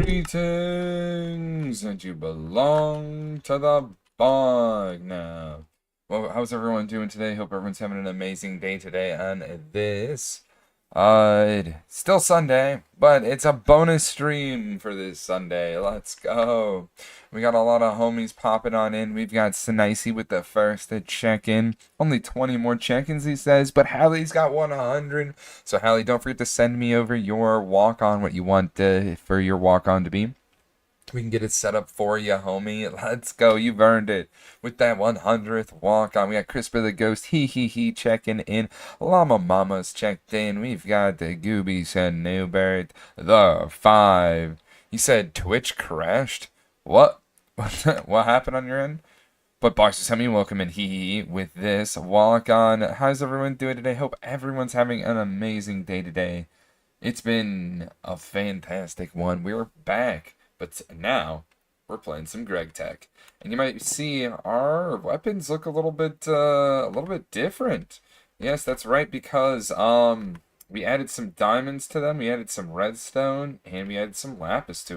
Greetings, and you belong to the bog now. Well, how's everyone doing today? Hope everyone's having an amazing day today on this. Still Sunday, but it's a bonus stream for this Sunday. Let's go. We got a lot of homies popping on in. We've got Snicey with the first to check in. Only 20 more check-ins, he says, but Hallie's got 100. So, Hallie, don't forget to send me over your walk-on, what you want for your walk-on to be. We can get it set up for you, homie. Let's go. You've earned it. With that 100th walk-on, we got Crisper the Ghost, he checking in. Llama Mama's checked in. We've got the Gooby said Newbert, the 5. You said Twitch crashed? What? What happened on your end? But Boxers, help me welcome in with this walk-on. How's everyone doing today? Hope everyone's having an amazing day today. It's been a fantastic one. We're back. But now, we're playing some GregTech. And you might see our weapons look a little bit different. Yes, that's right, because we added some diamonds to them, we added some redstone, and we added some lapis to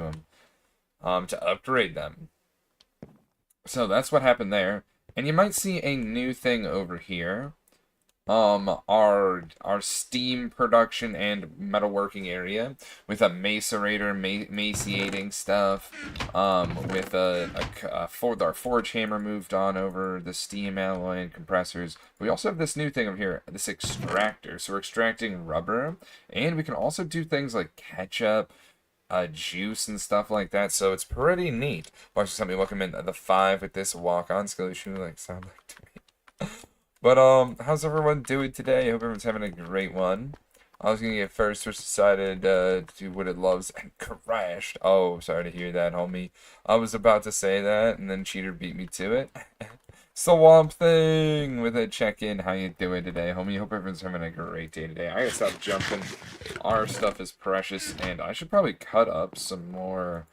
them to upgrade them. So that's what happened there. And you might see a new thing over here. Our steam production and metalworking area with a macerator, maciating stuff, with our forge hammer moved on over the steam alloy and compressors. We also have this new thing over here, this extractor. So we're extracting rubber, and we can also do things like ketchup, juice and stuff like that. So it's pretty neat. Watch somebody welcome in the 5 with this walk-on skill. Should like sound like to me. But, how's everyone doing today? I hope everyone's having a great one. I was gonna get first, which decided to do what it loves and crashed. Oh, sorry to hear that, homie. I was about to say that, and then Cheater beat me to it. Swamp Thing with a check-in. How you doing today, homie? Hope everyone's having a great day today. I gotta stop jumping. Our stuff is precious, and I should probably cut up some more,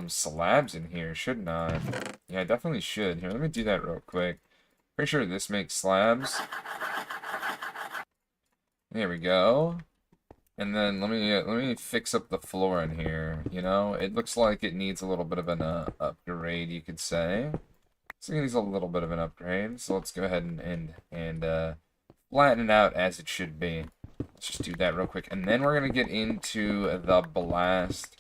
slabs in here, shouldn't I? Yeah, I definitely should. Here, let me do that real quick. Pretty sure this makes slabs. There we go. And then let me fix up the floor in here. You know, it looks like it needs a little bit of an upgrade, you could say. So it needs a little bit of an upgrade. So let's go ahead and flatten it out as it should be. Let's just do that real quick, and then we're gonna get into the blast,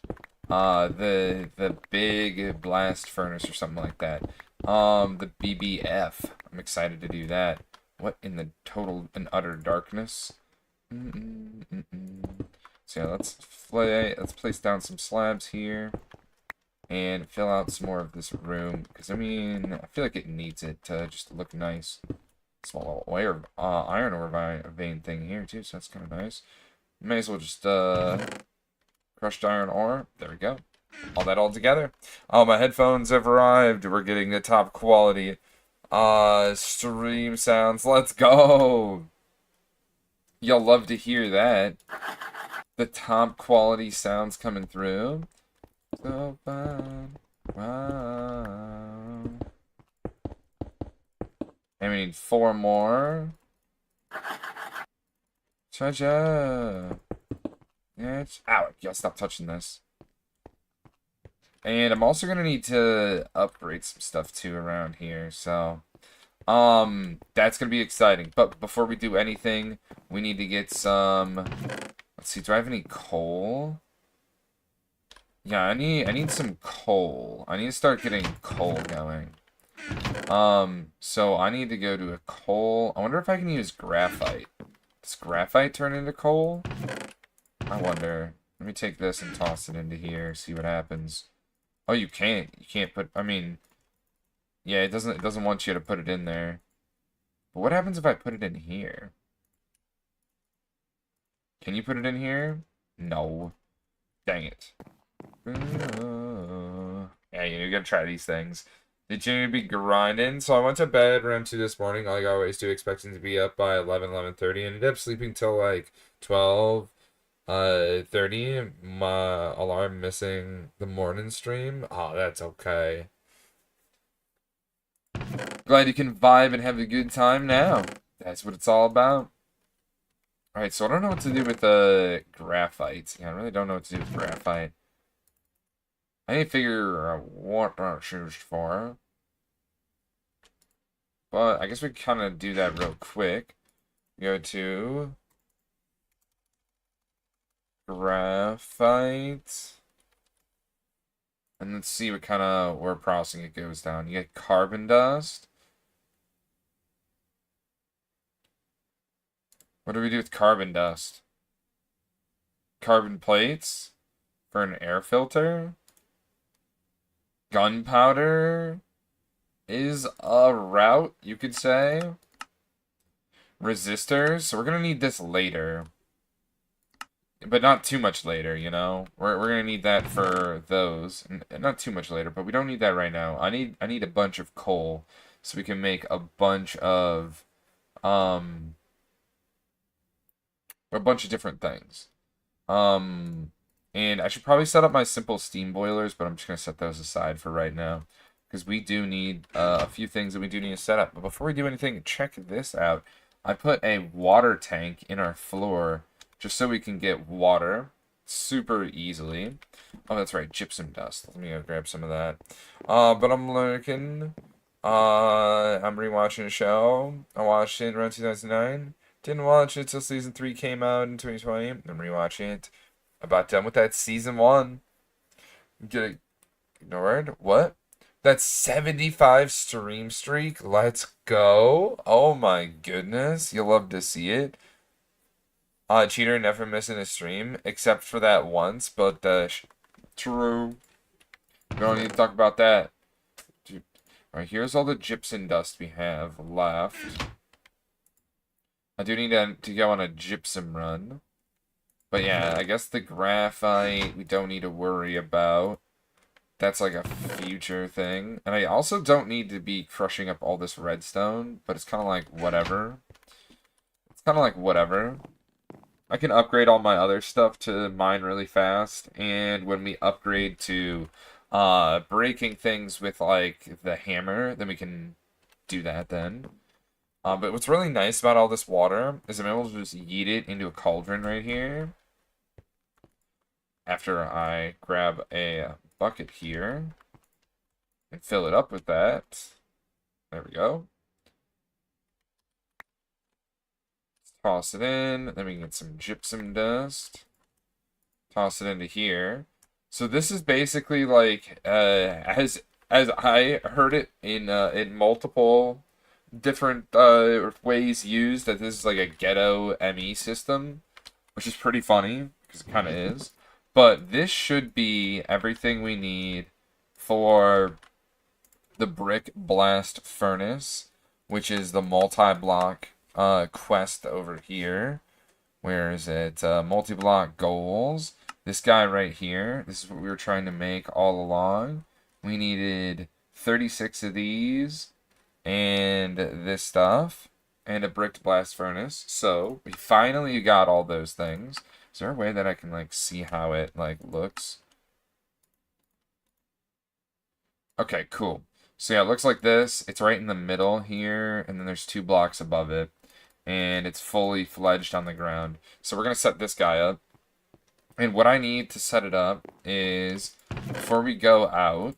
the big blast furnace or something like that. The BBF. I'm excited to do that. What in the total and utter darkness? So yeah, let's place down some slabs here and fill out some more of this room, because I mean, I feel like it needs it to just look nice. Small little iron ore vein thing here too, so that's kind of nice. May as well just crushed iron ore. There we go. All that all together. Oh, my headphones have arrived. We're getting the top quality stream sounds. Let's go. You'll love to hear that. The top quality sounds coming through. So fun. Wow. And we need 4 more. Cha-cha. Yes. Ow, you gotta stop touching this. And I'm also gonna need to upgrade some stuff too around here, so that's gonna be exciting. But before we do anything, we need to get some. Let's see, do I have any coal? Yeah, I need some coal. I need to start getting coal going. So I need to go to a coal. I wonder if I can use graphite. Does graphite turn into coal? I wonder. Let me take this and toss it into here, see what happens. Oh, you can't. You can't put. I mean, yeah, it doesn't want you to put it in there. But what happens if I put it in here? Can you put it in here? No. Dang it. Yeah, you gotta try these things. Did you be grinding? So I went to bed around 2 this morning, like I always do, expecting to be up by 11:30. Ended up sleeping till like 12:30. My alarm missing the morning stream. Oh, that's okay. Glad you can vibe and have a good time now. That's what it's all about. Alright, so I don't know what to do with the graphite. Yeah, I really don't know what to do with graphite. I need to figure out what that's used for. But I guess we kind of do that real quick. Go to graphite. And let's see what kind of where processing it goes down. You get carbon dust. What do we do with carbon dust? Carbon plates for an air filter. Gunpowder is a route, you could say. Resistors. So we're going to need this later. But not too much later, you know? We're going to need that for those. Not too much later, but we don't need that right now. I need a bunch of coal so we can make um a bunch of different things. Um, and I should probably set up my simple steam boilers, but I'm just going to set those aside for right now. Because we do need a few things that we do need to set up. But before we do anything, check this out. I put a water tank in our floor just so we can get water super easily. Oh, that's right, gypsum dust. Let me go grab some of that. But I'm looking. I'm rewatching a show. I watched it around 2009. Didn't watch it till season 3 came out in 2020. I'm rewatching it. About done with that season 1. Get ignored? What? That's 75 stream streak? Let's go. Oh my goodness. You'll love to see it. Cheater never missing a stream, except for that once, but true. We don't need to talk about that. Alright, here's all the gypsum dust we have left. I do need to go on a gypsum run. But yeah, I guess the graphite we don't need to worry about. That's like a future thing. And I also don't need to be crushing up all this redstone, but it's kind of like whatever. It's kind of like whatever. I can upgrade all my other stuff to mine really fast, and when we upgrade to breaking things with like the hammer, then we can do that then. But what's really nice about all this water is I'm able to just yeet it into a cauldron right here. After I grab a bucket here and fill it up with that. There we go. Toss it in. Then we can get some gypsum dust. Toss it into here. So this is basically like as I heard it in multiple different ways used, that this is like a ghetto ME system, which is pretty funny because it kind of is. But this should be everything we need for the brick blast furnace, which is the multi-block quest over here. Where is it? Multi-block goals. This guy right here. This is what we were trying to make all along. We needed 36 of these and this stuff and a bricked blast furnace. So we finally got all those things. Is there a way that I can like see how it like looks? Okay, cool. So yeah, it looks like this. It's right in the middle here, and then there's 2 blocks above it. And it's fully fledged on the ground. So we're going to set this guy up. And what I need to set it up is, before we go out,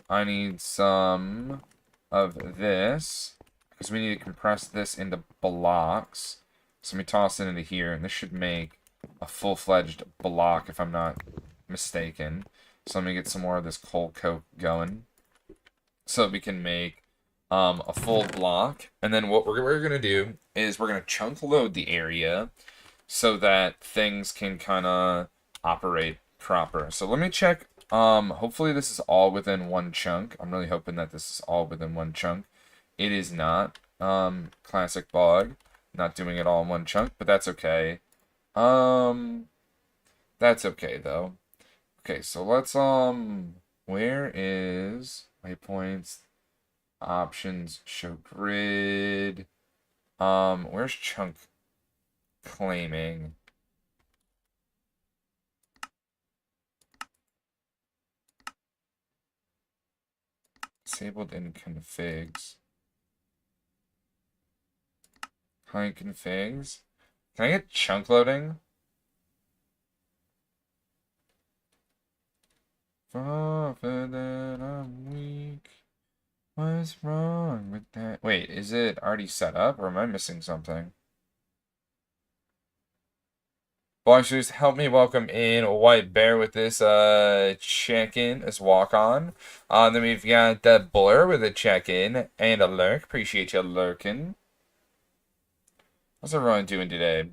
I need some of this, because we need to compress this into blocks. So let me toss it into here, and this should make a full-fledged block, if I'm not mistaken. So let me get some more of this coal coke going, so we can make a full block. And then what we're going to do is we're going to chunk load the area so that things can kind of operate proper. So let me check. Hopefully this is all within one chunk. I'm really hoping that this is all within one chunk. It is not. Classic bug. Not doing it all in one chunk, but that's okay. That's okay though. Okay, so let's where is waypoints? Options, show grid. Where's chunk claiming? Disabled in configs. Client configs. Can I get chunk loading? prophet that I'm weak. What's wrong with that? Wait, is it already set up or am I missing something? Boxers, help me welcome in White Bear with this check-in as walk-on. Then we've got the Blur with a check-in and a lurk. Appreciate you lurking. How's everyone doing today?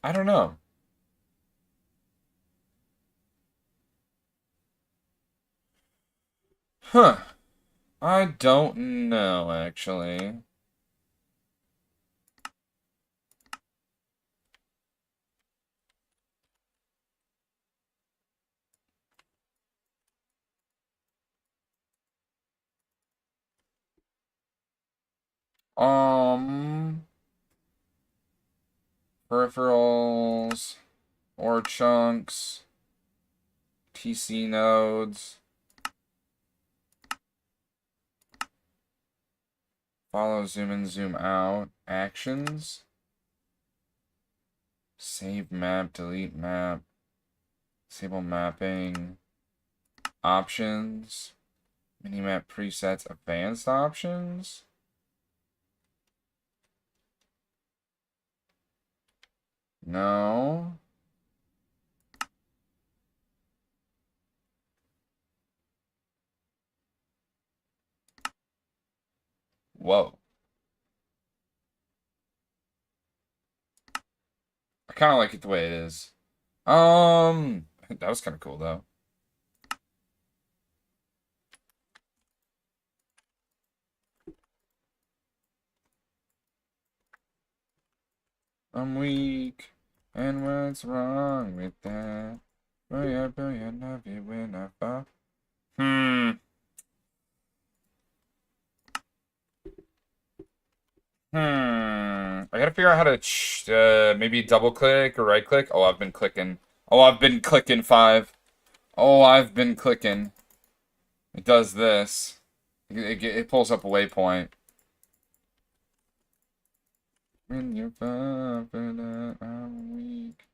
I don't know. Huh. I don't know, actually. Um, peripherals, or chunks, TC nodes, follow, zoom in, zoom out, actions, save map, delete map, disable mapping, options, minimap presets, advanced options. No. Whoa. I kind of like it the way it is. That was kind of cool though. I'm weak, and what's wrong with that? Billion of you when I fall. Hmm. I gotta figure out how to maybe double click or right click. Oh, I've been clicking. Oh, I've been clicking 5. Oh, I've been clicking. It does this. It pulls up a waypoint. When you're confident, I'm weak.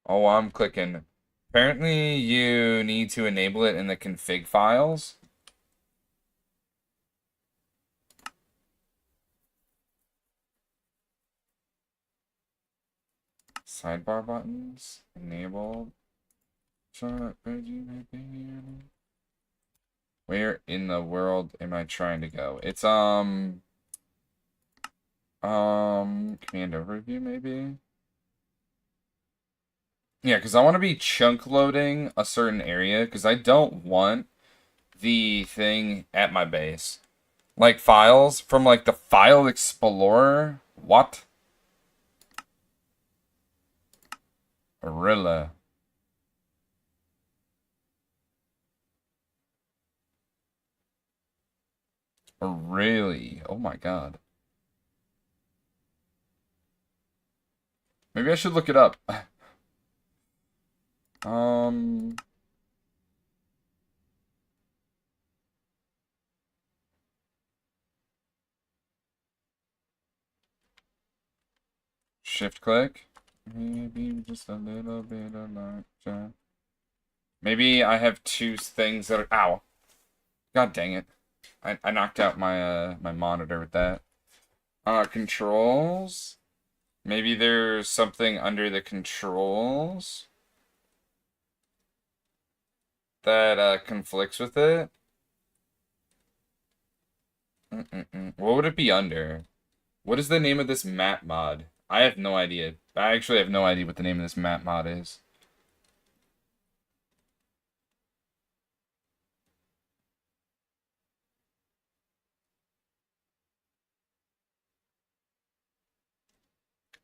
Oh, I'm clicking. Apparently, you need to enable it in the config files. Sidebar buttons enabled. Where in the world am I trying to go? It's command overview maybe. Yeah, because I want to be chunk loading a certain area because I don't want the thing at my base. Like files from like the file explorer. What? Really? Really? Oh my god. Maybe I should look it up. Um, shift click. Maybe just a little bit of like. Maybe I have two things that are. Ow. God dang it. I knocked out my monitor with that. Controls. Maybe there's something under the controls that conflicts with it. What would it be under? What is the name of this map mod? I have no idea. I actually have no idea what the name of this map mod is.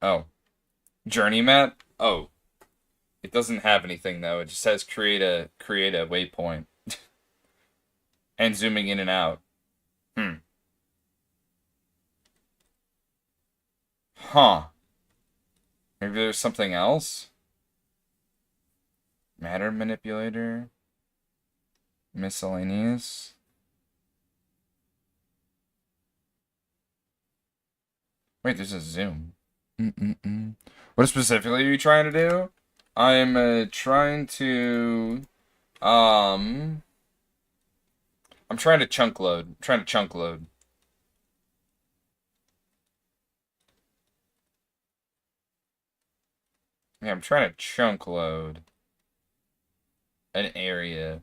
Oh, journey map? Oh, it doesn't have anything though. It just says create a waypoint and zooming in and out. Hmm. Huh. Maybe there's something else? Matter manipulator? Miscellaneous. Wait, there's a zoom. What specifically are you trying to do? I'm trying to um I'm trying to chunk load. I'm trying to chunk load. Yeah, I'm trying to chunk load an area.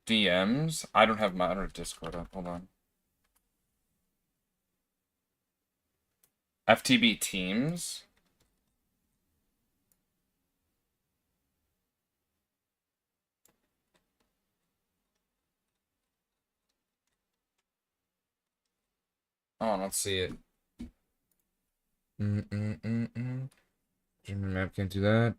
DMs? I don't have Discord up. Hold on. FTB Teams? Oh, I don't see it. Dreamer map can't do that.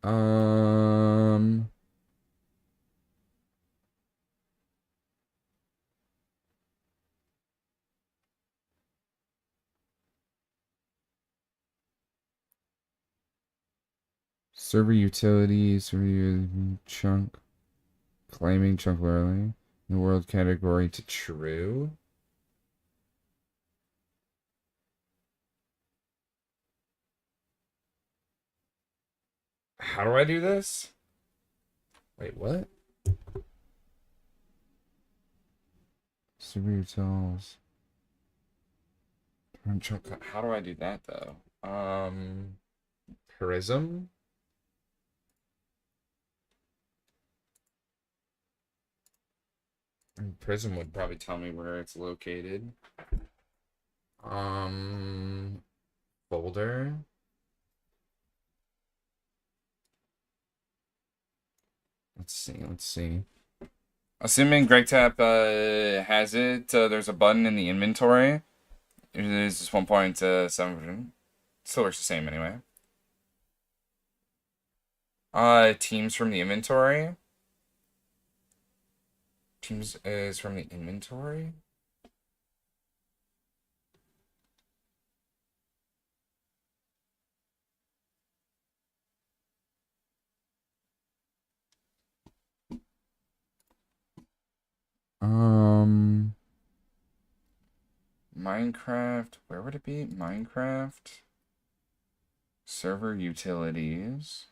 Server utilities, chunk, claiming chunk early. The world category to true. How do I do this? Wait, what? Server utils. How do I do that though? Prism? Prism would probably tell me where it's located. Folder. Let's see. Assuming GregTech has it, there's a button in the inventory. It is just 1.7. Still works the same anyway. Teams from the inventory. Teams is from the inventory. Minecraft. Where would it be? Minecraft. Server utilities.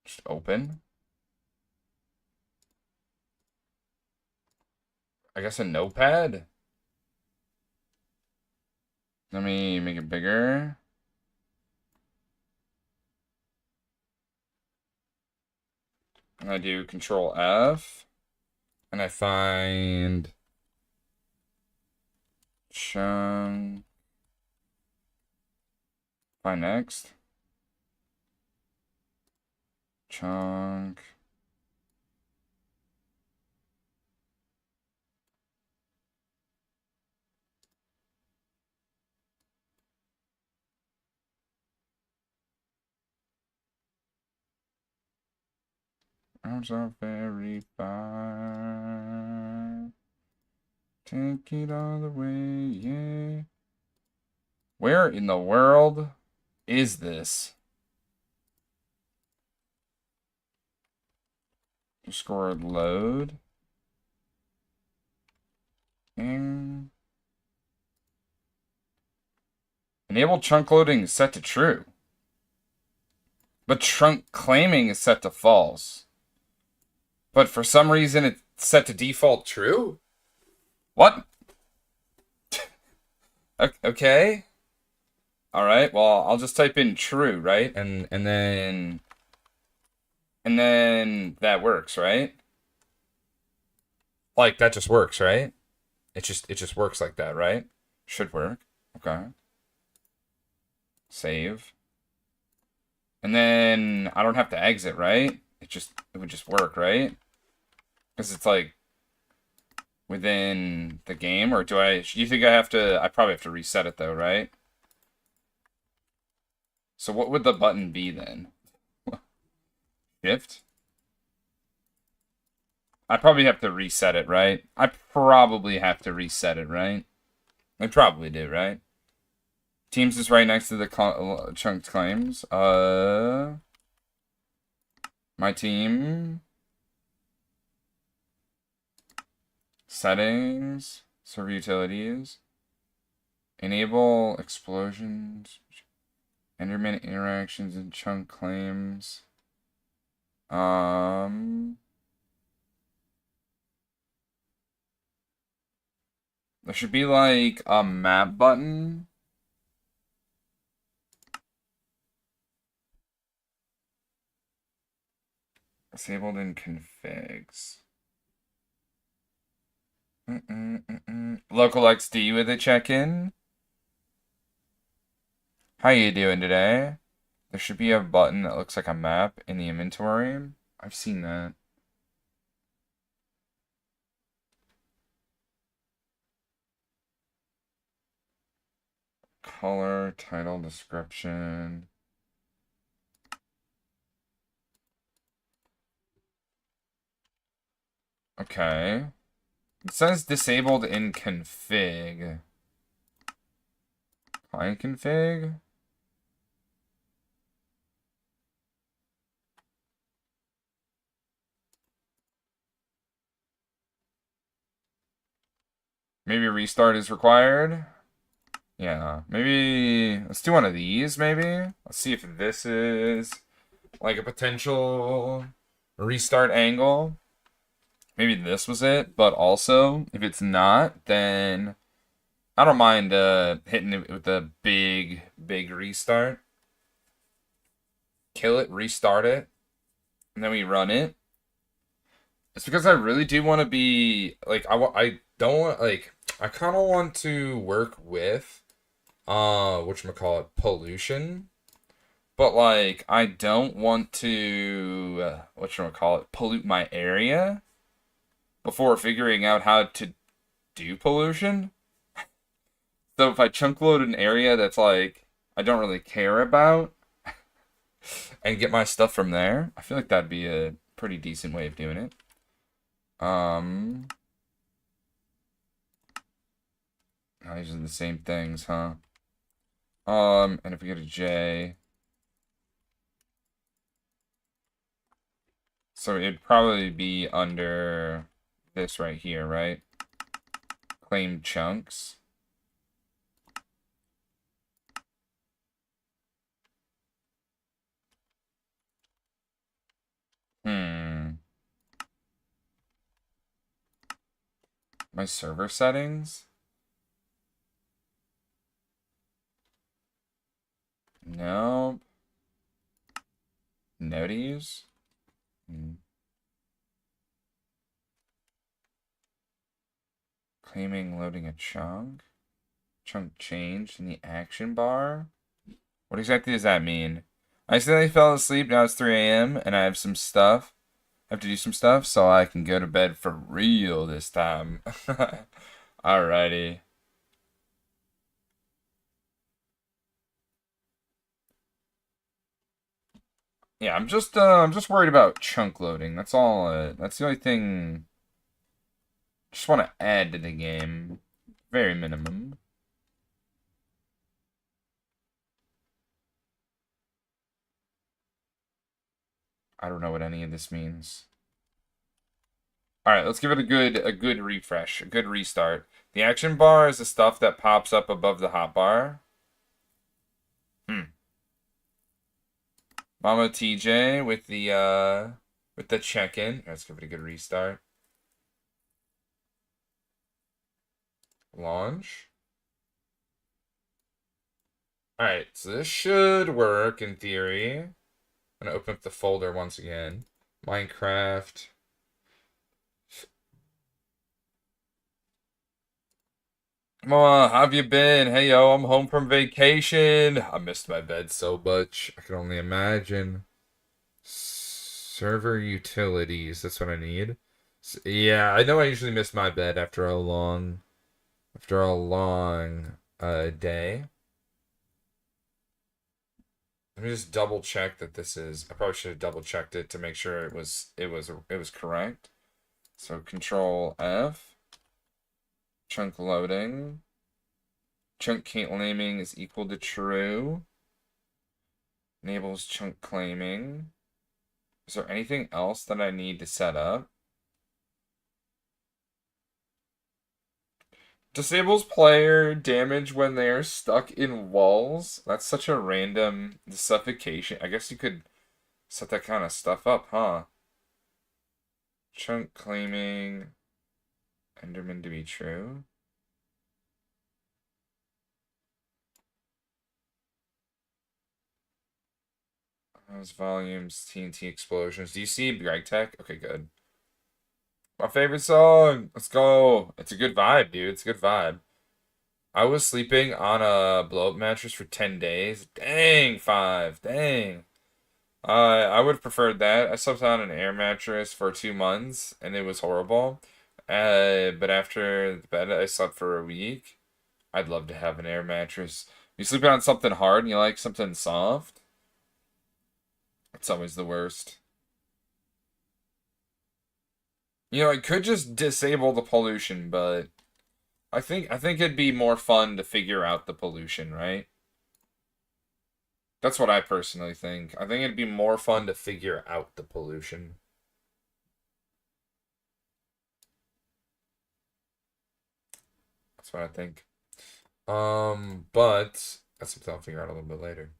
Just open. I guess a notepad. Let me make it bigger. And I do Control F. And I find chunk. Find next. Chunk. Arms are very fine. Take it all the way, yeah. Where in the world is this? Score load. And enable chunk loading is set to true. But chunk claiming is set to false. But for some reason it's set to default true? What? Okay. Alright, well, I'll just type in true, right? And then that works, right? Like that just works, right? It just works like that, right? Should work. Okay. Save. And then I don't have to exit, right? It would just work, right? Because it's like within the game, or do you think I probably have to reset it though, right? So what would the button be then? Shift? I probably have to reset it, right? I probably have to reset it, right? I probably do, right? Teams is right next to the chunked claims. My team. Settings. Server utilities. Enable explosions. Enderman interactions and chunk claims. There should be like a map button. Disabled in configs. Local XD with a check-in. How you doing today? There should be a button that looks like a map in the inventory. I've seen that. Color, title, description. Okay. It says disabled in config. Client config? Maybe restart is required. Yeah, maybe let's do one of these, maybe. Let's see if this is like a potential restart angle. Maybe this was it, but also, if it's not, then I don't mind hitting it with a big restart. Kill it, restart it, and then we run it. It's because I really do want to be, like, I don't want, like, I kind of want to work with, whatchamacallit, pollution. But, like, I don't want to, whatchamacallit, pollute my area before figuring out how to do pollution. So if I chunk load an area that's, like, I don't really care about and get my stuff from there, I feel like that'd be a pretty decent way of doing it. These are the same things, huh? And if we go to J... So it'd probably be under this right here, right? Claim chunks. My server settings? Nope. Noties? Claiming loading a chunk? Chunk changed in the action bar? What exactly does that mean? I accidentally fell asleep, now it's 3 a.m. and I have some stuff. I have to do some stuff so I can go to bed for real this time. Alrighty. Yeah, I'm just worried about chunk loading. That's all. That's the only thing. Just want to add to the game, very minimum. I don't know what any of this means. All right, let's give it a good refresh, a good restart. The action bar is the stuff that pops up above the hotbar. Mama TJ with the check-in. Let's give it a good restart. Launch. All right, so this should work in theory. I'm gonna open up the folder once again. Minecraft. Ma, how have you been? Hey yo, I'm home from vacation. I missed my bed so much. I can only imagine. Server utilities. That's what I need. Yeah, I know I usually miss my bed after a long day. Let me just double check that this is. I probably should have double checked it to make sure it was correct. So Control F. Chunk loading. Chunk claiming is equal to true. Enables chunk claiming. Is there anything else that I need to set up? Disables player damage when they are stuck in walls. That's such a random suffocation. I guess you could set that kind of stuff up, huh? Chunk claiming Enderman to be true. Those volumes, TNT explosions. Do you see GregTech? Okay, good. My favorite song. Let's go. It's a good vibe, dude. It's a good vibe. I was sleeping on a blow-up mattress for 10 days. Dang, 5. Dang. I would have preferred that. I slept on an air mattress for 2 months, and it was horrible. But after the bed, I slept for a week. I'd love to have an air mattress. You sleep on something hard and you like something soft? It's always the worst. You know, it could just disable the pollution, but I think it'd be more fun to figure out the pollution, right? That's what I personally think. I think it'd be more fun to figure out the pollution. That's what I think. But that's something I'll figure out a little bit later.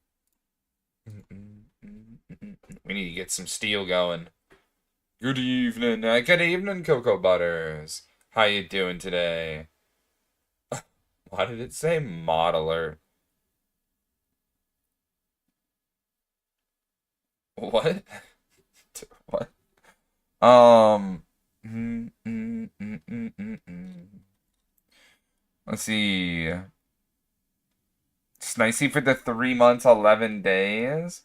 We need to get some steel going. Good evening. Good evening, Cocoa Butters. How you doing today? Why did it say modeler? What? What? Um. Let's see. Snicey for the 3 months, 11 days.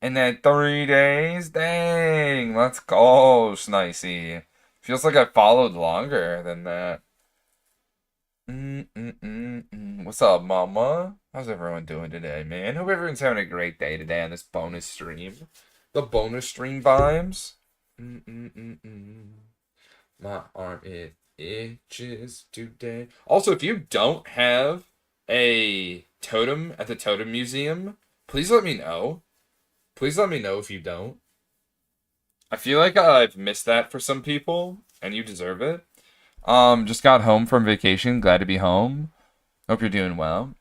And then 3 days? Dang. Let's go, Snicey. Feels like I followed longer than that. What's up, mama? How's everyone doing today, man? Hope everyone's having a great day today on this bonus stream. The bonus stream vibes. My arm it itches today. Also, if you don't have a totem at the Totem Museum, please let me know. Please let me know if you don't. I feel like I've missed that for some people, and you deserve it. Just got home from vacation. Glad to be home. Hope you're doing well.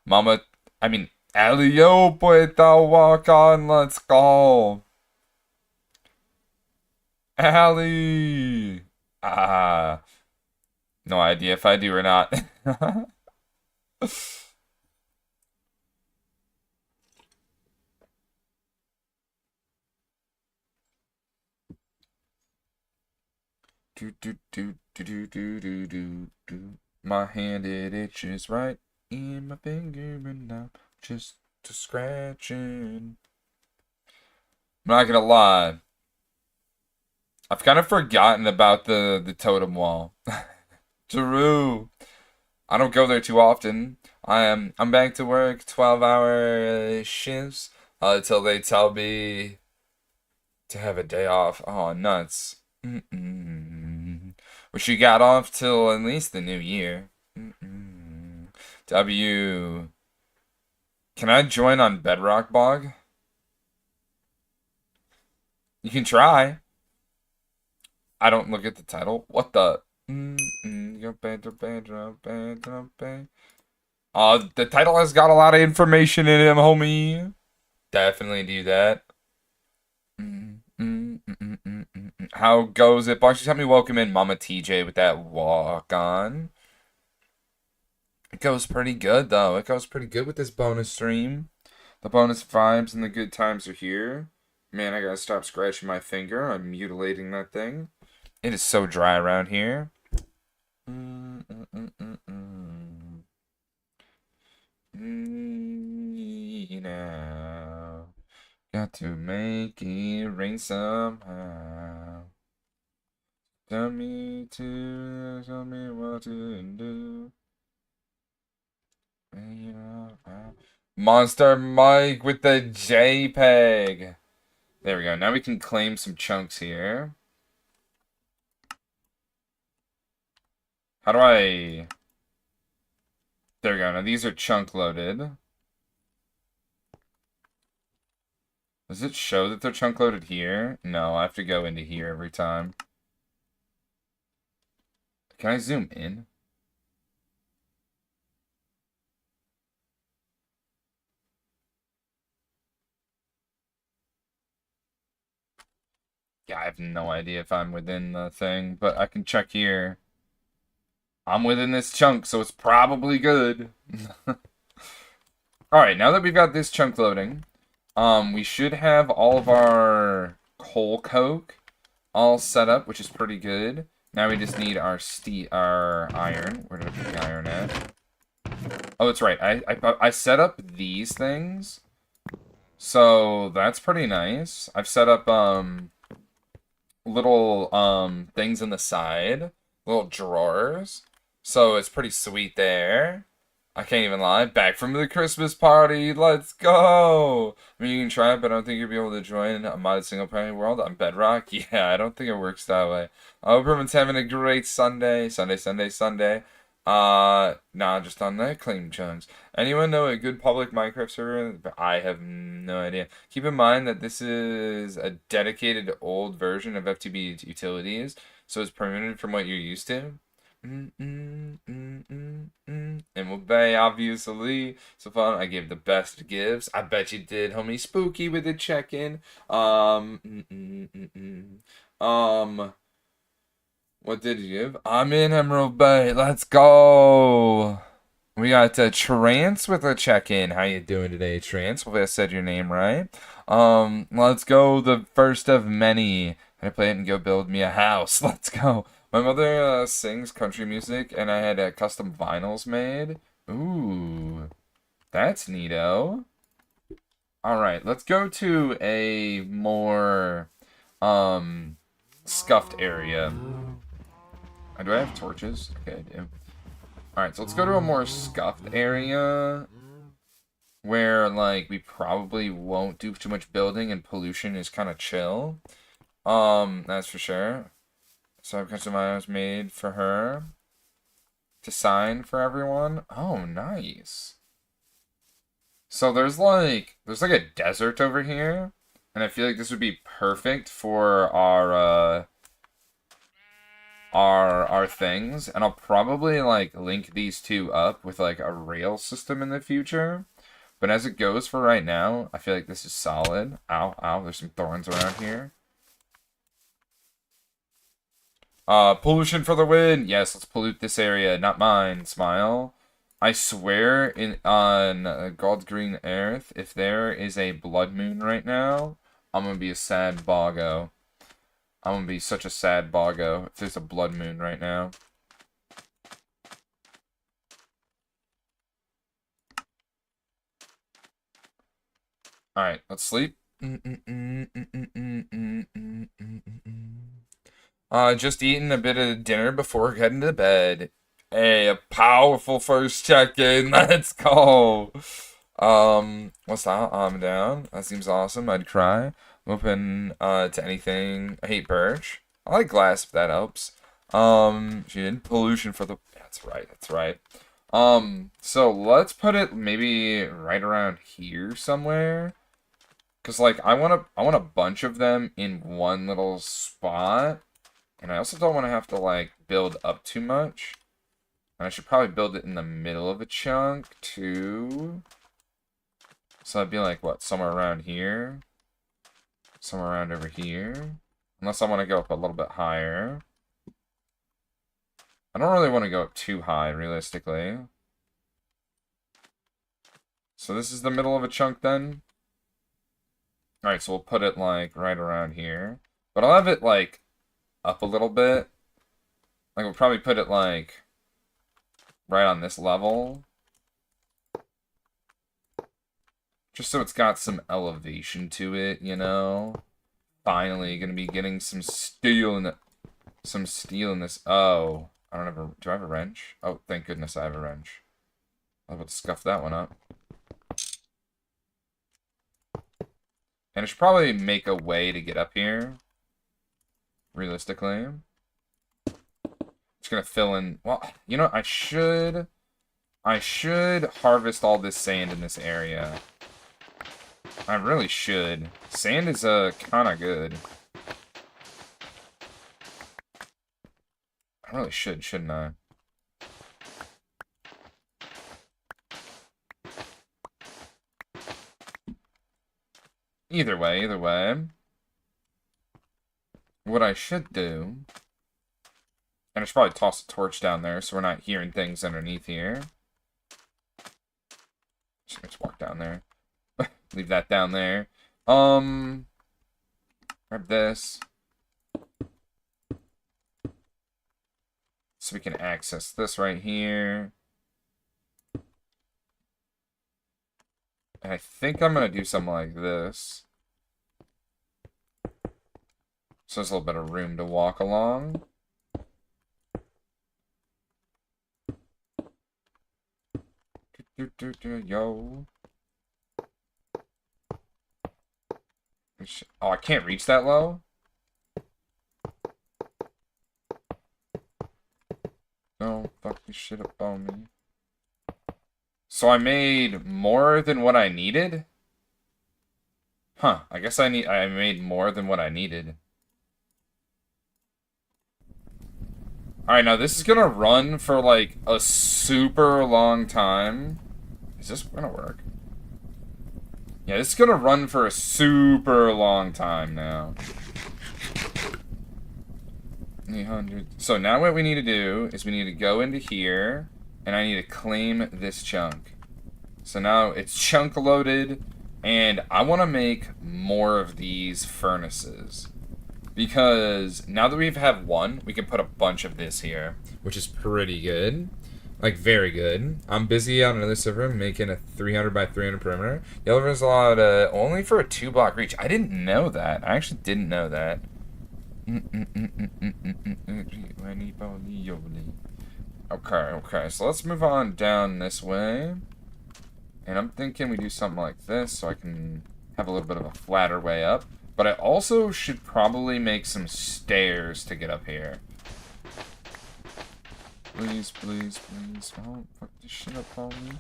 Mama, I mean, Elio, pueta walk on. Let's go. Allie. No idea if I do or not. Do do do do do do do do do. My hand it itches right in my finger, and I'm just scratching. I'm not gonna lie. I've kind of forgotten about the totem wall. True. I don't go there too often. I'm back to work 12-hour shifts until they tell me to have a day off. Oh, nuts. Which you got off till at least the new year. W. Can I join on Bedrock Bog? You can try. I don't look at the title. What the? The title has got a lot of information in it, homie. Definitely do that. How goes it, Box? Just help me welcome in Mama TJ with that walk on. It goes pretty good, though. It goes pretty good with this bonus stream. The bonus vibes and the good times are here. Man, I gotta stop scratching my finger. I'm mutilating that thing. It is so dry around here. You know, got to make it rain somehow. Tell me what to do. Monster Mike with the JPEG. There we go. Now we can claim some chunks here. How do I... There we go. Now these are chunk loaded. Does it show that they're chunk loaded here? No, I have to go into here every time. Can I zoom in? Yeah, I have no idea if I'm within the thing, but I can check here. I'm within this chunk, so it's probably good. Alright, now that we've got this chunk loading, we should have all of our coal coke all set up, which is pretty good. Now we just need our iron. Where did I put the iron at? Oh, that's right. I set up these things, so that's pretty nice. I've set up little things in the side, little drawers, so it's pretty sweet there. I can't even lie. Back from the Christmas party. Let's go. I mean, you can try it, but I don't think you'll be able to join a modded single player world on Bedrock. Yeah, I don't think it works that way. I hope everyone's having a great Sunday. Sunday. Nah, just on that claim chunks. Anyone know a good public Minecraft server? I have no idea. Keep in mind that this is a dedicated old version of FTB utilities, so it's permanent from what you're used to. And we'll bay, obviously. So fun. I gave the best gifts. I bet you did, homie. Spooky with the check-in. What did you give? I'm in Emerald Bay. Let's go. We got Trance with a check-in. How you doing today, Trance? Hopefully I said your name right. Let's go. The first of many. I play it and go build me a house. Let's go. My mother sings country music, and I had custom vinyls made. Ooh, that's neato. Alright, let's go to a more, scuffed area. Do I have torches? Okay, I do. Alright, so let's go to a more scuffed area where, like, we probably won't do too much building and pollution is kind of chill. That's for sure. So I've custom items made for her to sign for everyone. Oh, nice. So there's like a desert over here, and I feel like this would be perfect for our things. And I'll probably like link these two up with like a rail system in the future. But as it goes for right now, I feel like this is solid. Ow, ow, there's some thorns around here. Pollution for the win. Yes, let's pollute this area, not mine. Smile. I swear, on God's green earth, if there is a blood moon right now, I'm gonna be a sad boggo. I'm gonna be such a sad boggo if there's a blood moon right now. Alright, let's sleep. Just eating a bit of dinner before heading to bed. Hey, a powerful first check-in. Let's go. What's that? I'm down. That seems awesome. I'd cry. I'm open to anything. I hate birch. I like glass if that helps. She did pollution for the. That's right. That's right. So let's put it maybe right around here somewhere. Cause like I want a bunch of them in one little spot. And I also don't want to have to, like, build up too much. And I should probably build it in the middle of a chunk, too. So that'd be, like, what, somewhere around here? Somewhere around over here? Unless I want to go up a little bit higher. I don't really want to go up too high, realistically. So this is the middle of a chunk, then? Alright, so we'll put it, like, right around here. But I'll have it, like, up a little bit. Like, we'll probably put it, like, right on this level. Just so it's got some elevation to it, you know? Finally, gonna be getting some steel in it. Some steel in this. Oh, I don't have a... Do I have a wrench? Oh, thank goodness I have a wrench. I'll have to scuff that one up. And I should probably make a way to get up here. Realistically. Just gonna fill in. Well, you know, I should harvest all this sand in this area. I really should. Sand is kind of good. I really should, shouldn't I? Either way. What I should do... And I should probably toss a torch down there so we're not hearing things underneath here. Just walk down there. Leave that down there. Grab this. So we can access this right here. And I think I'm going to do something like this. So there's a little bit of room to walk along. Yo. Oh, I can't reach that low? Don't fuck this shit up on me. So I made more than what I needed? Huh, I guess I made more than what I needed. Alright, now this is gonna run for like a super long time. Is this gonna work? Yeah, this is gonna run for a super long time now. 800. So now what we need to do is we need to go into here, and I need to claim this chunk. So now it's chunk loaded, and I want to make more of these furnaces. Because now that we have one, we can put a bunch of this here, which is pretty good. Like, very good. I'm busy on another server making a 300 by 300 perimeter. Yellow is allowed only for a 2-block reach. I didn't know that. I actually didn't know that. Okay, so let's move on down this way. And I'm thinking we do something like this so I can have a little bit of a flatter way up. But I also should probably make some stairs to get up here. Please. Don't fuck this shit up on me.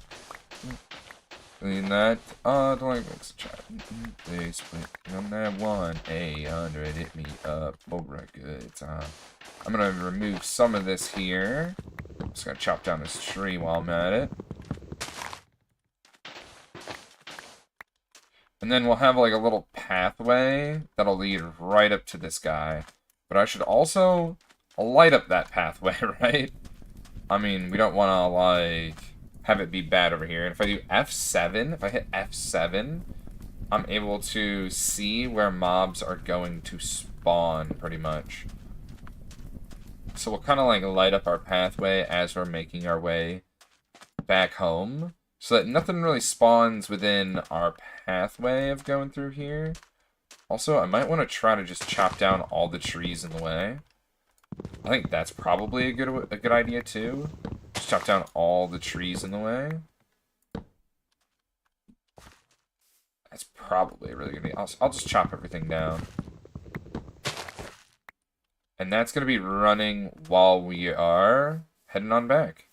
Clean that. Don't like this chat. Please. I'm that 1-800. Hit me up over a good time. I'm gonna remove some of this here. I'm just gonna chop down this tree while I'm at it. And then we'll have like a little pathway that'll lead right up to this guy. But I should also light up that pathway, right? I mean, we don't want to, like, have it be bad over here. And if I do F7, if I hit F7, I'm able to see where mobs are going to spawn, pretty much. So we'll kind of, like, light up our pathway as we're making our way back home. So that nothing really spawns within our pathway of going through here. Also, I might want to try to just chop down all the trees in the way. I think that's probably a good idea too. Just chop down all the trees in the way. That's probably a really good idea. I'll just chop everything down. And that's going to be running while we are heading on back.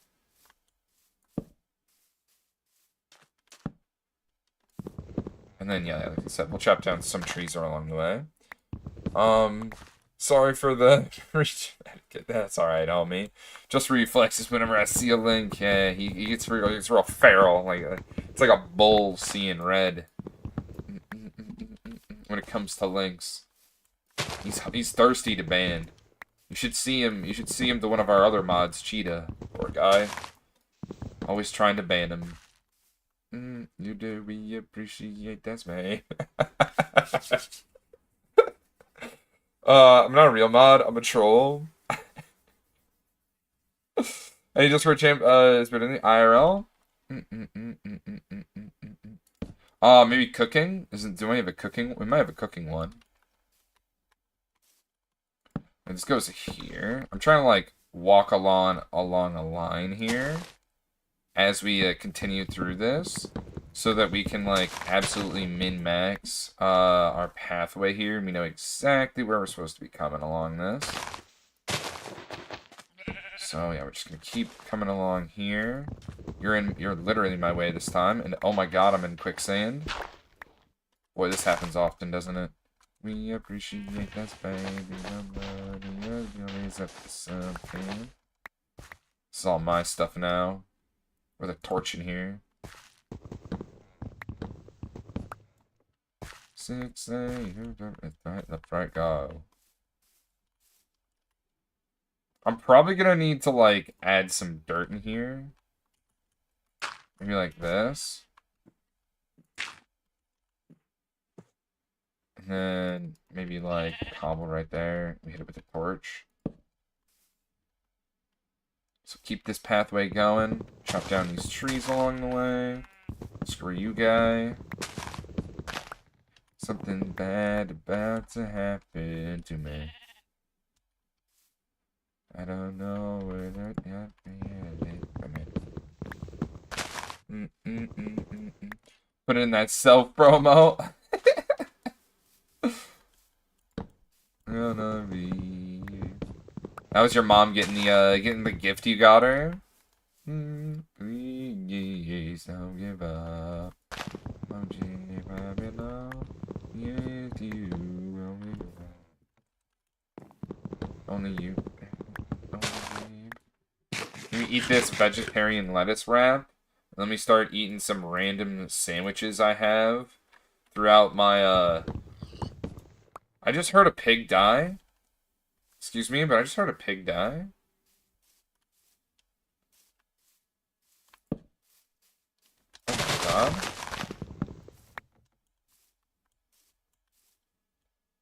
And then, yeah, like I said, we'll chop down some trees along the way. Sorry for the that's alright, homie. Just reflexes whenever I see a link. Yeah, he gets real feral. Like it's like a bull seeing red. When it comes to links, he's thirsty to ban. You should see him. You should see him to one of our other mods, Cheetah. Poor guy. Always trying to ban him. You do we appreciate that's me. I'm not a real mod, I'm a troll. Hey, just for a champ, is it in the IRL? Maybe cooking? Do we have a cooking? We might have a cooking one. And this goes here. I'm trying to, like, walk along a line here as we continue through this, so that we can, like, absolutely min-max our pathway here. We know exactly where we're supposed to be coming along this. So yeah, we're just gonna keep coming along here. You're literally in my way this time, and oh my god, I'm in quicksand. Boy, this happens often, doesn't it? We appreciate that, baby. Raise up something. This is all my stuff now. With a torch in here. 6, 8, left, right, go. I'm probably gonna need to, like, add some dirt in here. Maybe like this. And then maybe, like, cobble right there. We hit it with a torch. So keep this pathway going. Chop down these trees along the way. Screw you, guy. Something bad about to happen to me. I don't know where that happened. Put in that self promo. Gonna be. That was your mom getting the gift you got her. Please don't give up. Only you. Let me eat this vegetarian lettuce wrap. Let me start eating some random sandwiches I have throughout my, I just heard a pig die. Excuse me, but I just heard a pig die. Oh my god.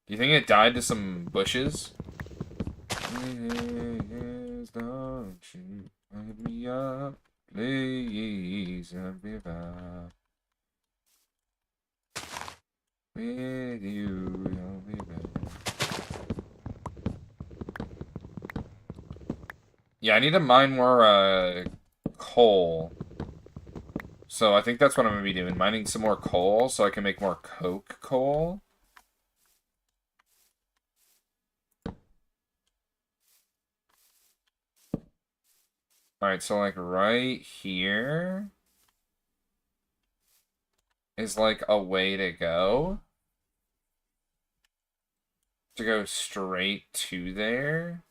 Do you think it died to some bushes? Please don't you wake me up. Please don't give up. With you, I'll be better. Yeah, I need to mine more coal. So I think that's what I'm gonna be doing. Mining some more coal so I can make more coke coal. Alright, so like right here is like a way to go. To go straight to there.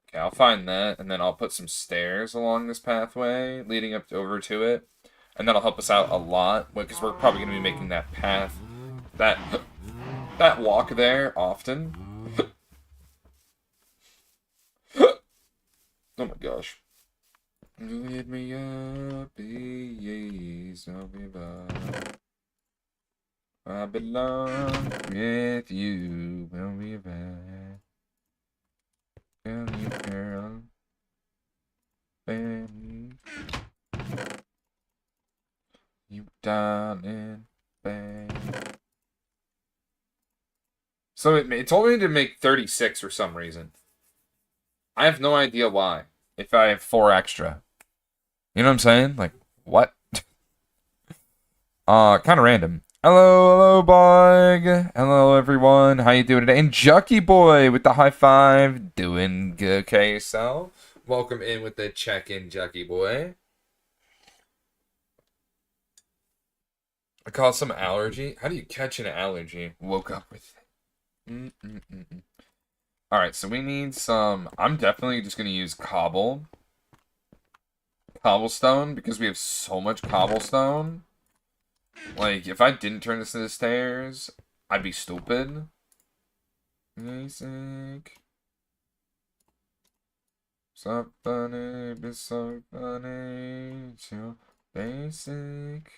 Okay, I'll find that, and then I'll put some stairs along this pathway leading up over to it. And that'll help us out a lot, because we're probably going to be making that path, that walk there often. Oh my gosh. Hit me up, please, don't give up. I belong with you, we'll be back. Tell you, girl. Baby. You darling, babe. So it told me to make 36 for some reason. I have no idea why. If I have 4 extra. You know what I'm saying? Like, what? Kind of random. Hello, Bug. Hello, everyone. How you doing today? And Jucky Boy with the high five. Doing good, okay, yourself? Welcome in with the check-in, Jucky Boy. I caught some allergy. How do you catch an allergy? Woke up with it. Alright, so we need some... I'm definitely just going to use cobblestone, because we have so much cobblestone. Like, if I didn't turn this into stairs, I'd be stupid. Basic. So funny, be so funny. So basic.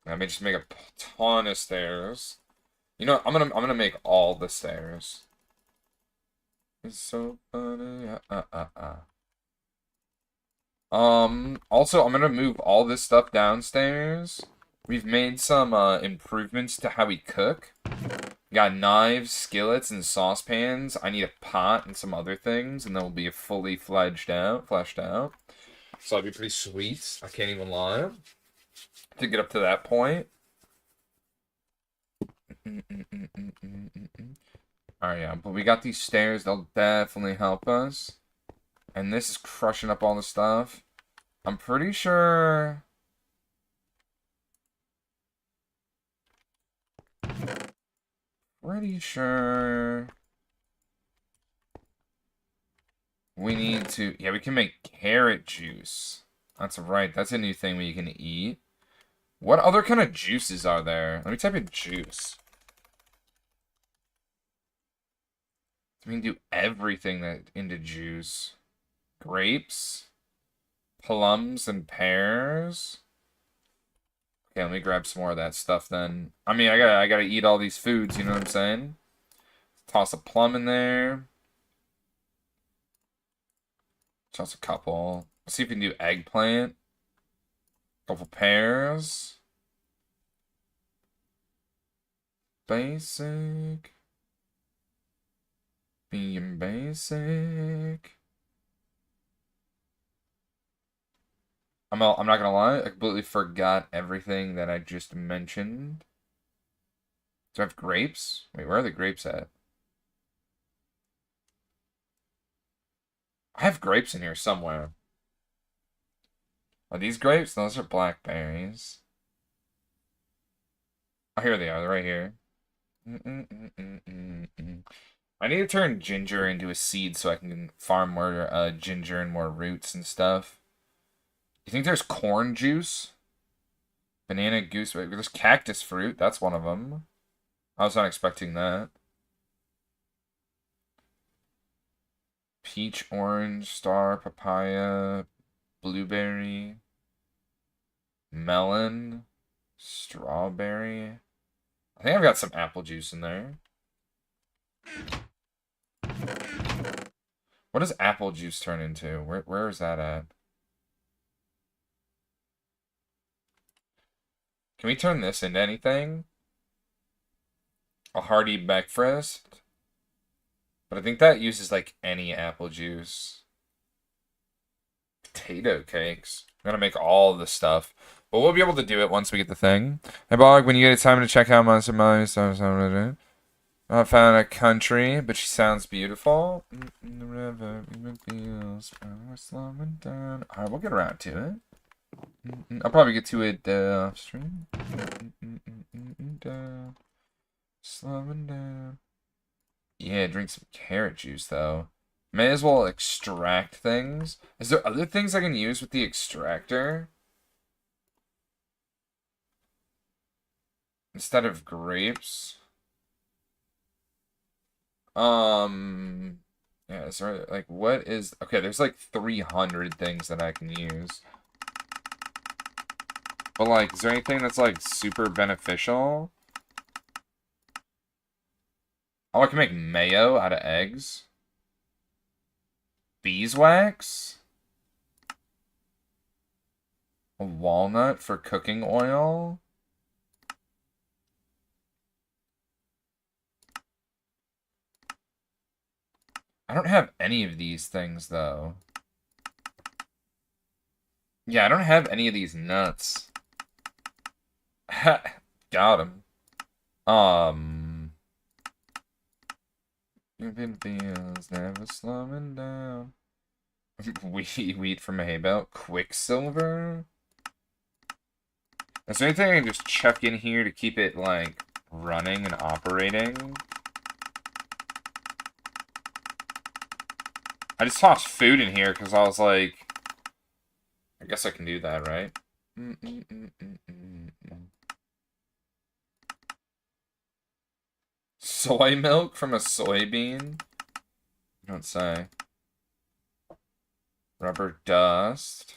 I may just make a ton of stairs. You know, I'm gonna make all the stairs. It's so funny. Also, I'm gonna move all this stuff downstairs. We've made some improvements to how we cook. We got knives, skillets, and saucepans. I need a pot and some other things, and then we'll be fleshed out. So that'll be pretty sweet. I can't even lie. to get up to that point. Alright, yeah, but we got these stairs. They'll definitely help us. And this is crushing up all the stuff. I'm pretty sure... Pretty sure... We need to... Yeah, we can make carrot juice. That's right. That's a new thing we can eat. What other kind of juices are there? Let me type in juice. We can do everything that into juice. Grapes. Plums and pears. Okay, let me grab some more of that stuff then. I mean, I gotta eat all these foods, you know what I'm saying? Toss a plum in there. Toss a couple. Let's see if we can do eggplant. Couple pears. Basic. Being basic. I'm not gonna lie, I completely forgot everything that I just mentioned. Do I have grapes? Wait, where are the grapes at? I have grapes in here somewhere. Are these grapes? Those are blackberries. Oh, here they are. They're right here. I need to turn ginger into a seed so I can farm more ginger and more roots and stuff. You think there's corn juice? Banana gooseberry. There's cactus fruit. That's one of them. I was not expecting that. Peach, orange, star, papaya, blueberry, melon, strawberry. I think I've got some apple juice in there. What does apple juice turn into? Where is that at? Can we turn this into anything? A hearty breakfast? But I think that uses like any apple juice. Potato cakes. I'm gonna make all the stuff. But we'll be able to do it once we get the thing. Hey, Bog, when you get time to check out Monster Molly, not found a country, but she sounds beautiful. The river feels slowing down. Alright, we'll get around to it. I'll probably get to it off stream. Slowing down. Yeah, drink some carrot juice though. May as well extract things. Is there other things I can use with the extractor? Instead of grapes? Yeah, is there, like, what is... Okay, there's like 300 things that I can use. But, like, is there anything that's, like, super beneficial? Oh, I can make mayo out of eggs. Beeswax? A walnut for cooking oil? I don't have any of these things, though. Yeah, I don't have any of these nuts. Got him. Even feels never slowing down. Wheat from a hay bale. Quicksilver? Is there anything I can just chuck in here to keep it, like, running and operating? I just tossed food in here because I was like... I guess I can do that, right? Soy milk from a soybean? You don't say. Rubber dust.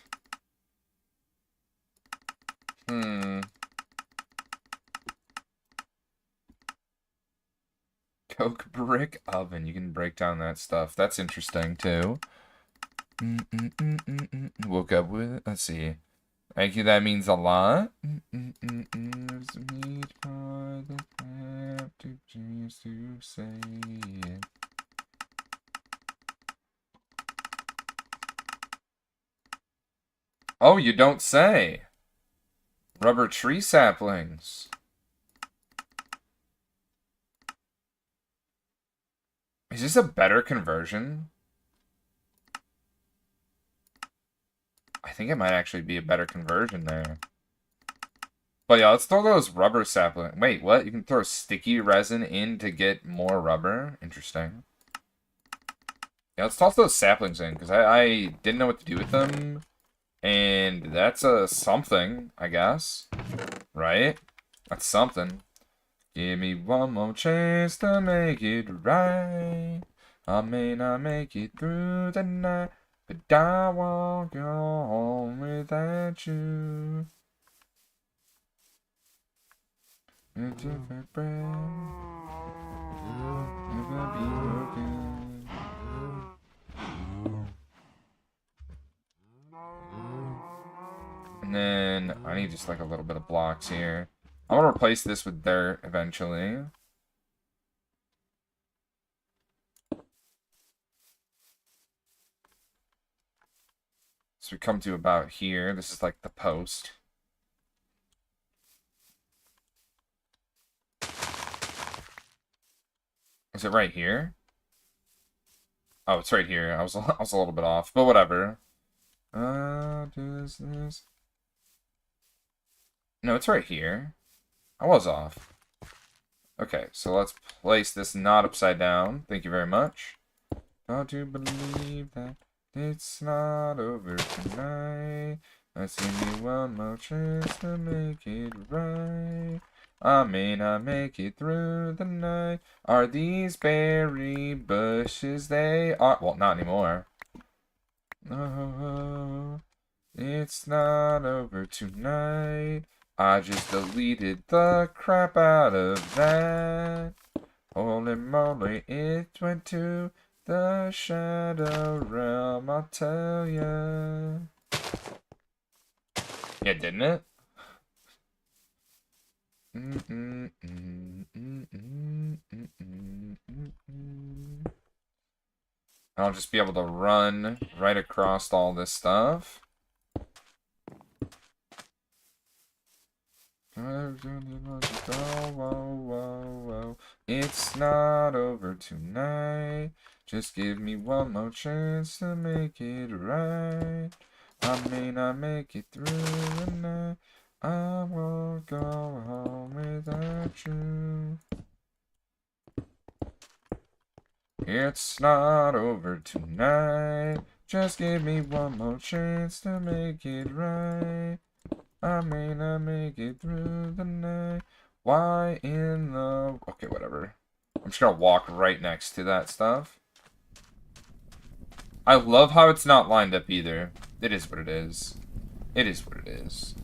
Coke brick oven. You can break down that stuff. That's interesting, too. Woke up with it. Let's see. Thank you, that means a lot. Oh, you don't say. Rubber tree saplings. Is this a better conversion? I think it might actually be a better conversion there. But yeah, let's throw those rubber saplings. Wait, what? You can throw sticky resin in to get more rubber? Interesting. Yeah, let's toss those saplings in, because I didn't know what to do with them. And that's something, I guess. Right? That's something. Give me one more chance to make it right. I may not make it through the night, but I won't go home without you. It's a different breath. Never be broken. And then I need just like a little bit of blocks here. I'm gonna replace this with dirt eventually. So we come to about here. This is like the post. Is it right here? Oh, it's right here. I was a little bit off, but whatever. Does this? No, it's right here. I was off. Okay, so let's place this not upside down. Thank you very much. Don't you believe that it's not over tonight? Let's give me one more chance to make it right. I may not make it through the night. Are these berry bushes? They are. Well, not anymore. Oh, it's not over tonight. I just deleted the crap out of that. Holy moly, it went to the shadow realm, I'll tell ya. Yeah, didn't it? I'll just be able to run right across all this stuff. It's not over tonight. Just give me one more chance to make it right. I may not make it through the night. I won't go home without you. It's not over tonight. Just give me one more chance to make it right. I may not make it through the night. Why in the... Okay, whatever. I'm just gonna walk right next to that stuff. I love how it's not lined up either. It is what it is. It is what it is.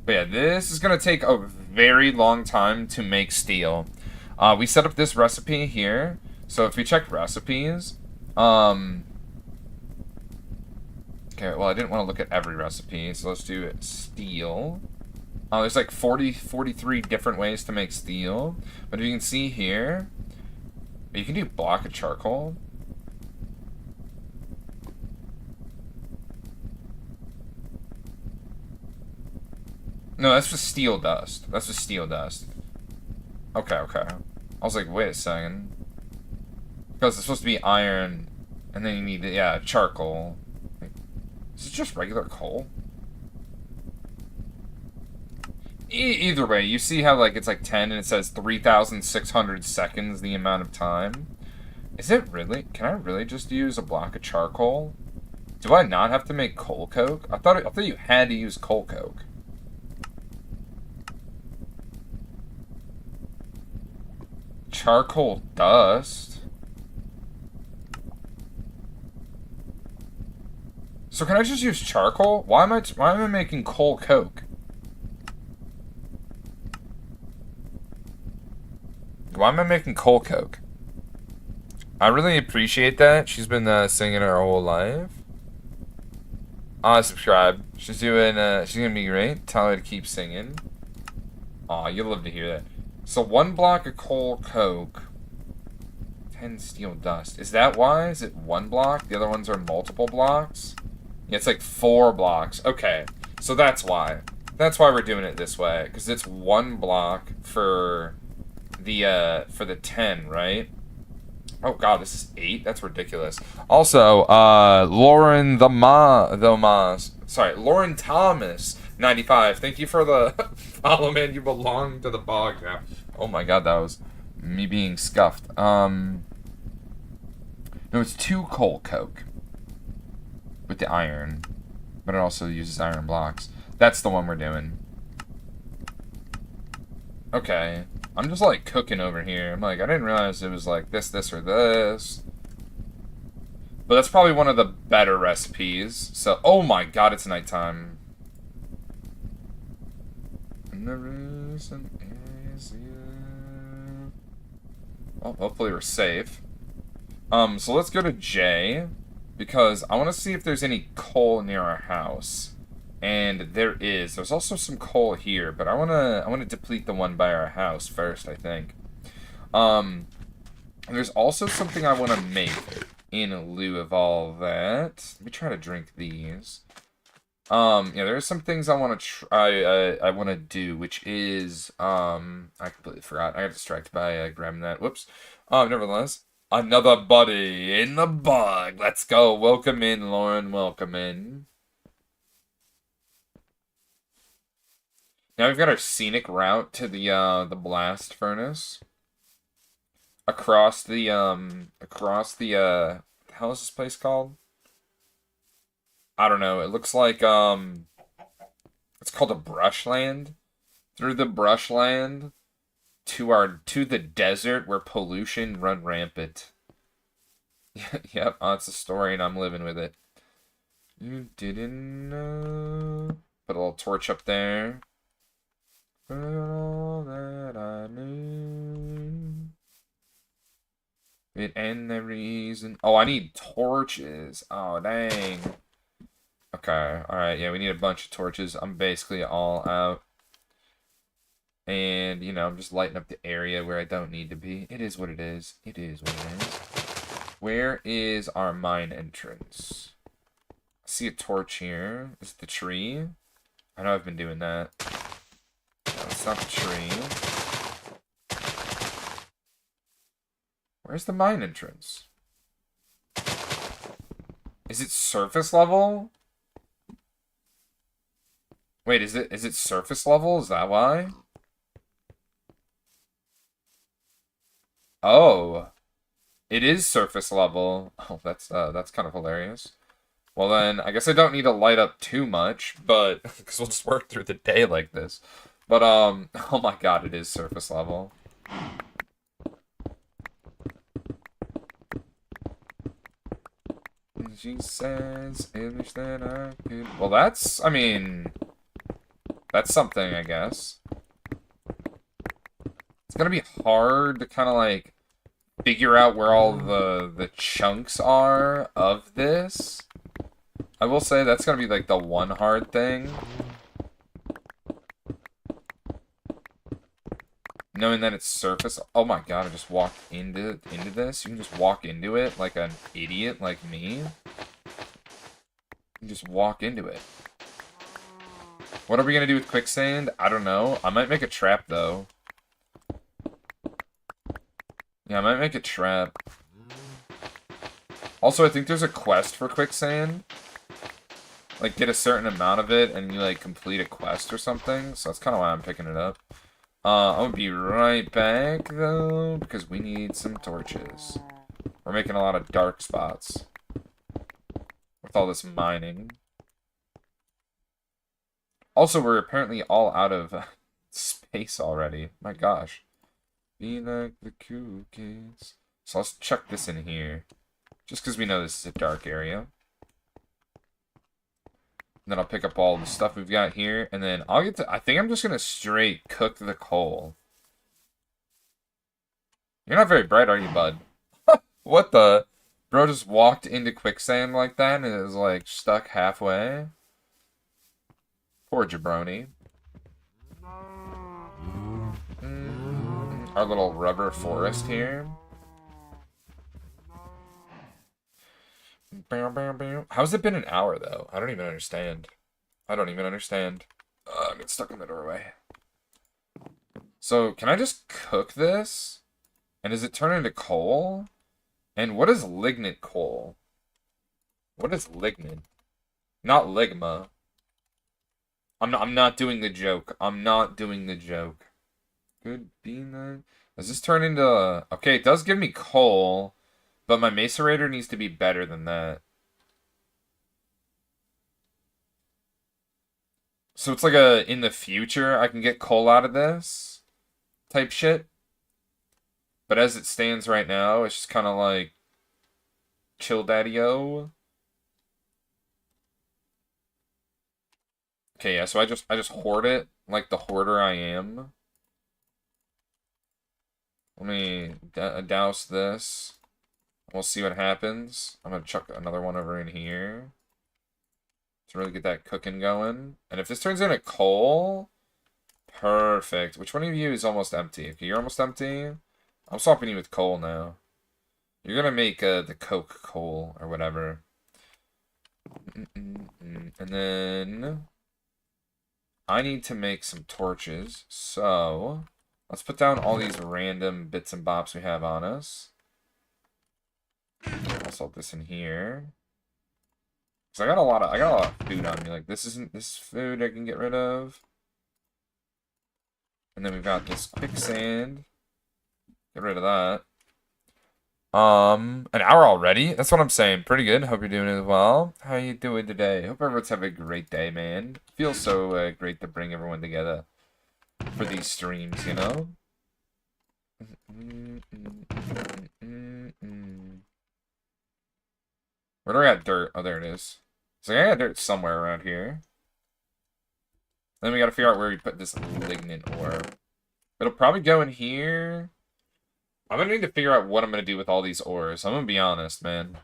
But yeah, this is gonna take a very long time to make steel. We set up this recipe here. So if we check recipes, okay, well, I didn't want to look at every recipe, so let's do it. Steel. There's like 43 different ways to make steel. But if you can see here, you can do block of charcoal. No, that's just steel dust. That's just steel dust. Okay, okay. I was like, wait a second. Because it's supposed to be iron, and then you need, yeah, charcoal. Is it just regular coal? Either way, you see how, like, it's like 10 and it says 3,600 seconds the amount of time? Is it really? Can I really just use a block of charcoal? Do I not have to make coal coke? I thought you had to use coal coke. Charcoal dust? So can I just use charcoal? Why am I making coal coke? Why am I making coal coke? I really appreciate that. She's been singing her whole life. Subscribe. She's gonna be great. Tell her to keep singing. Aw, you'll love to hear that. So 1 block of coal coke. 10 steel dust. Is that why? Is it 1 block? The other ones are multiple blocks? Yeah, it's like 4 blocks. Okay, so that's why. That's why we're doing it this way, because it's one block for the 10, right? Oh god, this is 8? That's ridiculous. Also, Lauren Lauren Thomas 95. Thank you for the follow, man. You belong to the bog now. Oh my god, that was me being scuffed. No, it's 2 coal coke with the iron, but it also uses iron blocks. That's the one we're doing. Okay. I'm just like cooking over here. I'm like, I didn't realize it was like this, or this. But that's probably one of the better recipes. So, oh my god, it's nighttime. And the reason is you. Well, hopefully we're safe. So let's go to J, because I want to see if there's any coal near our house. And there is. There's also some coal here, but I wanna deplete the one by our house first, I think. And there's also something I want to make in lieu of all that. Let me try to drink these. Yeah, there's some things I want to try. I want to do, which is I completely forgot. I got distracted by grabbing that. Whoops. Nevertheless, another buddy in the bug. Let's go. Welcome in, Lauren. Welcome in. Now we've got our scenic route to the blast furnace. Across the how is this place called? I don't know. It looks like it's called a brushland. Through the brushland to the desert where pollution run rampant. Yep, that's a story and I'm living with it. You didn't know. Put a little torch up there. All that I knew. It and the reason. Oh, I need torches. Oh, dang. Okay, alright, yeah, we need a bunch of torches. I'm basically all out. And, you know, I'm just lighting up the area where I don't need to be. It is what it is. It is what it is. Where is our mine entrance? I see a torch here. Is it the tree? I know I've been doing that. No, it's not the tree. Where's the mine entrance? Is it surface level? Wait, is it surface level? Is that why? Oh. It is surface level. Oh, that's kind of hilarious. Well then, I guess I don't need to light up too much, but because we'll just work through the day like this. But oh my god, it is surface level. She says, I wish that I could. Well, that's, I mean, that's something, I guess. It's gonna be hard to kind of like figure out where all the chunks are of this. I will say that's gonna be like the one hard thing. Knowing that it's surface. Oh my god, I just walked into this. You can just walk into it like an idiot like me. You can just walk into it. What are we gonna do with quicksand? I don't know. I might make a trap though. Yeah, I might make a trap. Also, I think there's a quest for quicksand. Like, get a certain amount of it and you like complete a quest or something. So that's kind of why I'm picking it up. I'm gonna be right back, though, because we need some torches. We're making a lot of dark spots with all this mining. Also, we're apparently all out of space already. My gosh. Be like the cool kids. So let's chuck this in here. Just because we know this is a dark area. And then I'll pick up all the stuff we've got here. And then I'll get to... I think I'm just going to straight cook the coal. You're not very bright, are you, bud? What the... Bro just walked into quicksand like that and is, like, stuck halfway. Poor jabroni. Our little rubber forest here. How's it been an hour, though? I don't even understand. I don't even understand. I'm getting stuck in the doorway. So, can I just cook this? And does it turn into coal? And what is lignite coal? What is lignite? Not ligma. I'm not doing the joke. I'm not doing the joke. Could be that. Does this turn into... Okay, it does give me coal, but my macerator needs to be better than that. So it's like a, in the future, I can get coal out of this type shit. But as it stands right now, it's just kind of like chill daddy-o. Okay, yeah, so I just hoard it like the hoarder I am. Let me douse this. We'll see what happens. I'm gonna chuck another one over in here to really get that cooking going. And if this turns into coal, perfect. Which one of you is almost empty? Okay, you're almost empty. I'm swapping you with coal now. You're gonna make the coke coal or whatever. And then I need to make some torches. So let's put down all these random bits and bops we have on us. I'll salt this in here. Cause I got a lot of food on me. Like this food I can get rid of. And then we've got this quicksand. Get rid of that. An hour already? That's what I'm saying. Pretty good. Hope you're doing as well. How you doing today? Hope everyone's having a great day, man. Feels so great to bring everyone together for these streams, you know? Where do I got dirt? Oh, there it is. So I got dirt somewhere around here. Then we gotta figure out where we put this lignite ore. It'll probably go in here. I'm gonna need to figure out what I'm gonna do with all these ores. I'm gonna be honest, man.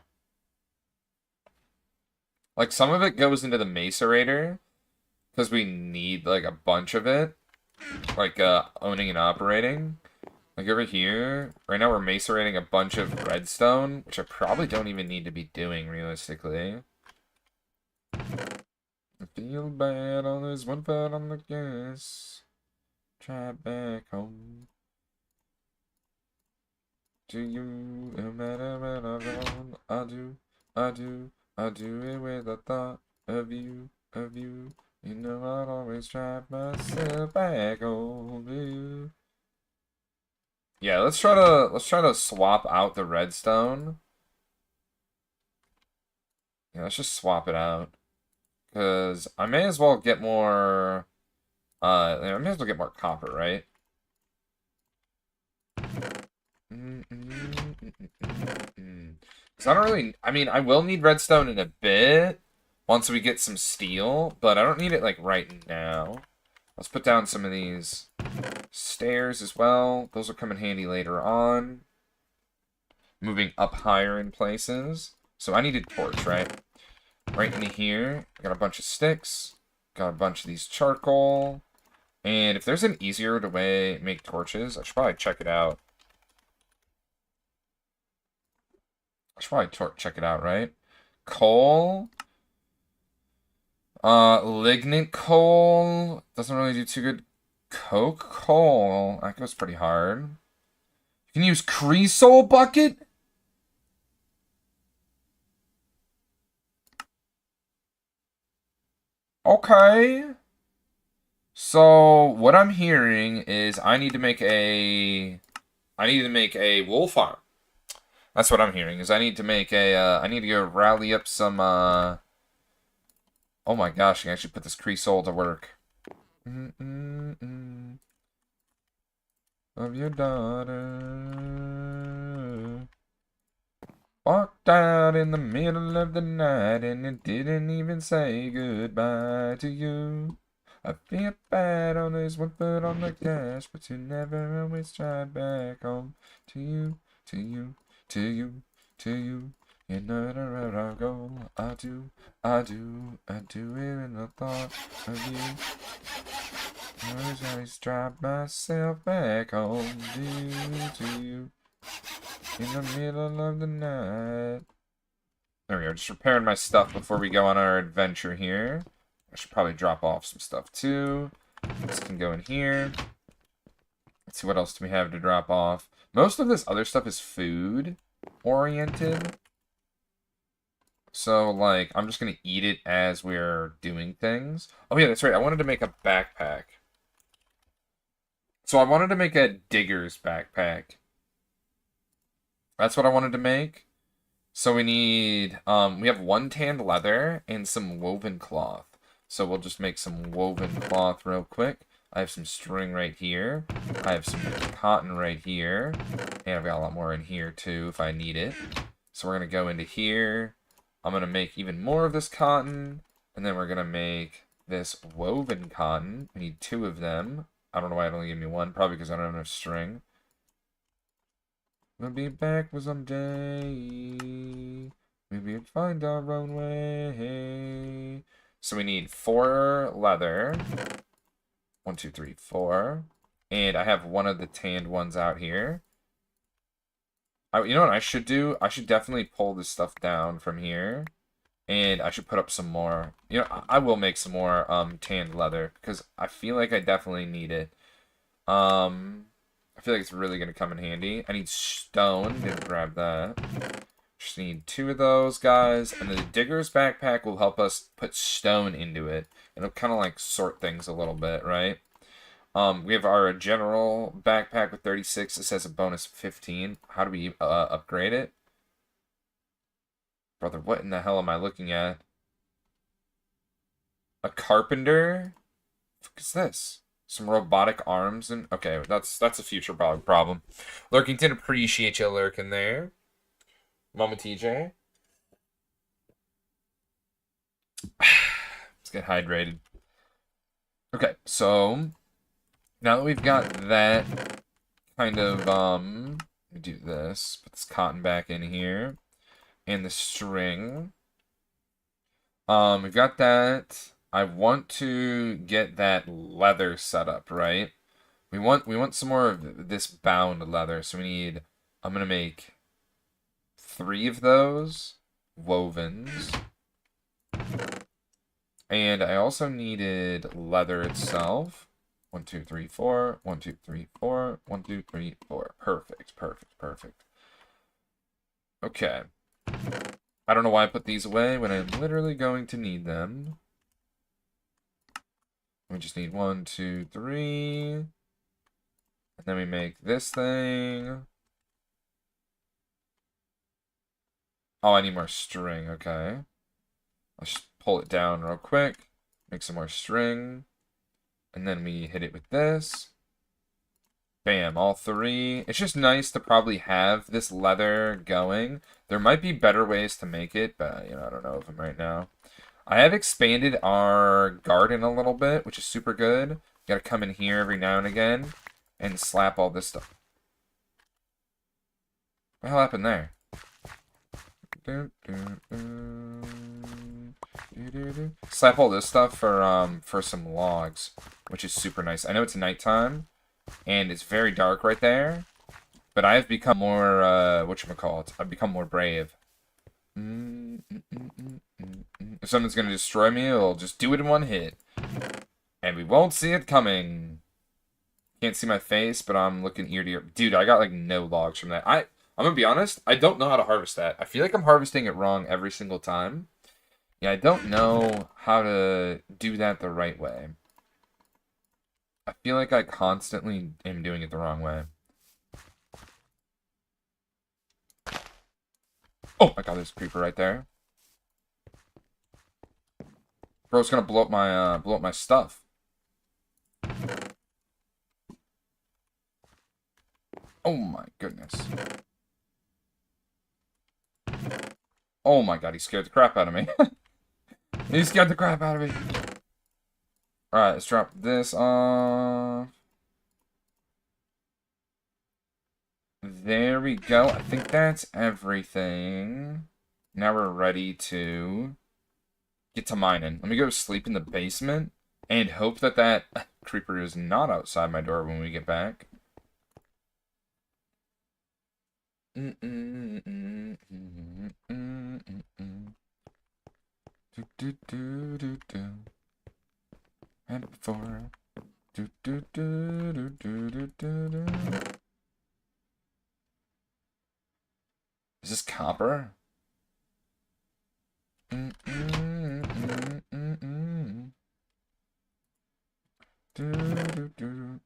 Like, some of it goes into the macerator, because we need, like, a bunch of it. Like, owning and operating. Like, over here, right now we're macerating a bunch of redstone, which I probably don't even need to be doing, realistically. I feel bad on this one foot on the gas. Try back home. Do you, no matter where I'm going, I do it with the thought of you. You know I'd always drive myself back home to you. Yeah, let's try to swap out the redstone. Yeah, let's just swap it out. Cause I may as well get more I may as well get more copper, right? Cause I don't really, I mean, I will need redstone in a bit once we get some steel, but I don't need it like right now. Let's put down some of these stairs as well. Those will come in handy later on. Moving up higher in places. So I needed torch, right? Right in here, I got a bunch of sticks. Got a bunch of these charcoal. And if there's an easier way to make torches, I should probably check it out. I should probably check it out, right? Coal. Lignite coal. Doesn't really do too good. Coke coal. That goes pretty hard. You can use Creosote bucket? Okay. So, what I'm hearing is I need to make a wool farm. That's what I'm hearing, is I need to make a, I need to go rally up some, oh my gosh, I can actually put this Creosote to work. Of your daughter. Walked out in the middle of the night and it didn't even say goodbye to you. I feel bad on this one foot on the gas, but you never always drive back home to you, to you, to you, to you. You know where I go, I do it in the thought of you. I always drive myself back home to you, in the middle of the night. There we go, just repairing my stuff before we go on our adventure here. I should probably drop off some stuff too. This can go in here. Let's see, what else do we have to drop off? Most of this other stuff is food oriented. So, like, I'm just going to eat it as we're doing things. Oh, yeah, that's right. I wanted to make a backpack. So I wanted to make a digger's backpack. That's what I wanted to make. So we need, we have 1 tanned leather and some woven cloth. So we'll just make some woven cloth real quick. I have some string right here. I have some cotton right here. And I've got a lot more in here too if I need it. So we're going to go into here. I'm going to make even more of this cotton. And then we're going to make this woven cotton. We need 2 of them. I don't know why it only gave me 1. Probably because I don't have enough string. We'll be back with some day. We'll find our own way. So we need 4 leather. 1, 2, 3, 4. And I have one of the tanned ones out here. You know what I should do? I should definitely pull this stuff down from here. And I should put up some more. You know, I will make some more tanned leather. Because I feel like I definitely need it. I feel like it's really going to come in handy. I need stone. Didn't grab that. Just need 2 of those guys. And the digger's backpack will help us put stone into it. It'll kind of like sort things a little bit, right? We have our general backpack with 36. It says a bonus of 15. How do we upgrade it? Brother, what in the hell am I looking at? A carpenter? What is this? Some robotic arms and okay, that's a future problem. Lurkington, appreciate you lurking there. Mama TJ. Let's get hydrated. Okay, so now that we've got that kind of let me do this. Put this cotton back in here. And the string. We've got that. I want to get that leather set up, right? We want some more of this bound leather, so we need, I'm gonna make 3 of those wovens. And I also needed leather itself. 1, 2, 3, 4. 1, 2, 3, 4. 1, 2, 3, 4. Perfect, perfect, perfect. Okay. I don't know why I put these away when I'm literally going to need them. We just need 1, 2, 3. And then we make this thing. Oh, I need more string. Okay. Let's just pull it down real quick. Make some more string. And then we hit it with this. Bam, all 3. It's just nice to probably have this leather going. There might be better ways to make it, but, you know, I don't know of them right now. I have expanded our garden a little bit, which is super good. Gotta come in here every now and again and slap all this stuff. What the hell happened there? Slap all this stuff for some logs, which is super nice. I know it's nighttime, and it's very dark right there, but I've become more, whatchamacallit, I've become more brave. If something's gonna destroy me, it'll just do it in 1 hit. And we won't see it coming. Can't see my face, but I'm looking ear to ear. Dude, I got like no logs from that. I'm gonna be honest, I don't know how to harvest that. I feel like I'm harvesting it wrong every single time. Yeah, I don't know how to do that the right way. I feel like I constantly am doing it the wrong way. Oh my god, there's a creeper right there. Bro, it's gonna blow up my stuff. Oh my goodness. Oh my god, he scared the crap out of me. He scared the crap out of me. Alright, let's drop this off. There we go. I think that's everything. Now we're ready to get to mining. Let me go sleep in the basement and hope that that creeper is not outside my door when we get back. And before Do, do, do, do, do, do, do, do. Is this copper? Mm, mm, mm, mm, mm. Do, do, do.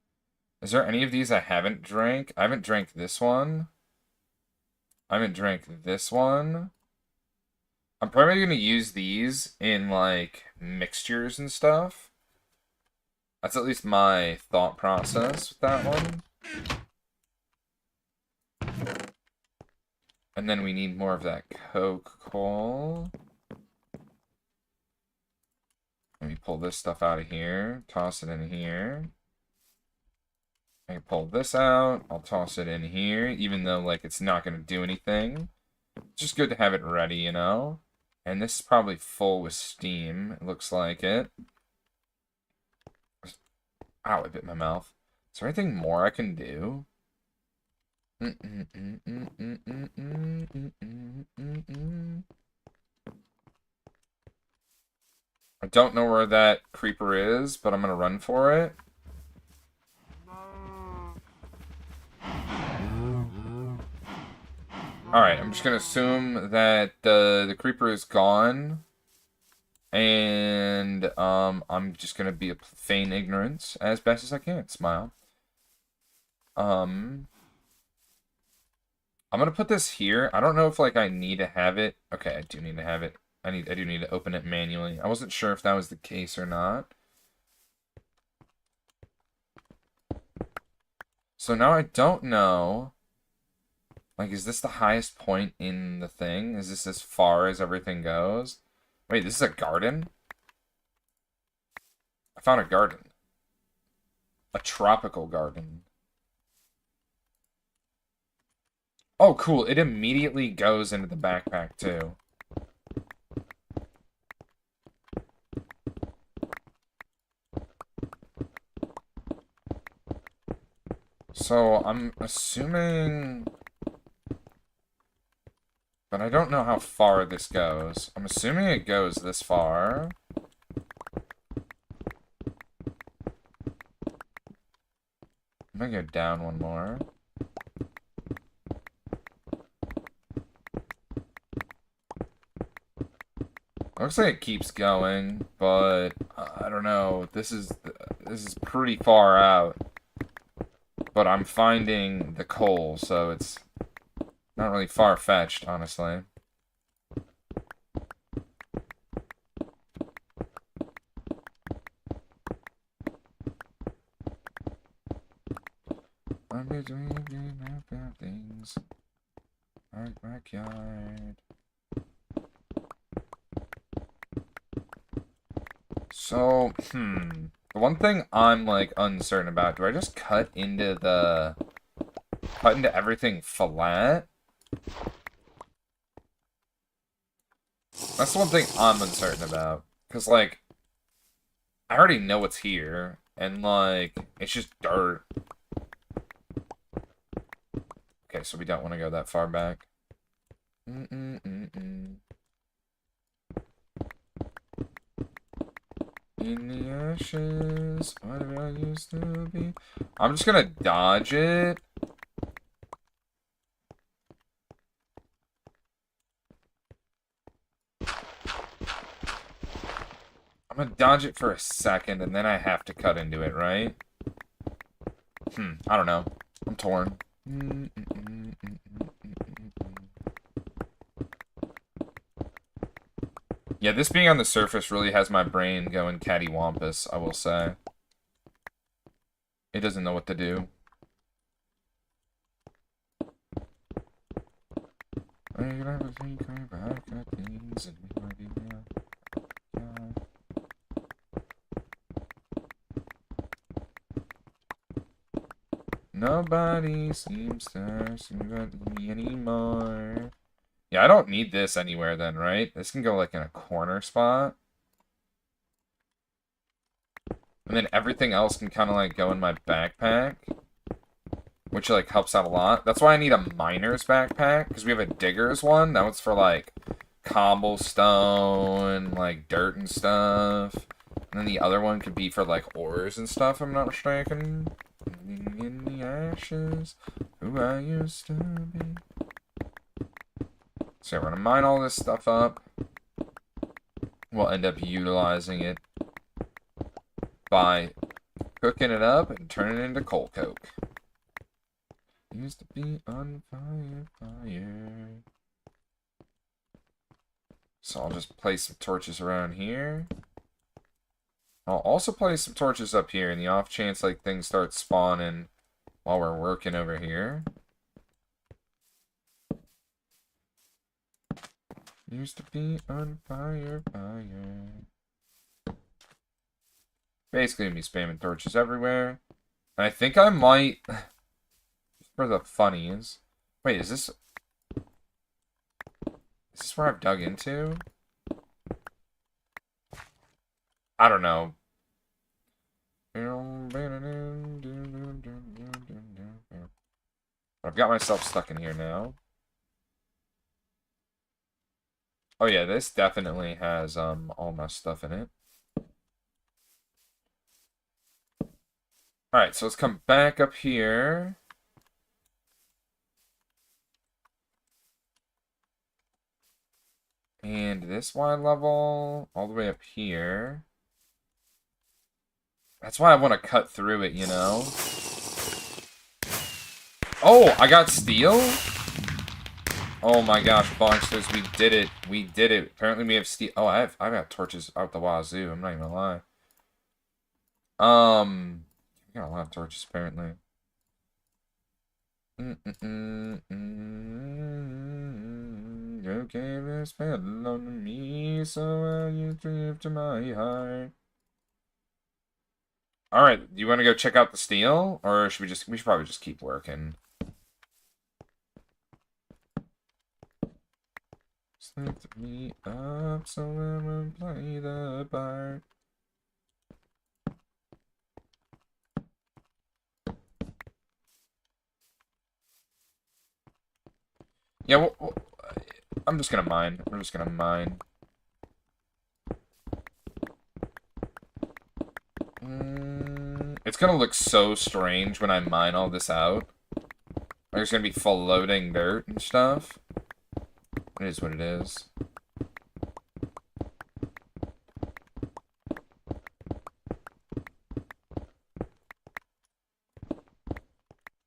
Is there any of these I haven't drank? I haven't drank this one. I haven't drank this one. I'm probably going to use these in, like, mixtures and stuff. That's at least my thought process with that one. And then we need more of that Coke coal. Let me pull this stuff out of here. Toss it in here. I can pull this out. I'll toss it in here, even though, like, it's not going to do anything. It's just good to have it ready, you know? And this is probably full with steam. It looks like it. Ow, I bit my mouth. Is there anything more I can do? I don't know where that creeper is, but I'm going to run for it. Alright, I'm just going to assume that the creeper is gone. And I'm just going to feign ignorance as best as I can. Smile. I'm going to put this here. I don't know if, like, I need to have it. Okay, I do need to have it. I do need to open it manually. I wasn't sure if that was the case or not. So now I don't know. Like, is this the highest point in the thing? Is this as far as everything goes? Wait, this is a garden? I found a garden. A tropical garden. Oh, cool. It immediately goes into the backpack, too. So, I'm assuming... But I don't know how far this goes. I'm assuming it goes this far. I'm gonna go down one more. Looks like it keeps going, but I don't know. This is pretty far out. But I'm finding the coal, so it's not really far-fetched, honestly. I've been dreaming about things. Our backyard. So, the one thing I'm, like, uncertain about, do I just cut into everything flat? That's the one thing I'm uncertain about. Because, like, I already know what's here. And, like, it's just dirt. Okay, so we don't want to go that far back. In the ashes, whatever I used to be. I'm just gonna dodge it. I'm gonna dodge it for a second, and then I have to cut into it, right? I don't know. I'm torn. Yeah, this being on the surface really has my brain going cattywampus, I will say. It doesn't know what to do. Nobody seems to me anymore. Yeah, I don't need this anywhere then, right? This can go, like, in a corner spot. And then everything else can kind of, like, go in my backpack. Which, like, helps out a lot. That's why I need a miner's backpack. Because we have a digger's one. That one's for, like, cobblestone, like, dirt and stuff. And then the other one could be for, like, ores and stuff, if I'm not mistaken. In the ashes, who I used to be. So we're gonna mine all this stuff up. We'll end up utilizing it by cooking it up and turning it into coal coke. Used to be on fire, fire. So I'll just place some torches around here. I'll also place some torches up here in the off chance like things start spawning while we're working over here. Used to be on fire, fire. Basically, me spamming torches everywhere. And I think I might, just for the funnies. Wait, is this where I've dug into? I don't know. I've got myself stuck in here now. Oh yeah, this definitely has all my stuff in it. Alright, so let's come back up here. And this Y level, all the way up here. That's why I want to cut through it, you know? Oh, I got steel? Oh my gosh, Bonksters, we did it. We did it. Apparently we have steel. Oh, I've got torches out the wazoo. I'm not even gonna lie. We got a lot of torches, apparently. Okay, this fell on me, so you drift to my heart. Alright, do you want to go check out the steel? Or should we should probably just keep working. Lift me up so I will play the part. Yeah, well, I'm just gonna mine. We're just gonna mine. It's gonna look so strange when I mine all this out. There's gonna be floating dirt and stuff. It is what it is.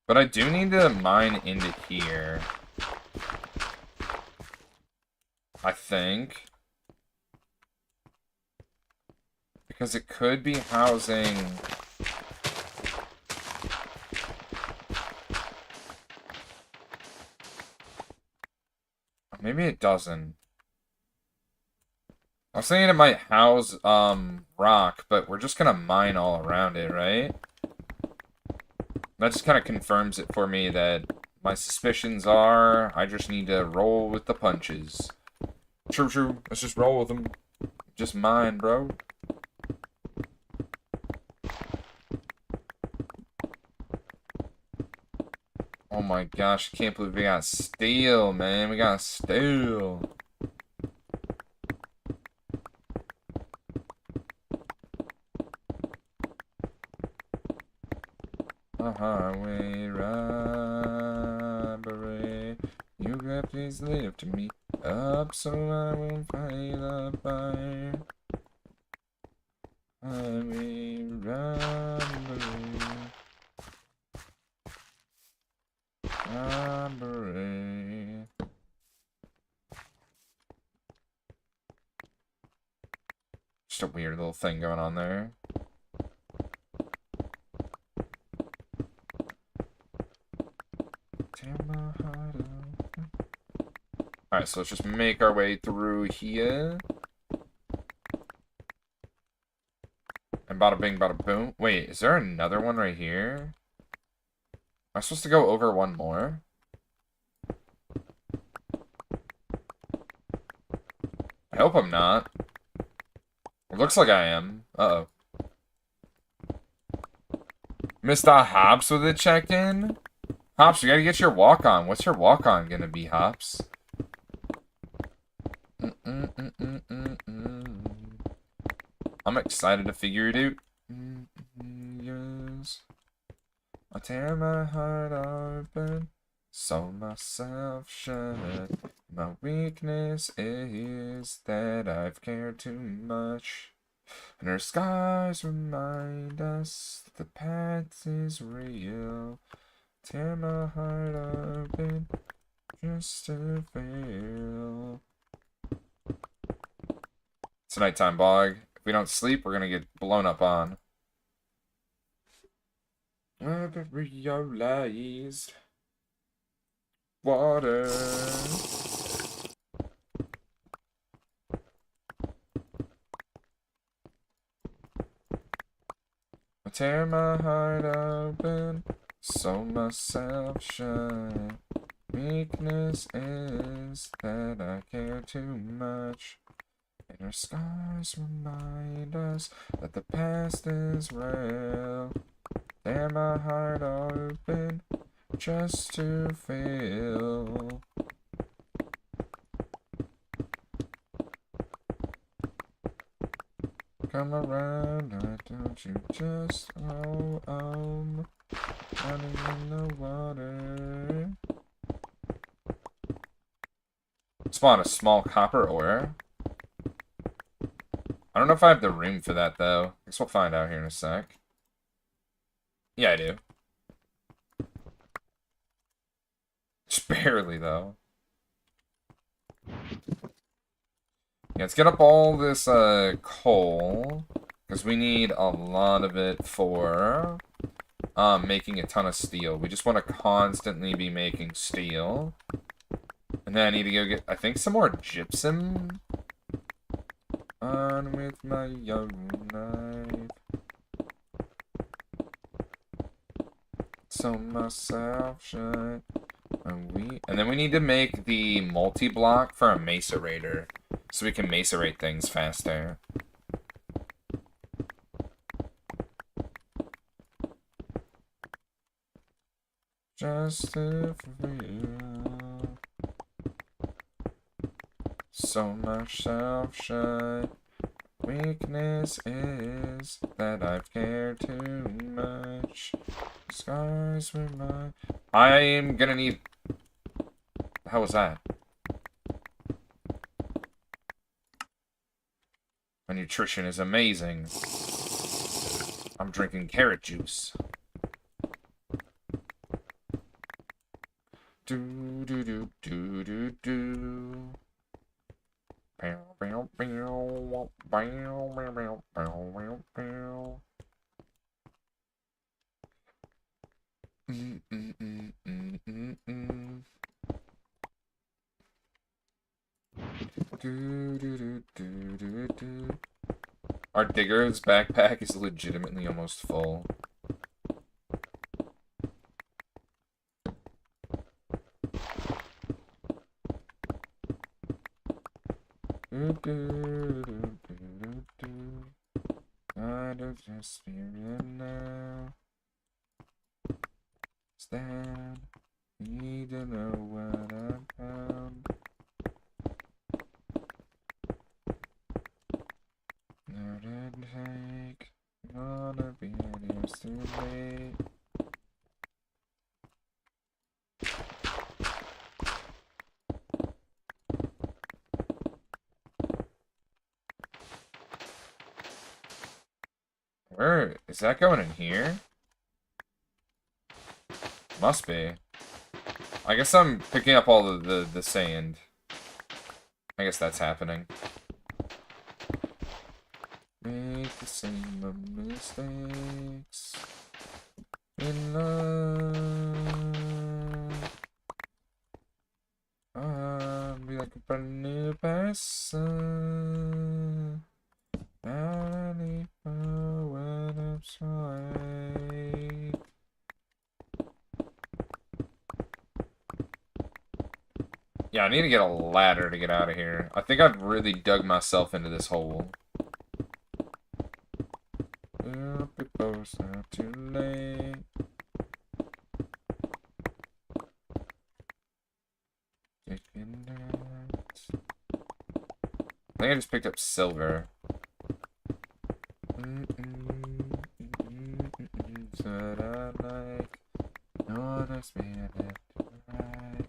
But I do need to mine into here. I think. Because it could be housing... Maybe it doesn't. I was thinking it might house, rock, but we're just gonna mine all around it, right? That just kind of confirms it for me that my suspicions are I just need to roll with the punches. True, true. Let's just roll with them. Just mine, bro. Oh my gosh, I can't believe we got steel, man. We got steel. A highway robbery. You got please lift me up so I won't fight the fire. Highway robbery. Robbery. Just a weird little thing going on there. Alright, so let's just make our way through here. And bada bing, bada boom. Wait, is there another one right here? Am I supposed to go over one more? I hope I'm not. It looks like I am. Uh-oh. Mr. Hops with a check-in? Hops, you gotta get your walk-on. What's your walk-on gonna be, Hops? I'm I'm excited to figure it out. Yes. I tear my heart open, sew myself shut. My weakness is that I've cared too much. And our scars remind us that the past is real. Tear my heart open just to feel. It's nighttime, Bog. If we don't sleep, we're gonna get blown up on. I've realized water. I tear my heart open, sew myself shut. Weakness is that I care too much. And our scars remind us that the past is real. Tear my heart open just to feel. Come around, why don't you just running in the water. Spawn a small copper ore. I don't know if I have the room for that though. I guess we'll find out here in a sec. Yeah, I do. Just barely though. Yeah, let's get up all this coal, because we need a lot of it for making a ton of steel. We just want to constantly be making steel. And then I need to go get, I think, some more gypsum. On with my young knife. Sew myself shut. And then we need to make the multi-block for a macerator, so we can macerate things faster. Just to feel. Sew myself shut. Weakness is that I've cared too much. Scars remind. I am gonna need. How was that? My nutrition is amazing. I'm drinking carrot juice. Do do do do do do. Bow bow bow bow bow bow bow bow. Do, do, do, do, do, do. Our digger's backpack is legitimately almost full. Do, do, do, do, do. God of your spirit now. Stand. Need to know what I found. No to take. Wanna be here too late. Where is that going in here? Must be. I guess I'm picking up all the sand. I guess that's happening. Make the same mistakes in love. I'll be like a brand new person. When I'm sorry. Yeah, I need to get a ladder to get out of here. I think I've really dug myself into this hole. Before it's not too late. I think I just picked up silver. what I like. No other spirit to right.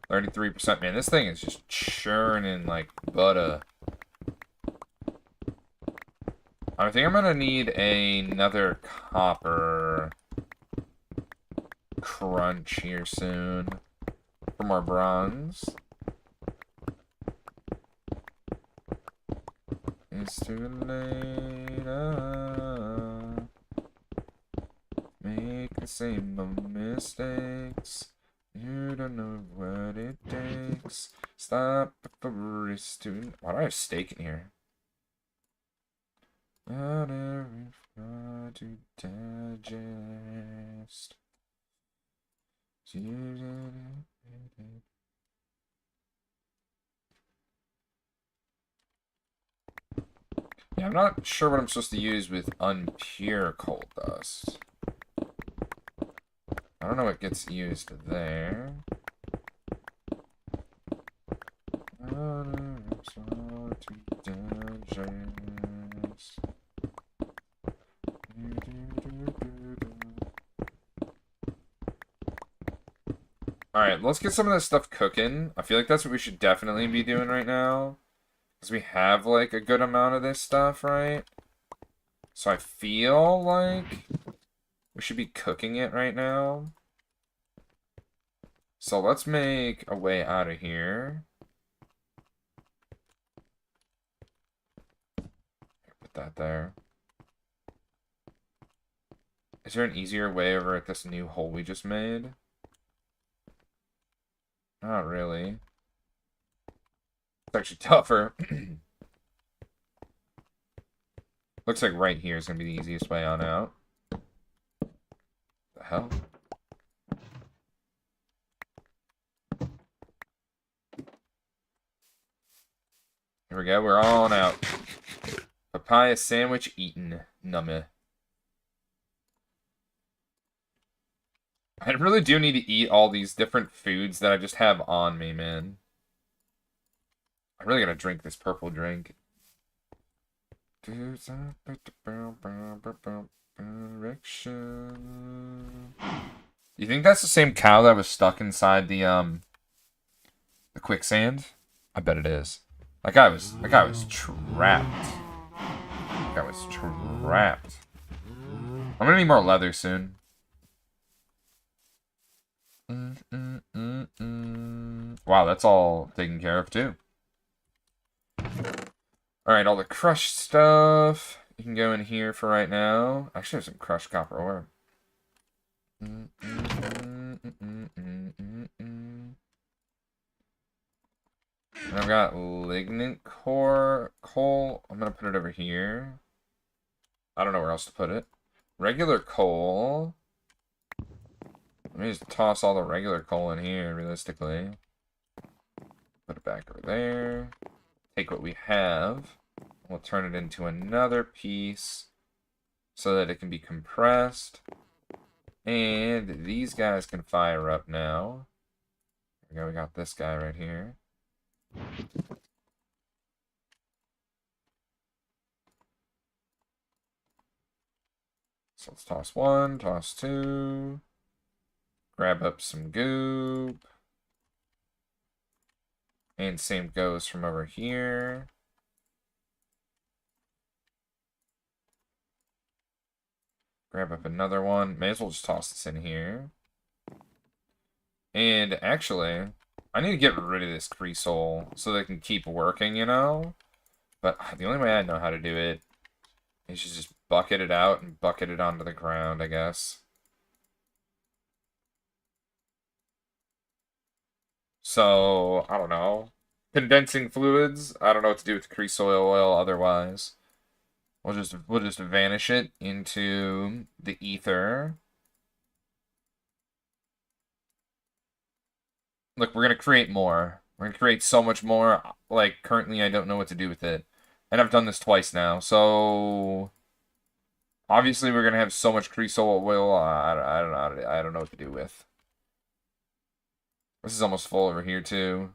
33%. Man, this thing is just churning like butter. I think I'm gonna need another copper crunch here soon for more bronze. It's too late. Make the same mistakes. You don't know what it takes. Stop before it's too. Why do I have steak in here? Whatever to digest. Yeah, I'm not sure what I'm supposed to use with unpure coal dust. I don't know what gets used there. Alright, let's get some of this stuff cooking. I feel like that's what we should definitely be doing right now. Because we have, like, a good amount of this stuff, right? So I feel like we should be cooking it right now. So let's make a way out of here. Put that there. Is there an easier way over at this new hole we just made? Not really. It's actually tougher. Looks like right here is going to be the easiest way on out. The hell? Here we go, we're on out. Papaya sandwich eaten. Nummy. I really do need to eat all these different foods that I just have on me, man. I'm really gonna drink this purple drink. Direction. You think that's the same cow that was stuck inside the quicksand? I bet it is. That guy was trapped. That guy was trapped. I'm gonna need more leather soon. Wow, that's all taken care of too. Alright, all the crushed stuff. You can go in here for right now. Actually, there's some crushed copper ore. And I've got lignite core coal. I'm gonna put it over here. I don't know where else to put it. Regular coal. Let me just toss all the regular coal in here, realistically. Put it back over there. Take what we have. We'll turn it into another piece so that it can be compressed. And these guys can fire up now. There we go, we got this guy right here. So let's toss one, toss two. Grab up some goop. And same goes from over here. Grab up another one. May as well just toss this in here. And actually, I need to get rid of this creosote so they can keep working, you know? But the only way I know how to do it is just bucket it out and bucket it onto the ground, I guess. So, I don't know. Condensing fluids. I don't know what to do with the creosote oil otherwise. We'll just vanish it into the ether. Look, we're gonna create more. We're gonna create so much more. Like, currently I don't know what to do with it. And I've done this twice now, so obviously we're gonna have so much creosote oil, I don't know what to do with. This is almost full over here, too.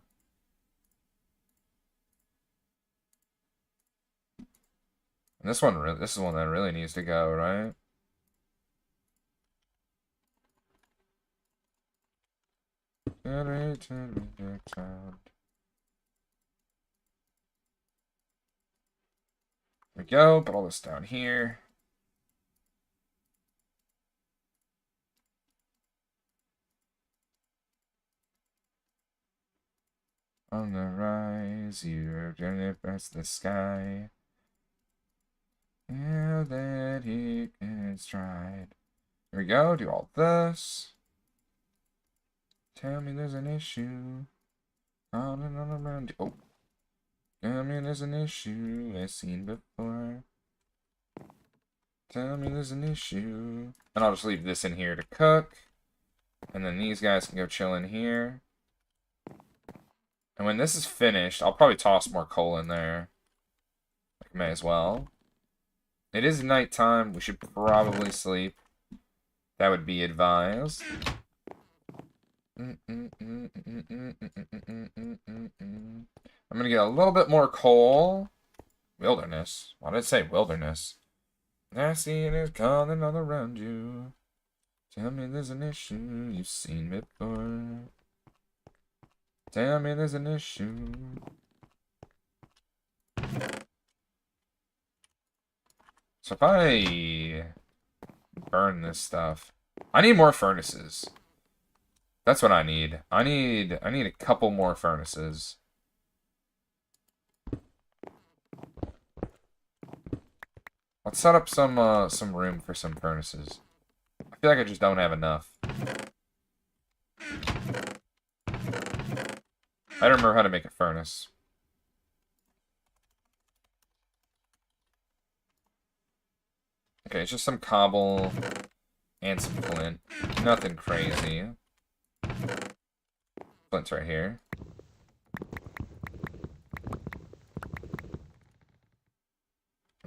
And this is one that really needs to go, right? There we go. Put all this down here. On the rise, you're gonna press the sky. Yeah, that he gets tried. Here we go. Do all this. Tell me there's an issue. On and on around. Oh. Tell me there's an issue I've seen before. Tell me there's an issue. And I'll just leave this in here to cook. And then these guys can go chill in here. And when this is finished, I'll probably toss more coal in there. Like, may as well. It is nighttime. We should probably sleep. That would be advised. I'm gonna get a little bit more coal. Wilderness. Why did I say wilderness? I see it is calling all around you. Tell me there's an issue you've seen before. Tell me there's an issue. So if I burn this stuff, I need more furnaces. That's what I need. I need a couple more furnaces. Let's set up some room for some furnaces. I feel like I just don't have enough. I don't remember how to make a furnace. Okay, it's just some cobble and some flint. Nothing crazy. Flint's right here.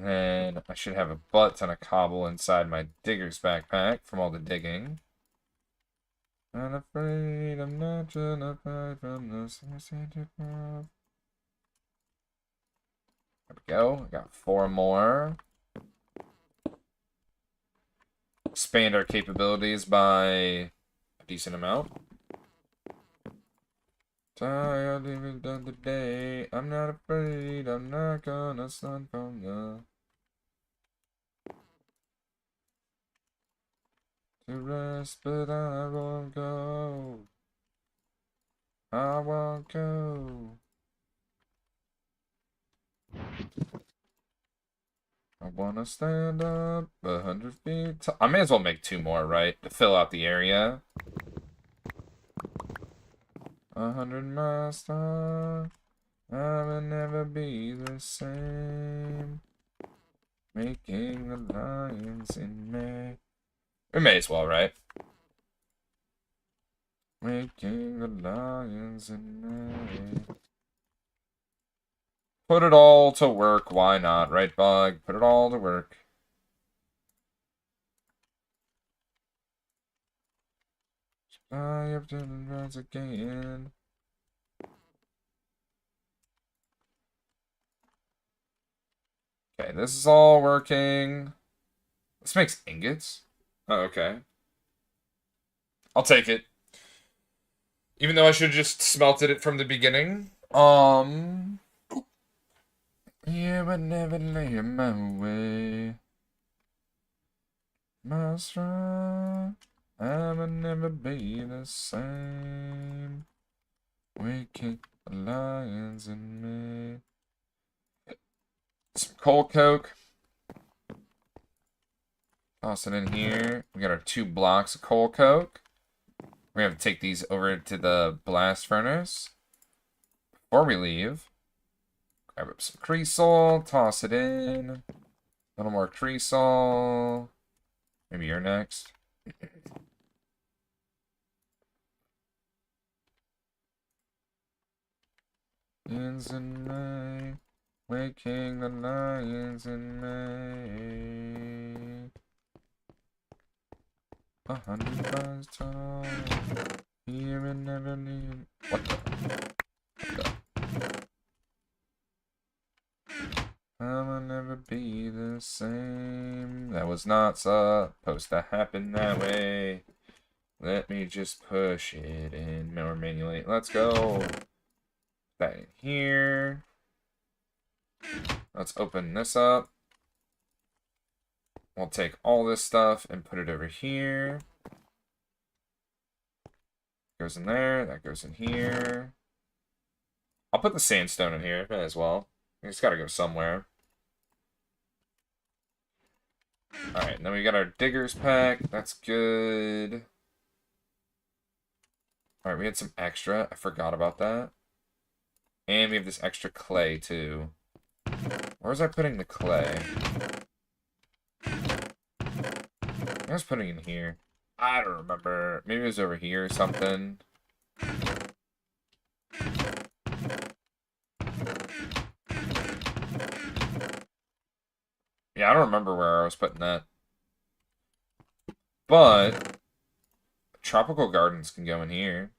And I should have a butt ton of cobble inside my digger's backpack from all the digging. Not afraid, I'm not gonna fight from the There we go. I got 4 more. Expand our capabilities by a decent amount. Tired even done today. I'm not afraid, I'm not gonna stun from the to rest, but I won't go. I won't go. I wanna stand up 100 feet tall. I may as well make 2 more, right? To fill out the area. 100 miles tall. I will never be the same. Making the lions in me. We may as well, right? Making the lions in me. Put it all to work, why not, right, Bug? Put it all to work. Fly up to the rise again. Okay, this is all working. This makes ingots. Oh, okay. I'll take it. Even though I should have just smelted it from the beginning. Yeah, but never lay my way. My strong, I will never be the same. Waking the lions in me. Some coal coke. Toss it in here. We got our 2 blocks of coal coke. We're gonna have to take these over to the blast furnace. Before we leave, grab up some creosote, toss it in. A little more creosote. Maybe you're next. Lions in May, waking the lions in May. 100 miles tall. Here and never knew. What the? I'll never be the same. That was not supposed to happen that way. Let me just push it in more manually. Let's go. That in here. Let's open this up. We'll take all this stuff and put it over here. Goes in there. That goes in here. I'll put the sandstone in here as well. It's got to go somewhere. Alright, then we got our diggers pack. That's good. Alright, we had some extra. I forgot about that. And we have this extra clay, too. Where was I putting the clay? I was putting it in here. I don't remember. Maybe it was over here or something. Yeah, I don't remember where I was putting that. But tropical gardens can go in here.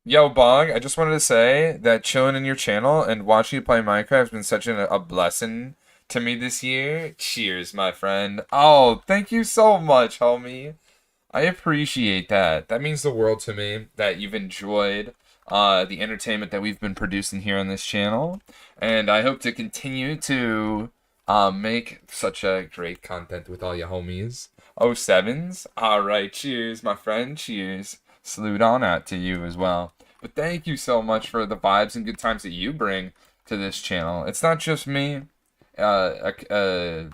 Yo, Bog, I just wanted to say that chilling in your channel and watching you play Minecraft has been such a blessing to me this year. Cheers, my friend. Oh, thank you so much, homie. I appreciate that. That means the world to me that you've enjoyed the entertainment that we've been producing here on this channel. And I hope to continue to make such a great content with all your homies. Oh, sevens. Alright, cheers, my friend. Cheers. Salute on out to you as well. But thank you so much for the vibes and good times that you bring to this channel. It's not just me. A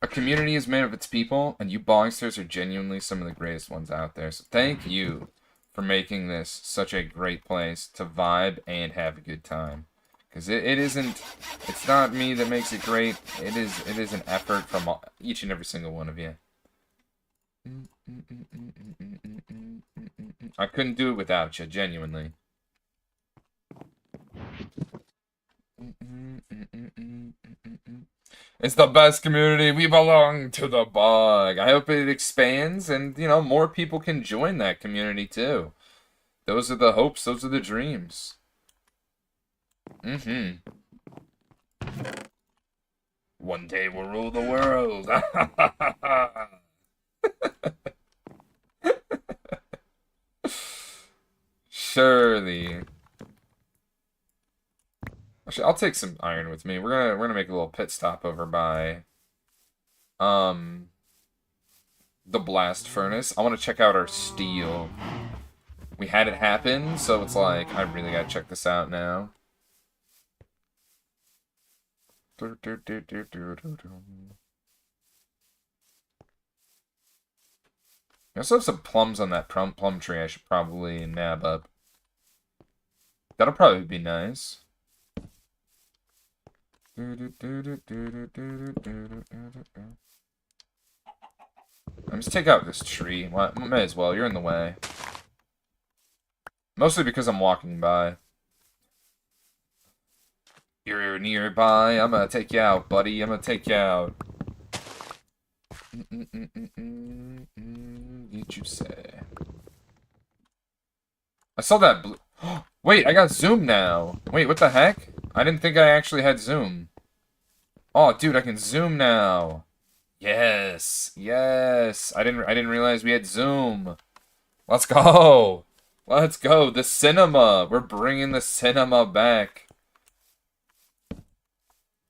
community is made of its people, and you Bogsters are genuinely some of the greatest ones out there. So thank you for making this such a great place to vibe and have a good time. Because it's not me that makes it great. It is an effort from each and every single one of you. I couldn't do it without you, genuinely. It's the best community. We belong to the bog. I hope it expands and, you know, more people can join that community too. Those are the hopes. Those are the dreams. One day we'll rule the world. Surely. Actually, I'll take some iron with me. We're gonna make a little pit stop over by the blast furnace. I want to check out our steel. We had it happen, so it's like I really gotta check this out now. We also have some plums on that plum tree I should probably nab up. That'll probably be nice. Let me just take out this tree. Well, may as well. You're in the way. Mostly because I'm walking by. You're nearby. I'm gonna take you out, buddy. I'm gonna take you out. Did you say? I saw that blue. Wait, I got zoom now. Wait, what the heck? I didn't think I actually had zoom. Oh, dude, I can zoom now. Yes, yes. I didn't realize we had zoom. Let's go. Let's go. The cinema. We're bringing the cinema back.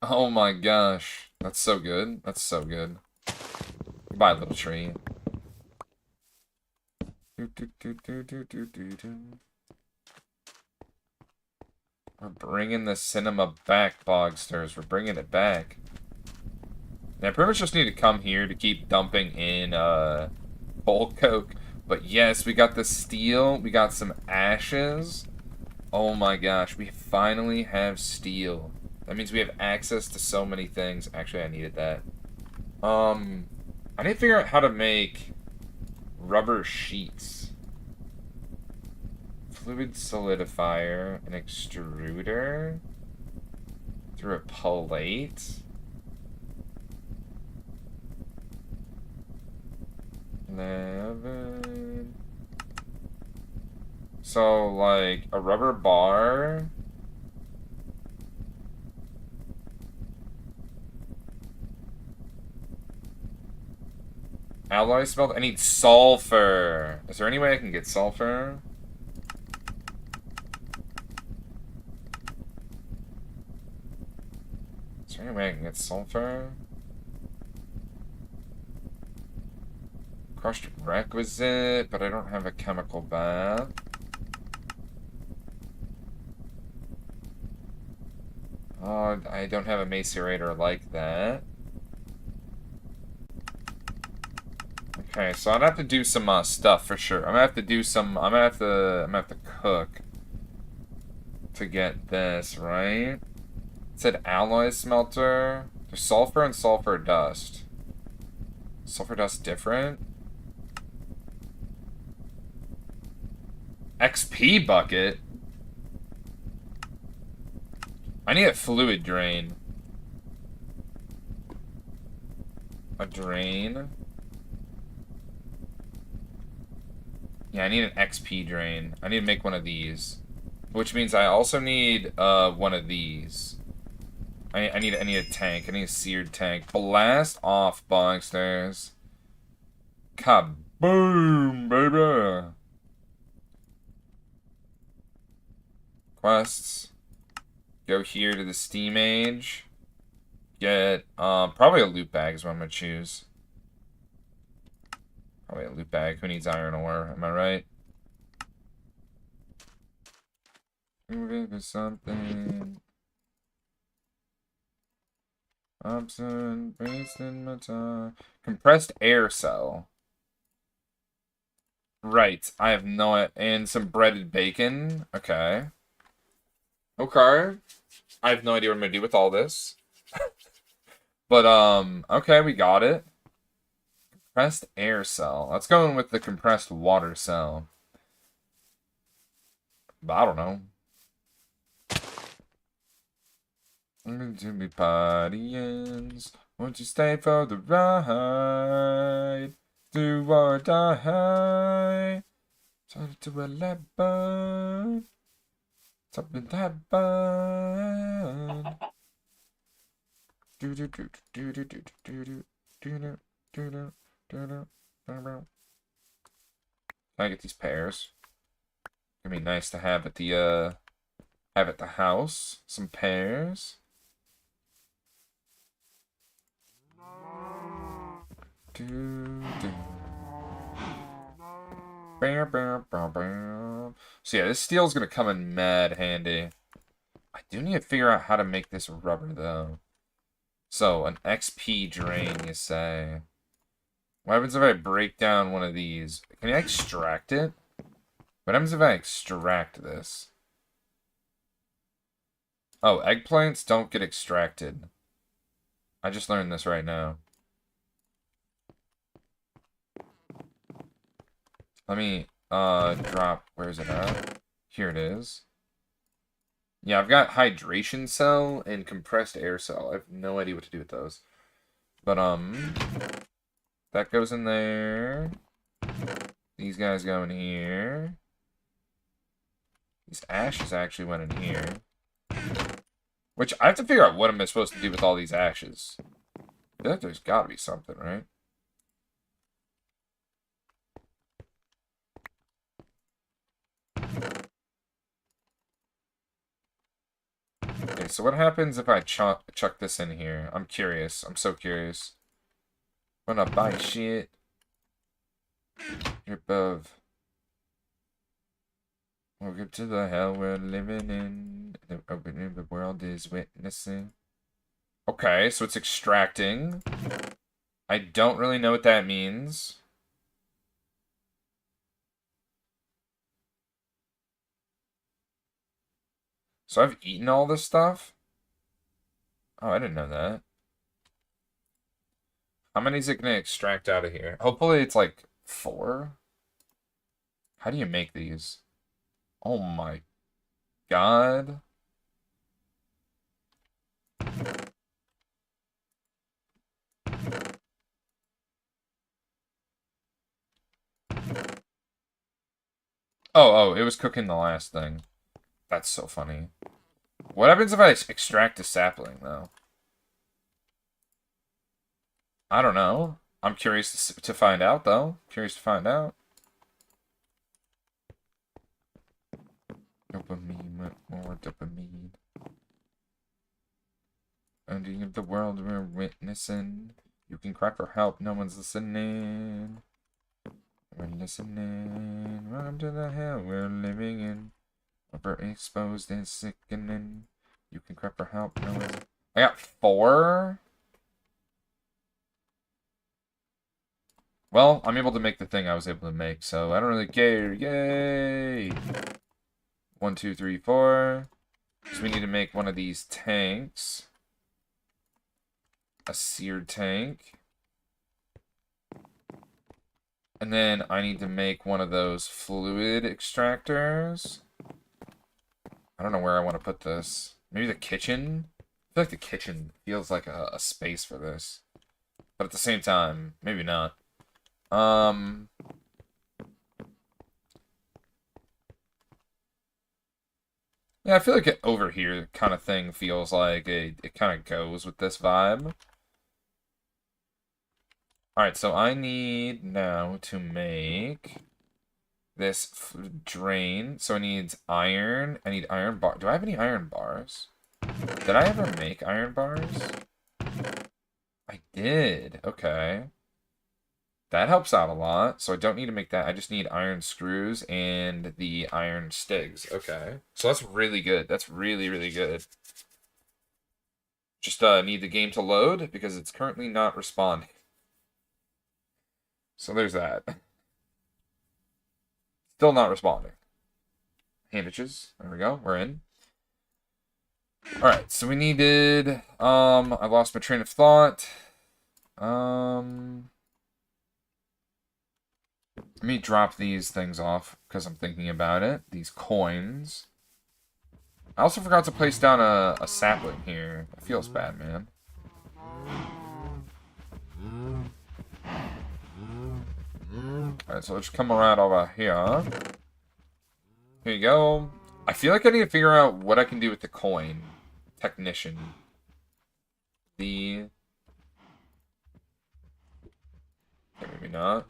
Oh my gosh. That's so good. That's so good. Goodbye, little tree. We're bringing the cinema back, Bogsters. We're bringing it back. And I pretty much just need to come here to keep dumping in bulk coke. But yes, we got the steel. We got some ashes. Oh my gosh, we finally have steel. That means we have access to so many things. Actually, I needed that. I need to figure out how to make rubber sheets. Fluid solidifier, an extruder, through a plate. 11. So, like, a rubber bar. Alloy smelt. I need sulfur. Is there any way I can get sulfur? Is there any way I can get sulfur? Crushed requisite, but I don't have a chemical bath. Oh, I don't have a macerator like that. Okay, so I'd have to do some stuff for sure. I'm gonna have to do some. I'm gonna have to cook to get this right. It said alloy smelter. There's sulfur and sulfur dust. Sulfur dust different. XP bucket. I need a fluid drain. A drain. Yeah, I need an XP drain. I need to make one of these. Which means I also need one of these. I need a tank. I need a seared tank. Blast off, Bongsters. Kaboom, baby. Quests. Go here to the Steam Age. Get probably a loot bag is what I'm gonna choose. Probably a loot bag. Who needs iron ore? Am I right? Moving for something. Thompson, wasting my time. Compressed air cell. Right. I have no... And some breaded bacon. Okay. Okay. I have no idea what I'm gonna do with all this. But, okay, we got it. Compressed air cell. Let's go in with the compressed water cell. But I don't know. I'm going to be partying. Won't you stay for the ride? Do or die. Started to 11. Top in that bun. Do do do do do do do do do do do do. Can I get these pears? It'd be nice to have at the house. Some pears. Do do. Bam, bam, bam, bam. So yeah, this steel's gonna come in mad handy. I do need to figure out how to make this rubber though. So an XP drain, you say? What happens if I break down one of these? Can I extract it? What happens if I extract this? Oh, eggplants don't get extracted. I just learned this right now. Let me, drop, where is it at? Here it is. Yeah, I've got hydration cell and compressed air cell. I have no idea what to do with those. But, that goes in there. These guys go in here. These ashes actually went in here. Which, I have to figure out what am I supposed to do with all these ashes. I feel like there's gotta be something, right? Okay, so what happens if I chuck this in here? I'm curious. I'm so curious. I'm gonna buy shit. You're above. Welcome to the hell we're living in. The world is witnessing. Okay, so it's extracting. I don't really know what that means. So I've eaten all this stuff? Oh, I didn't know that. How many is it going to extract out of here? Hopefully it's like 4. How do you make these? Oh my god. Oh, it was cooking the last thing. That's so funny. What happens if I extract a sapling, though? I don't know. I'm curious to find out, though. Curious to find out. Dopamine, more dopamine. Ending of the world we're witnessing. You can cry for help, no one's listening. We're listening. Welcome to the hell we're living in. Overexposed and sickening. You can cry for help, no one's... I got 4? Well, I'm able to make the thing I was able to make, so I don't really care. Yay! 1, 2, 3, 4. So we need to make one of these tanks. A seared tank. And then I need to make one of those fluid extractors. I don't know where I want to put this. Maybe the kitchen? I feel like the kitchen feels like a space for this. But at the same time, maybe not. Yeah, I feel like it over here kind of thing feels like it kind of goes with this vibe. Alright, so I need now to make this drain. So it needs iron. I need iron bar. Do I have any iron bars? Did I ever make iron bars? I did. Okay. That helps out a lot. So I don't need to make that. I just need iron screws and the iron stigs. Okay. So that's really good. That's really, really good. Just need the game to load because it's currently not responding. So there's that. Still not responding. Bandages. There we go. We're in. Alright, so we needed... I lost my train of thought. Let me drop these things off because I'm thinking about it. These coins. I also forgot to place down a sapling here. It feels bad, man. Alright, so let's come around over here. Here you go. I feel like I need to figure out what I can do with the coin. Technician. Okay, maybe not.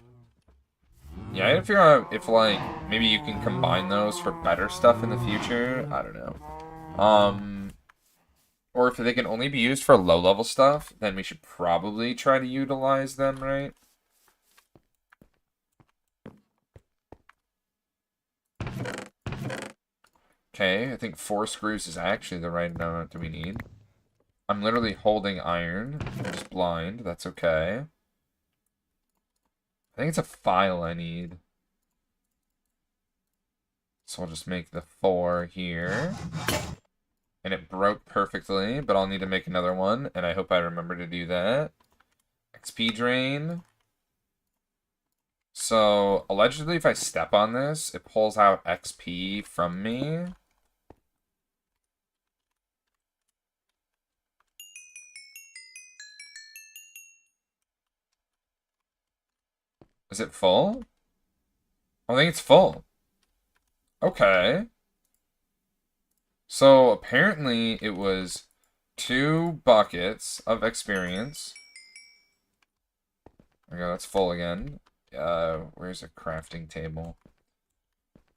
Yeah, I gotta figure out if, like, maybe you can combine those for better stuff in the future. I don't know. Or if they can only be used for low-level stuff, then we should probably try to utilize them, right? Okay, I think 4 screws is actually the right amount that we need. I'm literally holding iron. I'm just blind. That's okay. I think it's a file I need. So I'll just make the 4 here. And it broke perfectly, but I'll need to make another one, and I hope I remember to do that. XP drain. So, allegedly, if I step on this, it pulls out XP from me. Is it full? I think it's full. Okay. So, apparently, it was 2 buckets of experience. Okay, that's full again. Where's a crafting table?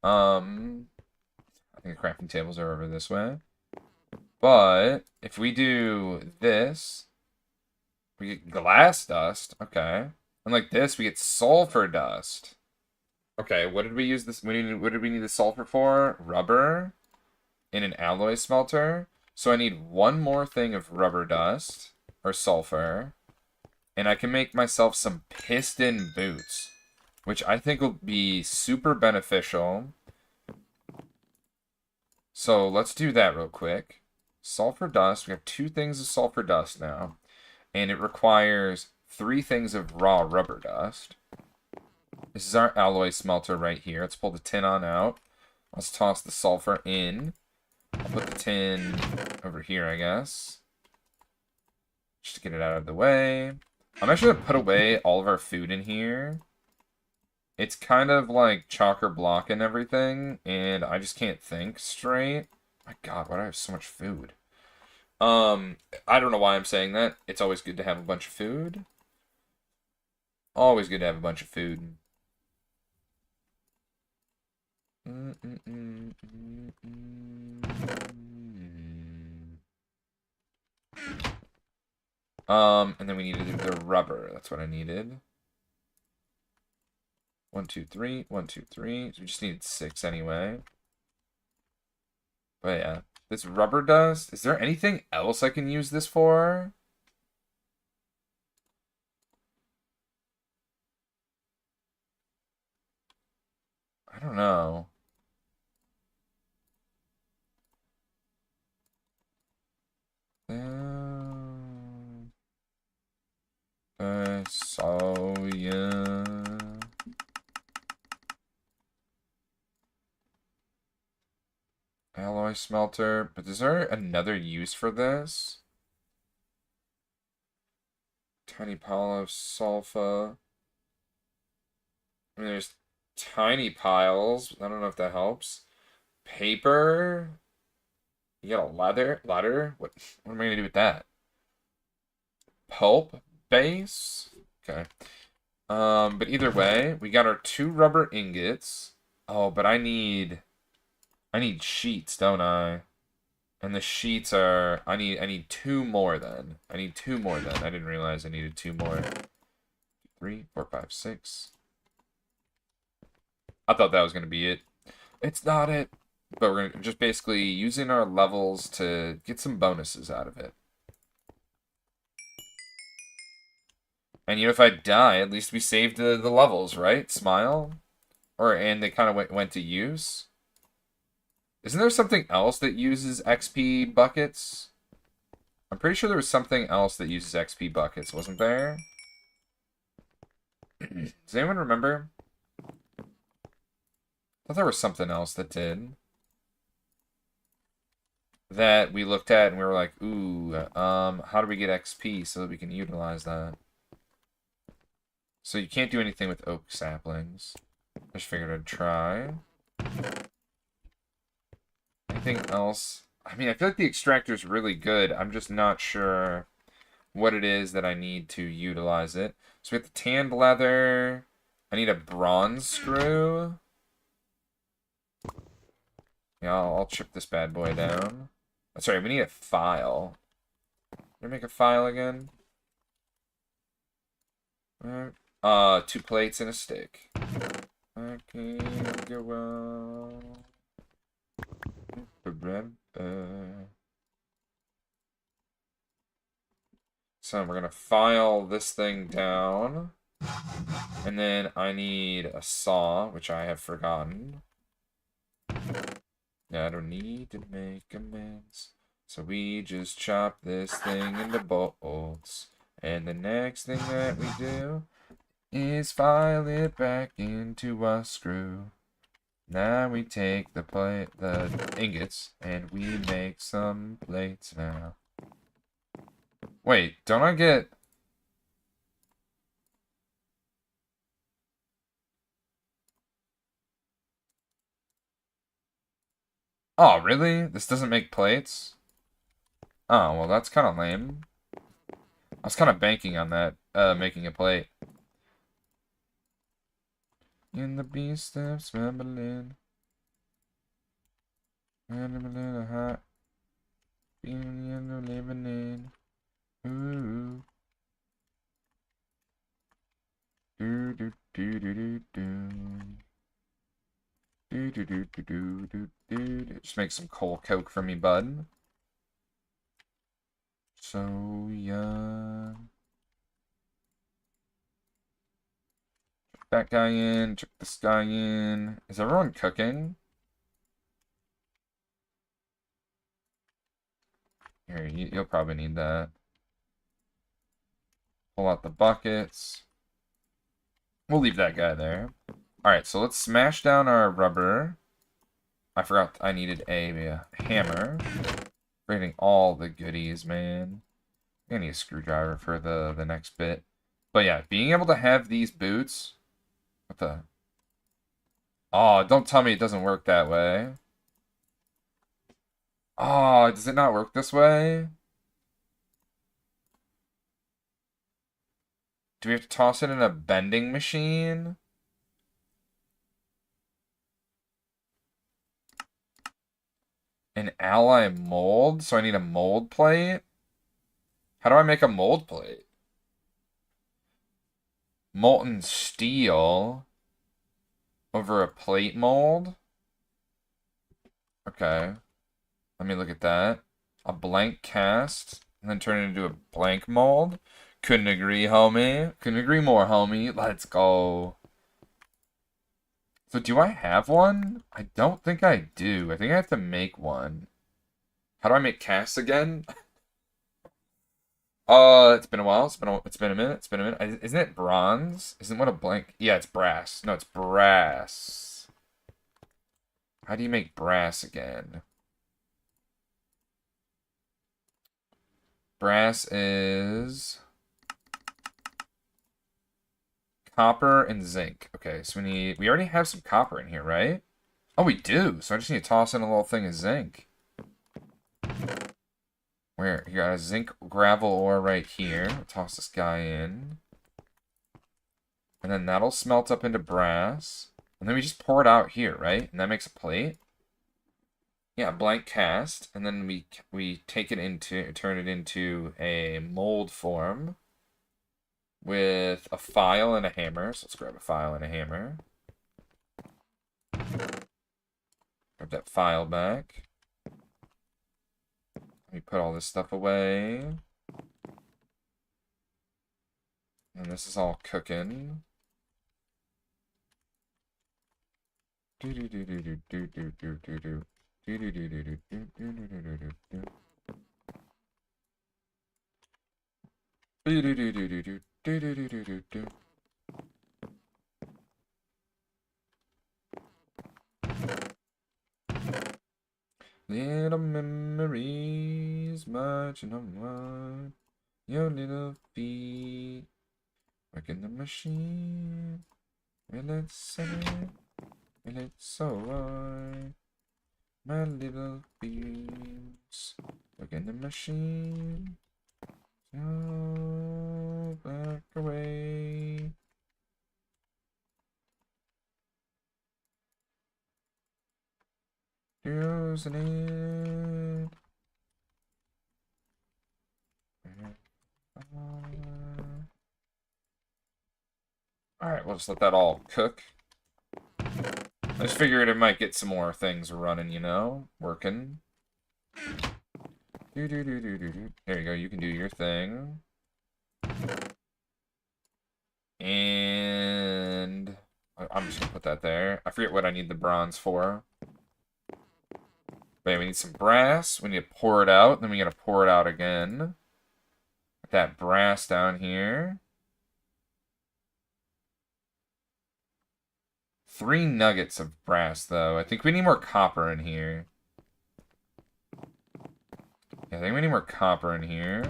I think the crafting tables are over this way. But, if we do this, we get glass dust. Okay. And like this, we get sulfur dust. Okay, what did we use this? What did we need the sulfur for? Rubber in an alloy smelter. So I need one more thing of rubber dust or sulfur. And I can make myself some piston boots, which I think will be super beneficial. So let's do that real quick. Sulfur dust. We have 2 things of sulfur dust now. And it requires 3 things of raw rubber dust. This is our alloy smelter right here. Let's pull the tin on out. Let's toss the sulfur in. I'll put the tin over here, I guess. Just to get it out of the way. I'm actually going to put away all of our food in here. It's kind of like chalk or block and everything, and I just can't think straight. My God, why do I have so much food? Um, I don't know why I'm saying that. It's always good to have a bunch of food. Always good to have a bunch of food. And then we needed the rubber. That's what I needed. 1, 2, 3. 1, 2, 3. So we just needed 6 anyway. But yeah, this rubber dust. Is there anything else I can use this for? I don't know. So yeah. Alloy smelter. But is there another use for this? Tiny pile of sulfur. I mean, there's tiny piles. I don't know if that helps. Paper. You got a ladder? What am I gonna do with that? Pulp base? Okay. But either way, we got our 2 rubber ingots. Oh, but I need sheets, don't I? And the sheets are I need 2 more then. I need 2 more then. I didn't realize I needed 2 more. 3, 4, 5, 6. I thought that was gonna be it. It's not it. But we're gonna just basically using our levels to get some bonuses out of it. And if I die, at least we saved the levels, right? Smile? And they kind of went to use. Isn't there something else that uses XP buckets? I'm pretty sure there was something else that uses XP buckets, wasn't there? Does anyone remember? I thought there was something else that did. That we looked at and we were like, ooh, how do we get XP so that we can utilize that? So you can't do anything with oak saplings. I just figured I'd try. Anything else? I mean, I feel like the extractor is really good. I'm just not sure what it is that I need to utilize it. So we have the tanned leather. I need a bronze screw. Yeah, I'll chip this bad boy down. Oh, sorry, we need a file. Can I make a file again? 2 plates and a stick. Okay, go well. So we're gonna file this thing down. And then I need a saw, which I have forgotten. I don't need to make amends. So we just chop this thing into bolts. And the next thing that we do is file it back into a screw. Now we take the ingots, and we make some plates now. Wait, don't I get... Oh, really? This doesn't make plates? Oh, well, that's kind of lame. I was kind of banking on that, making a plate. In the beast steps rambling. Rambling a hot. Feeling in the living in. Ooh. Do do do do do do. Do do do do do do do. Just make some coal coke for me, bud. So yeah. Check that guy in. Check this guy in. Is everyone cooking? Here, you'll probably need that. Pull out the buckets. We'll leave that guy there. Alright, so let's smash down our rubber. I forgot I needed a hammer. Bringing all the goodies, man. I need a screwdriver for the next bit. But yeah, being able to have these boots... What the... Oh, don't tell me it doesn't work that way. Oh, does it not work this way? Do we have to toss it in a bending machine? An ally mold? So I need a mold plate? How do I make a mold plate? Molten steel over a plate mold? Okay. Let me look at that. A blank cast, and then turn it into a blank mold? Couldn't agree, homie. Couldn't agree more, homie. Let's go. So do I have one? I don't think I do. I think I have to make one. How do I make casts again? It's been a while. It's been a minute. It's been a minute. Isn't it bronze? Isn't what a blank? Yeah, it's brass. No, it's brass. How do you make brass again? Brass is copper and zinc. Okay, so we already have some copper in here, right? Oh, we do. So I just need to toss in a little thing of zinc. Where? You got a zinc gravel ore right here. Toss this guy in. And then that'll smelt up into brass. And then we just pour it out here, right? And that makes a plate. Yeah, blank cast. And then we take it into, turn it into a mold form with a file and a hammer. So let's grab a file and a hammer. Grab that file back. Let me put all this stuff away. And this is all cooking. Do do do do do do do do do do. Do do do do do do do do do do do. Do do do do do do do do do do do. Little memories marching on your little feet. Working the machine. Will it say? Will it soar? My little beams. Working the machine. Go back away. Using it. Alright, we'll just let that all cook. I just figured it might get some more things running, you know? Working. There you go, you can do your thing. And I'm just gonna put that there. I forget what I need the bronze for. Wait, we need some brass. We need to pour it out. Then we gotta pour it out again. Put that brass down here. 3 nuggets of brass, though. I think we need more copper in here. Yeah, I think we need more copper in here.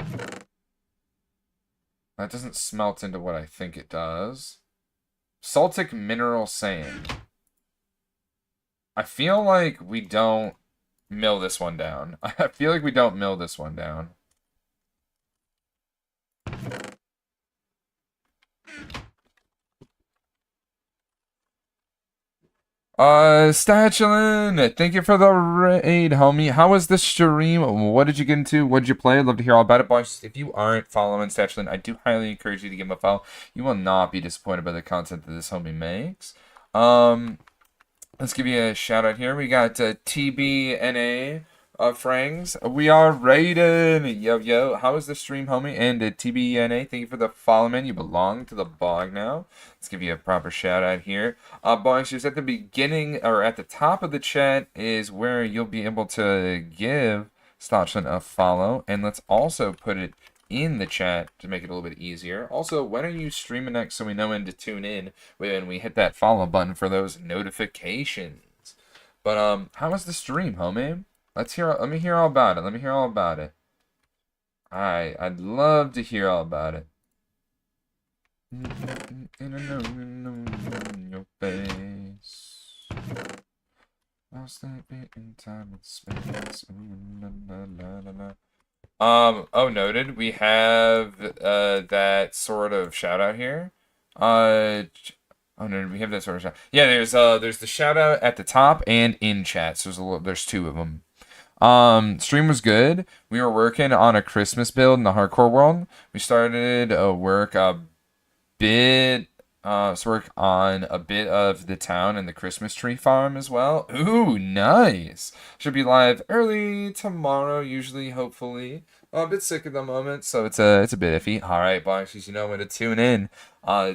That doesn't smelt into what I think it does. Saltic mineral sand. I feel like we don't mill this one down. I feel like we don't mill this one down. Statulin, thank you for the raid, homie. How was the stream? What did you get into? What did you play? I'd love to hear all about it, boys. If you aren't following Statulin, I do highly encourage you to give him a follow. You will not be disappointed by the content that this homie makes. Let's give you a shout out here. We got TBNA Frangs. We are raiding. Yo, yo. How is the stream, homie? And TBNA, thank you for the follow, man. You belong to the blog now. Let's give you a proper shout out here. Boys, just at the beginning, or at the top of the chat is where you'll be able to give Stotchlin a follow. And let's also put it in the chat to make it a little bit easier. Also, when are you streaming next so we know when to tune in when we hit that follow button for those notifications. But how was the stream, homie? Let me hear all about it. Let me hear all about it. I'd love to hear all about it. In your face. in time and space. Oh, noted. We have that sort of shout out here. Oh no, we have that sort of shout. Yeah, there's the shout out at the top and in chat. So there's two of them. Stream was good. We were working on a Christmas build in the hardcore world. We started work a bit work on a bit of the town and the Christmas tree farm as well. Ooh, nice. Should be live early tomorrow, usually, hopefully. I'm a bit sick at the moment, so it's a bit iffy. All right, boxers, you know when to tune in.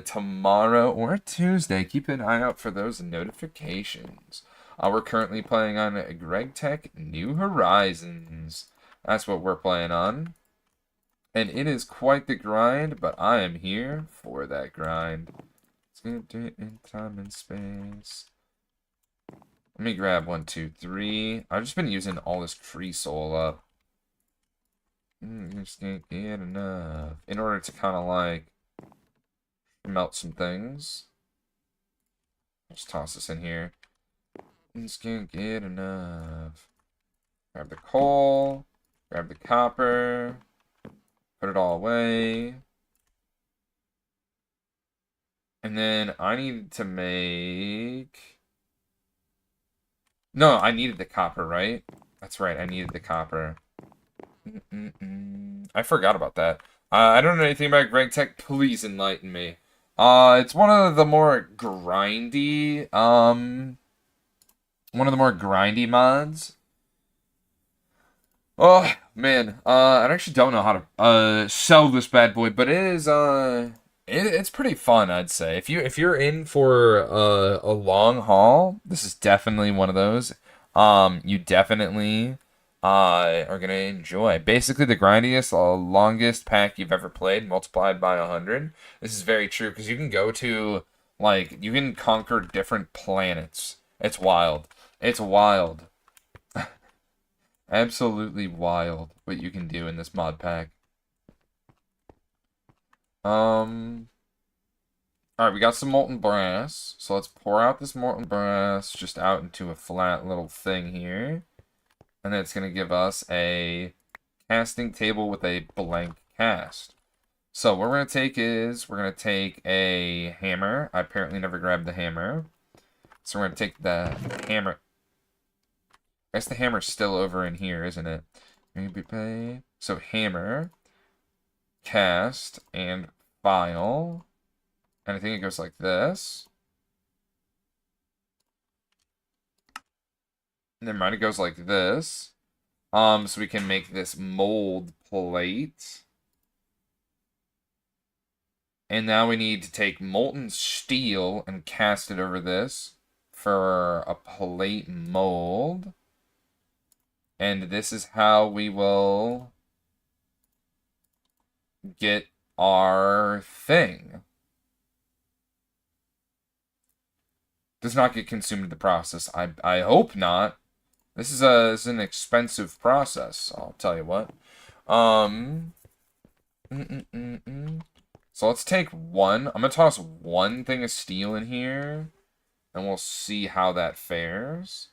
Tomorrow or Tuesday. Keep an eye out for those notifications. We're currently playing on GregTech New Horizons. That's what we're playing on. And it is quite the grind, but I am here for that grind. Let's get it in time and space. Let me grab 1, 2, 3. I've just been using all this tree soul up. Just can't get enough. In order to kind of like melt some things. Just toss this in here. Just can't get enough. Grab the coal. Grab the copper. Put it all away. And then I need to make... No, I needed the copper, right? That's right, I needed the copper. I forgot about that. I don't know anything about GregTech. Please enlighten me. It's one of the more grindy, mods. Oh, man. I actually don't know how to, sell this bad boy, but it is, it's pretty fun, I'd say. If you're in for, a long haul, this is definitely one of those. You definitely, are gonna enjoy. Basically, the grindiest, longest pack you've ever played, multiplied by 100. This is very true, because you can go to, like, you can conquer different planets. It's wild. It's wild. Absolutely wild what you can do in this mod pack. Alright, we got some molten brass. So let's pour out this molten brass just out into a flat little thing here. And then it's going to give us a casting table with a blank cast. So what we're going to take is, we're going to take a hammer. I apparently never grabbed the hammer. So we're going to take the hammer. I guess the hammer's still over in here, isn't it? So hammer, cast, and file. And I think it goes like this. Never mind, it goes like this. So we can make this mold plate. And now we need to take molten steel and cast it over this for a plate mold. And this is how we will get our thing. Does not get consumed in the process. I hope not. This is an expensive process, I'll tell you what. So let's take one. I'm gonna toss one thing of steel in here, and we'll see how that fares.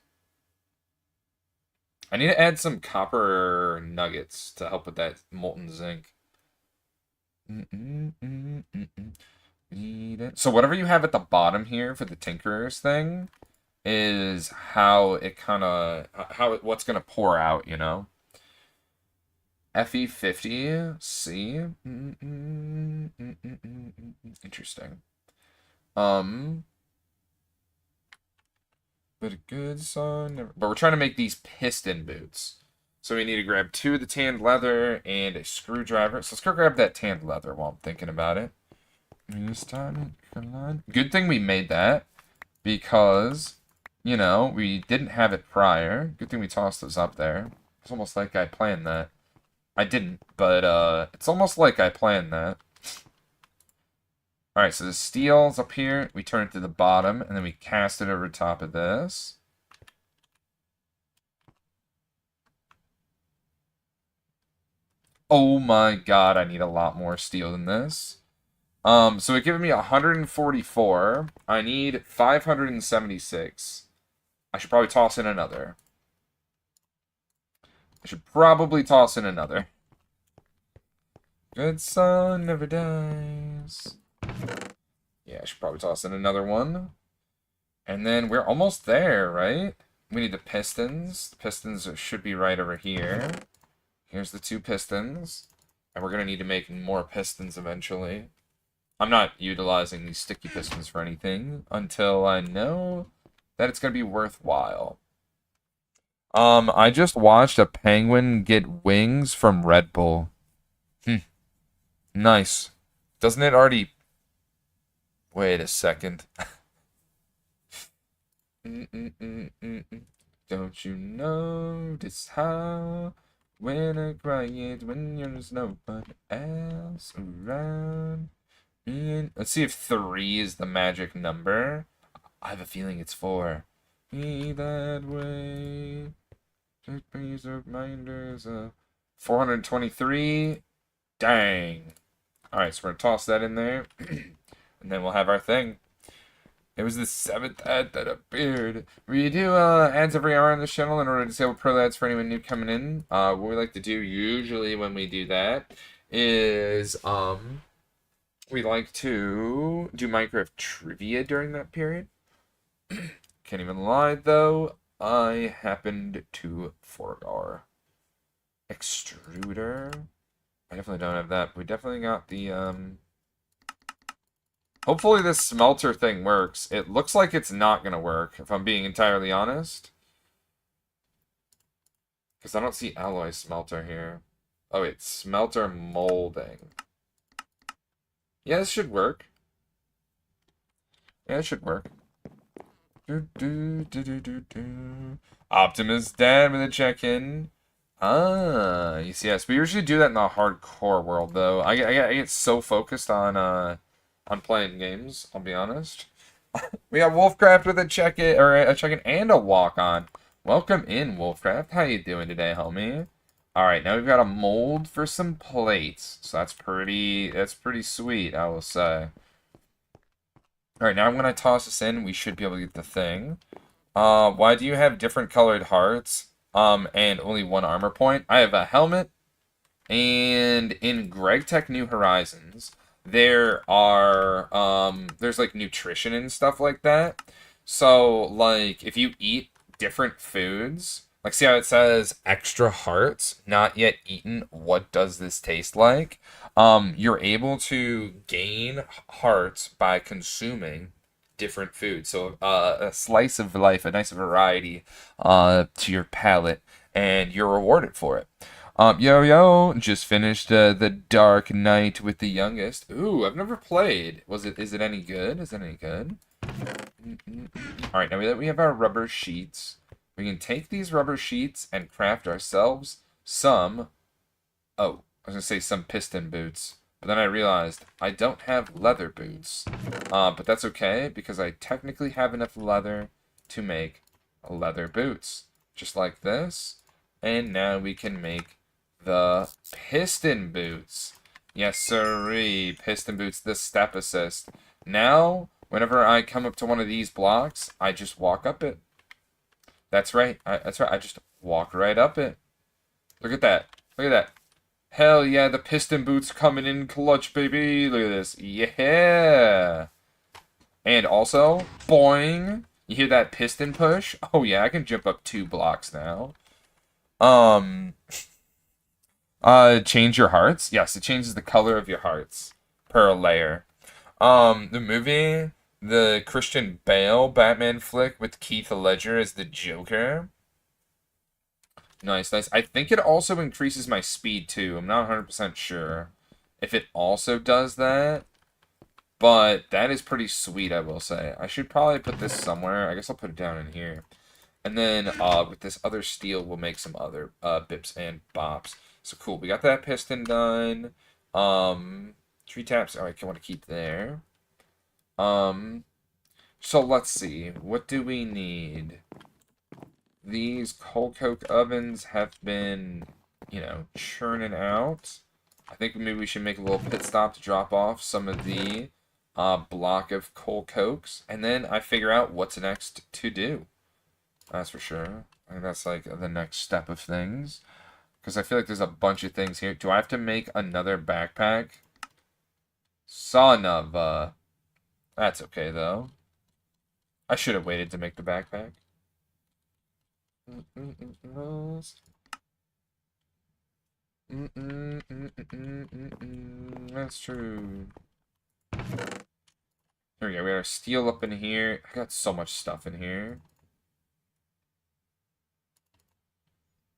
I need to add some copper nuggets to help with that molten zinc. So whatever you have at the bottom here for the Tinkerer's thing is how it kind of, what's going to pour out, you know? FE50, C. Interesting. But a good song. But we're trying to make these piston boots. So we need to grab 2 of the tanned leather and a screwdriver. So let's go grab that tanned leather while I'm thinking about it. Good thing we made that. Because, you know, we didn't have it prior. Good thing we tossed those up there. It's almost like I planned that. I didn't, but it's almost like I planned that. Alright, so the steel's up here. We turn it to the bottom, and then we cast it over top of this. Oh my god, I need a lot more steel than this. So it gave me 144. I need 576. I should probably toss in another. I should probably toss in another. Good sun never dies. Yeah, I should probably toss in another one. And then we're almost there, right? We need the pistons. The pistons should be right over here. Here's the 2 pistons. And we're going to need to make more pistons eventually. I'm not utilizing these sticky pistons for anything until I know that it's going to be worthwhile. I just watched a penguin get wings from Red Bull. Nice. Doesn't it already... Wait a second. Don't you notice how when I cry it when there's nobody else around? Let's see if 3 is the magic number. I have a feeling it's 4. Be that way. Just please reminders of 423. Dang. Alright, so we're gonna toss that in there. And then we'll have our thing. It was the 7th ad that appeared. We do ads every hour on this channel in order to disable pro ads for anyone new coming in. What we like to do usually when we do that is we like to do Minecraft trivia during that period. Can't even lie though, I happened to fork our extruder. I definitely don't have that. We definitely got the hopefully this smelter thing works. It looks like it's not gonna work, if I'm being entirely honest. Because I don't see alloy smelter here. Oh wait, smelter molding. Yeah, this should work. Yeah, it should work. Optimus Dad with a check-in. Ah, yes. We usually do that in the hardcore world, though. I get so focused on playing games, I'll be honest. We got Wolfcraft with a check-in, or a check-in and a walk-on. Welcome in, Wolfcraft. How you doing today, homie? Alright, now we've got a mold for some plates. So that's pretty sweet, I will say. Alright, now when I toss this in, we should be able to get the thing. Why do you have different colored hearts? And only 1 armor point? I have a helmet, and in GregTech New Horizons, there are, there's like nutrition and stuff like that. So, like, if you eat different foods, like, see how it says extra hearts, not yet eaten, what does this taste like? You're able to gain hearts by consuming different foods. So, a slice of life, a nice variety, to your palate, and you're rewarded for it. Yo, just finished the Dark Knight with the Youngest. Ooh, I've never played. Is it any good? Is it any good? Alright, now that we have our rubber sheets, we can take these rubber sheets and craft ourselves some... Oh, I was going to say some piston boots. But then I realized I don't have leather boots. But that's okay, because I technically have enough leather to make leather boots. Just like this. And now we can make the piston boots. Yes, sirree. Piston boots, the step assist. Now, whenever I come up to one of these blocks, I just walk up it. That's right. That's right. I just walk right up it. Look at that. Look at that. Hell yeah, the piston boots coming in clutch, baby. Look at this. Yeah. And also, boing. You hear that piston push? Oh yeah, I can jump up 2 blocks now. Change your hearts? Yes, it changes the color of your hearts per layer. The movie, the Christian Bale Batman flick with Keith Ledger as the Joker. Nice. I think it also increases my speed, too. I'm not 100% sure if it also does that. But that is pretty sweet, I will say. I should probably put this somewhere. I guess I'll put it down in here. And then with this other steel, we'll make some other bips and bops. So cool. We got that piston done. 3 taps. Oh, I want to keep there. So let's see. What do we need? These coal coke ovens have been, churning out. I think maybe we should make a little pit stop to drop off some of the block of coal cokes. And then I figure out what's next to do. That's for sure. I think that's like the next step of things. Because I feel like there's a bunch of things here. Do I have to make another backpack? Son of a... That's okay, though. I should have waited to make the backpack. That's true. Here we go. We got our steel up in here. I got so much stuff in here.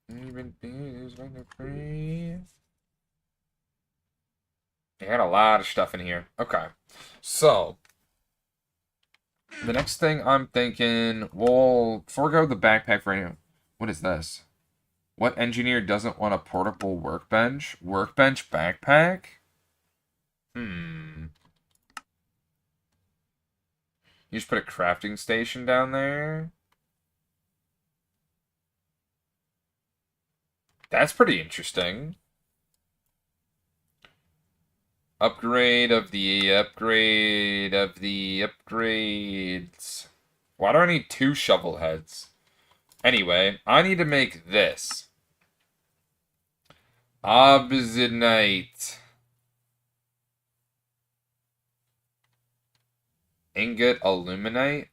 Even beers when they're free. I got a lot of stuff in here. Okay. So, the next thing I'm thinking, we'll forego the backpack for now. What is this? What engineer doesn't want a portable workbench? Workbench backpack? You just put a crafting station down there? That's pretty interesting. Upgrade of the upgrades. Why do I need 2 shovel heads? Anyway, I need to make this. Obsidianite. Ingot aluminite.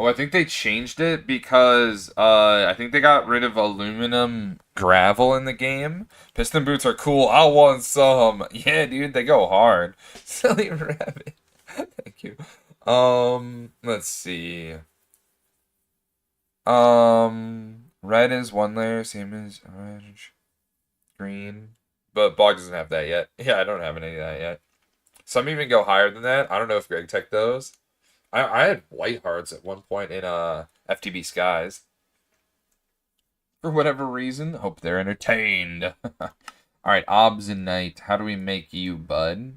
Oh, I think they changed it because I think they got rid of aluminum gravel in the game. Piston boots are cool. I want some. Yeah, dude, they go hard. Silly rabbit. Thank you. Let's see. Red is 1 layer, same as orange, green. But Bog doesn't have that yet. Yeah, I don't have any of that yet. Some even go higher than that. I don't know if GregTech does. I had white hearts at one point in FTB Skies. For whatever reason. Hope they're entertained. Alright, Obsidianite. How do we make you, bud?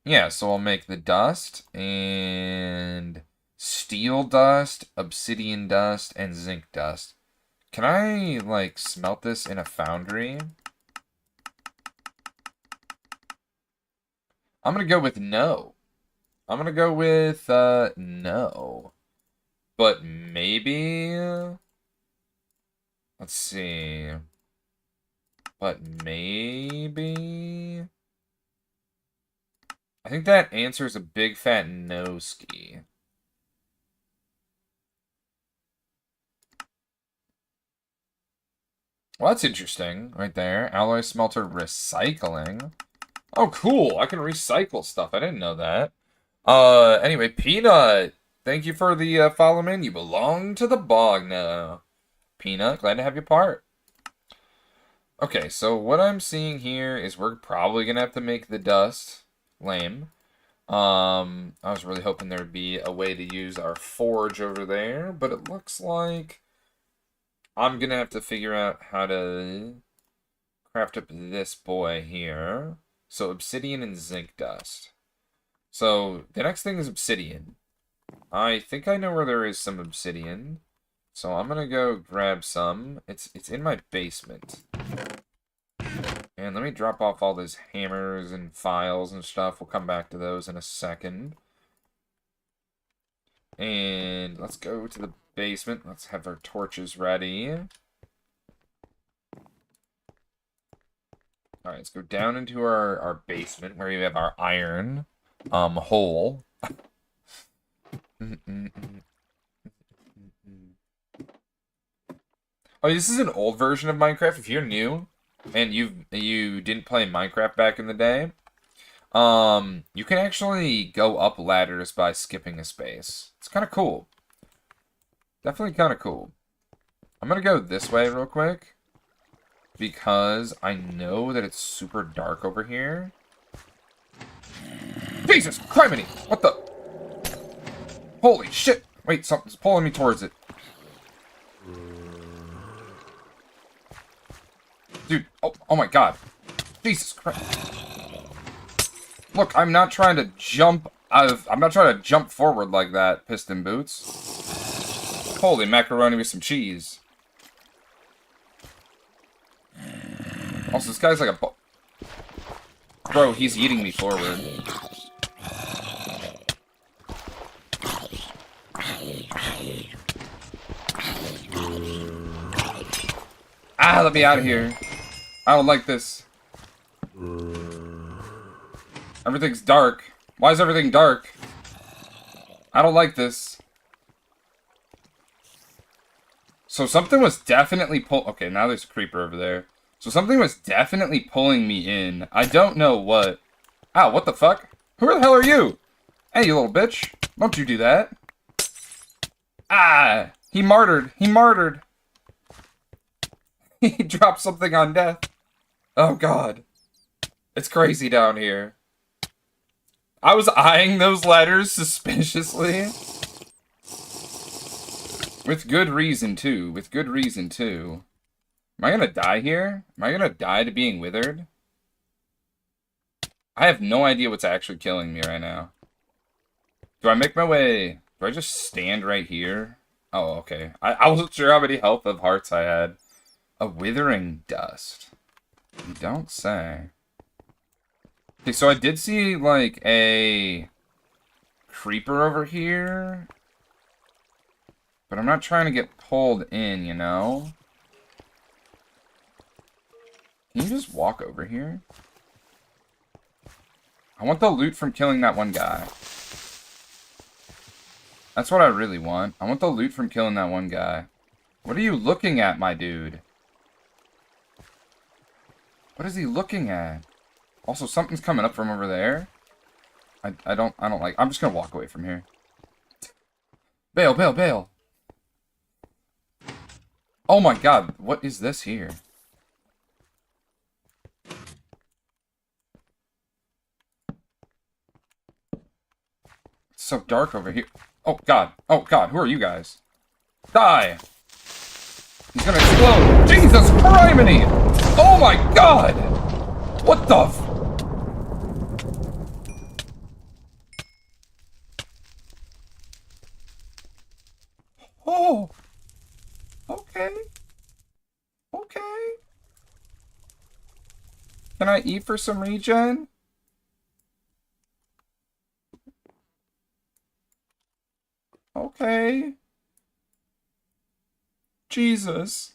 Yeah, so I'll make the dust and steel dust, obsidian dust, and zinc dust. Can I, like, smelt this in a foundry? I'm gonna go with no. I'm gonna go with, no. But maybe... Let's see. But maybe... I think that answer is a big fat no-ski. Well, that's interesting right there. Alloy smelter recycling. Oh, cool. I can recycle stuff. I didn't know that. Anyway, Peanut. Thank you for the follow, man. You belong to the bog now. Peanut, glad to have you part. Okay, so what I'm seeing here is we're probably going to have to make the dust. Lame. I was really hoping there would be a way to use our forge over there, but it looks like I'm going to have to figure out how to craft up this boy here. So obsidian and zinc dust. So the next thing is obsidian. I think I know where there is some obsidian. So I'm going to go grab some. It's in my basement. And let me drop off all those hammers and files and stuff. We'll come back to those in a second. And let's go to the basement. Let's have our torches ready. Alright, let's go down into our basement where we have our iron hole. Oh, this is an old version of Minecraft. If you're new and you didn't play Minecraft back in the day, you can actually go up ladders by skipping a space. It's kind of cool. Definitely kind of cool. I'm gonna go this way real quick because I know that it's super dark over here. Jesus, criminy! What the? Holy shit! Wait, something's pulling me towards it. Dude, oh my god. Jesus Christ. Look, I'm not trying to jump I'm not trying to jump forward like that, piston boots. Holy macaroni with some cheese. Also, this guy's like a... Bro, he's eating me forward. Ah, let me out of here. I don't like this. Everything's dark. Why is everything dark? I don't like this. So something was definitely okay, now there's a creeper over there. So something was definitely pulling me in. I don't know what. Ow, what the fuck? Who the hell are you? Hey, you little bitch. Don't you do that. Ah! He martyred. He martyred. He dropped something on death. Oh, God. It's crazy down here. I was eyeing those letters suspiciously. With good reason, too. With good reason, too. Am I gonna die here? Am I gonna die to being withered? I have no idea what's actually killing me right now. Do I make my way? Do I just stand right here? Oh, okay. I wasn't sure how many health of hearts I had. A withering dust. You don't say. Okay, so I did see, like, a creeper over here. But I'm not trying to get pulled in, you know? Can you just walk over here? I want the loot from killing that one guy. That's what I really want. I want the loot from killing that one guy. What are you looking at, my dude? What is he looking at? Also, something's coming up from over there. I don't like. I'm just gonna walk away from here. Bail, bail, bail. Oh my god, what is this here? It's so dark over here. Oh god, who are you guys? Die! He's gonna explode! Jesus criminy! Oh my god! What the f— Oh! Okay. Okay. Can I eat for some regen? Okay. Jesus.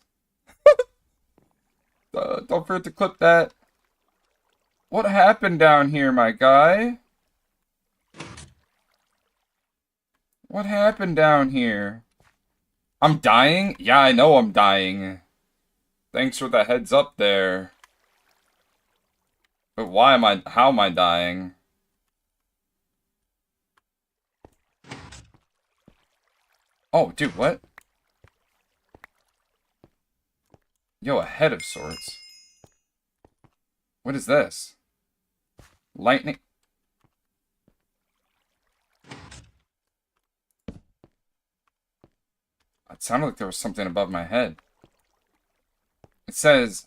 Don't forget to clip that. What happened down here, my guy? What happened down here? I'm dying? Yeah, I know I'm dying. Thanks for the heads up there. But why am I— how am I dying? Oh, dude, what? Yo, a head of sorts. What is this? Lightning. It sounded like there was something above my head. It says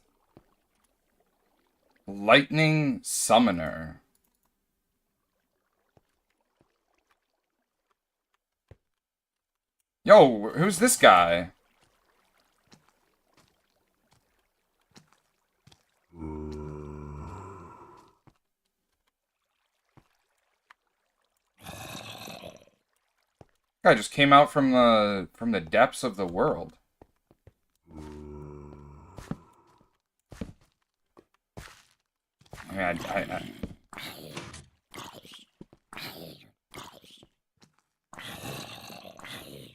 Lightning Summoner. Yo, who's this guy? Guy just came out from the depths of the world. I mean,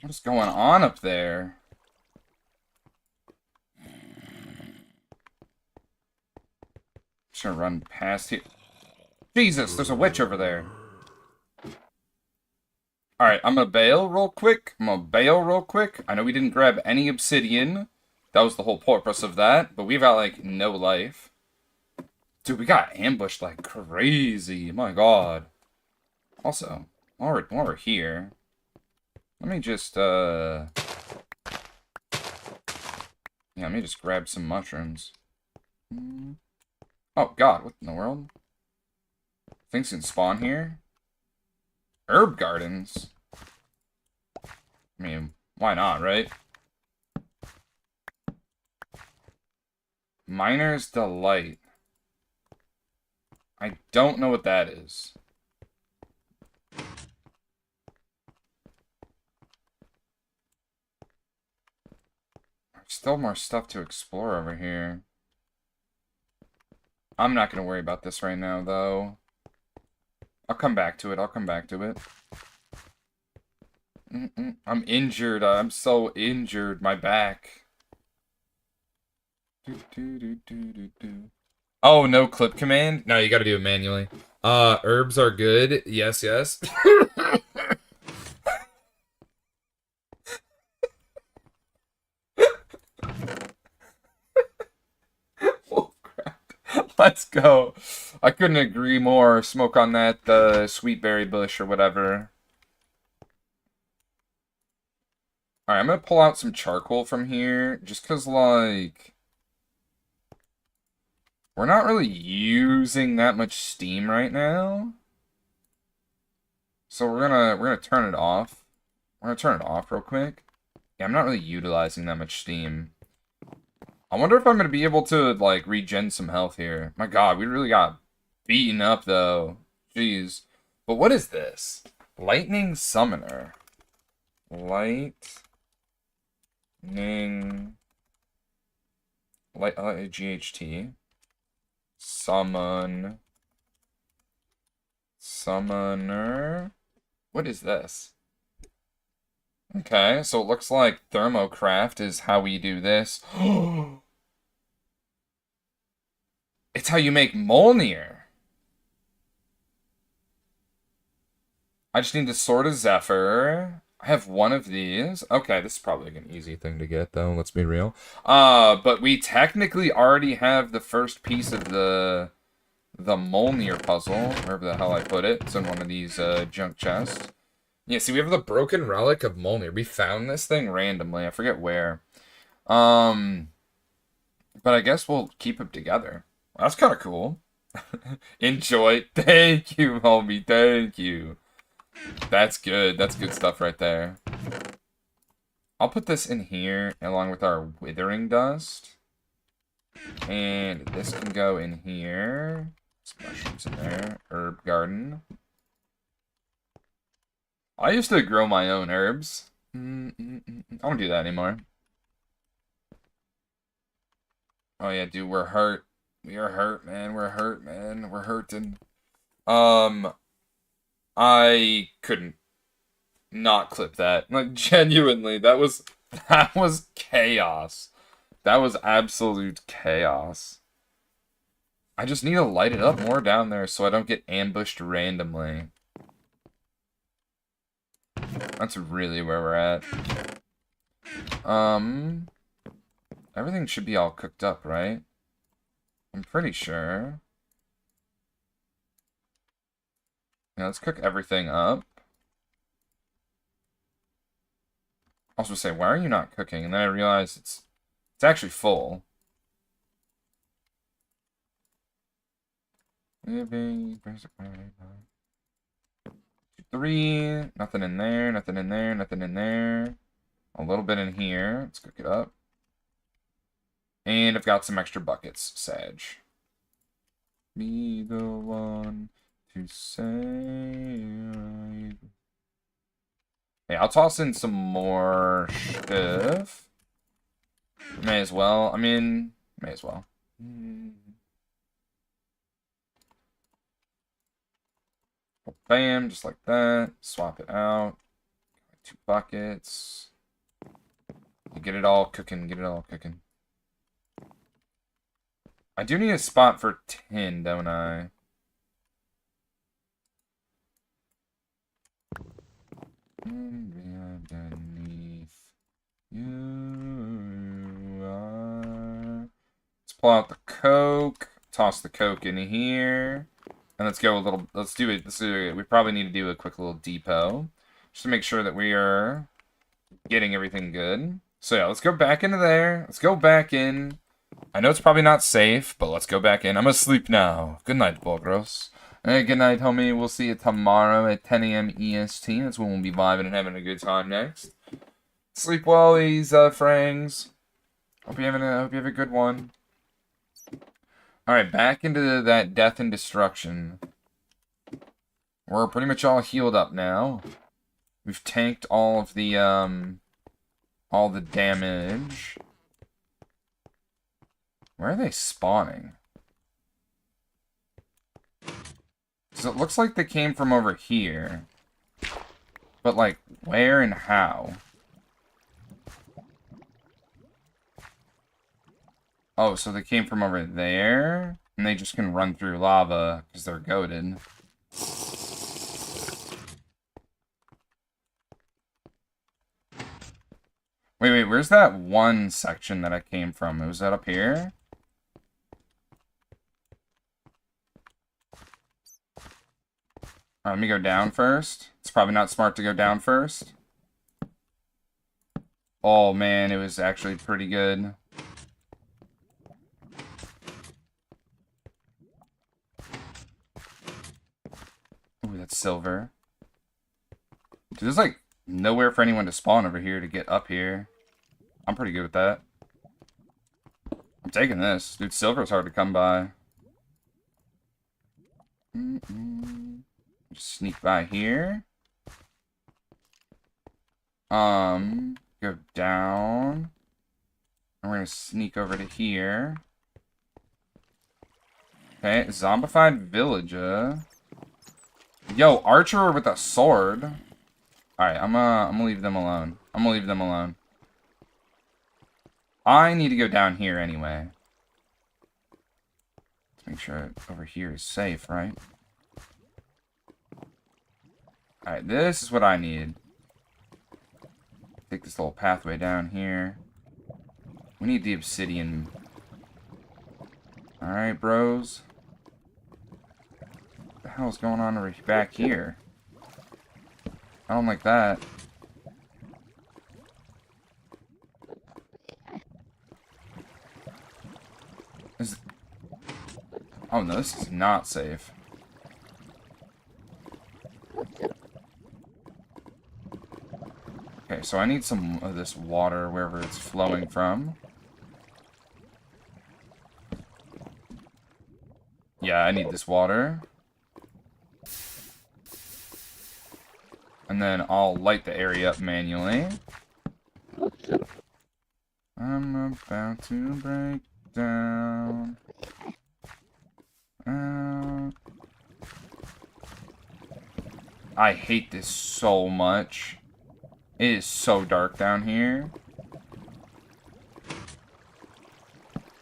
what is going on up there? Just gonna run past here. Jesus, there's a witch over there. Alright, I'm gonna bail real quick. I know we didn't grab any obsidian. That was the whole purpose of that. But we've got, like, no life. Dude, we got ambushed like crazy. My god. Also, while we're here, let me just, yeah, let me just grab some mushrooms. Oh god, what in the world? Things can spawn here? Herb gardens? I mean, why not, right? Miner's Delight. I don't know what that is. Still more stuff to explore over here. I'm not going to worry about this right now, though. I'll come back to it. I'll come back to it. I'm injured. I'm so injured. My back. Oh, no clip command? No, you gotta do it manually. Herbs are good. Yes, yes. Oh, crap. Let's go. I couldn't agree more. Smoke on that sweet berry bush or whatever. Alright, I'm gonna pull out some charcoal from here. Just because, like... we're not really using that much steam right now. So we're gonna turn it off. We're gonna turn it off real quick. Yeah, I'm not really utilizing that much steam. I wonder if I'm gonna be able to, like, regen some health here. My god, we really got beaten up, though. Jeez. But what is this? Lightning Summoner. Lightning... GHT. Summon... Summoner... What is this? Okay, so it looks like Thermocraft is how we do this. It's how you make Mjolnir. I just need the Sword of Zephyr. I have one of these. Okay, this is probably an easy thing to get, though. Let's be real. But we technically already have the first piece of the Mjolnir puzzle, wherever the hell I put it. It's in one of these junk chests. Yeah, see, we have the broken relic of Mjolnir. We found this thing randomly. I forget where. But I guess we'll keep it together. That's kind of cool. Enjoy. Thank you, homie. Thank you. That's good. That's good stuff right there. I'll put this in here along with our withering dust. And this can go in here. Some mushrooms in there. Herb garden. I used to grow my own herbs. I don't do that anymore. Oh yeah, dude, we're hurt. We are hurt, man. We're hurt, man. We're hurting. I couldn't not clip that. Like, genuinely, that was chaos. That was absolute chaos. I just need to light it up more down there so I don't get ambushed randomly. That's really where we're at. Everything should be all cooked up, right? I'm pretty sure. Yeah, let's cook everything up. I was gonna say, why are you not cooking? And then I realized it's actually full. Three, nothing in there, nothing in there, nothing in there. A little bit in here. Let's cook it up. And I've got some extra buckets, Sag. Be the one to save. Hey, I'll toss in some more stuff. May as well. I mean, may as well. Bam, just like that. Swap it out. 2 buckets. Get it all cooking. Get it all cooking. I do need a spot for tin, don't I? Underneath you are. Let's pull out the Coke. Toss the Coke in here. And let's go a little, let's do it. We probably need to do a quick little depot. Just to make sure that we are getting everything good. So yeah, let's go back into there. Let's go back in. I know it's probably not safe, but let's go back in. I'm gonna sleep now. Good night, Bulgros. Hey, good night, homie. We'll see you tomorrow at 10 a.m. EST. That's when we'll be vibing and having a good time next. Sleep well, these frangs. Hope you have a good one. Alright, back into that death and destruction. We're pretty much all healed up now. We've tanked all of the damage. Where are they spawning? Because it looks like they came from over here. But, like, where and how? Oh, so they came from over there? And they just can run through lava because they're goated. Wait, where's that one section that I came from? Was that up here? Alright, let me go down first. It's probably not smart to go down first. Oh, man, it was actually pretty good. Ooh, that's silver. Dude, there's, like, nowhere for anyone to spawn over here to get up here. I'm pretty good with that. I'm taking this. Dude, silver's hard to come by. Just sneak by here. Go down. And we're gonna sneak over to here. Okay, zombified villager. Yo, archer with a sword. Alright, I'm gonna leave them alone. I'm gonna leave them alone. I need to go down here anyway. Let's make sure over here is safe, right? Alright, this is what I need. Take this little pathway down here. We need the obsidian. Alright, bros. What the hell is going on over back here? I don't like that. Oh no, this is not safe. Okay, so I need some of this water wherever it's flowing from. Yeah, I need this water. And then I'll light the area up manually. I'm about to break down. I hate this so much. It is so dark down here.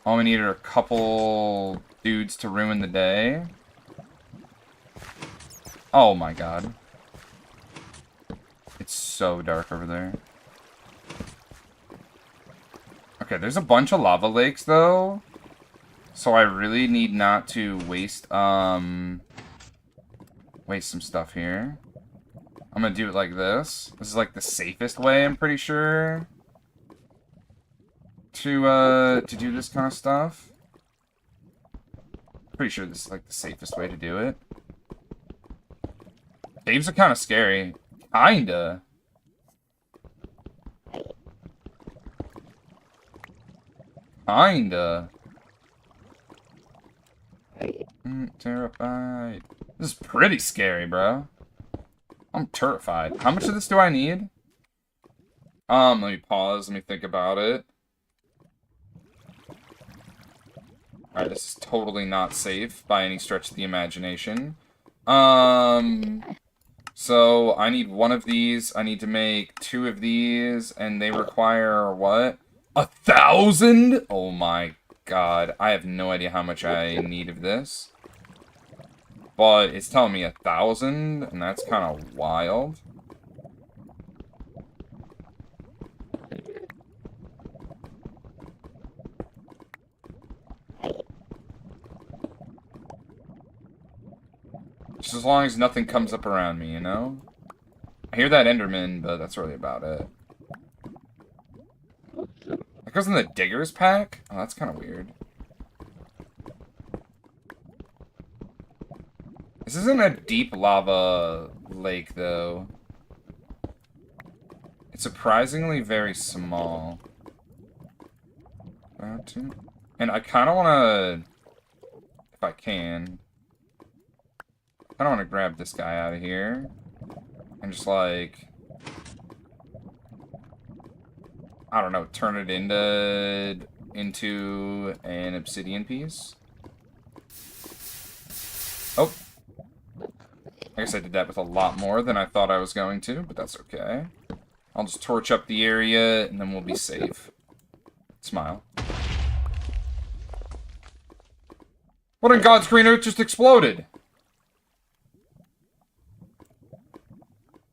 All we need are a couple dudes to ruin the day. Oh my god. It's so dark over there. Okay, there's a bunch of lava lakes though. So I really need not to waste some stuff here. I'm gonna do it like this. This is like the safest way, I'm pretty sure, to do this kind of stuff. Pretty sure this is like the safest way to do it. Caves are kind of scary. Kinda. Terrified. This is pretty scary, bro. I'm terrified. How much of this do I need? Let me pause. Let me think about it. Alright, this is totally not safe by any stretch of the imagination. So I need one of these. I need to make 2 of these, and they require what? 1,000? Oh my god. I have no idea how much I need of this. But it's telling me 1,000, and that's kind of wild. Just as long as nothing comes up around me, you know? I hear that Enderman, but that's really about it. That goes in the Diggers pack? Oh, that's kind of weird. This isn't a deep lava lake, though. It's surprisingly very small. And I kind of want to, if I can, I don't want to grab this guy out of here. And just, like, I don't know, turn it into an obsidian piece. Oh. I guess I did that with a lot more than I thought I was going to, but that's okay. I'll just torch up the area, and then we'll be safe. Smile. What in God's green earth just exploded?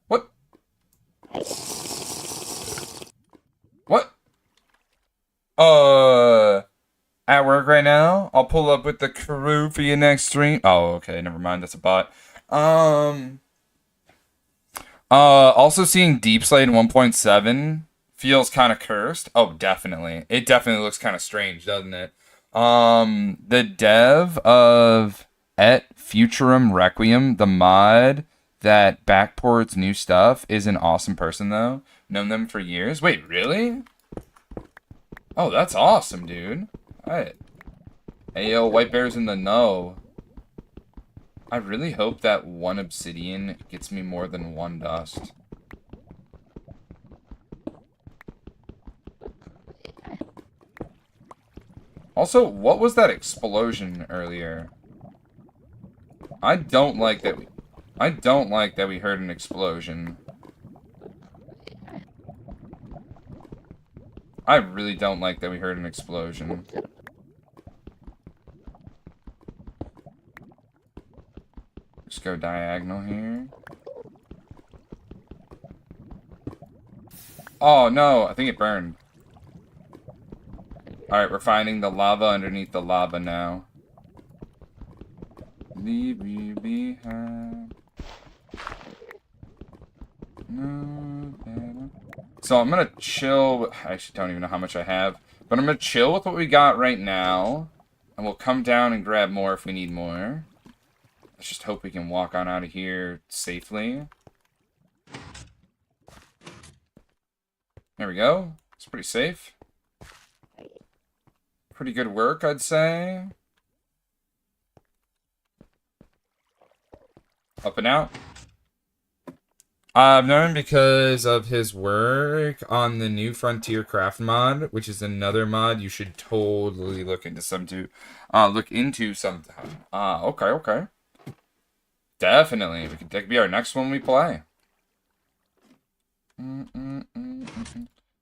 What? What? At work right now? I'll pull up with the crew for your next stream. Oh, okay, never mind, that's a bot. Also seeing Deep Slate 1.7 feels kind of cursed. Oh, definitely. It definitely looks kind of strange, doesn't it? The dev of Et Futurum Requiem, the mod that backports new stuff, is an awesome person, though. Known them for years. Wait, really? Oh, that's awesome, dude. Alright. Hey, yo, White Bear's in the know. I really hope that one obsidian gets me more than one dust. Also, what was that explosion earlier? I don't like that we heard an explosion. I really don't like that we heard an explosion. Just go diagonal here. Oh no, I think it burned. Alright, we're finding the lava underneath the lava now. Leave me behind. No better. So I'm gonna chill. I actually don't even know how much I have. But I'm gonna chill with what we got right now. And we'll come down and grab more if we need more. Let's just hope we can walk on out of here safely. There we go. It's pretty safe. Pretty good work, I'd say. Up and out. I've known him because of his work on the New Frontier Craft mod, which is another mod you should totally look into sometime. Okay. Definitely. That could be our next one we play.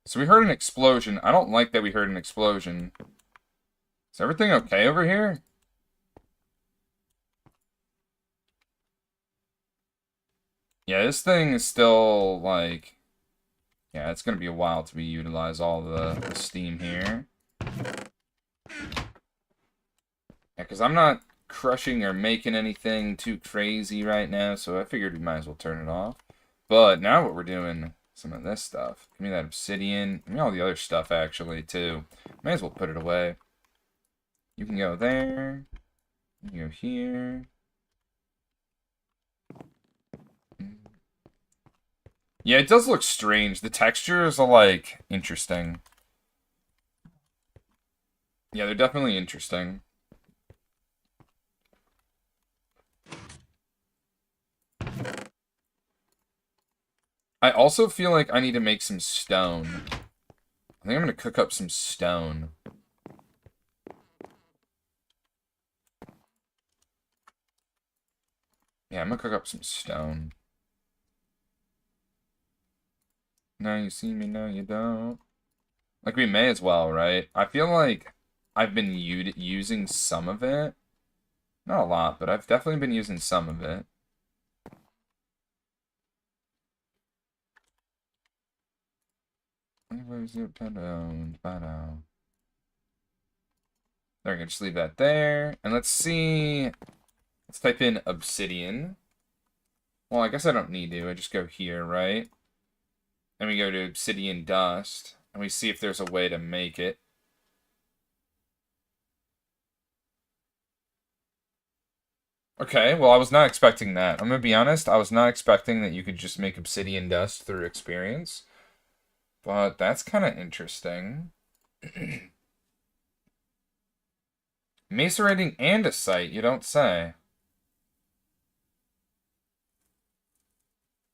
So we heard an explosion. I don't like that we heard an explosion. Is everything okay over here? Yeah, this thing is still, like... Yeah, it's gonna be a while till we utilize all the steam here. Yeah, because I'm not crushing or making anything too crazy right now, so I figured we might as well turn it off. But now what we're doing, some of this stuff. Give me that obsidian. Give me all the other stuff, actually, too. May as well put it away. You can go there. You can go here. Yeah, it does look strange. The textures are, like, interesting. Yeah, they're definitely interesting. I also feel like I need to make some stone. I think I'm gonna cook up some stone. Yeah, I'm gonna cook up some stone. Now you see me, now you don't. Like, we may as well, right? I feel like I've been using some of it. Not a lot, but I've definitely been using some of it. Where's your down? There, I can just leave that there. And let's see. Let's type in obsidian. Well, I guess I don't need to. I just go here, right? And we go to obsidian dust. And we see if there's a way to make it. Okay, well, I was not expecting that. I'm gonna be honest, I was not expecting that you could just make obsidian dust through experience. But that's kind of interesting. Macerating and a site, you don't say.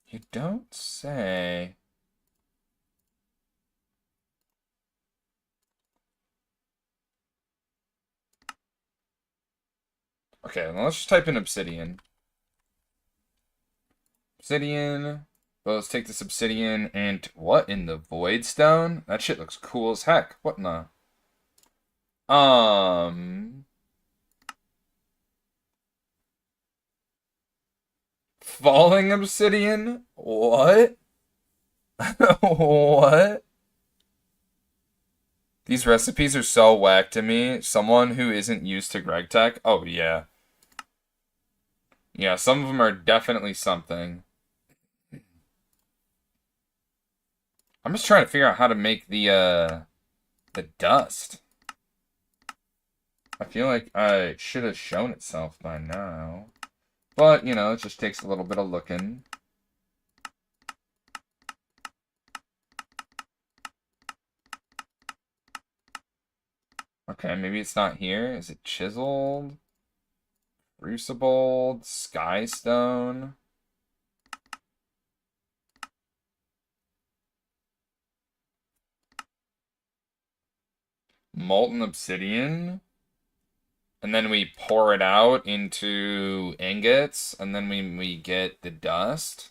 You don't say. Okay, well, let's just type in obsidian. Obsidian. Well, let's take this obsidian and what in the void stone? That shit looks cool as heck. What in the... Falling obsidian? What? What? These recipes are so whack to me. Someone who isn't used to GregTech. Oh, yeah. Yeah, some of them are definitely something. I'm just trying to figure out how to make the dust. I feel like I should have shown itself by now. But, you know, it just takes a little bit of looking. Okay, maybe it's not here. Is it chiseled? Crucible? Skystone? Molten obsidian? And then we pour it out into ingots, and then we get the dust.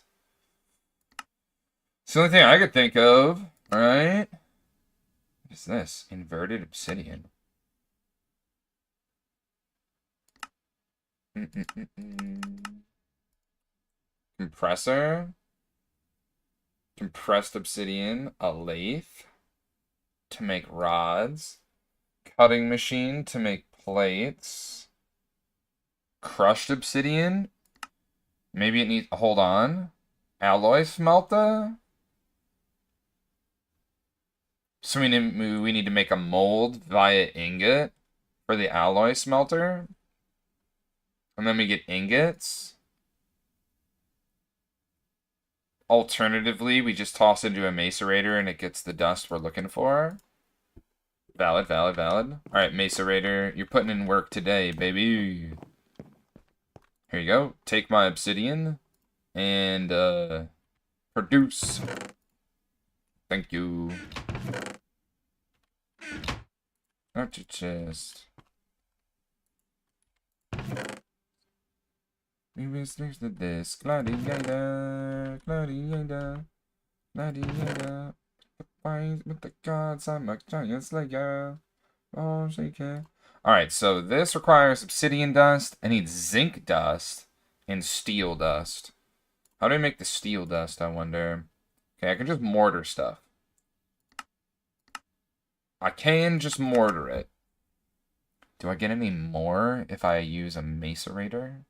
It's the only thing I could think of, right? What is this? Inverted obsidian. Compressor. Compressed obsidian. A lathe. To make rods. Cutting machine to make plates. Crushed obsidian. Maybe it needs... Hold on. Alloy smelter. So we need to make a mold via ingot for the alloy smelter. And then we get ingots. Alternatively, we just toss into a macerator and it gets the dust we're looking for. Valid, valid, valid. Alright, macerator, you're putting in work today, baby. Here you go. Take my obsidian and produce. Thank you. Not your chest. We will switch the disc. Gladiator, gladiator, gladiator. The fight with the gods, I'm a giant slayer. Oh, shake it. Alright, so this requires obsidian dust. I need zinc dust and steel dust. How do I make the steel dust, I wonder? Okay, I can just mortar stuff. I can just mortar it. Do I get any more if I use a macerator?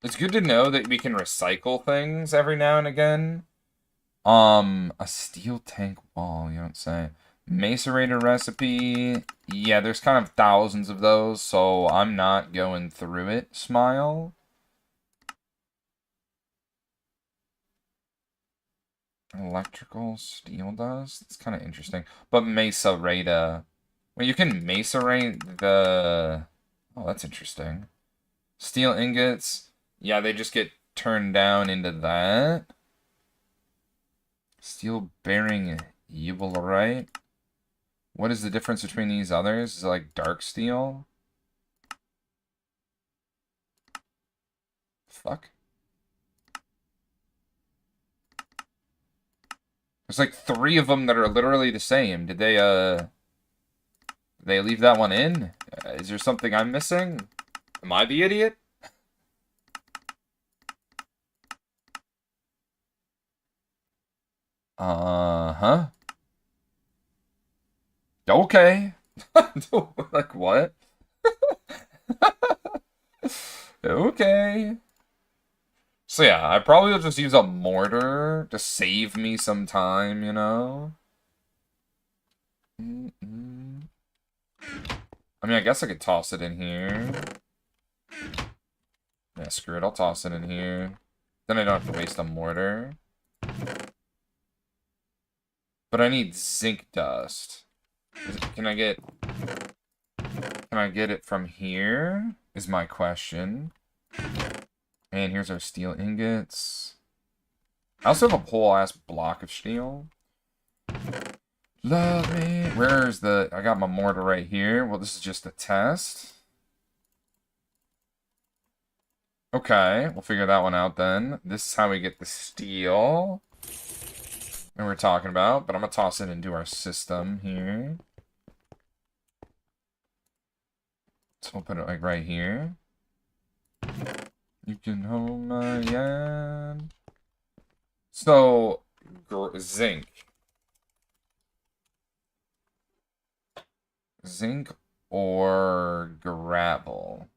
It's good to know that we can recycle things every now and again. A steel tank wall, you don't say. Macerator recipe. Yeah, there's kind of thousands of those, so I'm not going through it. Smile. Electrical steel dust. It's kind of interesting. But Macerata. Well, you can macerate the... Oh, that's interesting. Steel ingots. Yeah, they just get turned down into that. Steel bearing right? What is the difference between these others? Is it like dark steel? Fuck. There's like 3 of them that are literally the same. Did they leave that one in? Is there something I'm missing? Am I the idiot? Uh-huh. Okay. Like, what? Okay. So yeah, I probably will just use a mortar to save me some time, you know? I mean, I guess I could toss it in here. Yeah, screw it, I'll toss it in here. Then I don't have to waste a mortar. But I need zinc dust. Can I get it from here? Is my question. And here's our steel ingots. I also have a whole-ass block of steel. Love me. Where's the... I got my mortar right here. Well, this is just a test. Okay, we'll figure that one out then. This is how we get the steel that we're talking about, but I'm going to toss it into our system here. So we'll put it like right here. You can hold my hand. So, zinc. Zinc or gravel?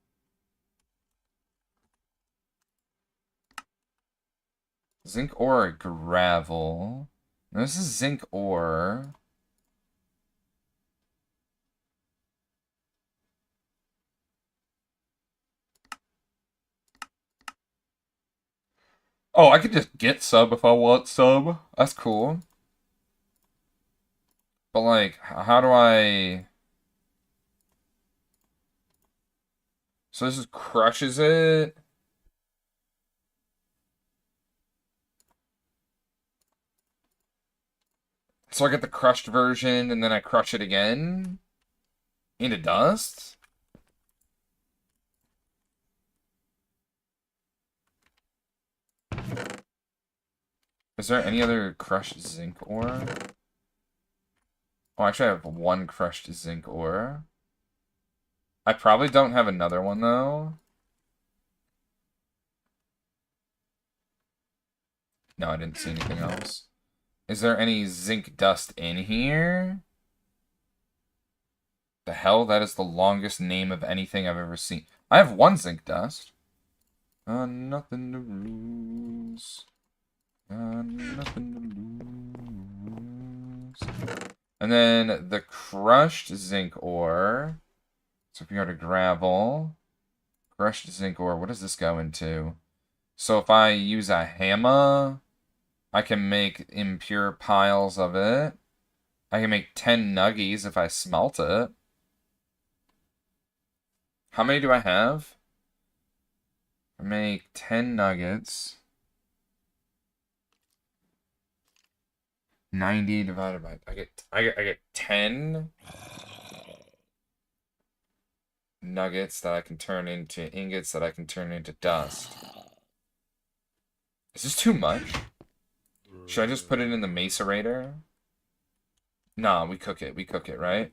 Zinc ore, gravel. Now, this is zinc ore. Oh, I could just get sub if I want sub. That's cool. But, like, how do I... So this just crushes it? So I get the crushed version, and then I crush it again? Into dust? Is there any other crushed zinc ore? Oh, actually I have one crushed zinc ore. I probably don't have another one, though. No, I didn't see anything else. Is there any zinc dust in here? The hell? That is the longest name of anything I've ever seen. I have one zinc dust. Nothing to lose. Nothing to lose. And then the crushed zinc ore. So if we go to gravel, crushed zinc ore, what does this go into? So if I use a hammer, I can make impure piles of it. I can make 10 nuggies if I smelt it. How many do I have? I make 10 nuggets. 90 divided by... I get 10 nuggets that I can turn into ingots that I can turn into dust. Is this too much? Should I just put it in the macerator? Nah, we cook it. We cook it, right?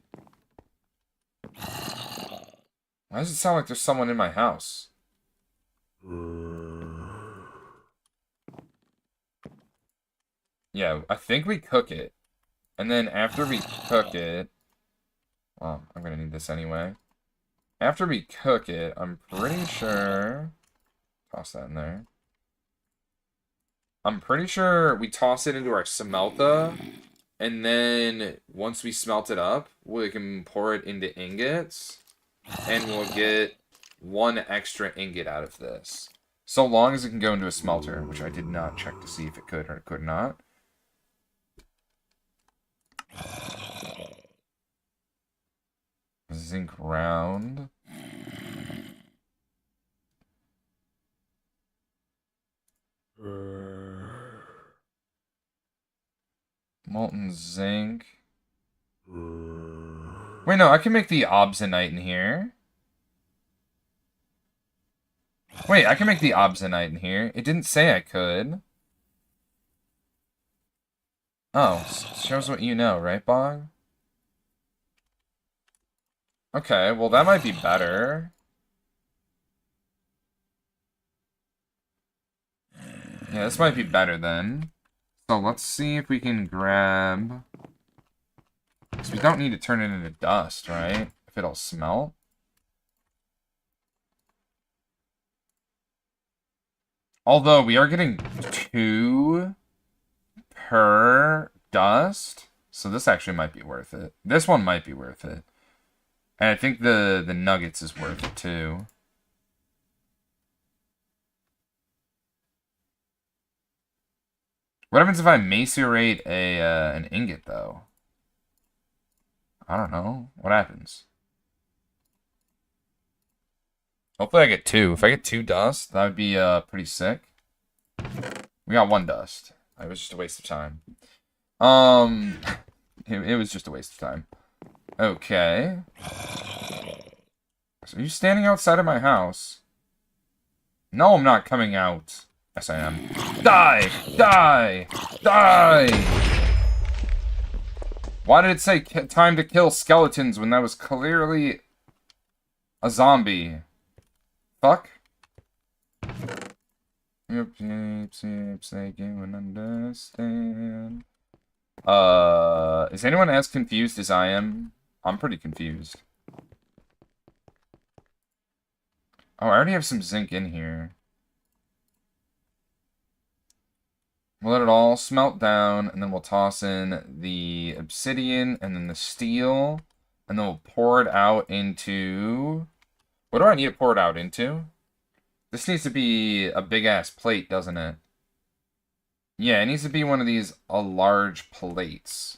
Why does it sound like there's someone in my house? Yeah, I think we cook it. And then after we cook it... Well, I'm gonna need this anyway. After we cook it, I'm pretty sure... Toss that in there. I'm pretty sure we toss it into our smelter, and then once we smelt it up, we can pour it into ingots, and we'll get 1 extra ingot out of this. So long as it can go into a smelter, which I did not check to see if it could or it could not. Zinc round. Molten zinc. Wait, no, I can make the obsonite in here. Wait, I can make the obsonite in here. It didn't say I could. Oh, shows what you know, right, Bog? Okay, well that might be better. Yeah, this might be better then. So let's see if we can grab... Because we don't need to turn it into dust, right? If it'll smelt. Although we are getting 2 per dust. So this actually might be worth it. This one might be worth it. And I think the nuggets is worth it too. What happens if I macerate an ingot though? I don't know. What happens? Hopefully I get 2. If I get 2 dust, that would be pretty sick. We got 1 dust. It was just a waste of time. It was just a waste of time. Okay. So are you standing outside of my house? No, I'm not coming out. Yes, I am. Die! Die! Die! Why did it say time to kill skeletons when that was clearly a zombie? Fuck. Oops, they can understand. Is anyone as confused as I am? I'm pretty confused. Oh, I already have some zinc in here. We'll let it all smelt down, and then we'll toss in the obsidian, and then the steel, and then we'll pour it out into... What do I need to pour it out into? This needs to be a big-ass plate, doesn't it? Yeah, it needs to be one of these large plates.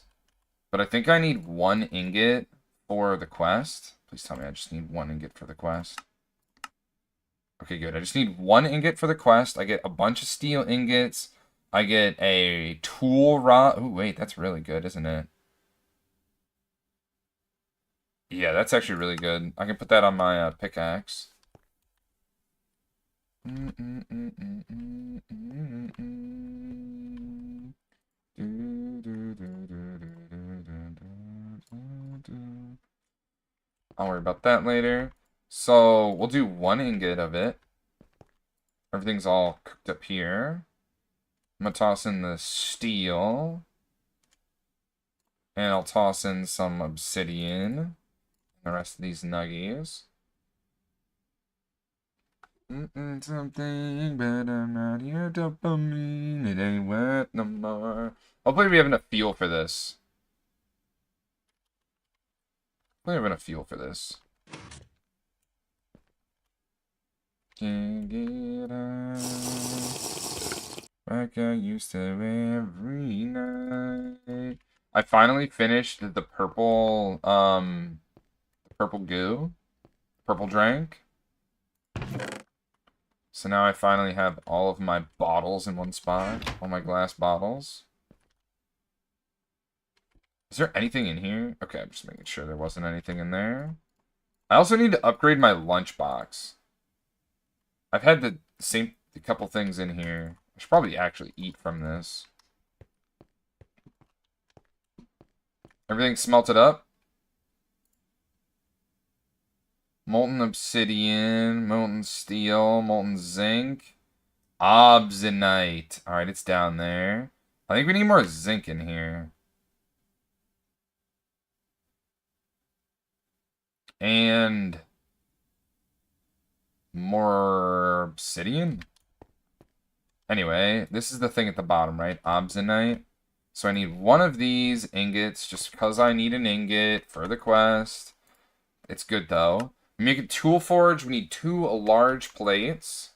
But I think I need 1 ingot for the quest. Please tell me I just need 1 ingot for the quest. Okay, good. I just need 1 ingot for the quest. I get a bunch of steel ingots. I get a tool rod. Oh, wait, that's really good, isn't it? Yeah, that's actually really good. I can put that on my pickaxe. I'll worry about that later. So, we'll do 1 ingot of it. Everything's all cooked up here. I'm gonna toss in the steel. And I'll toss in some obsidian. The rest of these nuggies. Something, but I'm not here dopamine. It ain't worth no more. Hopefully we have enough fuel for this. Hopefully we have enough fuel for this. Can't get out like I used to every night. I finally finished the purple goo. Purple drink. So now I finally have all of my bottles in one spot. All my glass bottles. Is there anything in here? Okay, I'm just making sure there wasn't anything in there. I also need to upgrade my lunchbox. I've had the same couple things in here. I should probably actually eat from this. Everything smelted up. Molten obsidian, molten steel, molten zinc. Obsidianite. Alright, it's down there. I think we need more zinc in here. And more obsidian? Anyway, this is the thing at the bottom, right? Obsidianite. So I need 1 of these ingots just because I need an ingot for the quest. It's good, though. Make a tool forge. We need 2 large plates.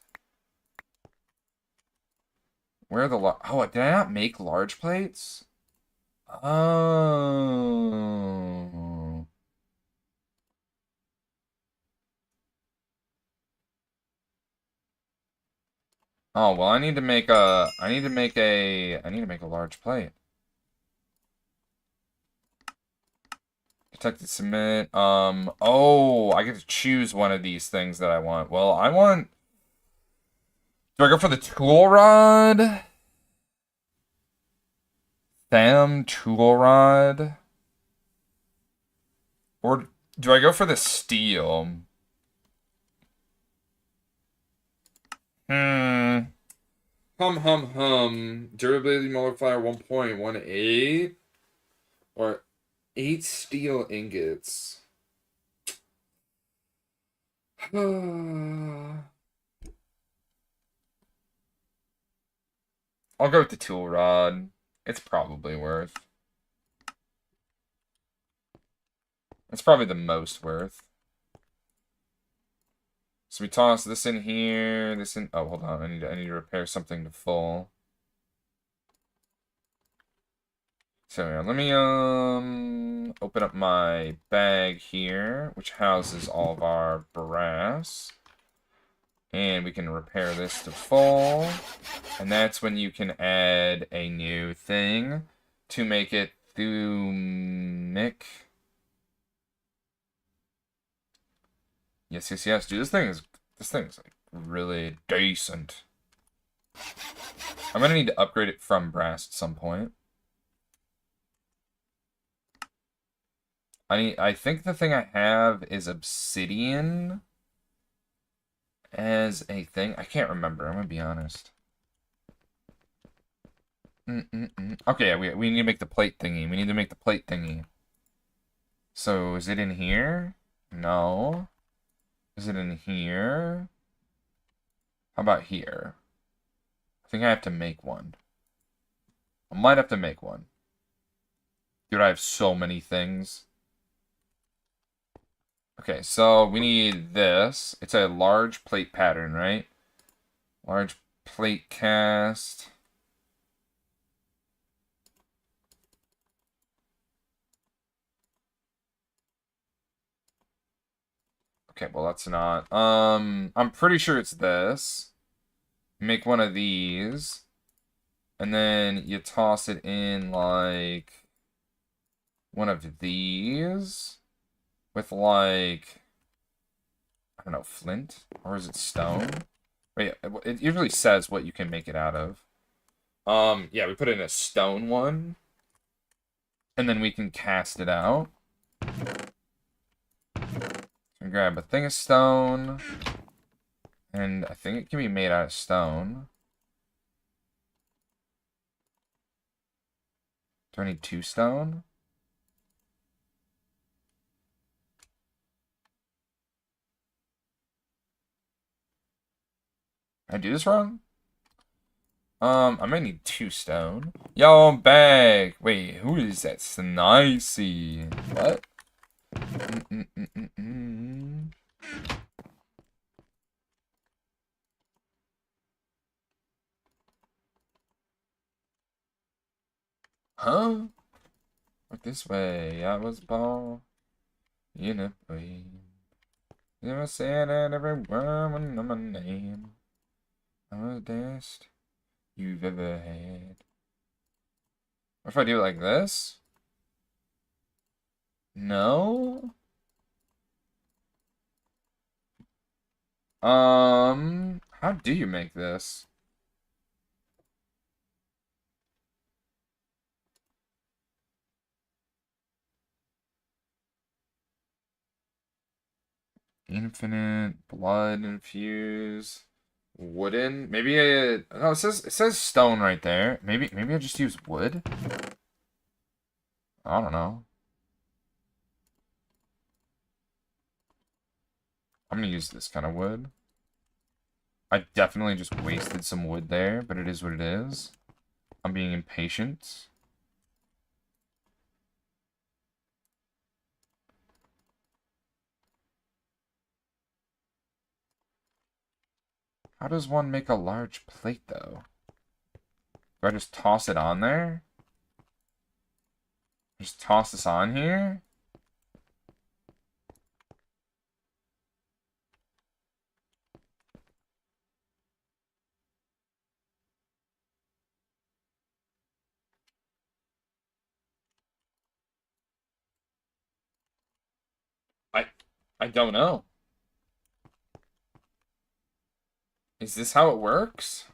Where are the... Oh, did I not make large plates? Oh... Oh, well, I need to make a large plate. Protected cement. Oh, I get to choose one of these things that I want. Well, I want... Do I go for the tool rod? Tool rod? Or do I go for the steel? Durability multiplier 1.18 or 8 steel ingots. I'll go with the tool rod. It's probably worth. It's probably the most worth. So we toss this in here, this in... Oh, hold on. I need to repair something to full. So yeah, let me open up my bag here, which houses all of our brass. And we can repair this to full. And that's when you can add a new thing to make it thumic. Yes, yes, yes. Dude, this thing is like really decent. I'm gonna need to upgrade it from brass at some point. I think the thing I have is obsidian as a thing. I can't remember, I'm gonna be honest. Okay, yeah, we need to make the plate thingy. We need to make the plate thingy. So, is it in here? No. Is it in here? How about here? I think I have to make one. I might have to make one. Dude, I have so many things. Okay, so we need this. It's a large plate pattern, right? Large plate cast. Okay, well that's not. I'm pretty sure it's this. Make one of these. And then you toss it in like one of these with like, I don't know, flint? Or is it stone? Wait, it usually says what you can make it out of. Yeah, we put in a stone one. And then we can cast it out. So grab a thing of stone. And I think it can be made out of stone. Do I need 2 stone? Did I do this wrong? I might need 2 stone. Yo, I'm back. Wait, who is that? Snicey. What? Huh? Look this way. I was born in a dream. Never said that every word was my name. I was the best you've ever had. What if I do it like this? No? How do you make this? Infinite blood infused wooden. Maybe no, it says stone right there. Maybe I just use wood. I don't know. I'm gonna use this kind of wood. I definitely just wasted some wood there, but it is what it is. I'm being impatient. How does one make a large plate, though? Do I just toss it on there? Just toss this on here? I I don't know. Is this how it works?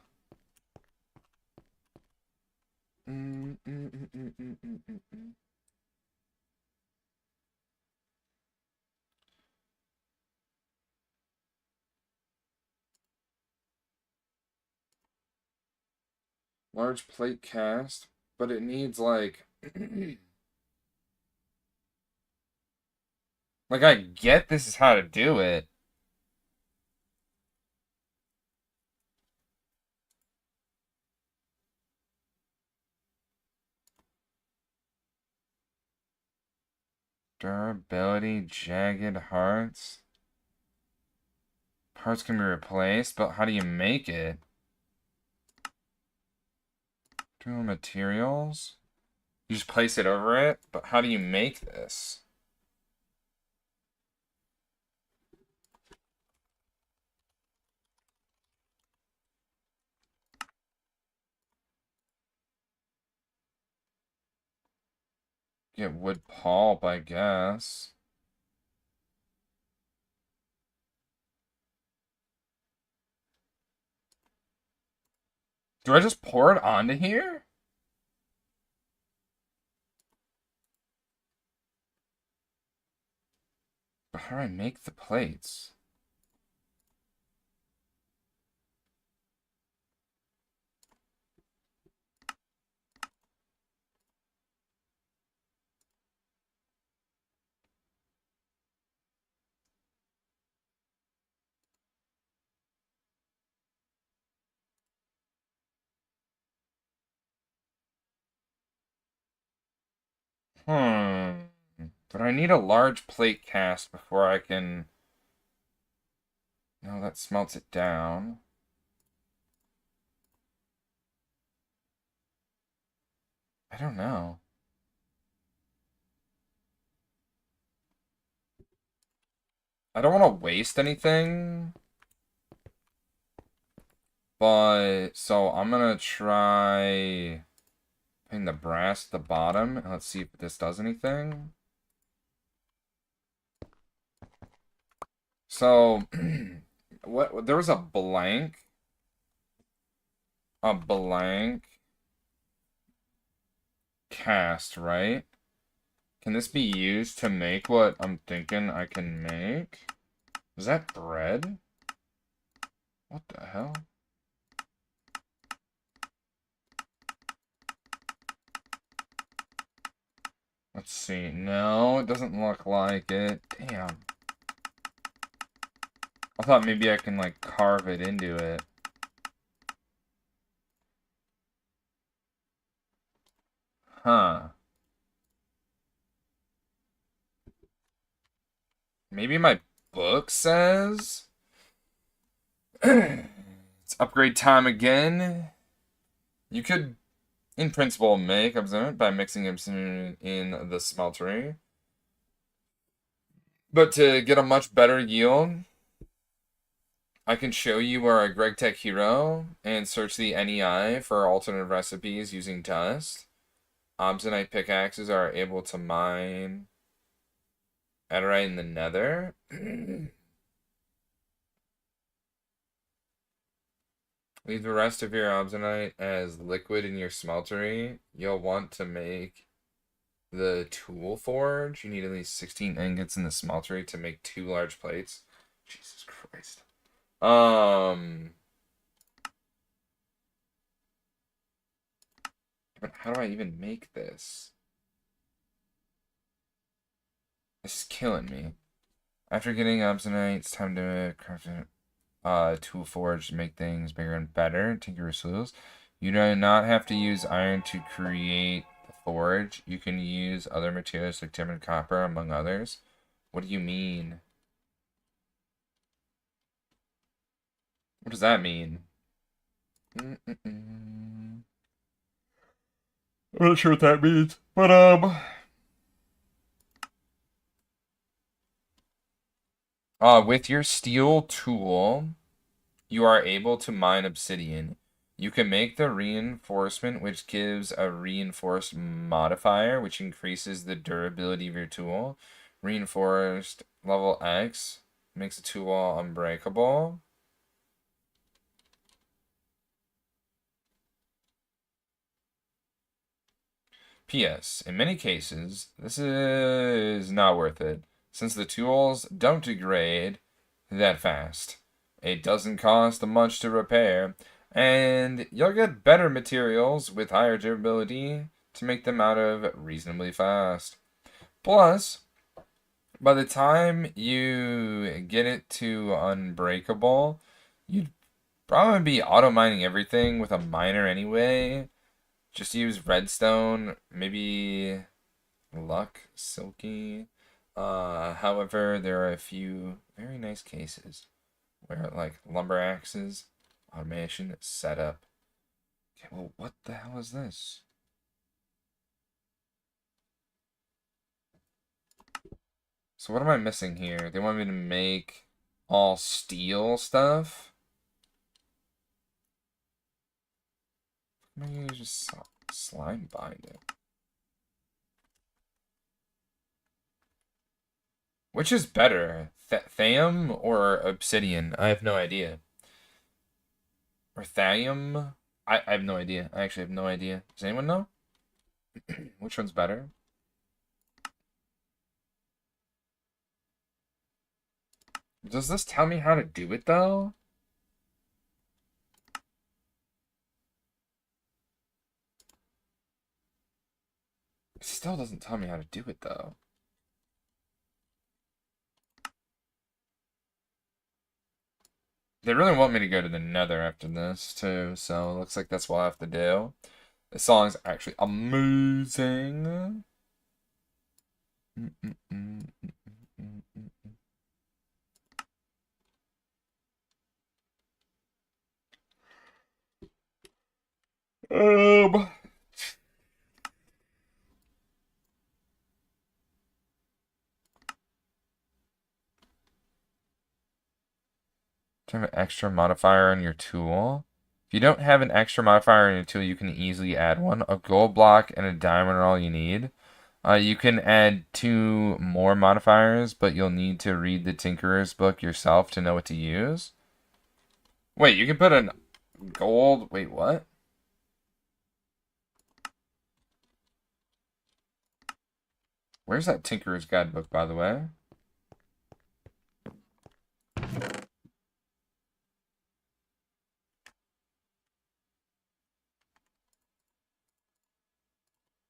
Large plate cast, but it needs like like I get this is how to do it. Durability, jagged hearts. Parts can be replaced, but how do you make it? Durable materials. You just place it over it, but how do you make this? Get wood pulp, I guess. Do I just pour it onto here? But how do I make the plates? Hmm. But I need a large plate cast before I can... No, that smelts it down. I don't know. I don't want to waste anything. But, so I'm gonna try putting the brass at the bottom. And let's see if this does anything. So, there was a blank cast, right? Can this be used to make what I'm thinking I can make? Is that bread? What the hell? Let's see. No, it doesn't look like it. Damn. I thought maybe I can, like, carve it into it. Huh. Maybe my book says... It's upgrade time again. You could, in principle, make obsidian by mixing obsidian in the smeltery. But to get a much better yield, I can show you our GregTech hero and search the NEI for alternative recipes using dust. Obsidianite pickaxes are able to mine Netherite in the nether. Leave the rest of your obsidianite as liquid in your smeltery. You'll want to make the tool forge. You need at least 16 ingots in the smeltery to make 2 large plates. Jesus Christ. But how do I even make this? This is killing me. After getting obsidianite, it's time to craft a tool forge to make things bigger and better. Tinker's tools. You do not have to use iron to create the forge. You can use other materials like tin and copper, among others. What do you mean? What does that mean? I'm not sure what that means, but with your steel tool, you are able to mine obsidian. You can make the reinforcement, which gives a reinforced modifier, which increases the durability of your tool. Reinforced level X makes the tool unbreakable. P.S. In many cases, this is not worth it, since the tools don't degrade that fast. It doesn't cost much to repair, and you'll get better materials with higher durability to make them out of reasonably fast. Plus, by the time you get it to unbreakable, you'd probably be auto mining everything with a miner anyway. Just use redstone, maybe luck, silky. However, there are a few very nice cases where, like, lumber axes, automation, setup. Okay, well, what the hell is this? So what am I missing here? They want me to make all steel stuff? Maybe just slime bind it. Which is better, Thaum or Obsidian? I have no idea. Or Thaum? I have no idea. I actually have no idea. Does anyone know? Which one's better? Does this tell me how to do it, though? It still doesn't tell me how to do it, though. They really want me to go to the Nether after this, too, so it looks like that's what I have to do. The song's actually amazing. Um, Do you have an extra modifier on your tool? If you don't have an extra modifier on your tool, you can easily add one. A gold block and a diamond are all you need. You can add 2 more modifiers, but you'll need to read the Tinkerer's book yourself to know what to use. Wait, you can put a gold... Wait, what? Where's that Tinkerer's guidebook, by the way?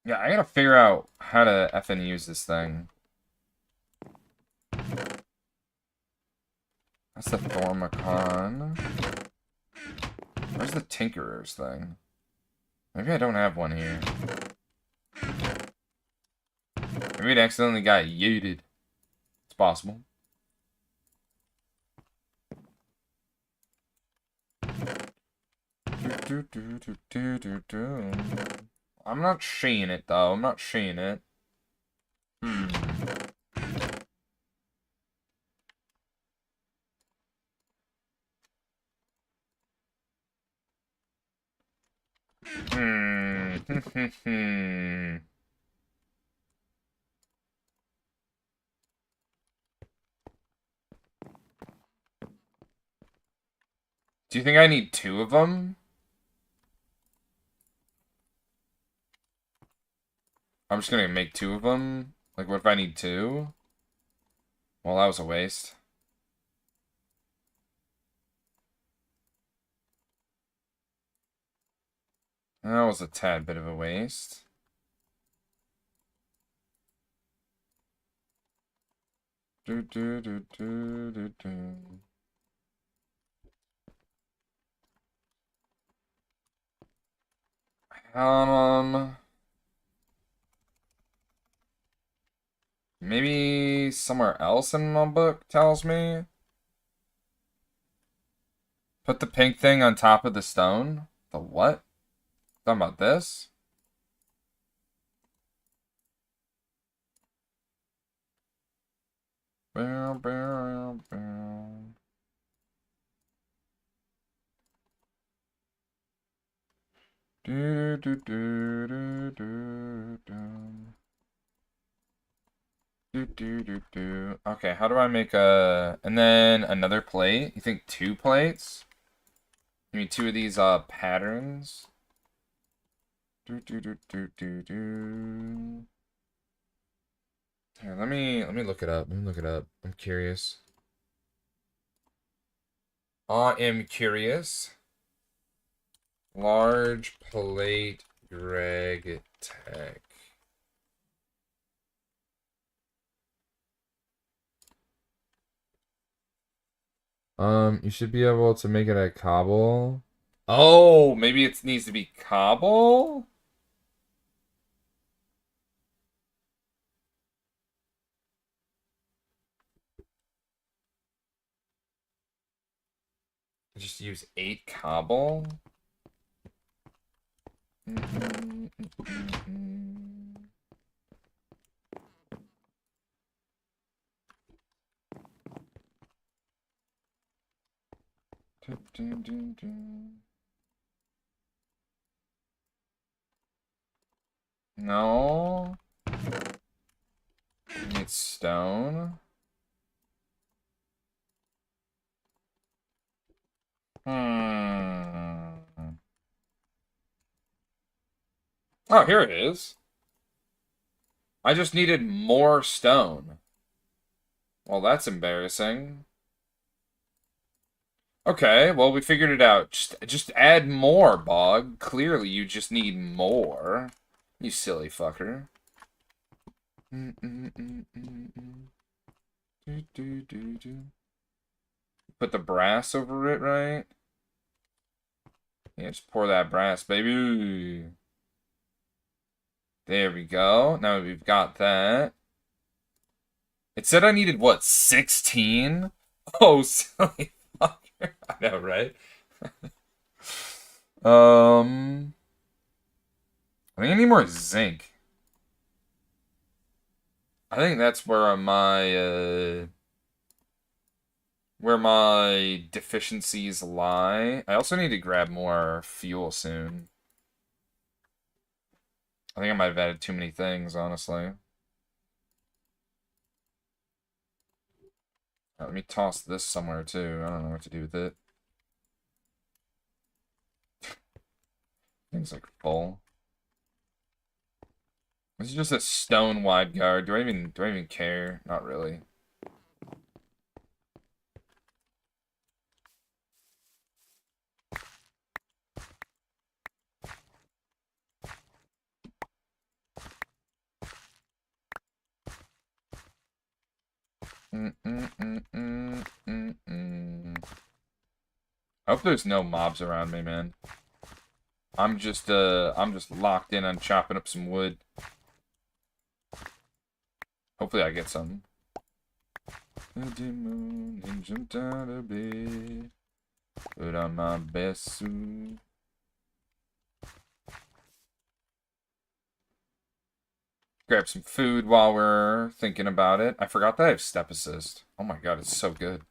Yeah, I gotta figure out how to effing use this thing. That's the Thormacon. Where's the Tinkerer's thing? Maybe I don't have one here. Maybe it accidentally got yeeted. It's possible. I'm not seeing it, though. I'm not seeing it. Hmm. Do you think I need 2 of them? I'm just gonna make 2 of them. Like, what if I need 2? Well, that was a waste. That was a tad bit of a waste. Do do do do do do. Maybe somewhere else in my book tells me. Put the pink thing on top of the stone. The what? Talking about this? Bow, bow, bow. Do, do, do, do, do, do. Do, do, do, do. Okay, how do I make a... And then another plate? You think 2 plates? You mean 2 of these patterns? Do, do, do, do, do, do. Here, let me look it up. Let me look it up. I'm curious. I am curious. Large plate GregTech. You should be able to make it a cobble. Oh, maybe it needs to be cobble? Just use 8 cobble? No. Need stone. Oh, here it is. I just needed more stone. Well, that's embarrassing. Okay, well, we figured it out. Just add more, Bog. Clearly, you just need more. You silly fucker. Put the brass over it, right? Yeah, just pour that brass, baby. There we go. Now we've got that. It said I needed, what, 16? Oh, silly fucker. I know, right? I think I need more zinc. I think that's where my deficiencies lie. I also need to grab more fuel soon. I think I might have added too many things, honestly. Let me toss this somewhere too. I don't know what to do with it. Things like full. This is just a stone wide guard. Do I even care? Not really. I hope there's no mobs around me, man. I'm just locked in on chopping up some wood. Hopefully I get some. And jumped out of bed. Put on my best suit. Grab some food while we're thinking about it. I forgot that I have step assist. Oh my god, it's so good.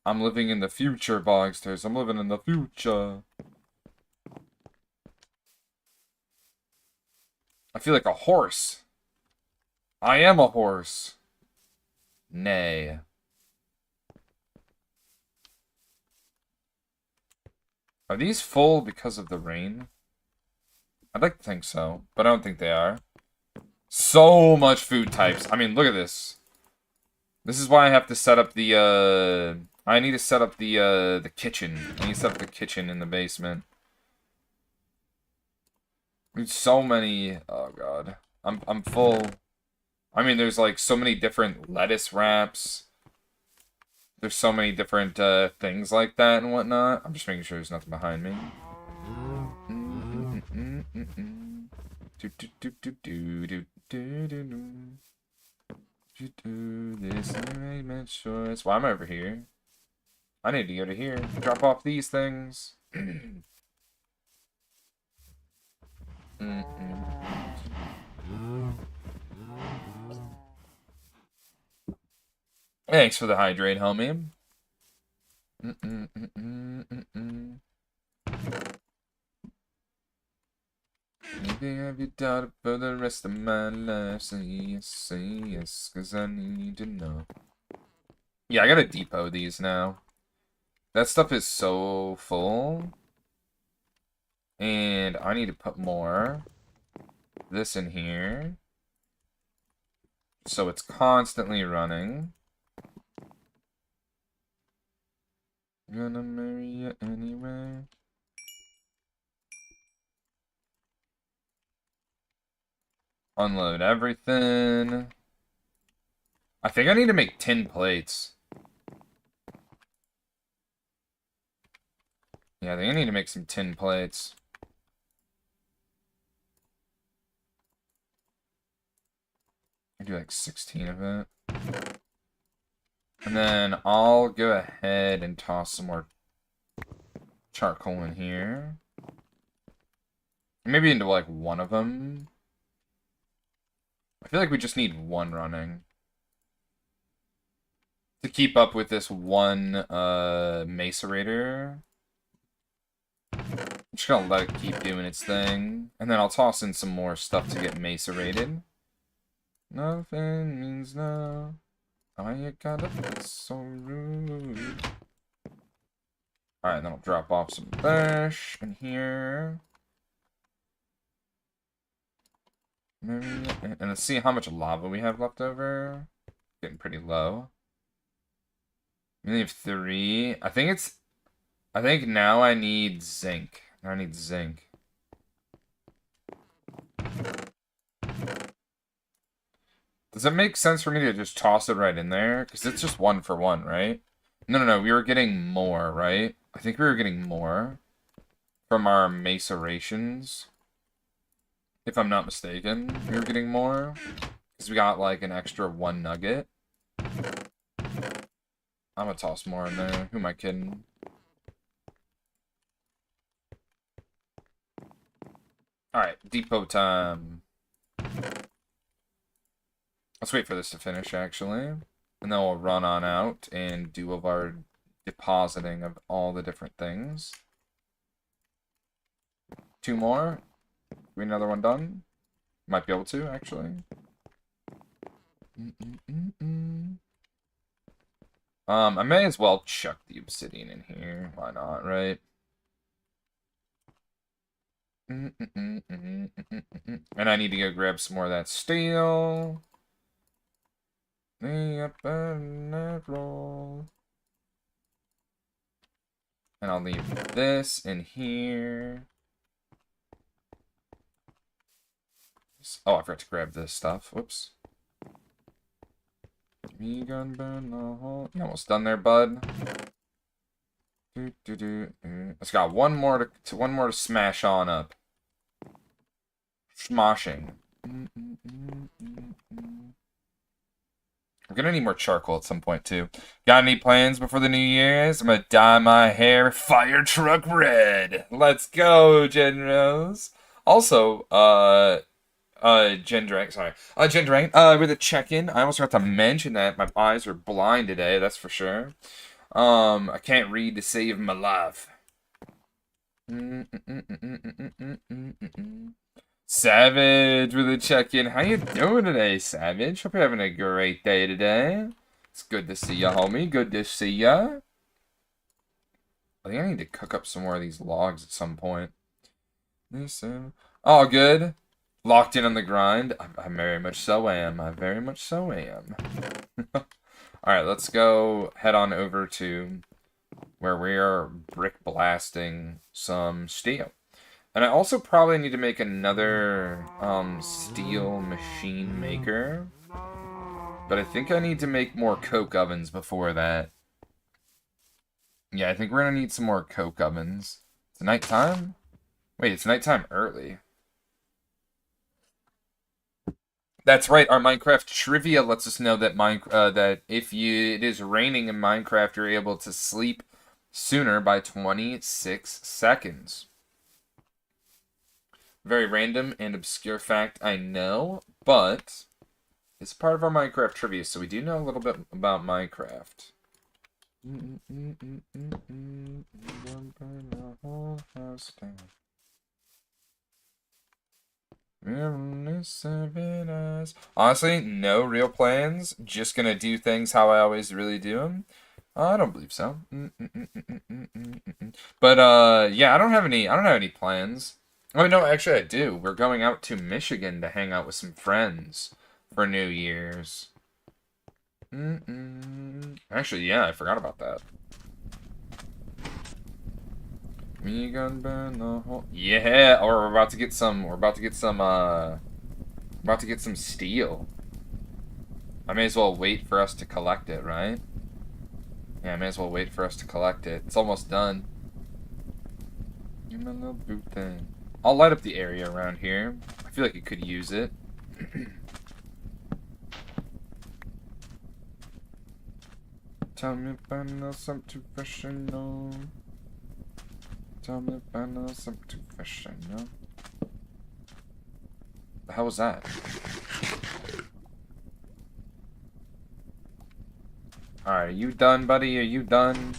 I'm living in the future, Bogsters. I'm living in the future. I feel like a horse. I am a horse. Nay. Are these full because of the rain? I'd like to think so, but I don't think they are. So much food types. I mean, look at this. This is why I have to set up the, I need to set up the kitchen. I need to set up the kitchen in the basement. There's so many, oh god. I'm full. I mean, there's like so many different lettuce wraps. There's so many different, things like that and whatnot. I'm just making sure there's nothing behind me. This choice. Why am I over here? I need to go to here. Drop off these things. Thanks for the hydrate, homie. Anything have you doubted for the rest of my life? Say yes, cause I need to know. Yeah, I gotta depot these now. That stuff is so full. And I need to put more. This in here. So it's constantly running. Gonna marry you anyway. Unload everything. I think I need to make tin plates. Yeah, I think I need to make some tin plates. I do like 16 of it. And then I'll go ahead and toss some more charcoal in here. Maybe into like one of them. I feel like we just need one running. To keep up with this one macerator. I'm just gonna let it keep doing its thing. And then I'll toss in some more stuff to get macerated. Nothing means no. Oh, you gotta be so rude. Alright, then I'll drop off some fish in here. And let's see how much lava we have left over. Getting pretty low. We only have 3. I think now I need zinc. Now I need zinc. Does it make sense for me to just toss it right in there? Because it's just 1 for 1, right? No. We were getting more, right? I think we were getting more from our macerations. If I'm not mistaken, we were getting more. Because we got like an extra 1 nugget. I'm gonna toss more in there. Who am I kidding? Alright, depot time. Let's wait for this to finish, actually. And then we'll run on out and do all of our depositing of all the different things. 2 more. We another one done? Might be able to, actually. I may as well chuck the obsidian in here. Why not, right? And I need to go grab some more of that steel. And I'll leave this in here. Oh, I forgot to grab this stuff. Whoops. Me gun burn the hole. You almost done there, bud. Let's got one more to smash on up. Smashing. We're gonna need more charcoal at some point too. Got any plans before the New Year's? I'm gonna dye my hair fire truck red. Let's go, Generals. Also, Gendrang, with a check-in, I almost forgot to mention that my eyes are blind today, that's for sure. I can't read to save my life. Savage with a check-in. How you doing today, Savage? Hope you're having a great day today. It's good to see ya, homie. Good to see ya. I think I need to cook up some more of these logs at some point. All good. Locked in on the grind. I very much so am. I very much so am. Alright, let's go head on over to where we are brick blasting some steel. And I also probably need to make another steel machine maker. But I think I need to make more coke ovens before that. Yeah, I think we're going to need some more coke ovens. It's nighttime? Wait, it's nighttime early. That's right, our Minecraft trivia lets us know that that if it is raining in Minecraft, you're able to sleep sooner by 26 seconds. Very random and obscure fact, I know, but it's part of our Minecraft trivia, so we do know a little bit about Minecraft. Honestly, no real plans. Just gonna do things how I always really do them. I don't believe so. But yeah, I don't have any plans. Oh no, actually I do. We're going out to Michigan to hang out with some friends for New Year's. Actually, yeah, I forgot about that. We gonna burn the whole. Yeah, or we're about to get some. We're about to get some steel. I may as well wait for us to collect it, right? Yeah, I may as well wait for us to collect it. It's almost done. My little boot thing. I'll light up the area around here. I feel like it could use it. Tell me if I know something professional. Tell me if I know something professional. The hell was that? Alright, are you done, buddy? Are you done?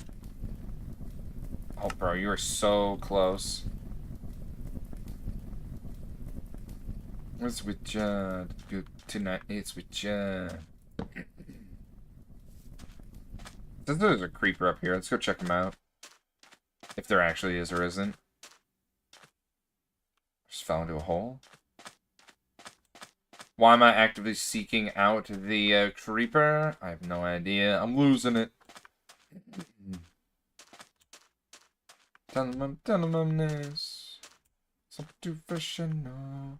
Oh, bro, you are so close. What's with Judd? Good tonight. It's with Judd. There's a creeper up here. Let's go check him out. If there actually is or isn't. Just fell into a hole. Why am I actively seeking out the creeper? I have no idea. I'm losing it. Tell him I'm nice. Something too professional.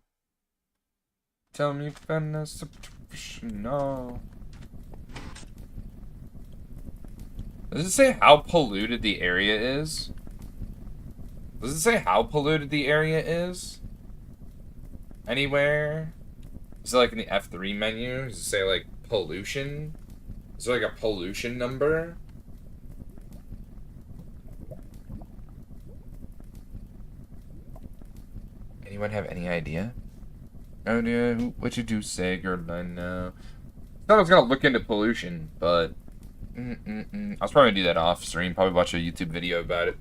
Tell me if I'm not so professional. Does it say how polluted the area is? Does it say how polluted the area is? Anywhere? Is it like in the F3 menu? Does it say like pollution? Is there like a pollution number? Anyone have any idea? Oh yeah, what you do say, girl? I know. I thought I was gonna look into pollution, but I was probably gonna do that off stream. Probably watch a YouTube video about it.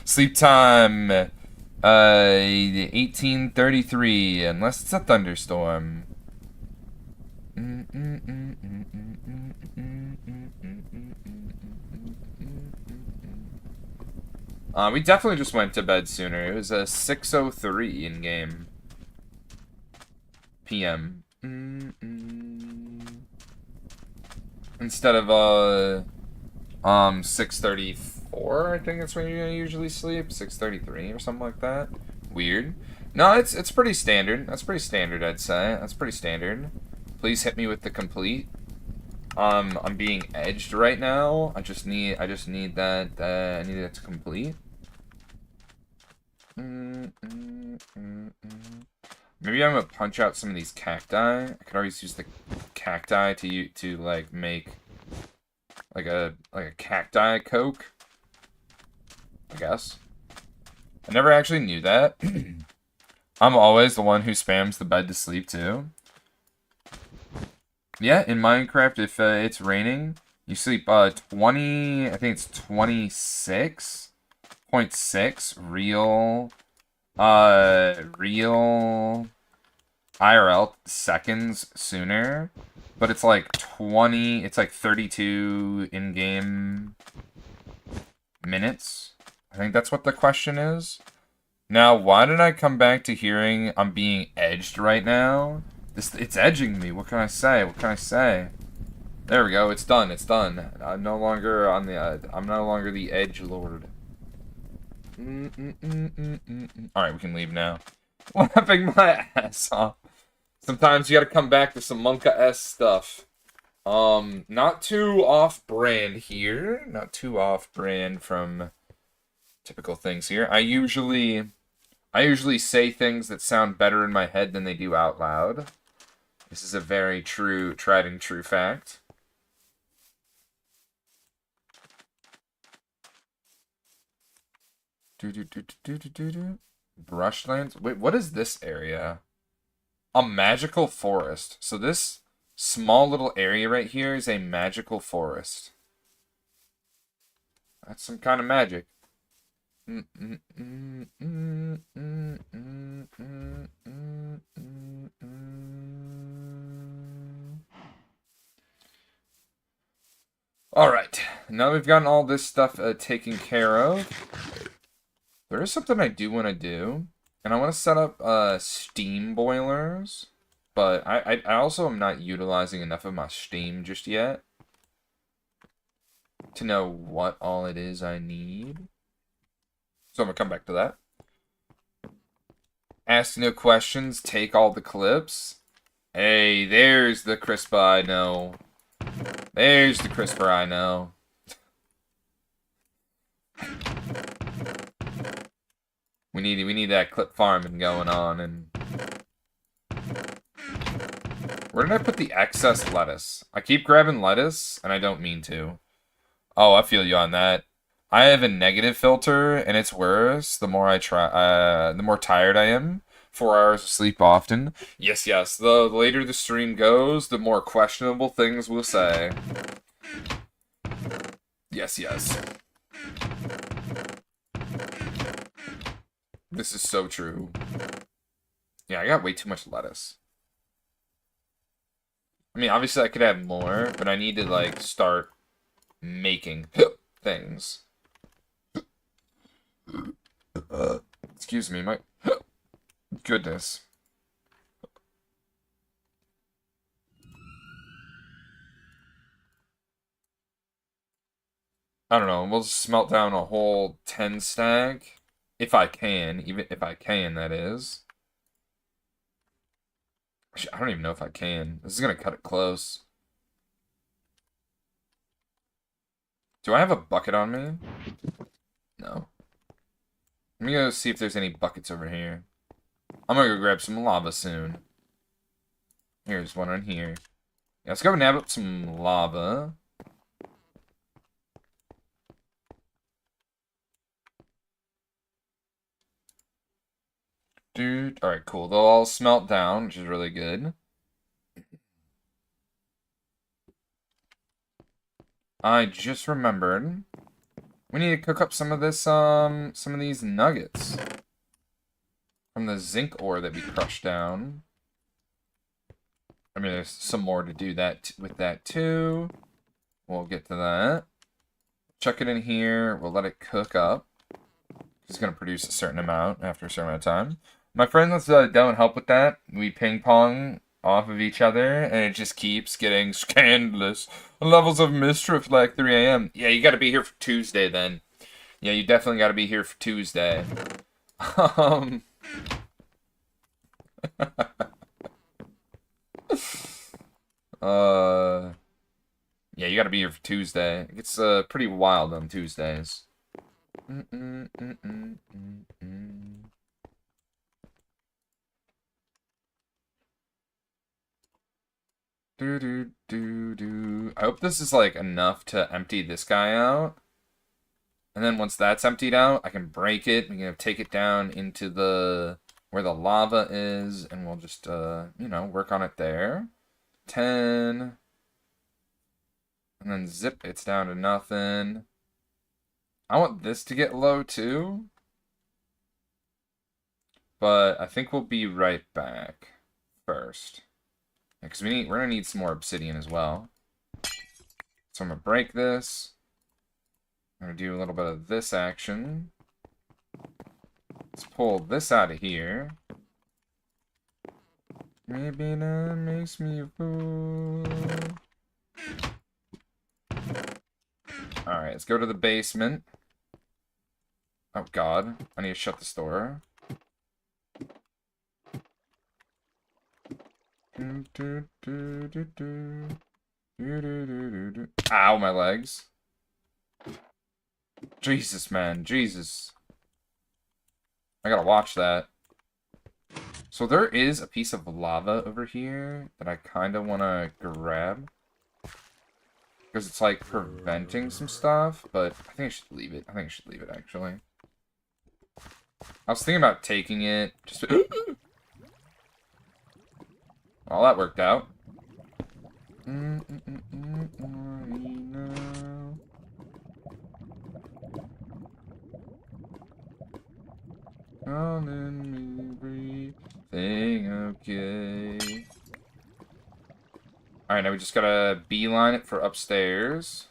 Sleep time. 18:33. Unless it's a thunderstorm. We definitely just went to bed sooner. It was a 6:03 in game. PM. Instead of 6:34, I think that's when you usually sleep. 6:33 or something like that. Weird. No, it's pretty standard. That's pretty standard, I'd say. That's pretty standard. Please hit me with the complete. I'm being edged right now. I just need that. I need that to complete. Maybe I'm gonna punch out some of these cacti. I could always use the cacti to like make like a cacti coke. I guess. I never actually knew that. I'm always the one who spams the bed to sleep too. Yeah, in Minecraft, if it's raining, you sleep 20. I think it's 26.6 real IRL seconds sooner, but it's like 20, it's like 32 in-game minutes. I think that's what the question is. Now, why did I come back to hearing I'm being edged right now? It's edging me. What can I say? What can I say? There we go. It's done. It's done. I'm no longer on the. I'm no longer the edge lord. All right, we can leave now. Laughing my ass off. Sometimes you gotta come back to some Monka-S stuff. Not too off-brand here. Not too off-brand from typical things here. I usually say things that sound better in my head than they do out loud. This is a very true, tried and true fact. Brushlands? Wait, what is this area? A magical forest. So this small little area right here is a magical forest. That's some kind of magic. Alright, now we've gotten all this stuff taken care of. There is something I do want to do, and I want to set up steam boilers, but I also am not utilizing enough of my steam just yet to know what all it is I need. So I'm going to come back to that. Ask no questions, take all the clips. Hey, there's the crisper I know. There's the crisper I know. We need that clip farming going on. And where did I put the excess lettuce? I keep grabbing lettuce, and I don't mean to. Oh, I feel you on that. I have a negative filter, and it's worse the more I try. The more tired I am. 4 hours of sleep often. Yes, yes. The later the stream goes, the more questionable things we'll say. Yes, yes. This is so true. Yeah, I got way too much lettuce. I mean, obviously I could have more, but I need to, like, start making things. Excuse me, my goodness. I don't know. We'll just smelt down a whole 10 stack. If I can. Even if I can, that is. I don't even know if I can. This is going to cut it close. Do I have a bucket on me? No. Let me go see if there's any buckets over here. I'm going to go grab some lava soon. Here's one on here. Yeah, let's go nab up some lava. Dude. Alright, cool. They'll all smelt down, which is really good. I just remembered. We need to cook up some of this, some of these nuggets. From the zinc ore that we crushed down. I mean, there's some more to do that with that, too. We'll get to that. Chuck it in here. We'll let it cook up. It's going to produce a certain amount after a certain amount of time. My friends don't help with that. We ping pong off of each other, and it just keeps getting scandalous. Levels of mischief like 3 a.m. Yeah, you got to be here for Tuesday then. Yeah, you definitely got to be here for Tuesday. Yeah, you got to be here for Tuesday. It gets pretty wild on Tuesdays. I hope this is like enough to empty this guy out. And then once that's emptied out, I can break it. We can take it down into the where the lava is, and we'll just you know, work on it there. 10. And then zip, it's down to nothing. I want this to get low too. But I think we'll be right back first. Because we're gonna need some more obsidian as well. So I'm gonna break this. I'm gonna do a little bit of this action. Let's pull this out of here. Maybe that makes me a fool. Alright, let's go to the basement. Oh god, I need to shut this door. Ow, my legs. Jesus, man. Jesus. I gotta watch that. So there is a piece of lava over here that I kind of want to grab. Because it's like preventing some stuff, but I think I should leave it. I think I should leave it, actually. I was thinking about taking it. Just... Well, that worked out. Calling me everything okay. Alright, now we just gotta beeline it for upstairs.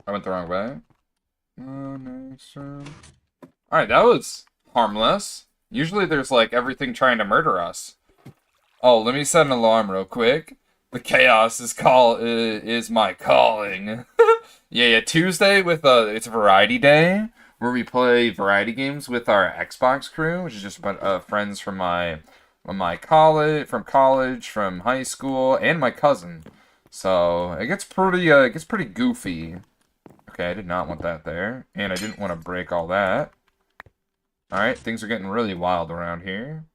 I went the wrong way. Alright, that was harmless. Usually there's like everything trying to murder us. Oh, let me set an alarm real quick. The chaos is my calling. Yeah, Tuesday with it's a variety day where we play variety games with our Xbox crew, which is just a bunch of friends from my college, from high school, and my cousin. So it gets pretty goofy. Okay, I did not want that there, and I didn't want to break all that. Alright, things are getting really wild around here.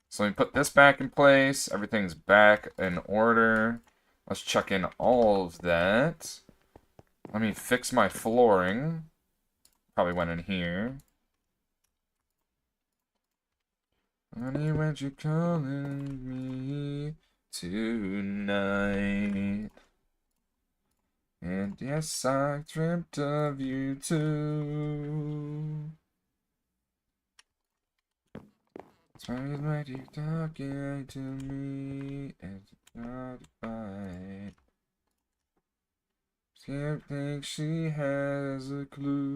So let me put this back in place. Everything's back in order. Let's chuck in all of that. Let me fix my flooring. Probably went in here. Honey, when'd you calling me tonight? And yes, I dreamt of you too. Sorry, might you talking to me? It's not a fight. Can't think she has a clue.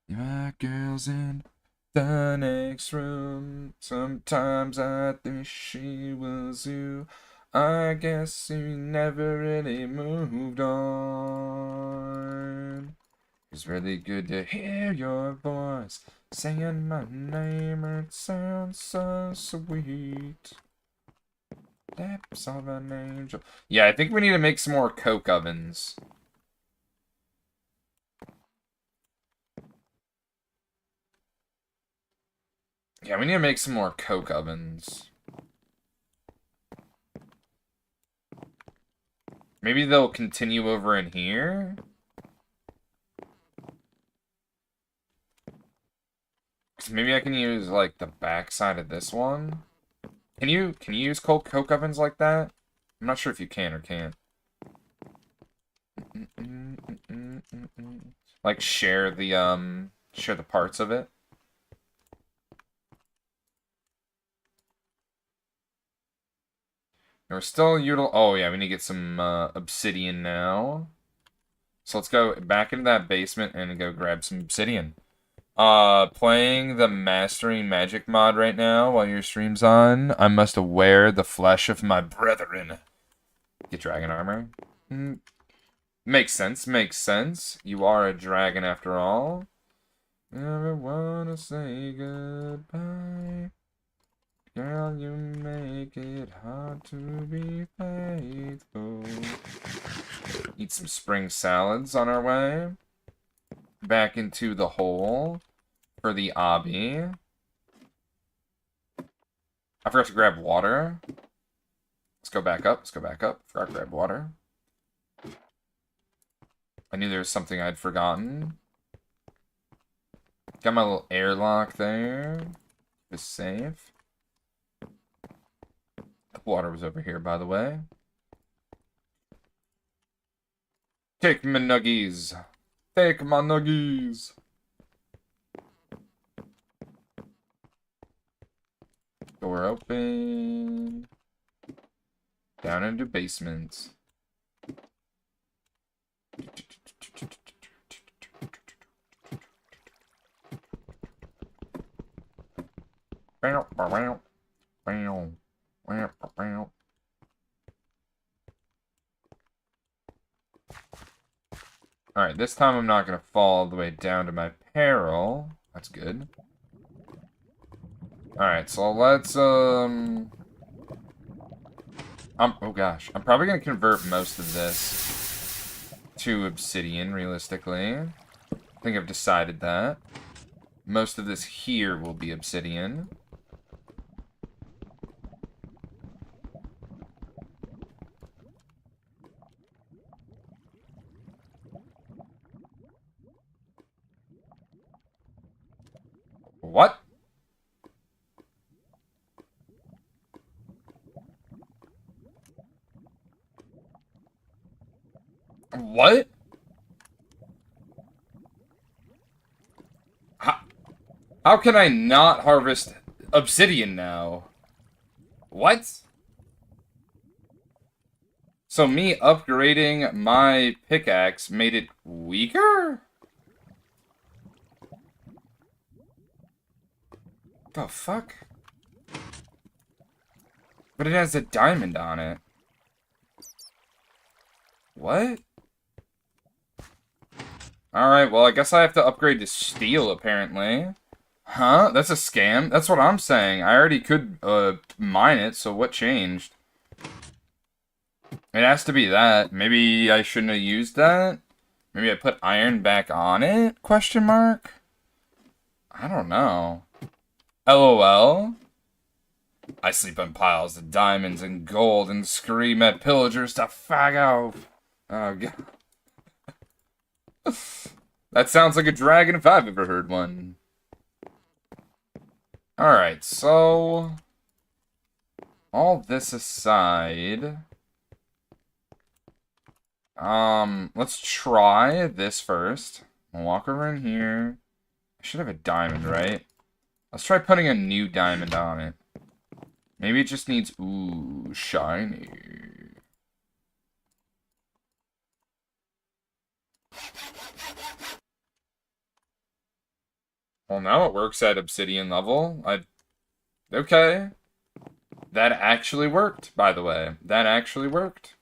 My girl's in the next room. Sometimes I think she was you. I guess you never really moved on. It's really good to hear your voice saying my name. It sounds so sweet. Lips of an angel. Yeah, I think we need to make some more coke ovens. Yeah, we need to make some more coke ovens. Maybe they'll continue over in here? Maybe I can use, like, the back side of this one. Can you use coke ovens like that? I'm not sure if you can or can't. Like, share the parts of it. And we're still oh yeah, we need to get some obsidian now. So let's go back into that basement and go grab some obsidian. Playing the Mastering Magic mod right now while your stream's on. I must wear the flesh of my brethren. Get dragon armor. Makes sense, makes sense. You are a dragon after all. Never wanna say goodbye. Girl, you make it hard to be faithful. Eat some spring salads on our way. Back into the hole for the obby. I forgot to grab water. Let's go back up. Let's go back up. Forgot to grab water. I knew there was something I'd forgotten. Got my little airlock there. It's safe. The water was over here, by the way. Take my nuggies. Take my nuggies. Door open. Down into basement. Alright, this time I'm not going to fall all the way down to my peril. That's good. Alright, so let's, oh gosh. I'm probably going to convert most of this to obsidian, realistically. I think I've decided that. Most of this here will be obsidian. What? What? How can I not harvest obsidian now? What? So me upgrading my pickaxe made it weaker? The fuck? But it has a diamond on it. What? Alright, well, I guess I have to upgrade to steel, apparently. Huh? That's a scam? That's what I'm saying. I already could, mine it, so what changed? It has to be that. Maybe I shouldn't have used that? Maybe I put iron back on it? Question mark? I don't know. LOL? I sleep on piles of diamonds and gold and scream at pillagers to fag off. Oh, God. That sounds like a dragon if I've ever heard one. Alright, so... all this aside... let's try this first. I'll walk over in here. I should have a diamond, right? Let's try putting a new diamond on it. Maybe it just needs... ooh, shiny. Well, now it works at obsidian level. Okay. That actually worked, by the way. That actually worked.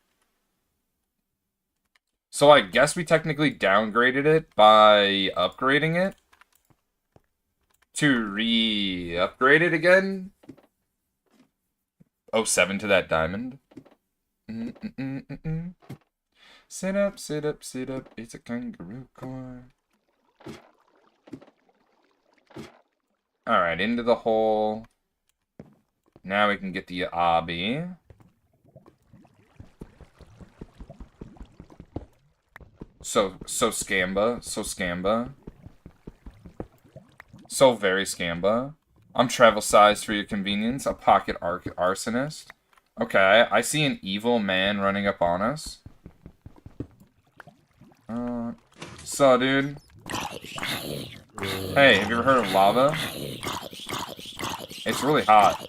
So I guess we technically downgraded it by upgrading it. To re-upgrade it again. 07 to that diamond. Sit up, sit up, sit up. It's a kangaroo core. Alright, into the hole. Now we can get the obby. So scamba. So scamba. So very scamba. I'm travel sized for your convenience. A pocket arsonist. Okay, I see an evil man running up on us. So, dude. Hey, have you ever heard of lava? It's really hot.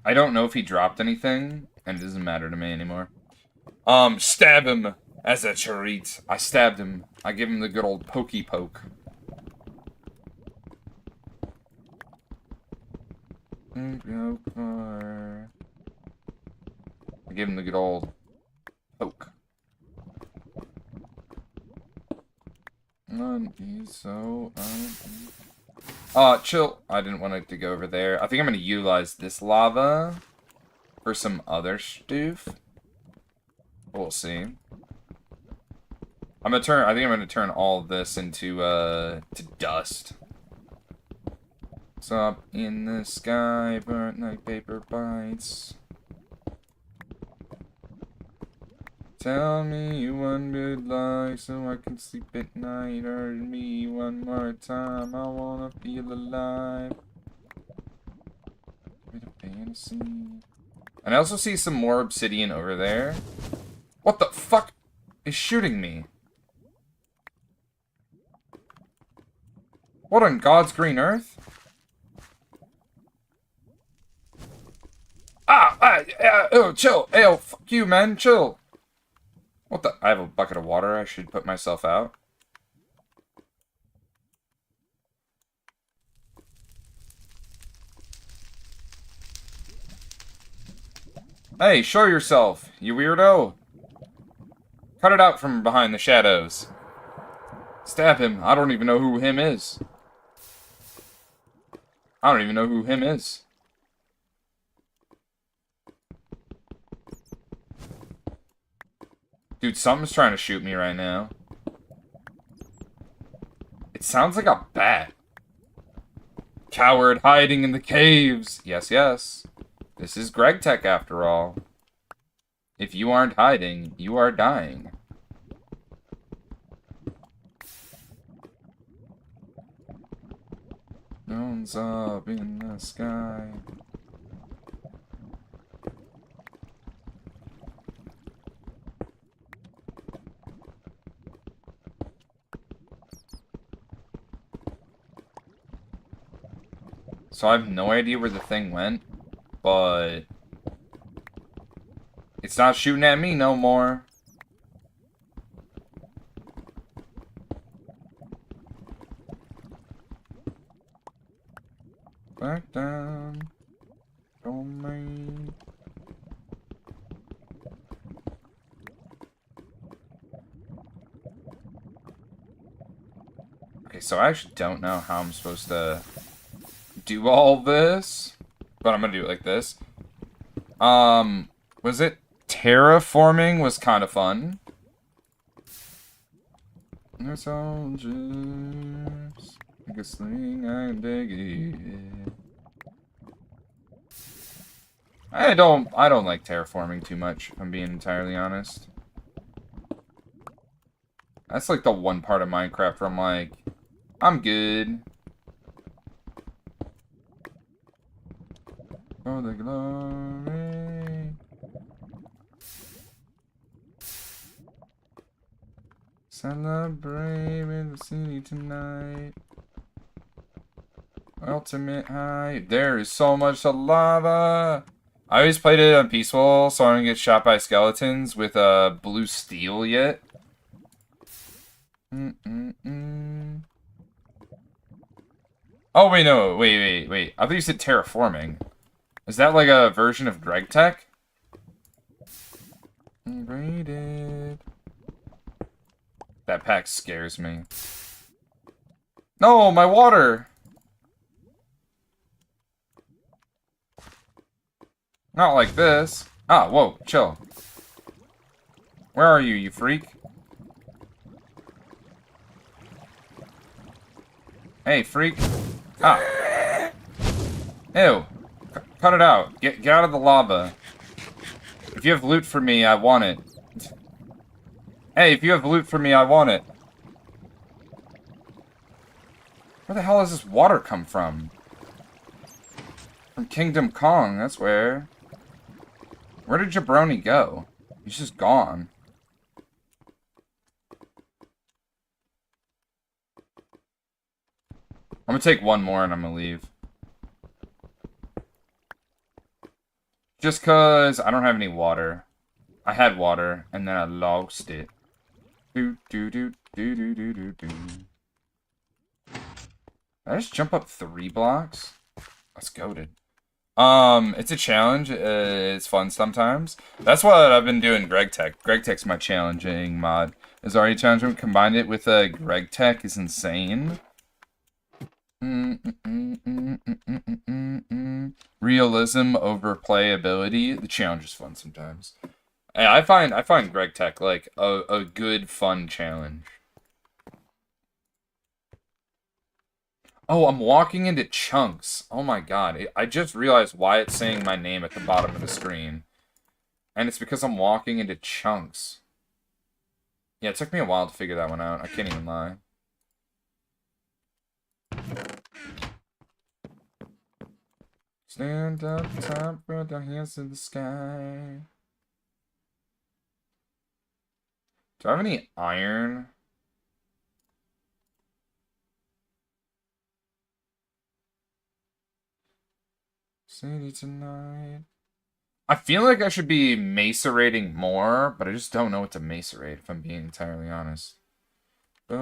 I don't know if he dropped anything, and it doesn't matter to me anymore. Stab him as a treat. I stabbed him. I give him the good old pokey poke. I give him the good old poke. Chill. I didn't want it to go over there. I think I'm gonna utilize this lava for some other stuff. We'll see. I think I'm gonna turn all of this into to dust. It's up in the sky, burnt like paper bites. Tell me one good lie so I can sleep at night. Hurt me one more time, I wanna feel alive. Bit of fantasy. And I also see some more obsidian over there. What the fuck is shooting me? What on God's green earth? Oh, chill. Ayo, fuck you, man, chill. What the? I have a bucket of water. I should put myself out. Hey, show yourself, you weirdo. Cut it out from behind the shadows. Stab him. I don't even know who him is. I don't even know who him is. Dude, something's trying to shoot me right now. It sounds like a bat. Coward hiding in the caves. Yes, yes. This is GregTech after all. If you aren't hiding, you are dying. Bones up in the sky. So I have no idea where the thing went, but it's not shooting at me no more. Back down. Domain. Okay, so I actually don't know how I'm supposed to do all this, but I'm gonna do it like this. Was it terraforming was kind of fun. No soldiers, like a sling, I dig it. I don't like terraforming too much, if I'm being entirely honest. That's like the one part of Minecraft where I'm like, I'm good. For the glory. Celebrate with the city tonight. Ultimate high. There is so much lava. I always played it on peaceful, so I don't get shot by skeletons with blue steel yet. Oh, wait, no. Wait. I thought you said terraforming. Is that like a version of GregTech? Rated. That pack scares me. No, my water! Not like this. Ah, whoa, chill. Where are you freak? Hey, freak. Ah. Ew. Cut it out. Get out of the lava. If you have loot for me, I want it. Hey, if you have loot for me, I want it. Where the hell does this water come from? From Kingdom Kong, that's where. Where did Jabroni go? He's just gone. I'm gonna take one more and I'm gonna leave. Just cause I don't have any water. I had water and then I lost it. Did I just jump up 3 blocks? That's goated. It's a challenge. It's fun sometimes. That's what I've been doing GregTech. GregTech's my challenging mod. Is already challenging. Combined it with GregTech is insane. Realism over playability. The challenge is fun sometimes. I find GregTech like a good fun challenge. Oh, I'm walking into chunks. Oh my god. I just realized why it's saying my name at the bottom of the screen. And it's because I'm walking into chunks. Yeah, it took me a while to figure that one out. I can't even lie. Stand up top with our hands in the sky. Do I have any iron? City tonight. I feel like I should be macerating more, but I just don't know what to macerate, if I'm being entirely honest. We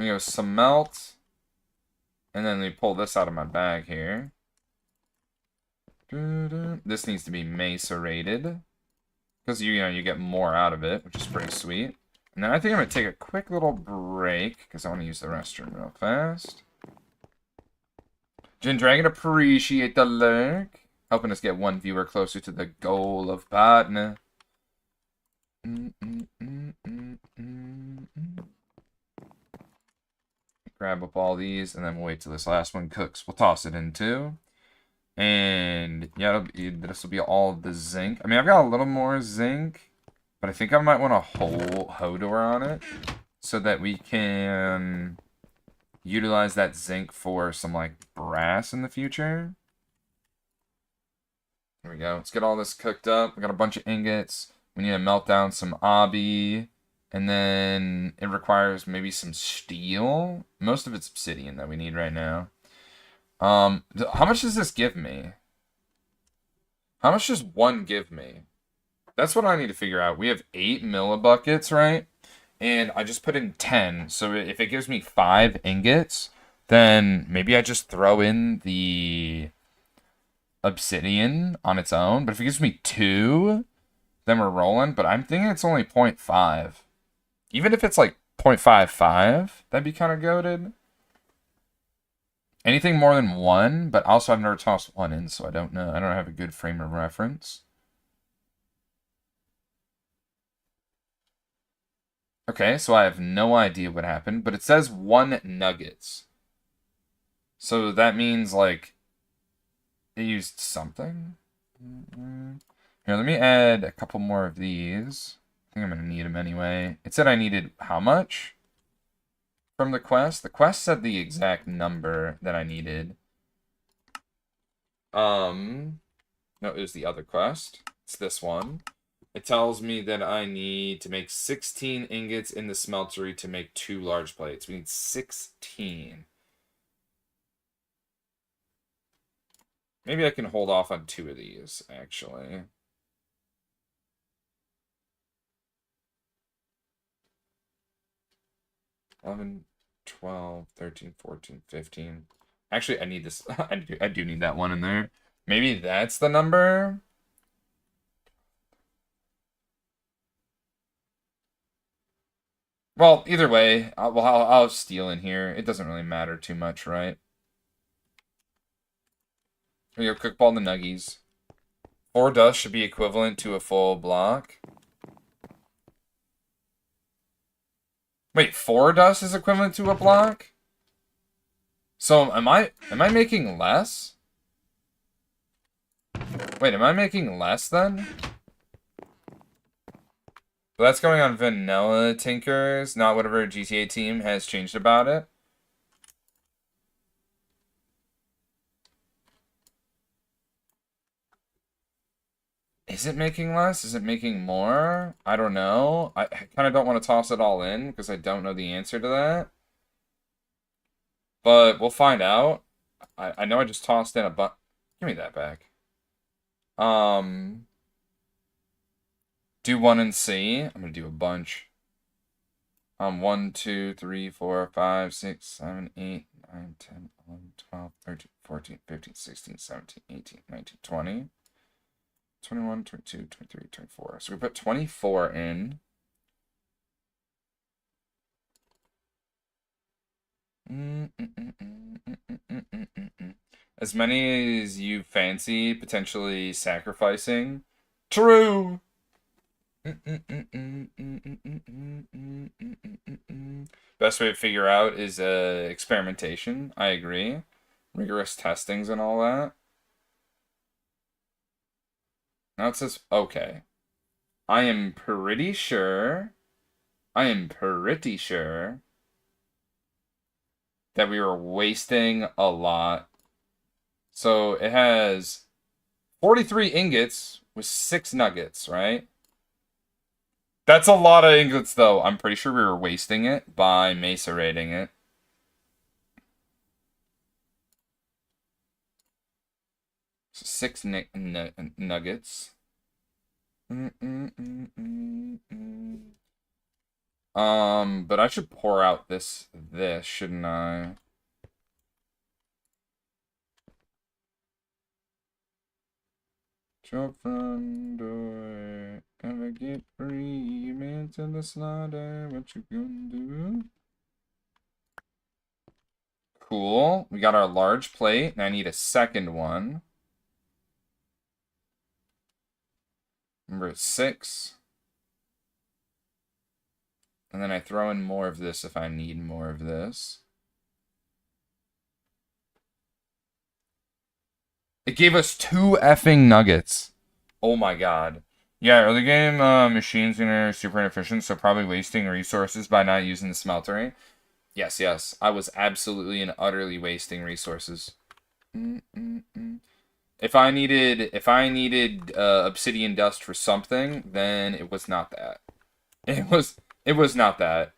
go smelt. And then we pull this out of my bag here. This needs to be macerated. Because you get more out of it, which is pretty sweet. And then I think I'm going to take a quick little break, because I want to use the restroom real fast. Jin Dragon, appreciate the lurk. Helping us get one viewer closer to the goal of partner. Grab up all these, and then we'll wait till this last one cooks. We'll toss it in too. And yeah, this will be all the zinc. I mean, I've got a little more zinc, but I think I might want a whole Hodor on it so that we can utilize that zinc for some like brass in the future. There we go. Let's get all this cooked up. We got a bunch of ingots. We need to melt down some obby. And then it requires maybe some steel. Most of it's obsidian that we need right now. How much does this give me? How much does one give me? That's what I need to figure out. We have 8 millibuckets, right? And I just put in 10. So if it gives me 5 ingots, then maybe I just throw in the obsidian on its own. But if it gives me 2, then we're rolling. But I'm thinking it's only 0.5. Even if it's like 0.55, that'd be kind of goated. Anything more than 1, but also I've never tossed 1 in, so I don't know. I don't have a good frame of reference. Okay, so I have no idea what happened, but it says 1 nuggets. So that means, like, it used something. Here, let me add a couple more of these. I think I'm going to need them anyway. It said I needed how much from the quest? The quest said the exact number that I needed. No, it was the other quest. It's this one. It tells me that I need to make 16 ingots in the smeltery to make 2 large plates. We need 16. Maybe I can hold off on 2 of these, actually. $11, $12, $13, $14, $15. Actually, I need this. I do need that one in there. Maybe that's the number? Well, either way, I'll steal in here. It doesn't really matter too much, right? We go cookball the nuggies. 4 dust should be equivalent to a full block. Wait, 4 dust is equivalent to a block? So am I making less? Wait, am I making less then? But that's going on vanilla Tinkers, not whatever GTA team has changed about it. Is it making less? Is it making more? I don't know. I kind of don't want to toss it all in because I don't know the answer to that. But we'll find out. I know I just tossed in a bunch. Give me that back. Do 1 and see. I'm gonna do a bunch. 1, 2, 3, 4, 5, 6, 7, 8, 9, 10, 11, 12, 13, 14, 15, 16, 17, 18, 19, 20. 21, 22, 23, 24. So we put 24 in. As many as you fancy potentially sacrificing. True! Best way to figure out is experimentation. I agree. Rigorous testings and all that. Now it says, okay. I am pretty sure that we were wasting a lot. So it has 43 ingots with 6 nuggets, right? That's a lot of ingots, though. I'm pretty sure we were wasting it by macerating it. So 6 nuggets. But I should pour out this, shouldn't I? Jump front door, ever get free, man to the slider, what you gonna do? Cool, we got our large plate, and I need a second one. Number 6. And then I throw in more of this if I need more of this. It gave us 2 effing nuggets. Oh my god. Yeah, early game machines are super inefficient, so probably wasting resources by not using the smeltery. Yes, yes. I was absolutely and utterly wasting resources. If I needed obsidian dust for something, then it was not that. It was not that.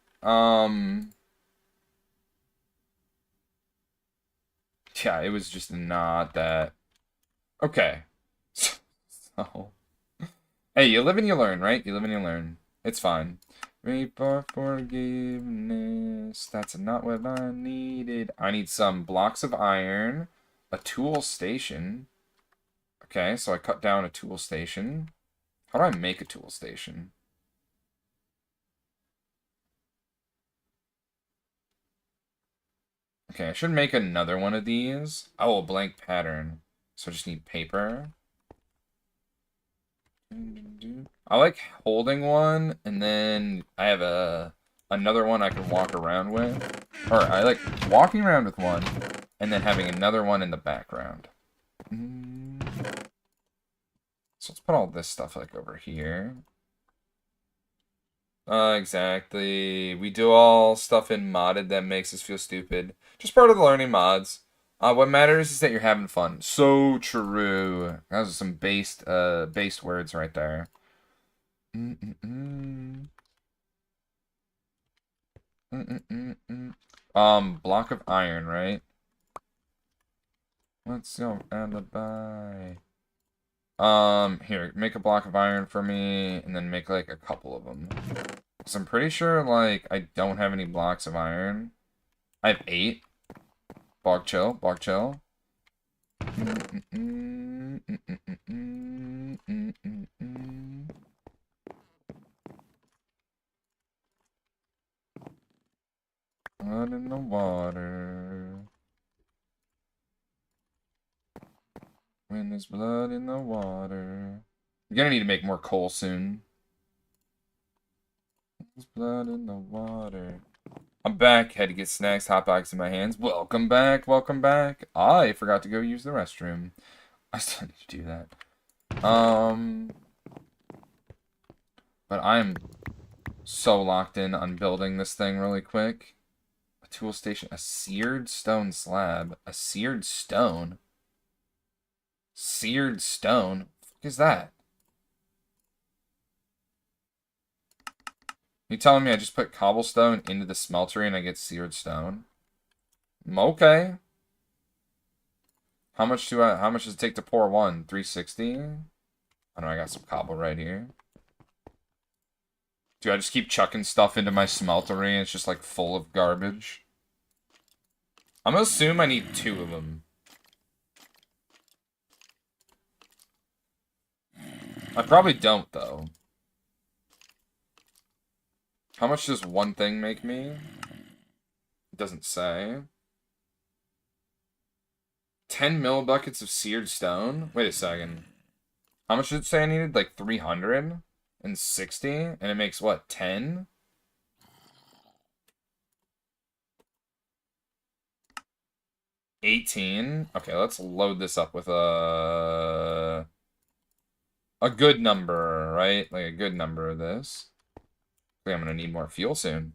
Yeah, it was just not that. Okay. So, hey, you live and you learn, right? You live and you learn. It's fine. Wait for forgiveness. That's not what I needed. I need some blocks of iron, a tool station. Okay, so I cut down a tool station. How do I make a tool station? Okay, I should make another one of these. Oh, a blank pattern. So I just need paper. I like holding one, and then I have another one I can walk around with. Or I like walking around with one, and then having another one in the background. So let's put all this stuff like over here. Exactly. We do all stuff in modded that makes us feel stupid. Just part of the learning mods. What matters is that you're having fun. So true. Those are some based words right there. Block of iron, right? Let's go, alibi. Here, make a block of iron for me, and then make, like, a couple of them. Because I'm pretty sure, like, I don't have any blocks of iron. I have 8. Bog chill, bog chill. Blood in the water. When there's blood in the water. You're gonna need to make more coal soon. There's blood in the water. I'm back. Had to get snacks, hot dogs in my hands. Welcome back. Welcome back. I forgot to go use the restroom. I still need to do that. But I'm so locked in on building this thing really quick. A tool station. A seared stone slab. A seared stone? Seared stone? What the fuck is that? You telling me I just put cobblestone into the smeltery and I get seared stone? Okay. How much does it take to pour one? 360? I don't know, I got some cobble right here. Do I just keep chucking stuff into my smeltery and it's just like full of garbage? I'm gonna assume I need 2 of them. I probably don't though. How much does one thing make me? It doesn't say. 10 millibuckets of seared stone? Wait a second. How much did it say I needed? Like 360? And it makes what, 10? $18? Okay, let's load this up with a good number, right? Like a good number of this. I'm gonna need more fuel soon.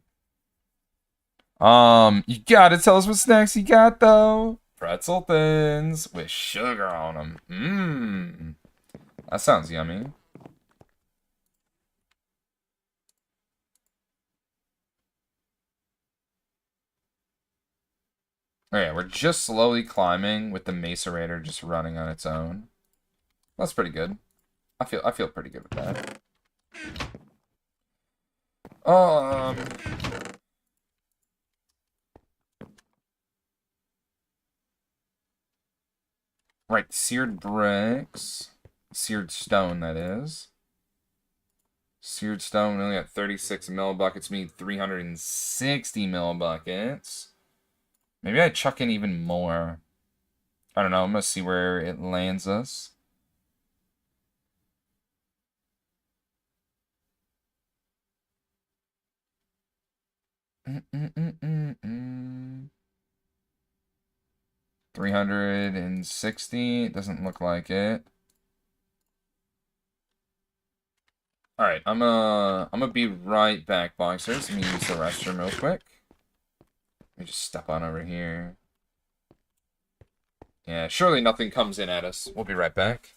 You gotta tell us what snacks you got though. Pretzel thins with sugar on them. Mmm. That sounds yummy. Okay, we're just slowly climbing with the macerator just running on its own. That's pretty good. I feel pretty good with that. Um Right, seared bricks. Seared stone, that is. Seared stone, we only got 36 millibuckets. We need 360 millibuckets. Maybe I chuck in even more. I don't know. I'm going to see where it lands us. Mm -mm -mm -mm -mm. 360. It doesn't look like it. Alright, I'm gonna be right back, boxers. Let me use the restroom real quick. Let me just step on over here. Yeah, surely nothing comes in at us. We'll be right back.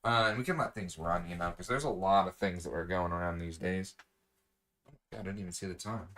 And we can let things run, you know, because there's a lot of things that are going around these days. God, I didn't even see the time.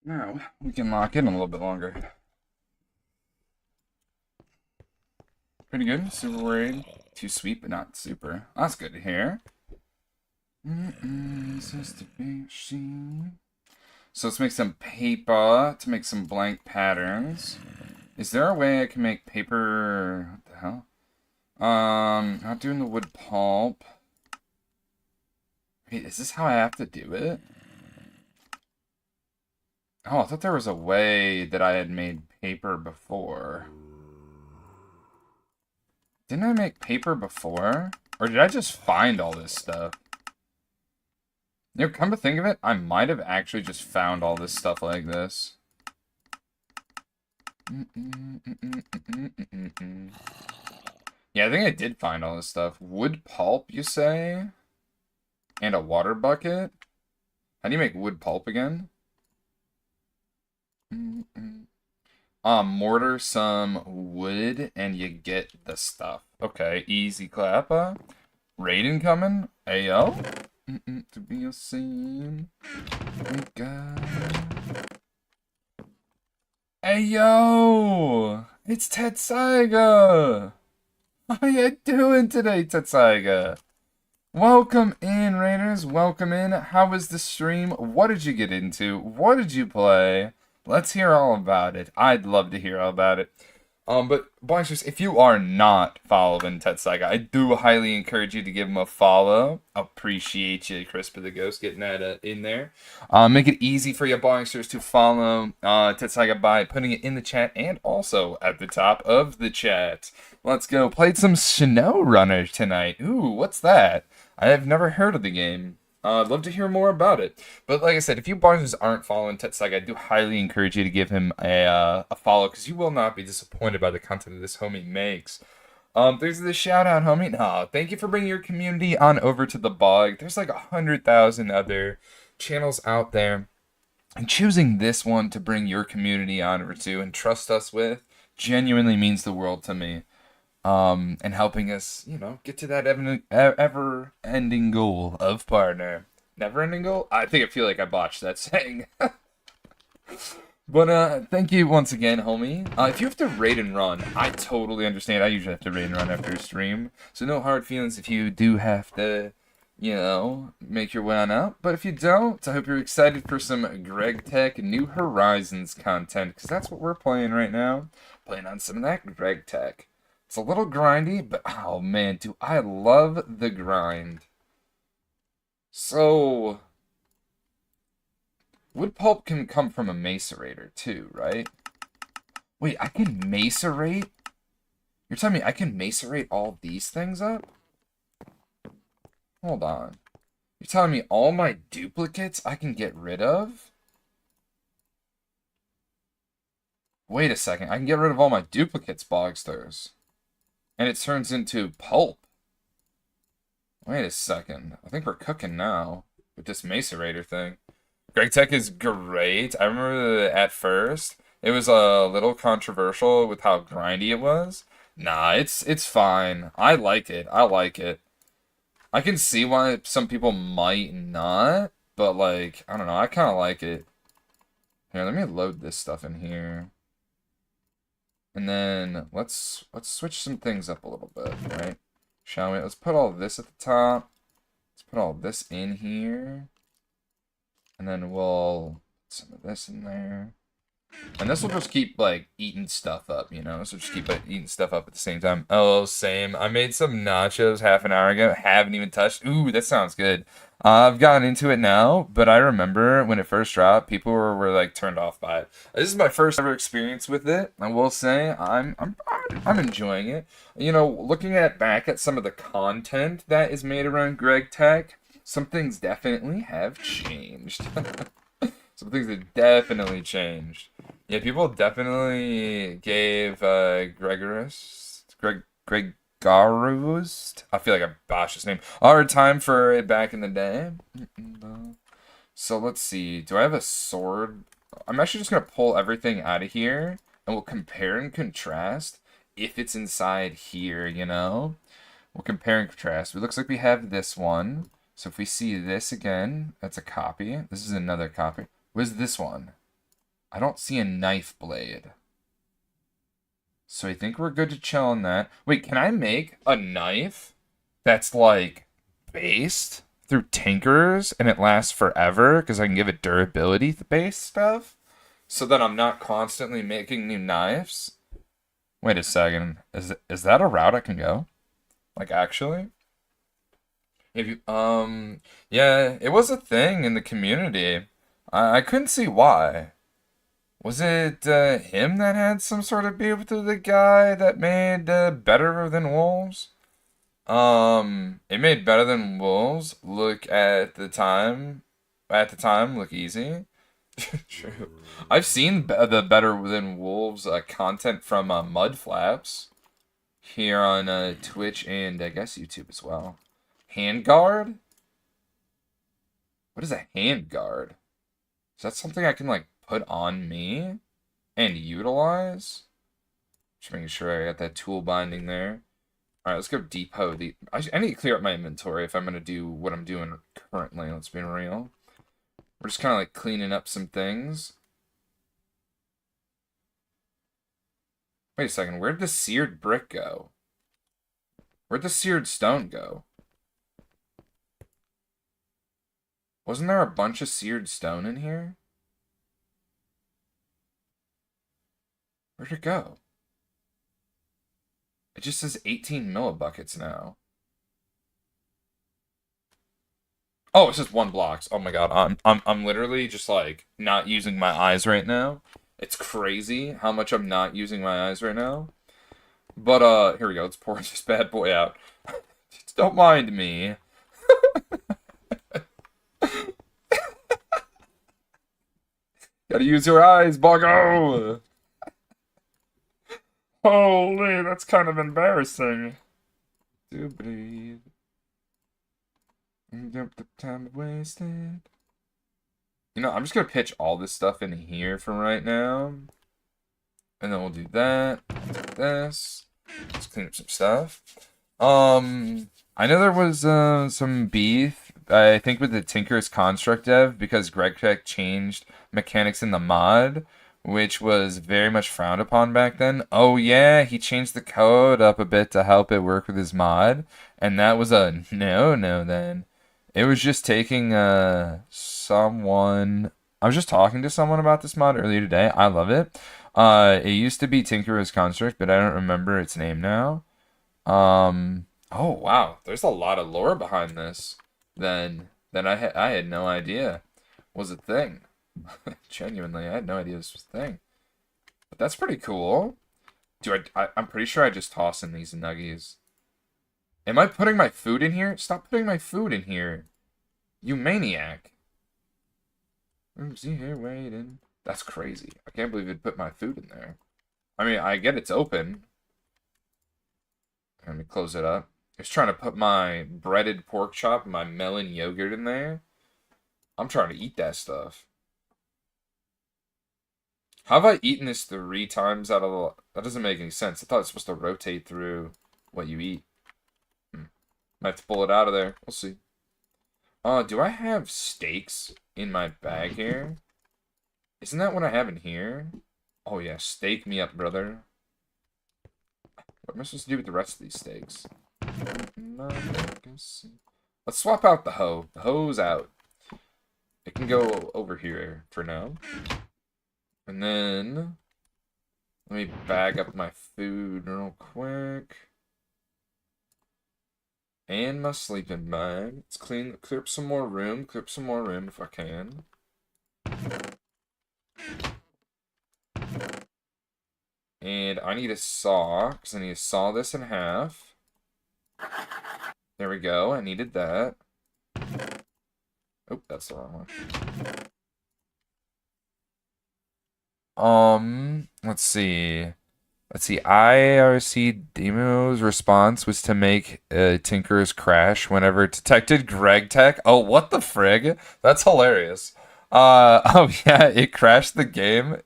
Now we can lock in a little bit longer. Pretty good. Super worried. Too sweet, but not super. That's good to hear. So let's make some paper to make some blank patterns. Is there a way I can make paper? What the hell? Not doing the wood pulp. Wait, is this how I have to do it? Oh, I thought there was a way that I had made paper before. Didn't I make paper before? Or did I just find all this stuff? You know, come to think of it, I might have actually just found all this stuff like this. Yeah, I think I did find all this stuff. Wood pulp, you say? And a water bucket? How do you make wood pulp again? Mortar some wood and you get the stuff. Okay, easy clap. Raid incoming. Ayo. To be a scene. Thank God. Ayo! It's Tetsaiga! How you doing today, Tetsaiga? Welcome in, Raiders. Welcome in. How was the stream? What did you get into? What did you play? Let's hear all about it. I'd love to hear all about it. But Boxers, if you are not following Tetsaiga, I do highly encourage you to give him a follow. Appreciate you, Crisp of the Ghost, getting that in there. Make it easy for you Boxers to follow Tetsaiga by putting it in the chat and also at the top of the chat. Let's go. Played some SnowRunner tonight. Ooh, what's that? I have never heard of the game. I'd love to hear more about it. But like I said, if you Barnes aren't following Tetsaiga, I do highly encourage you to give him a follow, because you will not be disappointed by the content that this homie makes. There's the shout out, homie. No, thank you for bringing your community on over to the bog. There's like 100,000 other channels out there. And choosing this one to bring your community on over to and trust us with genuinely means the world to me. And helping us, get to that ever-ending goal of partner. Never-ending goal? I feel like I botched that saying. But, thank you once again, homie. If you have to raid and run, I totally understand. I usually have to raid and run after a stream. So no hard feelings if you do have to, make your way on out. But if you don't, I hope you're excited for some GregTech New Horizons content, because that's what we're playing right now. Playing on some of that GregTech. It's a little grindy, but oh man, do I love the grind. So, wood pulp can come from a macerator too, right? Wait, I can macerate? You're telling me I can macerate all these things up? Hold on. You're telling me all my duplicates I can get rid of? Wait a second, I can get rid of all my duplicates, Bogsters. And it turns into pulp. Wait a second. I think we're cooking now with this macerator thing. GregTech is great. I remember that at first it was a little controversial with how grindy it was. Nah, it's fine. I like it. I like it. I can see why some people might not, but like, I don't know. I kind of like it. Here, let me load this stuff in here. And then let's switch some things up a little bit, right? Shall we? Let's put all this at the top. Let's put all this in here. And then we'll put some of this in there. And this will just keep, like, eating stuff up, So just keep eating stuff up at the same time. Oh, same. I made some nachos half an hour ago. Haven't even touched. Ooh, that sounds good. I've gotten into it now, but I remember when it first dropped, people were like, turned off by it. This is my first ever experience with it. I will say I'm enjoying it. Looking back at some of the content that is made around GregTech, some things definitely have changed. Some things that definitely changed. Yeah, people definitely gave Gregorist, I feel like I botched his name. A hard time for it back in the day. So let's see. Do I have a sword? I'm actually just going to pull everything out of here, and we'll compare and contrast if it's inside here, We'll compare and contrast. It looks like we have this one. So if we see this again, that's a copy. This is another copy. Where's this one? I don't see a knife blade. So I think we're good to chill on that. Wait, can I make a knife that's like based through Tinkerers and it lasts forever because I can give it durability based stuff? So that I'm not constantly making new knives? Wait a second. Is that a route I can go? Like actually? If you yeah, it was a thing in the community. I couldn't see why. Was it him that had some sort of beef with the guy that made Better Than Wolves? It made Better Than Wolves look look easy. True. I've seen the Better Than Wolves content from Mudflaps here on Twitch and I guess YouTube as well. Handguard? What is a handguard? Is that something I can like put on me and utilize? Just making sure I got that tool binding there. All right, let's go depot the. I need to clear up my inventory if I'm gonna do what I'm doing currently. Let's be real. We're just kind of like cleaning up some things. Wait a second, where'd the seared brick go? Where'd the seared stone go? Wasn't there a bunch of seared stone in here? Where'd it go? It just says 18 millibuckets now. Oh, it's just 1 blocks. Oh my god, I'm literally just like not using my eyes right now. It's crazy how much I'm not using my eyes right now. But here we go. Let's pour this bad boy out. Just don't mind me. Gotta use your eyes, Boggo! Holy, that's kind of embarrassing. Do breathe. Yep, the time wasted. You know, I'm just gonna pitch all this stuff in here for right now. And then we'll do that. This. Let's clean up some stuff. I know there was some beef, I think with the Tinker's Construct dev, because GregTech changed mechanics in the mod, which was very much frowned upon back then. Oh yeah, he changed the code up a bit to help it work with his mod, and that was a no then. It was just taking someone. I was just talking to someone about this mod earlier today. I love it. It used to be Tinker's Construct, but I don't remember its name now. Oh wow, there's a lot of lore behind this. Then I had no idea was a thing. Genuinely, I had no idea this was a thing. But that's pretty cool. I'm pretty sure I just tossed in these nuggies. Am I putting my food in here? Stop putting my food in here. You maniac. See here waiting. That's crazy. I can't believe it put my food in there. I mean, I get it's open. Let me close it up. I was trying to put my breaded pork chop and my melon yogurt in there. I'm trying to eat that stuff. How have I eaten this 3 times out of the... That doesn't make any sense. I thought it's supposed to rotate through what you eat. Might have to pull it out of there. We'll see. Do I have steaks in my bag here? Isn't that what I have in here? Oh yeah, steak me up, brother. What am I supposed to do with the rest of these steaks? Let's swap out the hoe. The hoe's out. It can go over here for now. And then... Let me bag up my food real quick. And my sleeping bag. Let's clear up some more room. Clear up some more room if I can. And I need a saw, because I need to saw this in half. There we go, I needed that. Oh, that's the wrong one. Let's see. IRC Demo's response was to make Tinker's crash whenever it detected GregTech. Oh, what the frig? That's hilarious. Oh yeah, it crashed the game.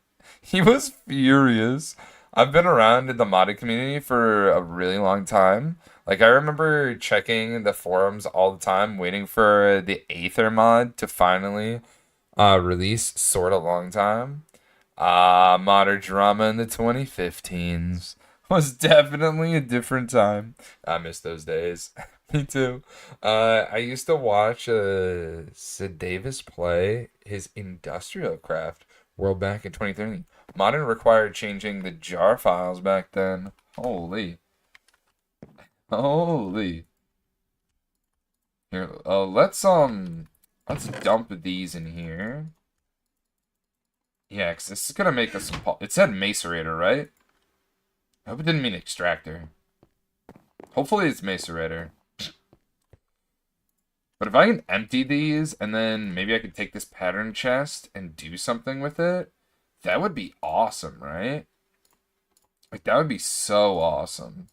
He was furious. I've been around in the modded community for a really long time. Like, I remember checking the forums all the time, waiting for the Aether mod to finally release sort of long time. Modern drama in the 2015s was definitely a different time. I miss those days. Me too. I used to watch Sid Davis play his industrial craft world back in 2013. Modern required changing the jar files back then. Holy. Holy. Here, let's dump these in here. Yeah, 'cause this is gonna make us some it said macerator, right? I hope it didn't mean extractor. Hopefully it's macerator. But if I can empty these and then maybe I could take this pattern chest and do something with it, that would be awesome, right? Like that would be so awesome.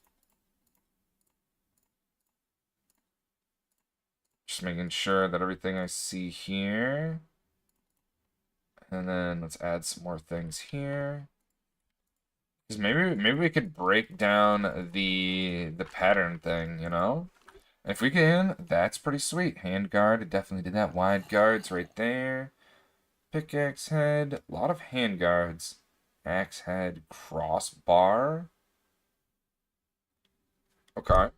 Just making sure that everything I see here. And then let's add some more things here. Because maybe we could break down the pattern thing, you know? If we can, that's pretty sweet. Hand guard, definitely did that. Wide guards right there. Pickaxe head, a lot of hand guards. Axe head, crossbar. Okay.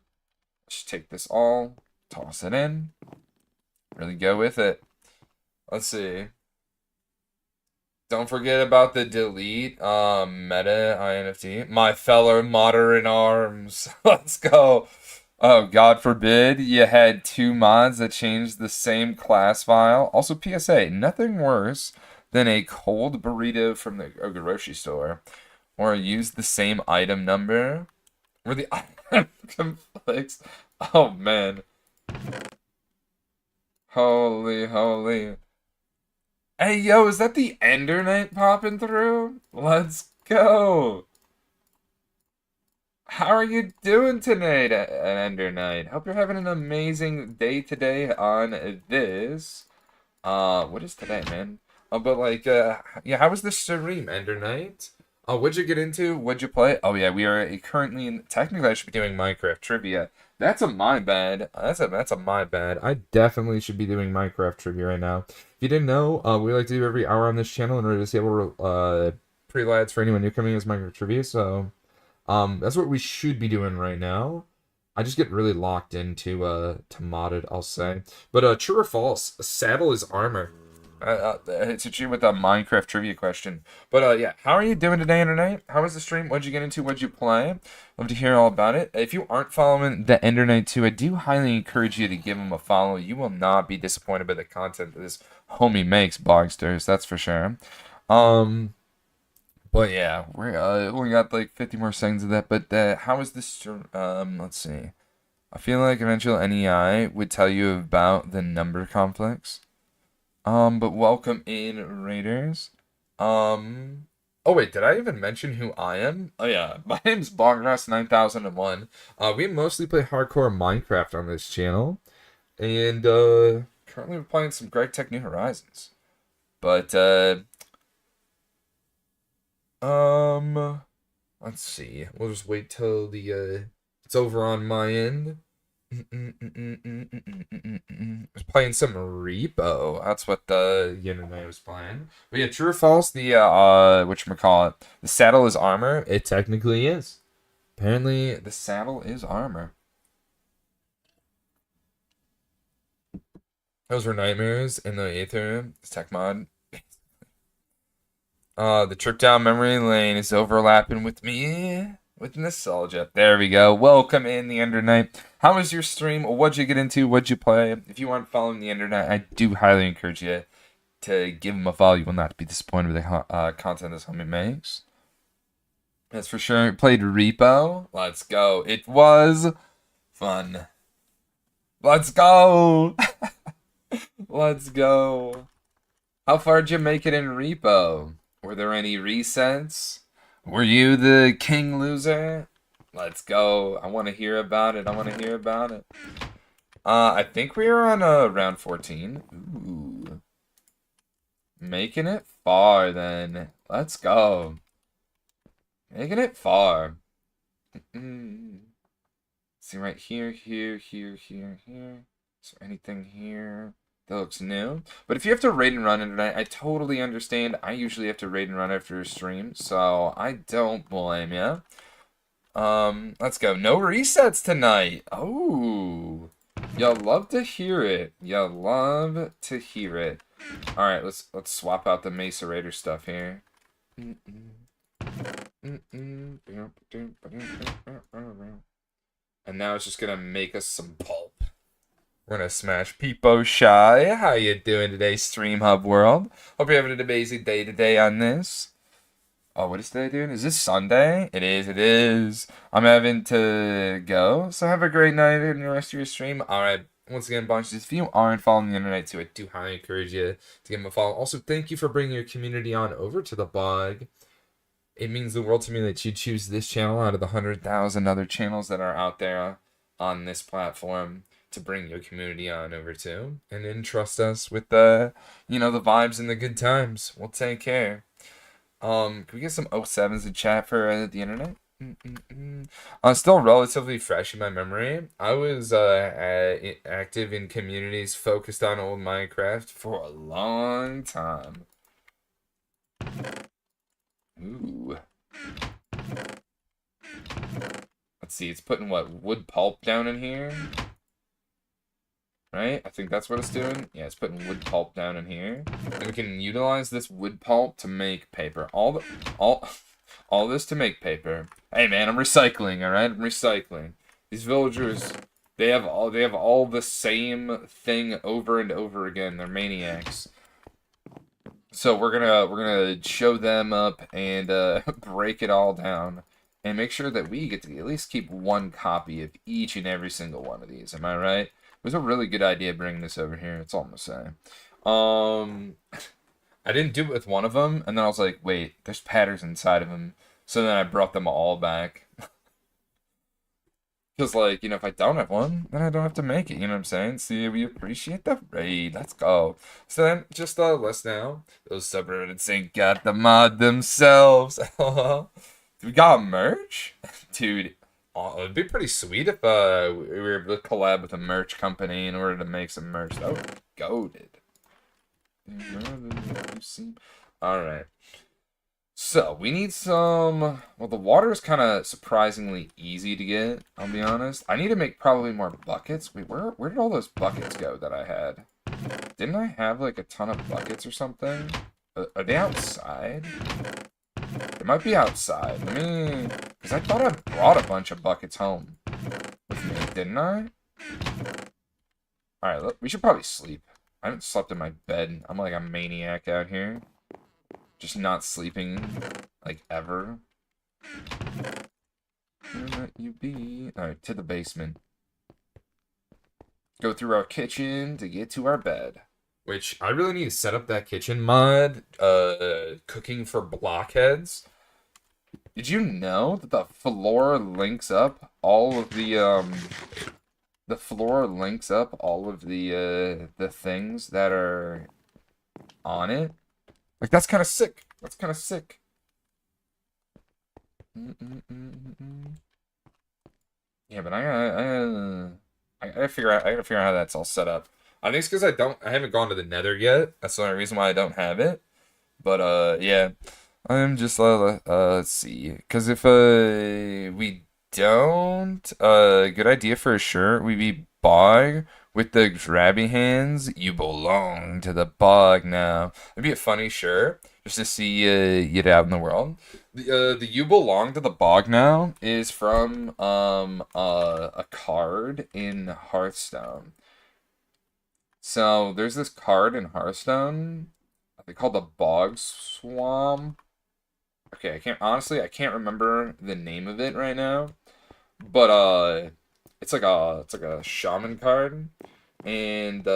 Let's take this all, toss it in. Really go with it. Let's see. Don't forget about the delete meta INFT. My fellow modern arms. Let's go. Oh, God forbid you had two mods that changed the same class file. Also, PSA, nothing worse than a cold burrito from the grocery store. Or use the same item number. Where the item conflicts. Oh, man. Holy, holy. Hey, yo, is that the Ender Knight popping through? Let's go. How are you doing tonight, Ender Knight? Hope you're having an amazing day today on this. What is today, man? But like, yeah, how was the stream, Ender Knight? What'd you get into? What'd you play? Oh yeah, we are currently technically I should be doing Minecraft trivia. That's a my bad. That's a my bad. I definitely should be doing Minecraft trivia right now. If you didn't know, we like to do every hour on this channel in order to see able pre-lads for anyone new coming as Minecraft trivia. So, that's what we should be doing right now. I just get really locked into to modded, I'll say. But true or false? A saddle is armor. It's a cheat with a Minecraft trivia question. But yeah, how are you doing today, Ender? How was the stream? What'd you get into? What'd you play? Love to hear all about it. If you aren't following the Ender Knight 2, I do highly encourage you to give him a follow. You will not be disappointed by the content that this homie makes, Bogsters. That's for sure. Um, but yeah, we're only got like 50 more seconds of that. But how is this? Let's see. I feel like eventual NEI would tell you about the number conflicts. But welcome in, Raiders. Oh wait, did I even mention who I am? Oh yeah, my name's Bonggrass9001. We mostly play hardcore Minecraft on this channel, and currently we're playing some GregTech New Horizons. But let's see. We'll just wait till the it's over on my end. I was playing some repo. That's what the internet was playing. But yeah, true or false? The whatchamacallit, the saddle is armor. It technically is. Apparently, the saddle is armor. Those were nightmares in the Aether tech mod. The trip down memory lane is overlapping with me. With nostalgia. There we go. Welcome in the Ender Knight. How was your stream? What'd you get into? What'd you play? If you aren't following the Ender Knight, I do highly encourage you to give him a follow. You will not be disappointed with the content this homie makes. That's for sure. Played Repo. Let's go. It was fun. Let's go. Let's go. How far did you make it in Repo? Were there any resets? Were you the king loser? Let's go. I want to hear about it. I want to hear about it. I think we are on round 14. Ooh. Making it far then. Let's go. Making it far. See right here, here, here, here, here. Is there anything here? That looks new. But if you have to raid and run tonight, I totally understand. I usually have to raid and run after a stream, so I don't blame you. Let's go. No resets tonight. Oh, y'all love to hear it. Y'all love to hear it. All right, let's swap out the Mesa Raider stuff here. And now it's just gonna make us some pulp. We're gonna smash Peepo Shy. How you doing today, Stream Hub World? Hope you're having an amazing day today on this. Oh, what is today doing? Is this Sunday? It is, it is. I'm having to go, so have a great night and the rest of your stream. Alright, once again, bunches, if you aren't following the internet too, I do highly encourage you to give them a follow. Also, thank you for bringing your community on over to the blog. It means the world to me that you choose this channel out of the 100,000 other channels that are out there on this platform to bring your community on over to and entrust us with the, the vibes and the good times. We'll take care. Can we get some 07s in chat for the internet? Still relatively fresh in my memory. I was active in communities focused on old Minecraft for a long time. Ooh. Let's see, it's putting what, wood pulp down in here? Right? I think that's what it's doing. Yeah, it's putting wood pulp down in here. And we can utilize this wood pulp to make paper. All this to make paper. Hey man, I'm recycling, alright? I'm recycling. These villagers, they have all the same thing over and over again. They're maniacs. So we're gonna show them up and break it all down. And make sure that we get to at least keep one copy of each and every single one of these. Am I right? It was a really good idea bringing this over here. That's all I'm gonna say. I didn't do it with one of them, and then I was like, wait, there's patterns inside of them. So then I brought them all back. Because, like, if I don't have one, then I don't have to make it. You know what I'm saying? See, we appreciate the raid. Let's go. So then, just list now. Those subreddits ain't got the mod themselves. We got merch? Dude. It'd be pretty sweet if we were able to collab with a merch company in order to make some merch. That would be goated. Alright. So, we need some... Well, the water is kind of surprisingly easy to get, I'll be honest. I need to make probably more buckets. Wait, where did all those buckets go that I had? Didn't I have, like, a ton of buckets or something? Are they outside? They might be outside. Let me... Because I thought I brought a bunch of buckets home with me, didn't I? Alright, look, we should probably sleep. I haven't slept in my bed. I'm like a maniac out here. Just not sleeping, like, ever. Where might you be? Alright, to the basement. Go through our kitchen to get to our bed. Which, I really need to set up that kitchen mod, cooking for blockheads. Did you know that the floor links up all of the things that are on it? Like, that's kind of sick. That's kind of sick. Yeah, but I gotta figure out how that's all set up. I think it's because I haven't gone to the Nether yet. That's the only reason why I don't have it. But yeah, I'm just let's see. Because if we don't, good idea for a shirt. We be bog with the grabby hands. You belong to the bog now. It'd be a funny shirt just to see you out in the world. The you belong to the bog now is from a card in Hearthstone. So there's this card in Hearthstone. They call the Bog Swamp. Okay, I can't remember the name of it right now. But it's like a shaman card. And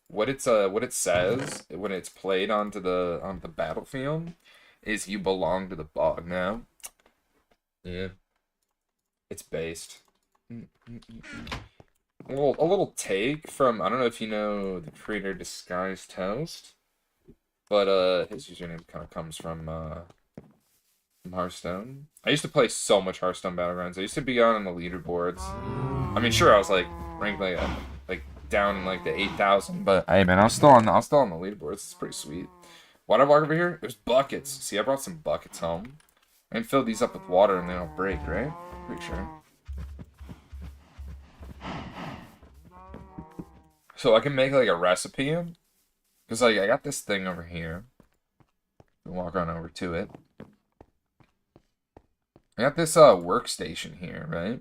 what it says when it's played onto the battlefield is you belong to the bog now. Yeah. It's based. A little take from, I don't know if you know the creator Disguised Toast, but his username kind of comes from Hearthstone. I used to play so much Hearthstone Battlegrounds. I used to be on the leaderboards. I mean, sure, I was like ranked like down in like the 8,000. But hey, man, I was still on the leaderboards. It's pretty sweet. Why'd I walk over here? There's buckets. See, I brought some buckets home. I can fill these up with water and they don't break, right? Pretty sure. So I can make like a recipe. Because like I got this thing over here. Walk on over to it. I got this workstation here, right?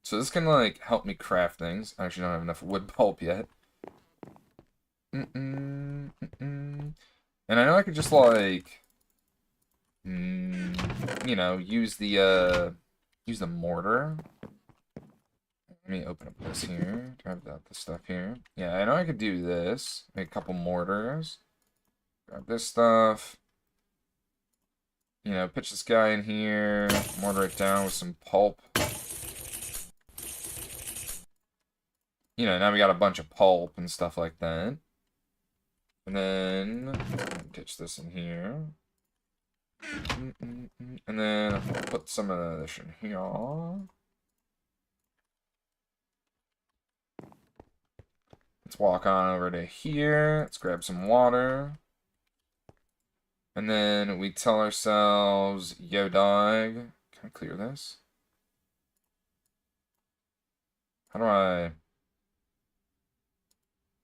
So this can like help me craft things. I actually don't have enough wood pulp yet. And I know I could just like, you know, use the mortar. Let me open up this here. Grab this stuff here. Yeah, I know I could do this. Make a couple mortars. Grab this stuff. You know, pitch this guy in here. Mortar it down with some pulp. You know, now we got a bunch of pulp and stuff like that. And then pitch this in here. And then I'll put some of this in here. Let's walk on over to here. Let's grab some water. And then we tell ourselves, yo dog. Can I clear this? How do I...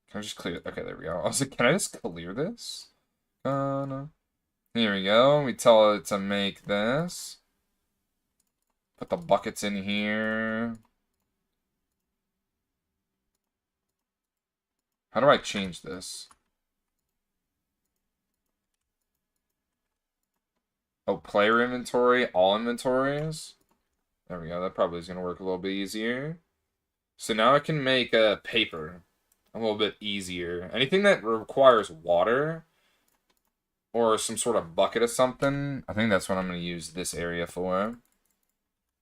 Can I just clear it? Okay, there we go. I was like, can I just clear this? No. Here we go. We tell it to make this. Put the buckets in here. How do I change this? Oh, player inventory, all inventories. There we go. That probably is going to work a little bit easier. So now I can make a paper a little bit easier. Anything that requires water or some sort of bucket of something, I think that's what I'm going to use this area for.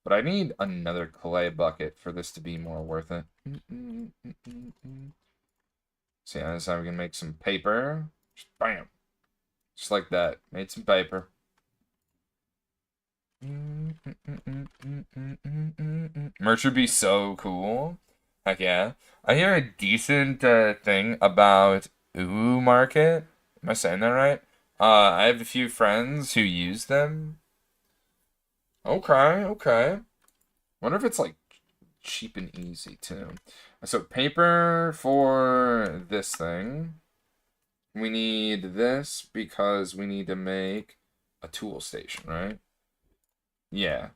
But I need another clay bucket for this to be more worth it. So yeah, this is how we can make some paper. Just bam. Just like that. Made some paper. Merch would be so cool. Heck yeah. I hear a decent thing about Ooh Market. Am I saying that right? I have a few friends who use them. Okay. Wonder if it's like cheap and easy too. So paper for this thing. We need this because we need to make a tool station, right? Yeah.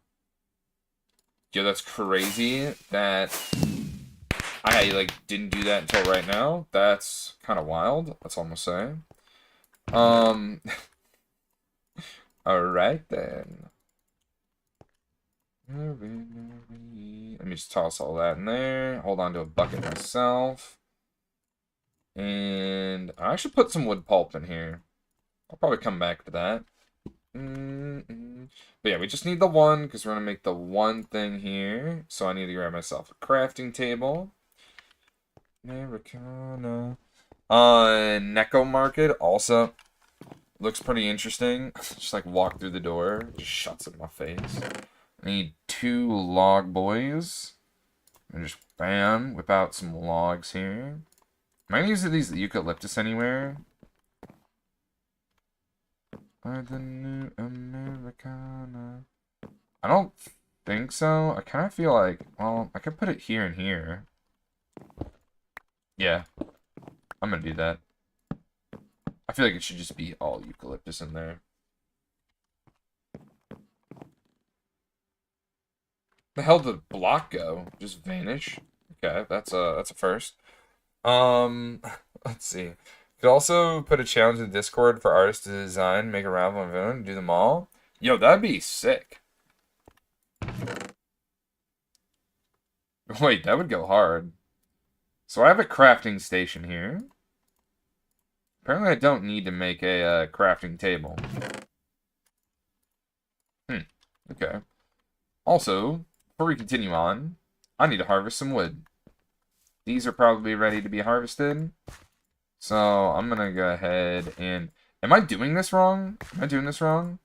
Yo, that's crazy that I like didn't do that until right now. That's kind of wild. That's all I'm gonna say. Alright then. Let me just toss all that in there. Hold on to a bucket myself. And I should put some wood pulp in here. I'll probably come back to that. But yeah, we just need the one because we're going to make the one thing here. So I need to grab myself a crafting table. Americana. Neko Market also looks pretty interesting. Just like walk through the door. Just shuts in my face. I need 2 log boys. And just bam, whip out some logs here. Am I gonna use these eucalyptus anywhere? Are the new Americana? I don't think so. I kind of feel like, well, I could put it here and here. Yeah, I'm gonna do that. I feel like it should just be all eucalyptus in there. The hell did the block go? Just vanish? Okay, that's a first. Let's see. Could also put a challenge in Discord for artists to design, make a raffle and vote, and do them all. Yo, that'd be sick. Wait, that would go hard. So I have a crafting station here. Apparently I don't need to make a crafting table. Okay. Also, before we continue on, I need to harvest some wood. These are probably ready to be harvested. So I'm going to go ahead and... Am I doing this wrong? Am I doing this wrong?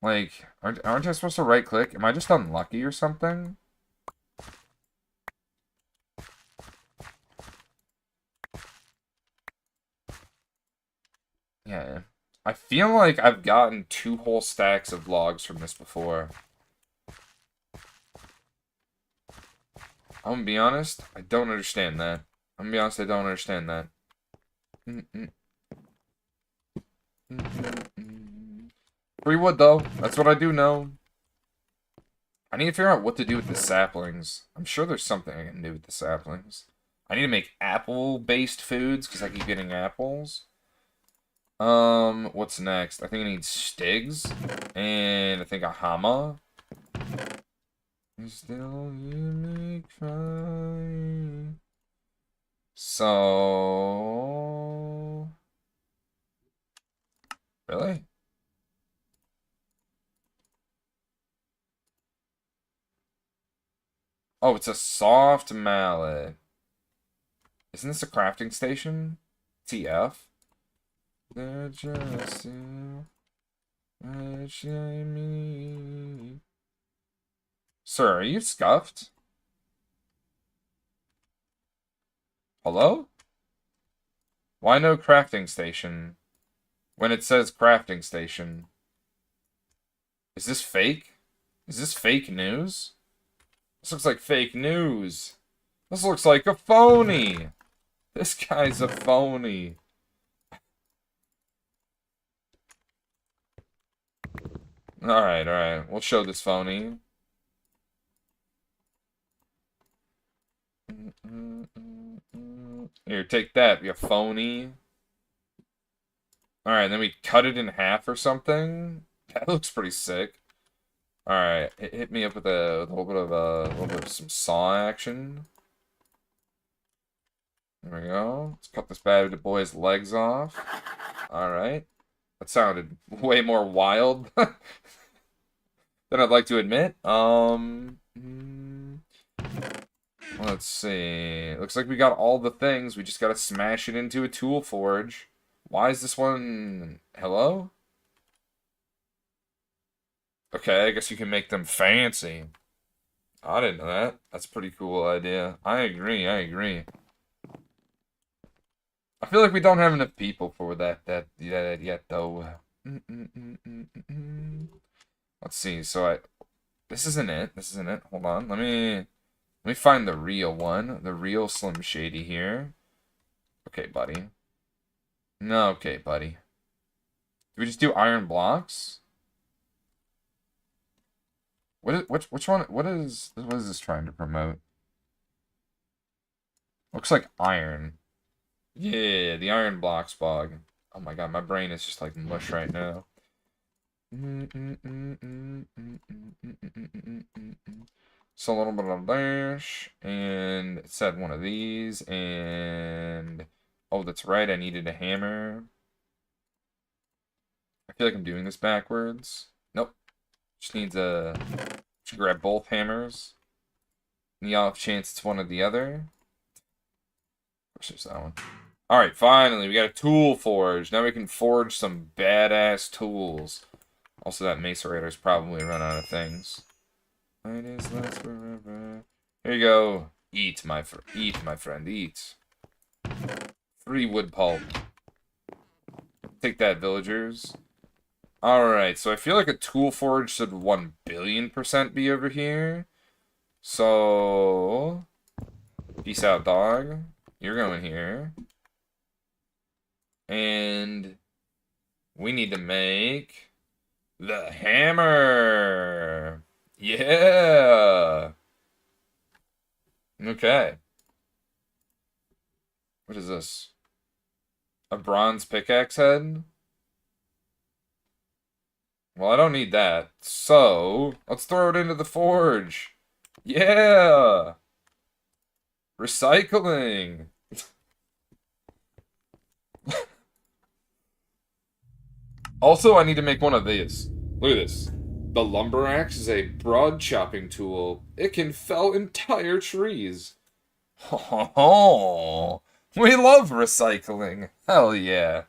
Like, aren't I supposed to right click? Am I just unlucky or something? Yeah. I feel like I've gotten 2 whole stacks of logs from this before. I'm gonna be honest, I don't understand that. I'm gonna be honest, I don't understand that. Free wood, though. That's what I do know. I need to figure out what to do with the saplings. I'm sure there's something I can do with the saplings. I need to make apple-based foods, because I keep getting apples. What's next? I think I need stigs. And I think a hammer. Still you make fine. So... Really? Oh, it's a soft mallet. Isn't this a crafting station? TF? They're just me. Sir, are you scuffed? Hello? Why no crafting station? When it says crafting station. Is this fake? Is this fake news? This looks like fake news. This looks like a phony. This guy's a phony. Alright, alright. We'll show this phony. Here, take that, you phony. Alright, then we cut it in half or something. That looks pretty sick. Alright, hit me up with a little bit of some saw action. There we go. Let's cut this bad boy's legs off. Alright. That sounded way more wild than I'd like to admit. Let's see. Looks like we got all the things. We just gotta smash it into a tool forge. Why is this one... Hello? Okay, I guess you can make them fancy. I didn't know that. That's a pretty cool idea. I agree, I agree. I feel like we don't have enough people for that yet, though. Let's see, so this isn't it. This isn't it. Hold on. Let me find the real one. The real Slim Shady here. Okay, buddy. No, okay, buddy. Do we just do iron blocks? Which one? What is this trying to promote? Looks like iron. Yeah, the iron blocks bog. Oh my god, my brain is just like mush right now. So a little bit of dash, and it said one of these, and oh, that's right, I needed a hammer. I feel like I'm doing this backwards. Nope. Just needs a... Should grab both hammers. And the off chance it's one or the other. Of course there's that one. Alright, finally, we got a tool forge. Now we can forge some badass tools. Also, that macerator's probably run out of things. It is less forever. Here you go. Eat, my friend, eat. 3 wood pulp. Take that, villagers. Alright, so I feel like a tool forge should 1,000,000,000% be over here. So... Peace out, dog. You're going here. And... we need to make... the hammer! Yeah! Okay. What is this? A bronze pickaxe head? Well, I don't need that. So, let's throw it into the forge. Yeah! Recycling! Also, I need to make one of these. Look at this. The lumber axe is a broad chopping tool. It can fell entire trees. Oh, we love recycling. Hell yeah.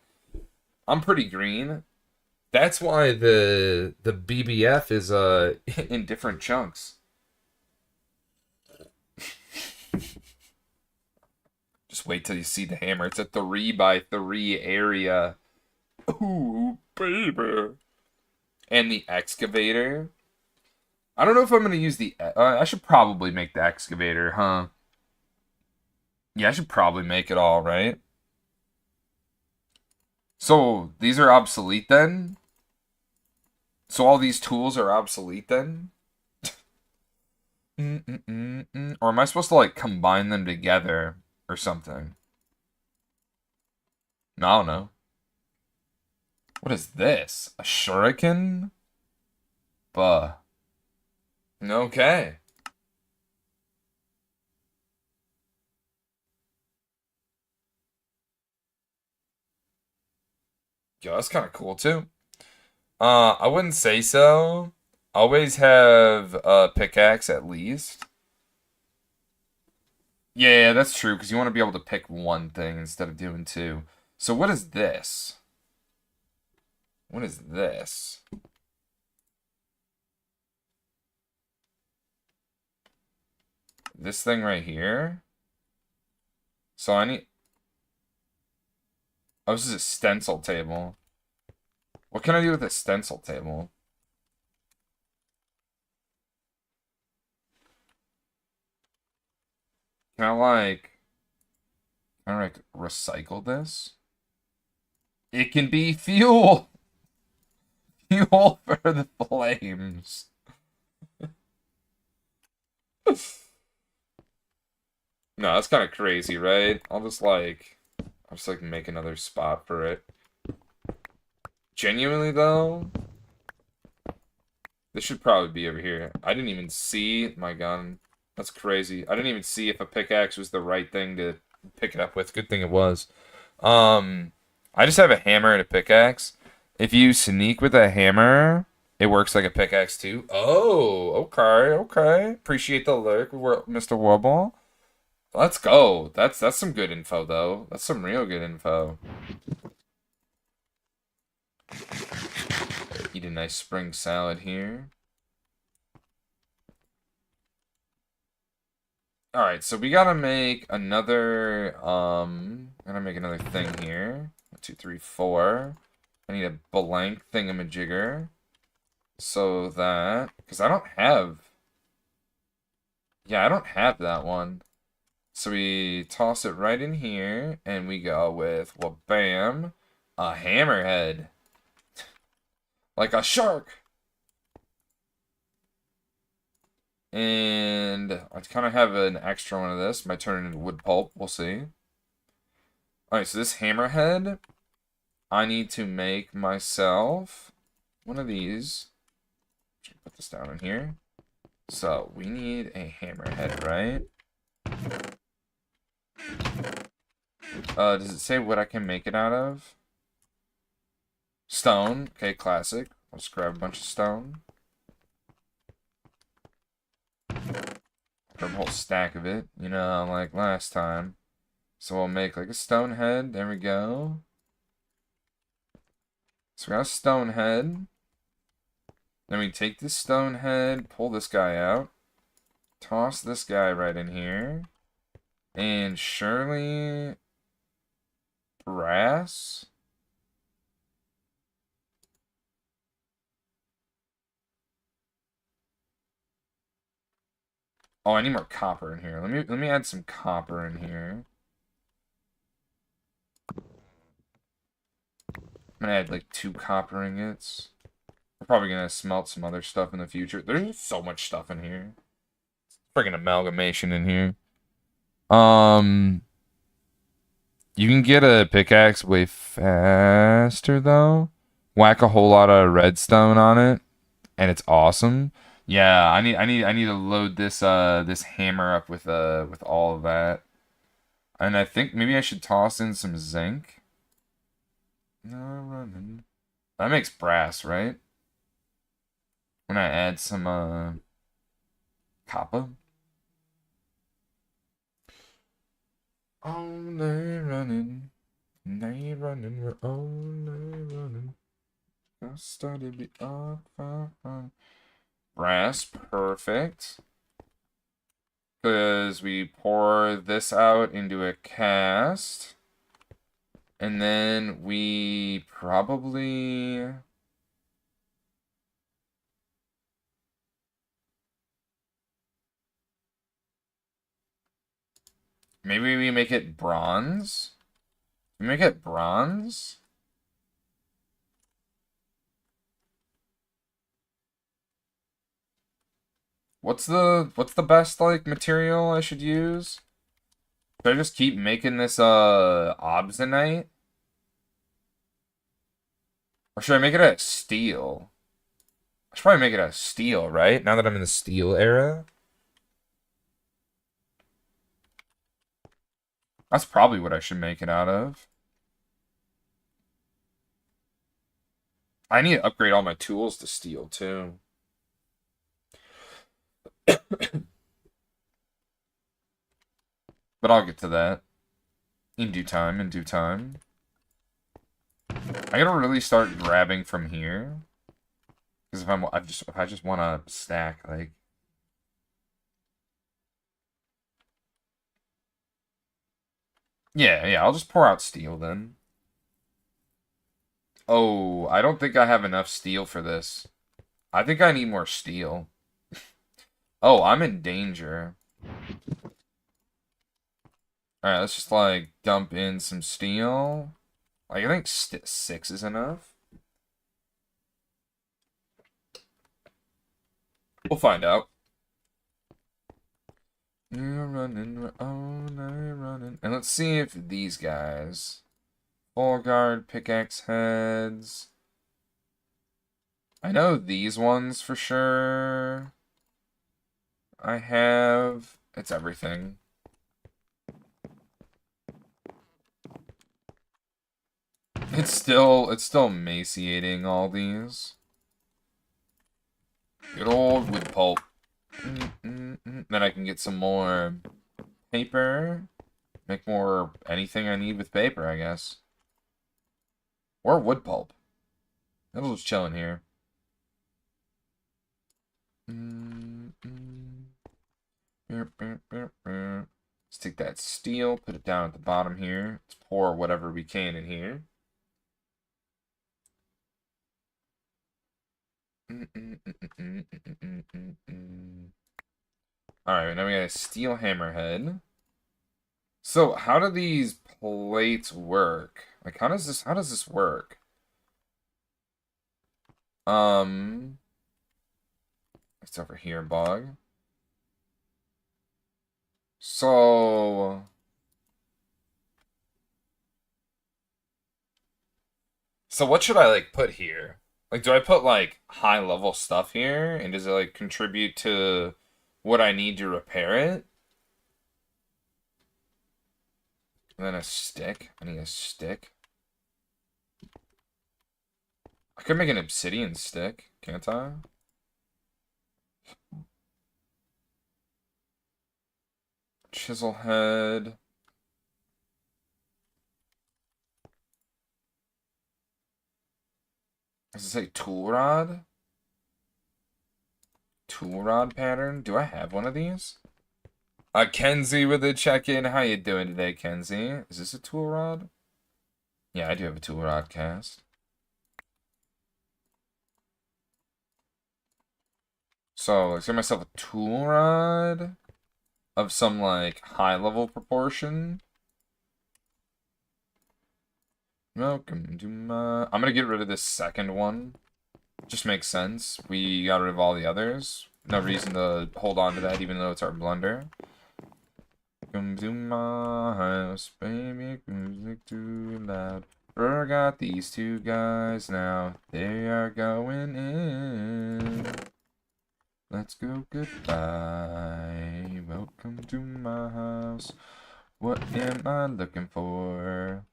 I'm pretty green. That's why the BBF is in different chunks. Just wait till you see the hammer. It's a 3x3 area. Ooh, baby. And the excavator. I don't know if I'm going to use the... I should probably make the excavator, huh? Yeah, I should probably make it all, right? So, these are obsolete then? So all these tools are obsolete then? Or am I supposed to, like, combine them together or something? No, I don't know. What is this? A shuriken? Buh. Okay. Yo, that's kind of cool too. I wouldn't say so. Always have a pickaxe at least. Yeah, that's true, because you want to be able to pick one thing instead of doing two. So what is this? What is this? This thing right here? So I need... Oh, this is a stencil table. What can I do with a stencil table? Can I like recycle this? It can be fuel! Fuel for the flames. No, that's kind of crazy, right? I'll just like make another spot for it. Genuinely though, this should probably be over here. I didn't even see my gun. That's crazy. I didn't even see if a pickaxe was the right thing to pick it up with. Good thing it was. I just have a hammer and a pickaxe. If you sneak with a hammer, it works like a pickaxe too. Oh, okay, okay. Appreciate the lurk, Mr. Warble. Let's go. That's some good info though. That's some real good info. Eat a nice spring salad here. Alright, so we gotta make another thing here. 1, 2, 3, 4. I need a blank thingamajigger. So that, because I don't have, yeah, I don't have that one. So we toss it right in here, and we go with, well, bam, a hammerhead. Like a shark. And I kind of have an extra one of this. Might turn it into wood pulp. We'll see. Alright, so this hammerhead, I need to make myself one of these. Put this down in here. So, we need a hammerhead, right? Does it say what I can make it out of? Stone. Okay, classic. I'll just grab a bunch of stone. Grab a whole stack of it, you know, like last time. So we'll make like a stone head. There we go. So we got a stone head. Then we take this stone head, pull this guy out, toss this guy right in here, and surely brass. Oh, I need more copper in here. Let me add some copper in here. I'm gonna add like 2 copper ingots. We're probably gonna smelt some other stuff in the future. There's so much stuff in here. Freaking amalgamation in here. You can get a pickaxe way faster though. Whack a whole lot of redstone on it, and it's awesome. Yeah, I need to load this hammer up with all of that. And I think maybe I should toss in some zinc. No running. That makes brass, right? When I add some copper. All day running, we're all day running. I started the off. Brass, perfect. Because we pour this out into a cast. And then we probably... Maybe we make it bronze? We make it bronze? What's the best like material I should use? Should I just keep making this obsidianite? Or should I make it out of steel? I should probably make it out of steel, right? Now that I'm in the steel era. That's probably what I should make it out of. I need to upgrade all my tools to steel too. But I'll get to that. In due time, in due time. I gotta really start grabbing from here. Because if I just want to stack, like... Yeah, I'll just pour out steel then. Oh, I don't think I have enough steel for this. I think I need more steel. Oh, I'm in danger. Alright, let's just, like, dump in some steel. Like, I think 6 is enough. We'll find out. You're running all night running. And let's see if these guys... Full guard, pickaxe heads. I know these ones for sure. I have... It's everything. It's still emaciating all these. Good old wood pulp. Then I can get some more paper. Make more anything I need with paper, I guess. Or wood pulp. It'll just chill in here. Let's take that steel, put it down at the bottom here. Let's pour whatever we can in here. Alright, now we got a steel hammerhead. So, how do these plates work? Like, how does this work? It's over here, bug. So what should I, like, put here? Like, do I put, like, high-level stuff here? And does it, like, contribute to what I need to repair it? And then a stick. I need a stick. I could make an obsidian stick, can't I? Chisel head. Does it say tool rod? Tool rod pattern? Do I have one of these? Kenzie with a check-in. How you doing today, Kenzie? Is this a tool rod? Yeah, I do have a tool rod cast. So, let's get myself a tool rod of some, like, high-level proportion. Welcome to my... I'm gonna get rid of this second one. Just makes sense. We got rid of all the others. No reason to hold on to that, even though it's our blunder. Come to my house, baby, music too loud. Forgot these two guys now. They are going in. Let's go goodbye. Welcome to my house. What am I looking for?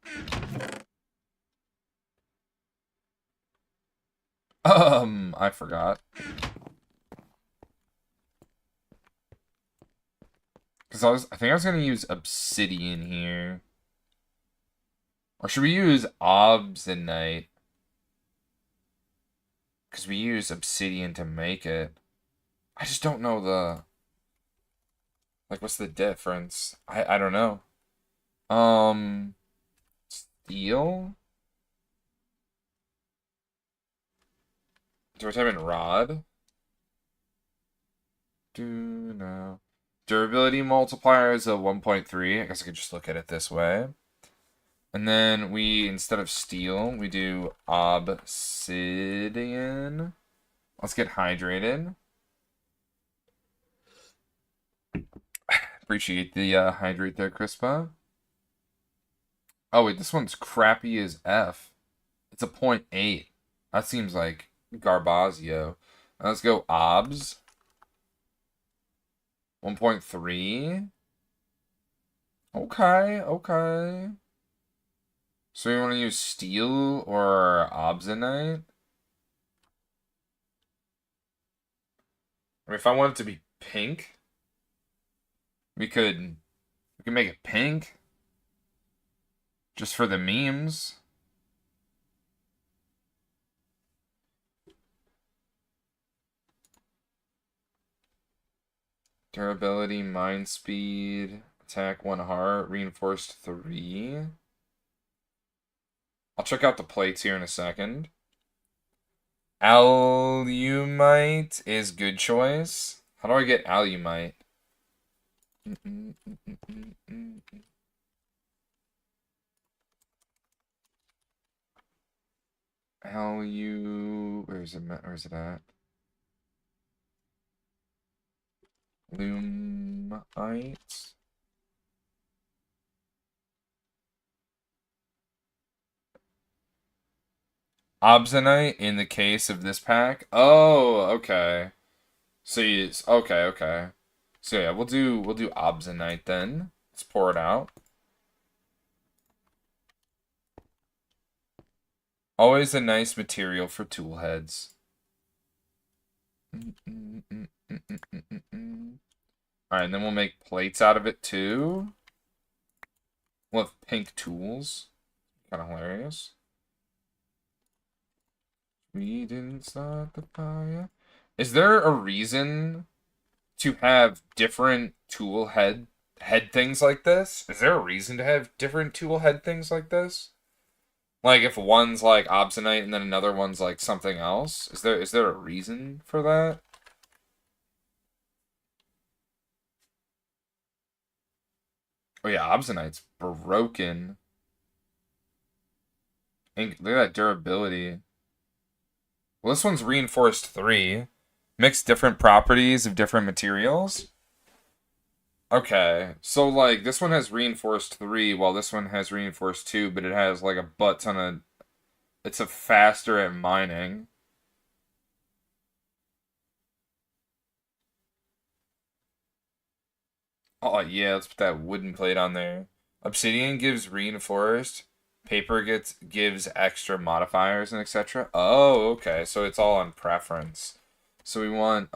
I forgot. Because I think I was gonna use obsidian here. Or should we use obsidianite? Because we use obsidian to make it. I just don't know the... Like, what's the difference? I don't know. steel. Do I type in rod? Do now. Durability multiplier is a 1.3. I guess I could just look at it this way. And then we, instead of steel, we do obsidian. Let's get hydrated. Appreciate the hydrate there, Crispa. Oh, wait, this one's crappy as F. It's a 0.8. That seems like Garbazio. Let's go obs. 1.3. Okay, okay. So we want to use steel or obsidianite? I mean, if I want it to be pink, we could make it pink. Just for the memes. Durability, mind speed, attack 1 heart, reinforced 3. I'll check out the plates here in a second. Alumite is good choice. How do I get alumite? Where is it at? Lumite. Obsidianite in the case of this pack. Oh, okay. So okay. So yeah, we'll do obsidianite then. Let's pour it out. Always a nice material for tool heads. Alright, and then we'll make plates out of it too. We'll have pink tools. Kind of hilarious. We didn't start the fire. Is there a reason to have different tool head things like this? Is there a reason to have different tool head things like this? Like if one's like obsidianite and then another one's like something else? Is there a reason for that? Oh yeah, obsidianite's broken. And look at that durability. Well, this one's reinforced 3. Mix different properties of different materials. Okay, so like this one has reinforced 3 while this one has reinforced 2, but it has like a butt ton of... It's a faster at mining. Oh yeah, let's put that wooden plate on there. Obsidian gives reinforced. Paper gives extra modifiers and etc. Oh, okay, so it's all on preference. So we want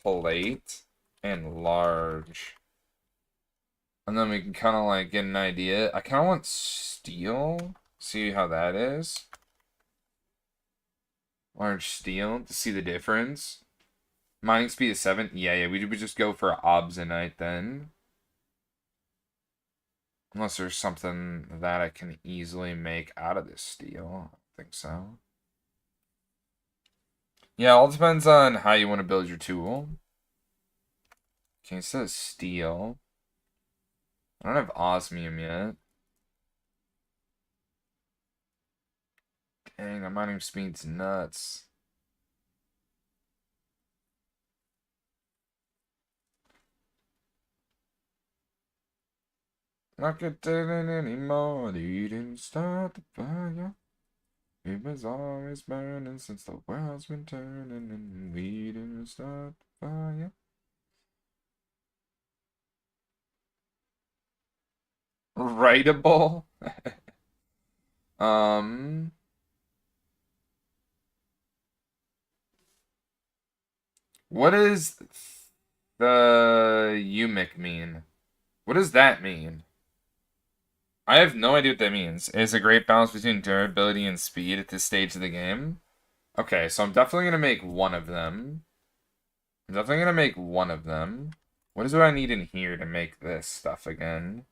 plate and large. And then we can kind of like get an idea. I kind of want steel. See how that is. Large steel to see the difference. Mining speed is 7. Yeah, we would just go for obsidianite then. Unless there's something that I can easily make out of this steel. I don't think so. Yeah, it all depends on how you want to build your tool. Okay, it says steel. I don't have osmium yet. Dang, the mining speed's nuts. Not getting anymore. You didn't start the fire. It was always burning since the world's been turning, and we didn't start the fire. Writable. What does the eumic mean? What does that mean? I have no idea what that means. It's a great balance between durability and speed at this stage of the game. Okay, so I'm definitely going to make one of them. What do I need in here to make this stuff again?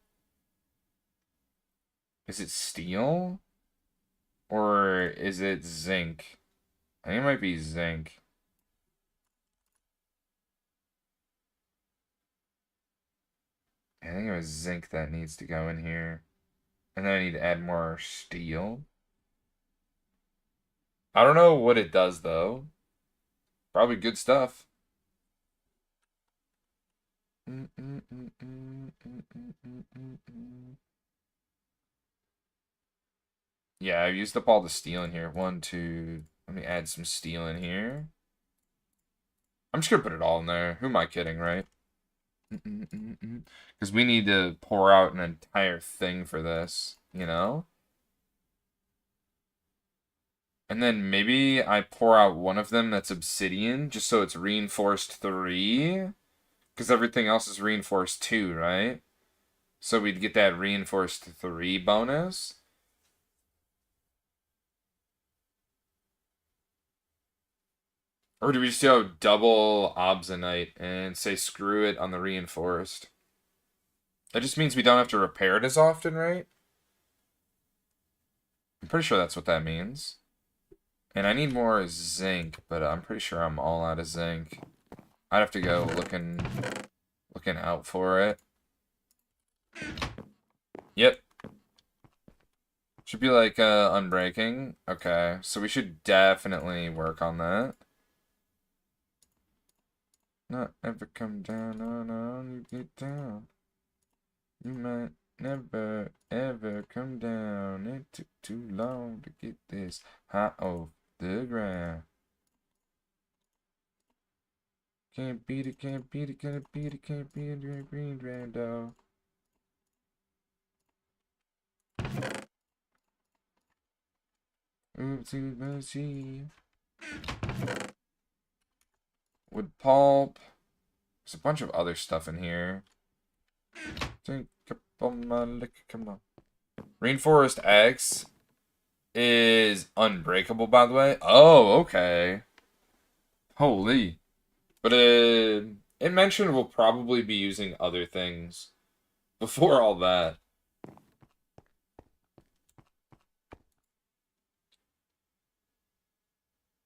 Is it steel? Or is it zinc? I think it might be zinc. I think it was zinc that needs to go in here. And then I need to add more steel. I don't know what it does, though. Probably good stuff. Yeah, I've used up all the steel in here. One, two. Let me add some steel in here. I'm just gonna put it all in there. Who am I kidding, right? Because we need to pour out an entire thing for this, you know? And then maybe I pour out one of them that's obsidian, just so it's reinforced 3. Because everything else is reinforced 2, right? So we'd get that reinforced 3 bonus. Or do we just go double obsidianite and say screw it on the reinforced? That just means we don't have to repair it as often, right? I'm pretty sure that's what that means. And I need more zinc, but I'm pretty sure I'm all out of zinc. I'd have to go looking out for it. Yep. Should be like unbreaking. Okay, so we should definitely work on that. Not ever come down on you get down. You might never ever come down. It took too long to get this high off the ground. Can't beat it, can't beat it, can't beat it, can't beat it, green rando. Oopsie daisy. Wood pulp. There's a bunch of other stuff in here. Drink up on my liquor, come on. Rainforest X is unbreakable, by the way. Oh, okay. Holy. But it mentioned we'll probably be using other things before all that.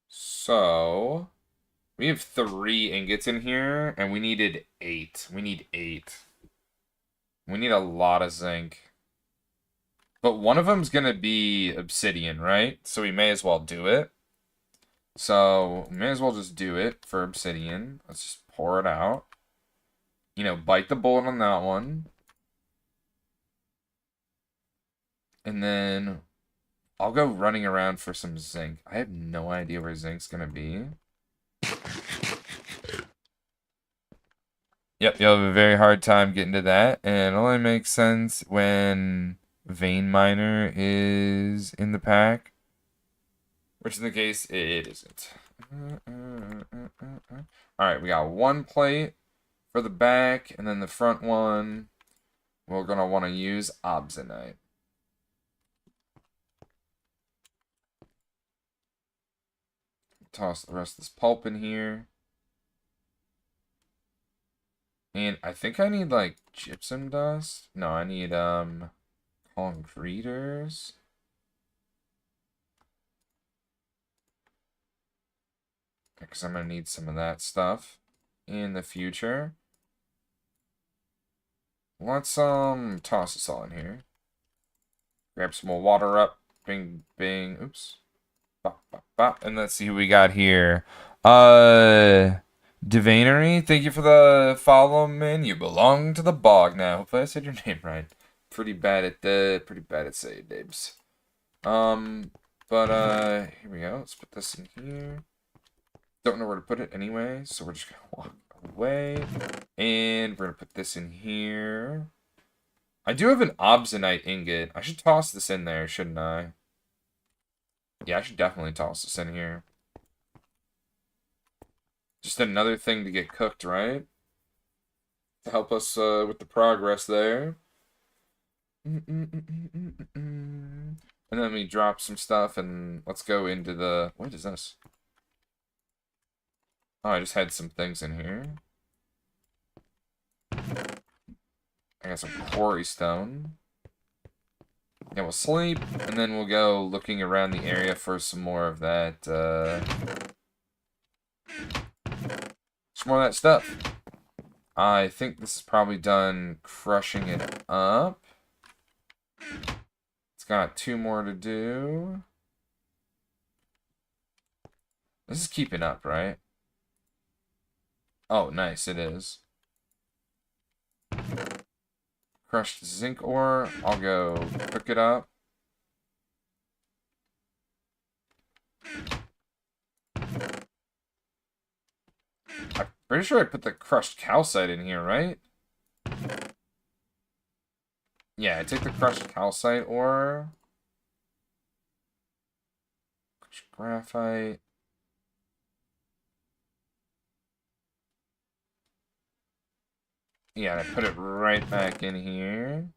So, we have 3 ingots in here, and we needed 8. We need 8. We need a lot of zinc. But one of them's gonna be obsidian, right? So we may as well do it. So, we may as well just do it for obsidian. Let's just pour it out. You know, bite the bullet on that one. And then I'll go running around for some zinc. I have no idea where zinc's gonna be. Yep, you'll have a very hard time getting to that. And it only makes sense when Vein Miner is in the pack. Which in the case, it isn't. Alright, we got 1 plate for the back, and then the front one, we're going to want to use obsidianite. Toss the rest of this pulp in here. And I think I need, like, gypsum dust. No, I need, concreters. Because I'm going to need some of that stuff in the future. Let's, toss this all in here. Grab some more water up. Bing, bing. Oops. Bop, bop, bop. And let's see who we got here. Divinery, thank you for the follow, man. You belong to the bog now. Hopefully I said your name right. Pretty bad at saying names. Here we go. Let's put this in here. Don't know where to put it anyway, so we're just gonna walk away. And we're gonna put this in here. I do have an obsidianite ingot. I should toss this in there, shouldn't I? Yeah, I should definitely toss this in here. Just another thing to get cooked, right? To help us with the progress there. And then we drop some stuff and let's go into the... What is this? Oh, I just had some things in here. I got some quarry stone. Yeah, we'll sleep, and then we'll go looking around the area for some more of that, some more of that stuff. I think this is probably done crushing it up. It's got 2 more to do. This is keeping up, right? Oh, nice, it is. Crushed zinc ore. I'll go cook it up. I'm pretty sure I put the crushed calcite in here, right? Yeah, I take the crushed calcite ore. Crushed graphite. Yeah, and I put it right back in here.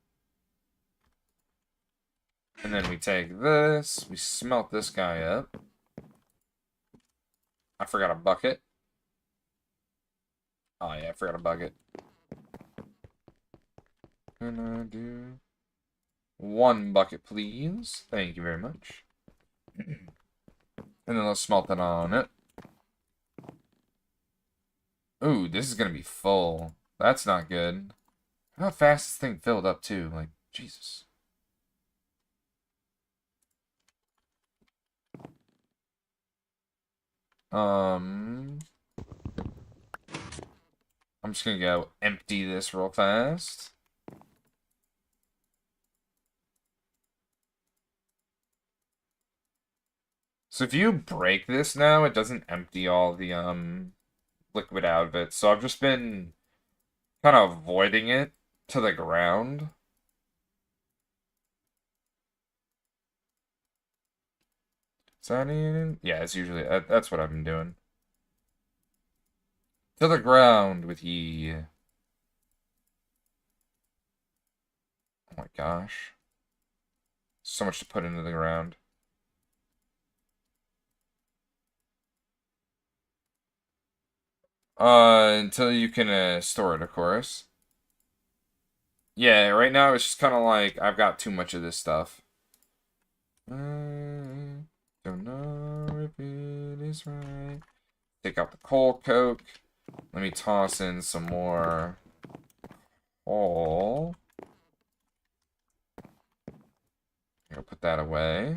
And then we take this, we smelt this guy up. I forgot a bucket. Oh yeah, I forgot a bucket. Gonna do 1 bucket, please. Thank you very much. And then let's smelt that on it. Ooh, this is gonna be full. That's not good. How fast this thing filled up too? Like, Jesus. I'm just gonna go empty this real fast. So if you break this now, it doesn't empty all the liquid out of it. So I've just been kind of avoiding it to the ground. Is that in? Yeah, it's usually that's what I've been doing. To the ground with ye. Oh my gosh. So much to put into the ground. Until you can store it, of course. Yeah, right now it's just kind of like I've got too much of this stuff. Don't know if it is right. Take out the coal coke. Let me toss in some more coal. I'll put that away.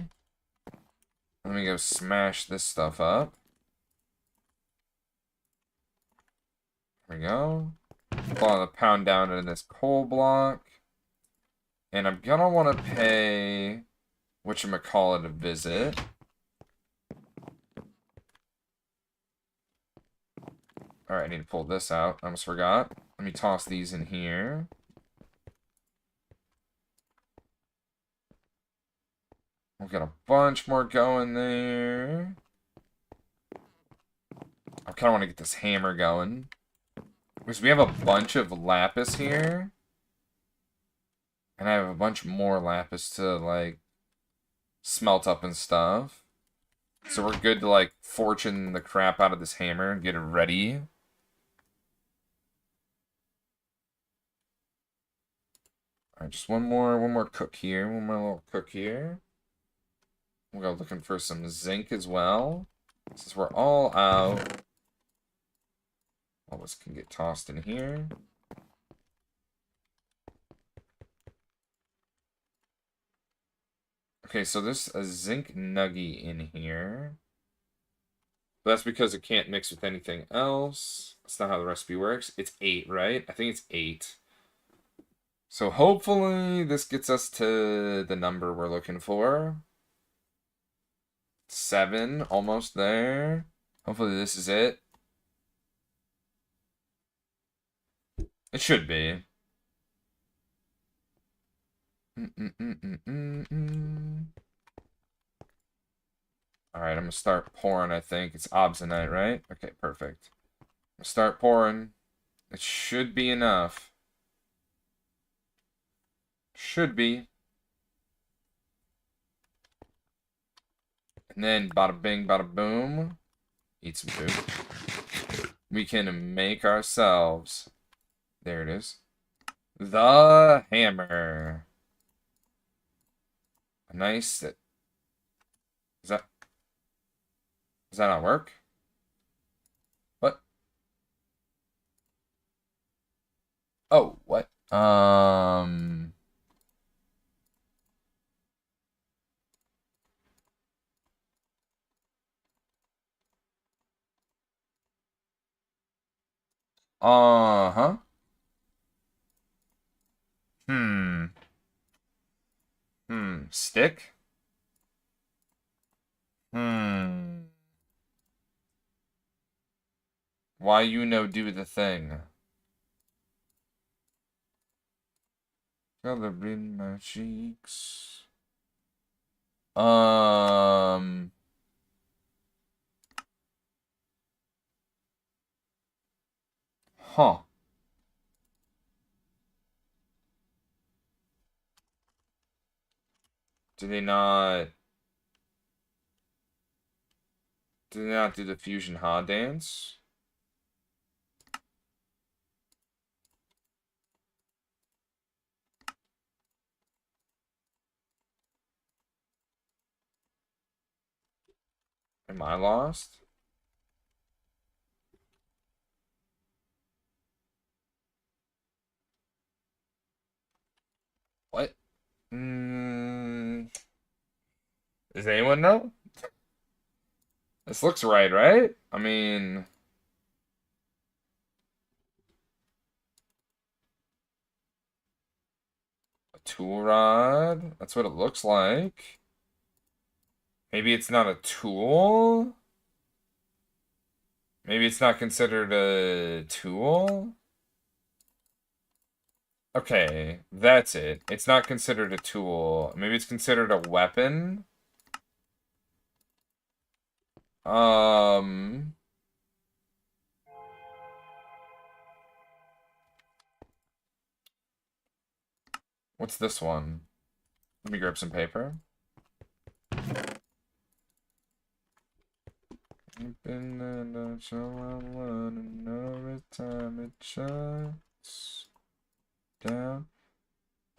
Let me go smash this stuff up. There we go. Pull the pound down into this coal block. And I'm gonna want to pay whatchamacallit a visit. Alright, I need to pull this out. I almost forgot. Let me toss these in here. We'll get a bunch more going there. I kind of want to get this hammer going. Because we have a bunch of lapis here. And I have a bunch more lapis to, like, smelt up and stuff. So we're good to, like, fortune the crap out of this hammer and get it ready. Alright, just one more cook here. One more little cook here. We'll go looking for some zinc as well. Since we're all out. All this can get tossed in here. Okay, so there's a zinc nugget in here. But that's because it can't mix with anything else. That's not how the recipe works. It's 8, right? I think it's 8. So hopefully this gets us to the number we're looking for. 7, almost there. Hopefully this is it. It should be. Alright, I'm gonna start pouring, I think. It's obsonite, right? Okay, perfect. I'm gonna start pouring. It should be enough. Should be. And then bada bing, bada boom. Eat some food. We can make ourselves. There it is. The hammer. Nice. Does that does that not work? What? Oh, what? Uh-huh. Hmm. Stick? Hmm. Why you no do the thing? Color in my cheeks. Um. Huh. Do they not? Do they not do the fusion ha dance? Am I lost? What? Hmm. Does anyone know? This looks right, right? I mean, a tool rod. That's what it looks like. Maybe it's not a tool? Maybe it's not considered a tool? Okay, that's it. It's not considered a tool. Maybe it's considered a weapon? Um, what's this one? Let me grab some paper. Been and show I wanna know every time it shuts down.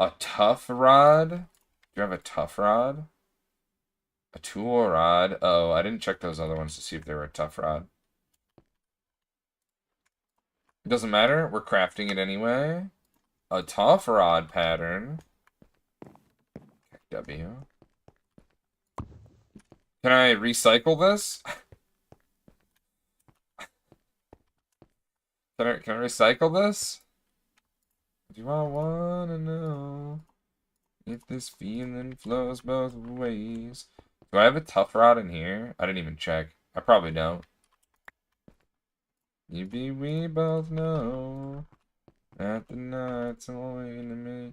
A tough rod? Do you have a tough rod? A tool rod? Oh, I didn't check those other ones to see if they were a tough rod. It doesn't matter. We're crafting it anyway. A tough rod pattern. W. Can I recycle this? Can I recycle this? Do I wanna know if this feeling flows both ways? Do I have a tough rod in here? I didn't even check. I probably don't. We both know that the night's only to me.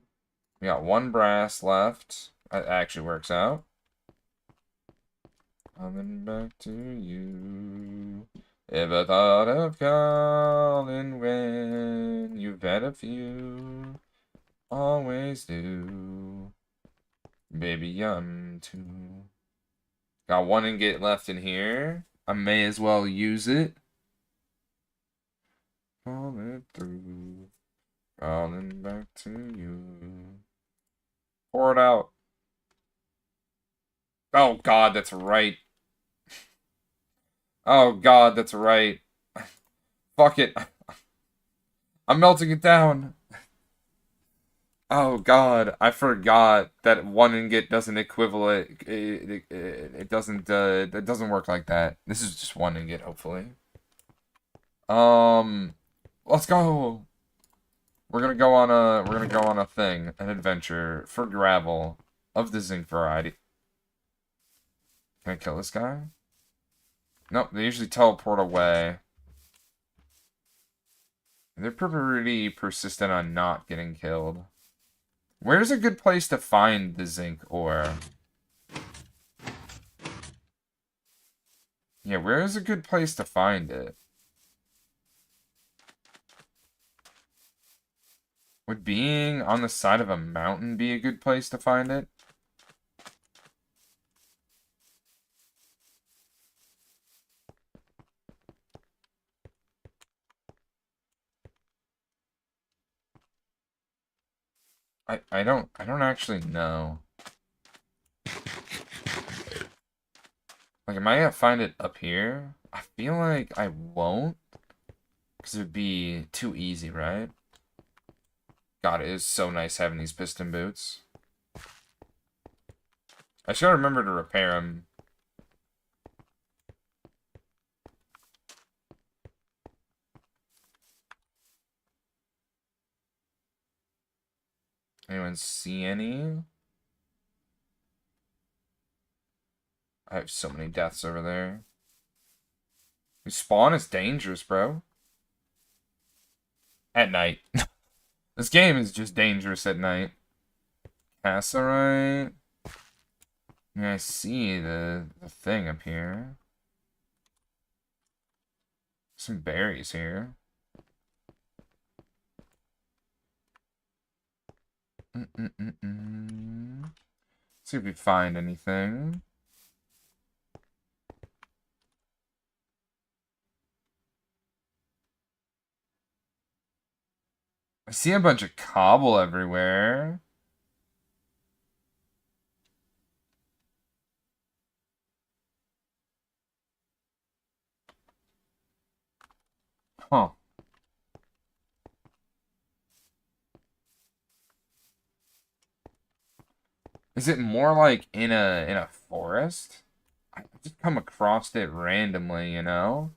We got one brass left. That actually works out. Coming back to you. Ever thought of calling when you've had a few? Always do. Baby, I'm too. Got one ingot left in here. I may as well use it. Calling through. Calling back to you. Pour it out. Oh god, that's right. Oh god, that's right. Fuck it. I'm melting it down. Oh god, I forgot that one ingot doesn't equivalent. It doesn't. It doesn't work like that. This is just one ingot, hopefully. Um, let's go. We're gonna go on a thing, an adventure for gravel of the zinc variety. Can I kill this guy? Nope, they usually teleport away. They're pretty persistent on not getting killed. Where's a good place to find the zinc ore? Yeah, where is a good place to find it? Would being on the side of a mountain be a good place to find it? I don't actually know. Like, am I gonna find it up here? I feel like I won't. Because it would be too easy, right? God, it is so nice having these piston boots. I should remember to repair them. Anyone see any? I have so many deaths over there. Spawn is dangerous, bro. At night. This game is just dangerous at night. Casserite. Yeah, I see the thing up here. Some berries here. See if we find anything. I see a bunch of cobble everywhere. Huh. Is it more like in a forest? I just come across it randomly, you know?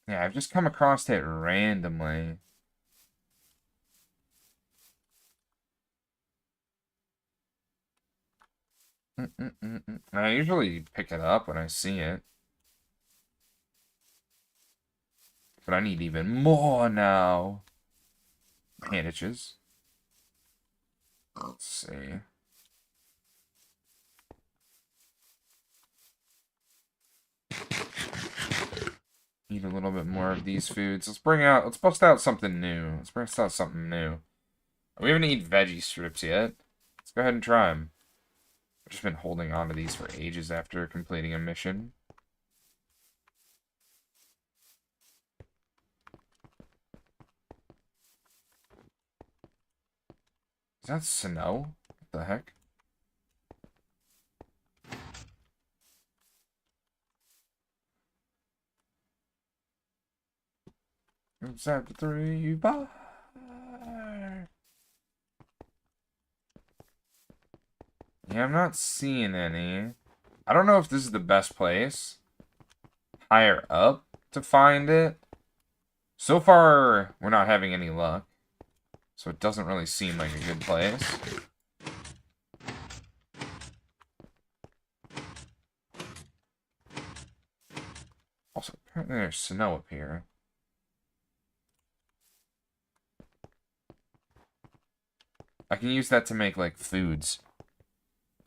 Yeah, I've just come across it randomly. I usually pick it up when I see it. But I need even more now. Bandages. Let's see. Eat a little bit more of these foods. Let's bust out something new. Let's bust out something new. We haven't eaten veggie strips yet. Let's go ahead and try them. I've just been holding on to these for ages after completing a mission. Is that snow? What the heck? It's after 3 bar. Yeah, I'm not seeing any. I don't know if this is the best place. Higher up to find it. So far, we're not having any luck. So it doesn't really seem like a good place. Also, apparently there's snow up here. I can use that to make, like, foods.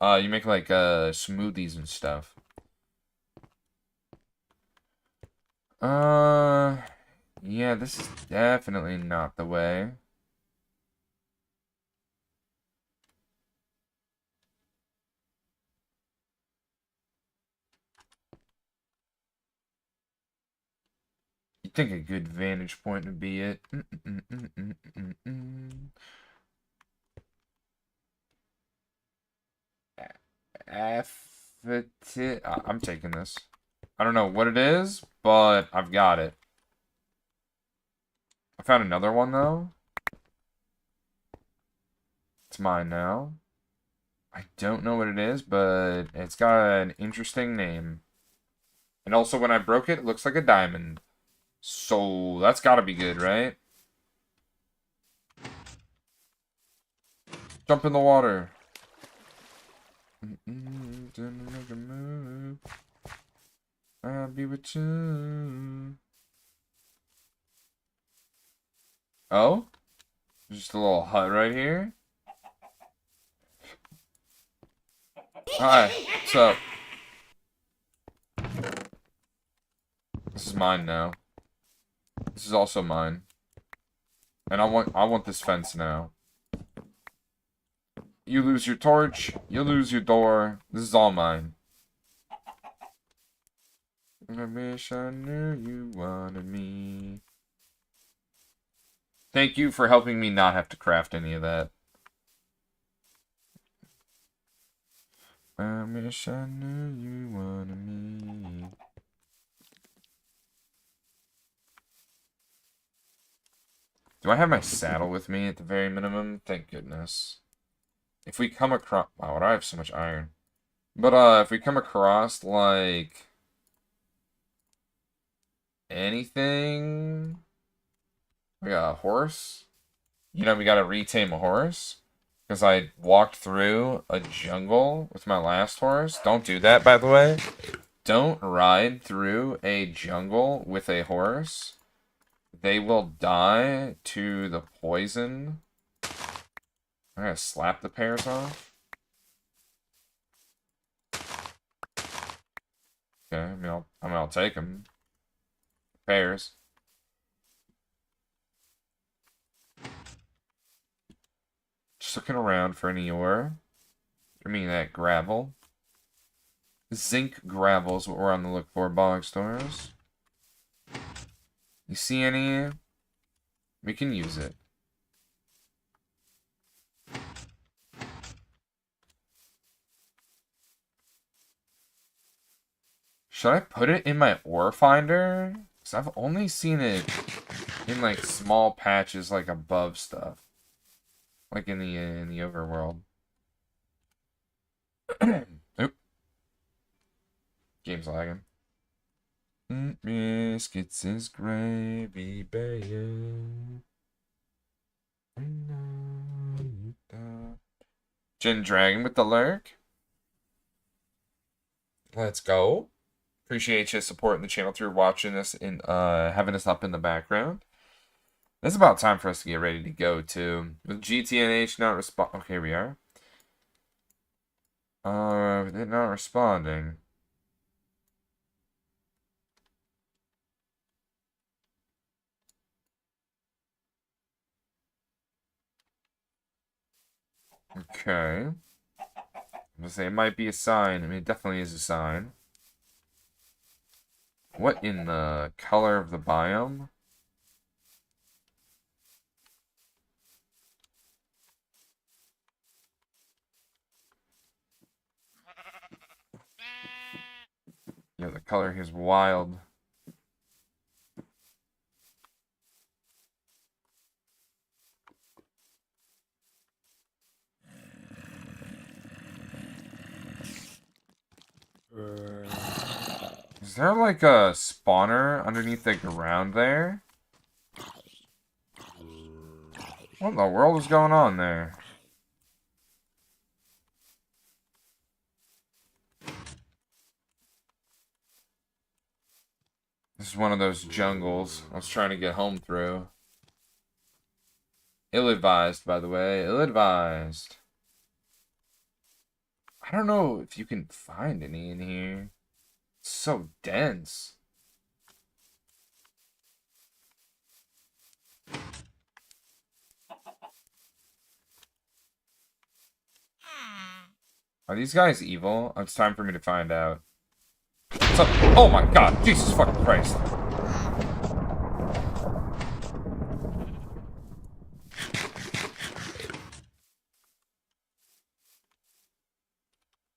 You make, like, smoothies and stuff. Yeah, this is definitely not the way. You'd think a good vantage point would be it. I'm taking this. I don't know what it is, but I've got it. I found another one, though. It's mine now. I don't know what it is, but it's got an interesting name. And also, when I broke it, it looks like a diamond. So, that's gotta be good, right? Jump in the water. Didn't make a move. I'll be with you. Oh? Just a little hut right here? Hi, what's up? This is mine now. This is also mine. And I want this fence now. You lose your torch, you lose your door. This is all mine. I wish I knew you wanted me. Thank you for helping me not have to craft any of that. I wish I knew you wanted me. Do I have my saddle with me at the very minimum? Thank goodness. If we come across... Wow, I have so much iron. But, if we come across, like... anything... We got a horse? You know, we gotta retame a horse. Because I walked through a jungle with my last horse. Don't do that, by the way. Don't ride through a jungle with a horse. They will die to the poison. I'm gonna slap the pears off. Okay, I'll take them. Pears. Just looking around for any ore. Give me that gravel. Zinc gravel is what we're on the look for, bog stores. You see any? We can use it. Should I put it in my ore finder? Because I've only seen it in like small patches like above stuff. Like in the overworld. Oop. Game's lagging. Biscuits is gravy, babe. Gin Dragon with the lurk. Let's go. Appreciate you supporting the channel through watching this and having us up in the background. It's about time for us to get ready to go too. With GTNH not respond. Okay, we are. They're not responding. Okay. I'm gonna say it might be a sign. I mean, it definitely is a sign. What in the color of the biome? Yeah, the color here is wild. Is there like a spawner underneath the ground there? What in the world is going on there? This is one of those jungles I was trying to get home through. Ill-advised, by the way. Ill-advised. I don't know if you can find any in here. It's so dense. Are these guys evil? It's time for me to find out. What's up? Oh my god! Jesus fucking Christ!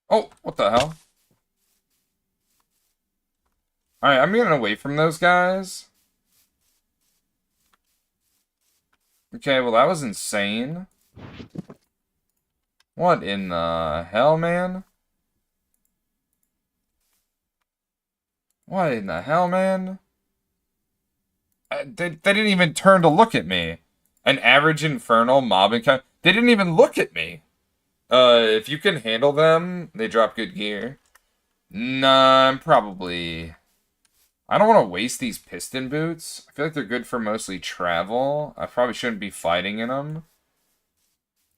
Oh, what the hell? Alright, I'm getting away from those guys. Okay, well that was insane. What in the hell, man? What in the hell, man? They didn't even turn to look at me. An average infernal mob encounter. They didn't even look at me. If you can handle them, they drop good gear. Nah, I'm probably... I don't want to waste these piston boots. I feel like they're good for mostly travel. I probably shouldn't be fighting in them.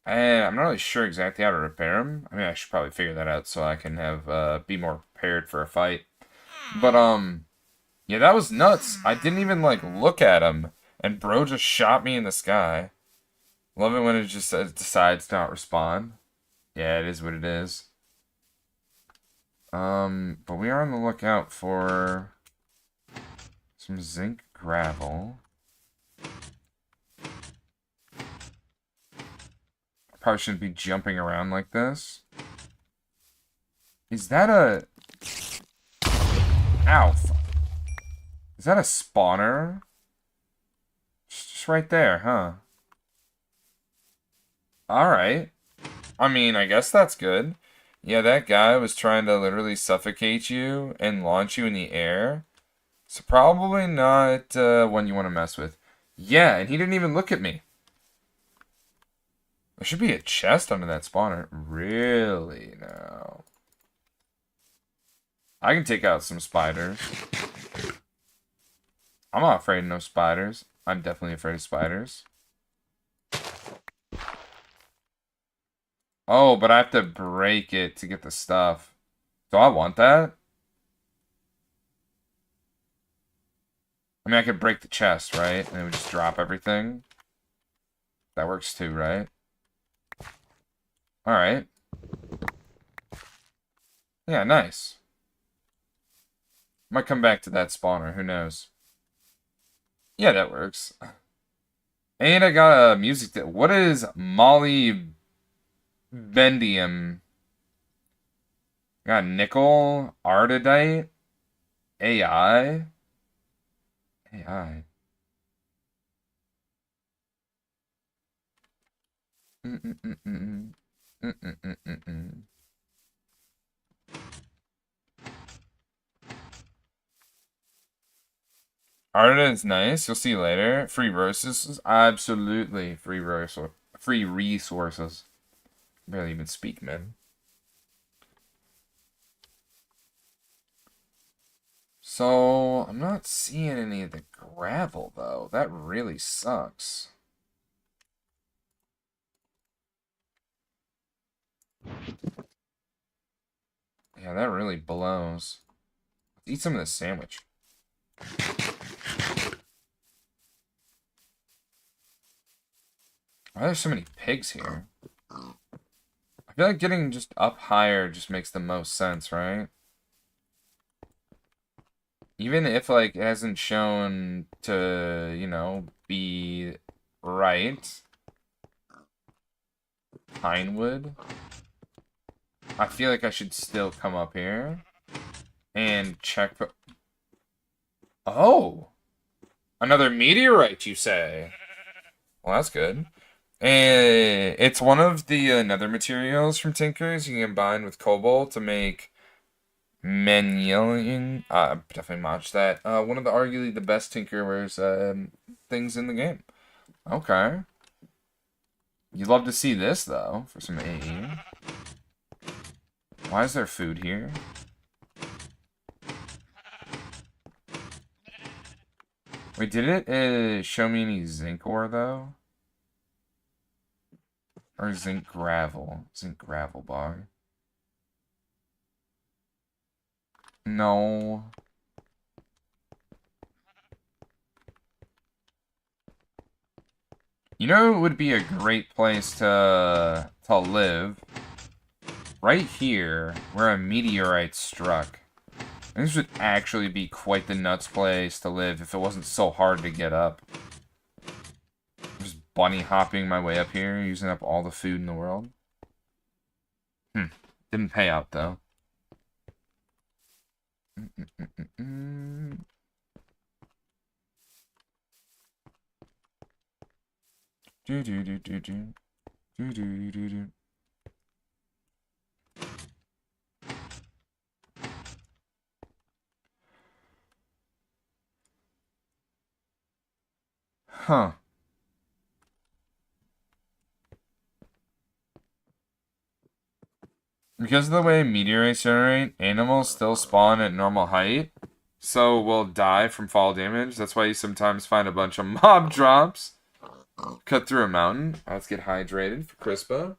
And I'm not really sure exactly how to repair them. I mean, I should probably figure that out so I can have be more prepared for a fight. But, yeah, that was nuts. I didn't even, like, look at him. And bro just shot me in the sky. Love it when it just decides to not respond. Yeah, it is what it is. But we are on the lookout for some zinc gravel. I probably shouldn't be jumping around like this. Is that a... Ow. Is that a spawner? Just right there, huh? Alright. I mean, I guess that's good. Yeah, that guy was trying to literally suffocate you and launch you in the air. So probably not one you want to mess with. Yeah, and he didn't even look at me. There should be a chest under that spawner. Really? No. I can take out some spiders. I'm not afraid of no spiders. I'm definitely afraid of spiders. Oh, but I have to break it to get the stuff. Do I want that? I mean, I could break the chest, right? And it would just drop everything. That works too, right? Alright. Yeah, nice. Might come back to that spawner, who knows? Yeah, that works. And I got a music... What is molybdenum? Got nickel, ardite, AI. AI. Ardite is nice. You'll see later. Free resources, absolutely free resources. Barely even speak, man. So, I'm not seeing any of the gravel, though. That really sucks. Yeah, that really blows. Let's eat some of this sandwich. Why are there so many pigs here? I feel like getting just up higher just makes the most sense, right? Even if, like, it hasn't shown to, you know, be right. Pinewood. I feel like I should still come up here and check for... Oh! Another meteorite, you say? Well, that's good. And it's one of the nether materials from Tinkers you can combine with cobalt to make Manilian. Definitely match that. One of the arguably the best Tinkerwares things in the game. Okay. You'd love to see this, though, for some AE. Why is there food here? Wait, did it show me any zinc ore, though? Or zinc gravel? Zinc gravel bar. No. You know it would be a great place to live? Right here, where a meteorite struck. And this would actually be quite the nuts place to live if it wasn't so hard to get up. Just bunny hopping my way up here, using up all the food in the world. Didn't pay out, though. Do do do do do. Do do do do. Huh. Because of the way meteorites generate, animals still spawn at normal height, so will die from fall damage. That's why you sometimes find a bunch of mob drops. Cut through a mountain. Let's get hydrated for Crispa.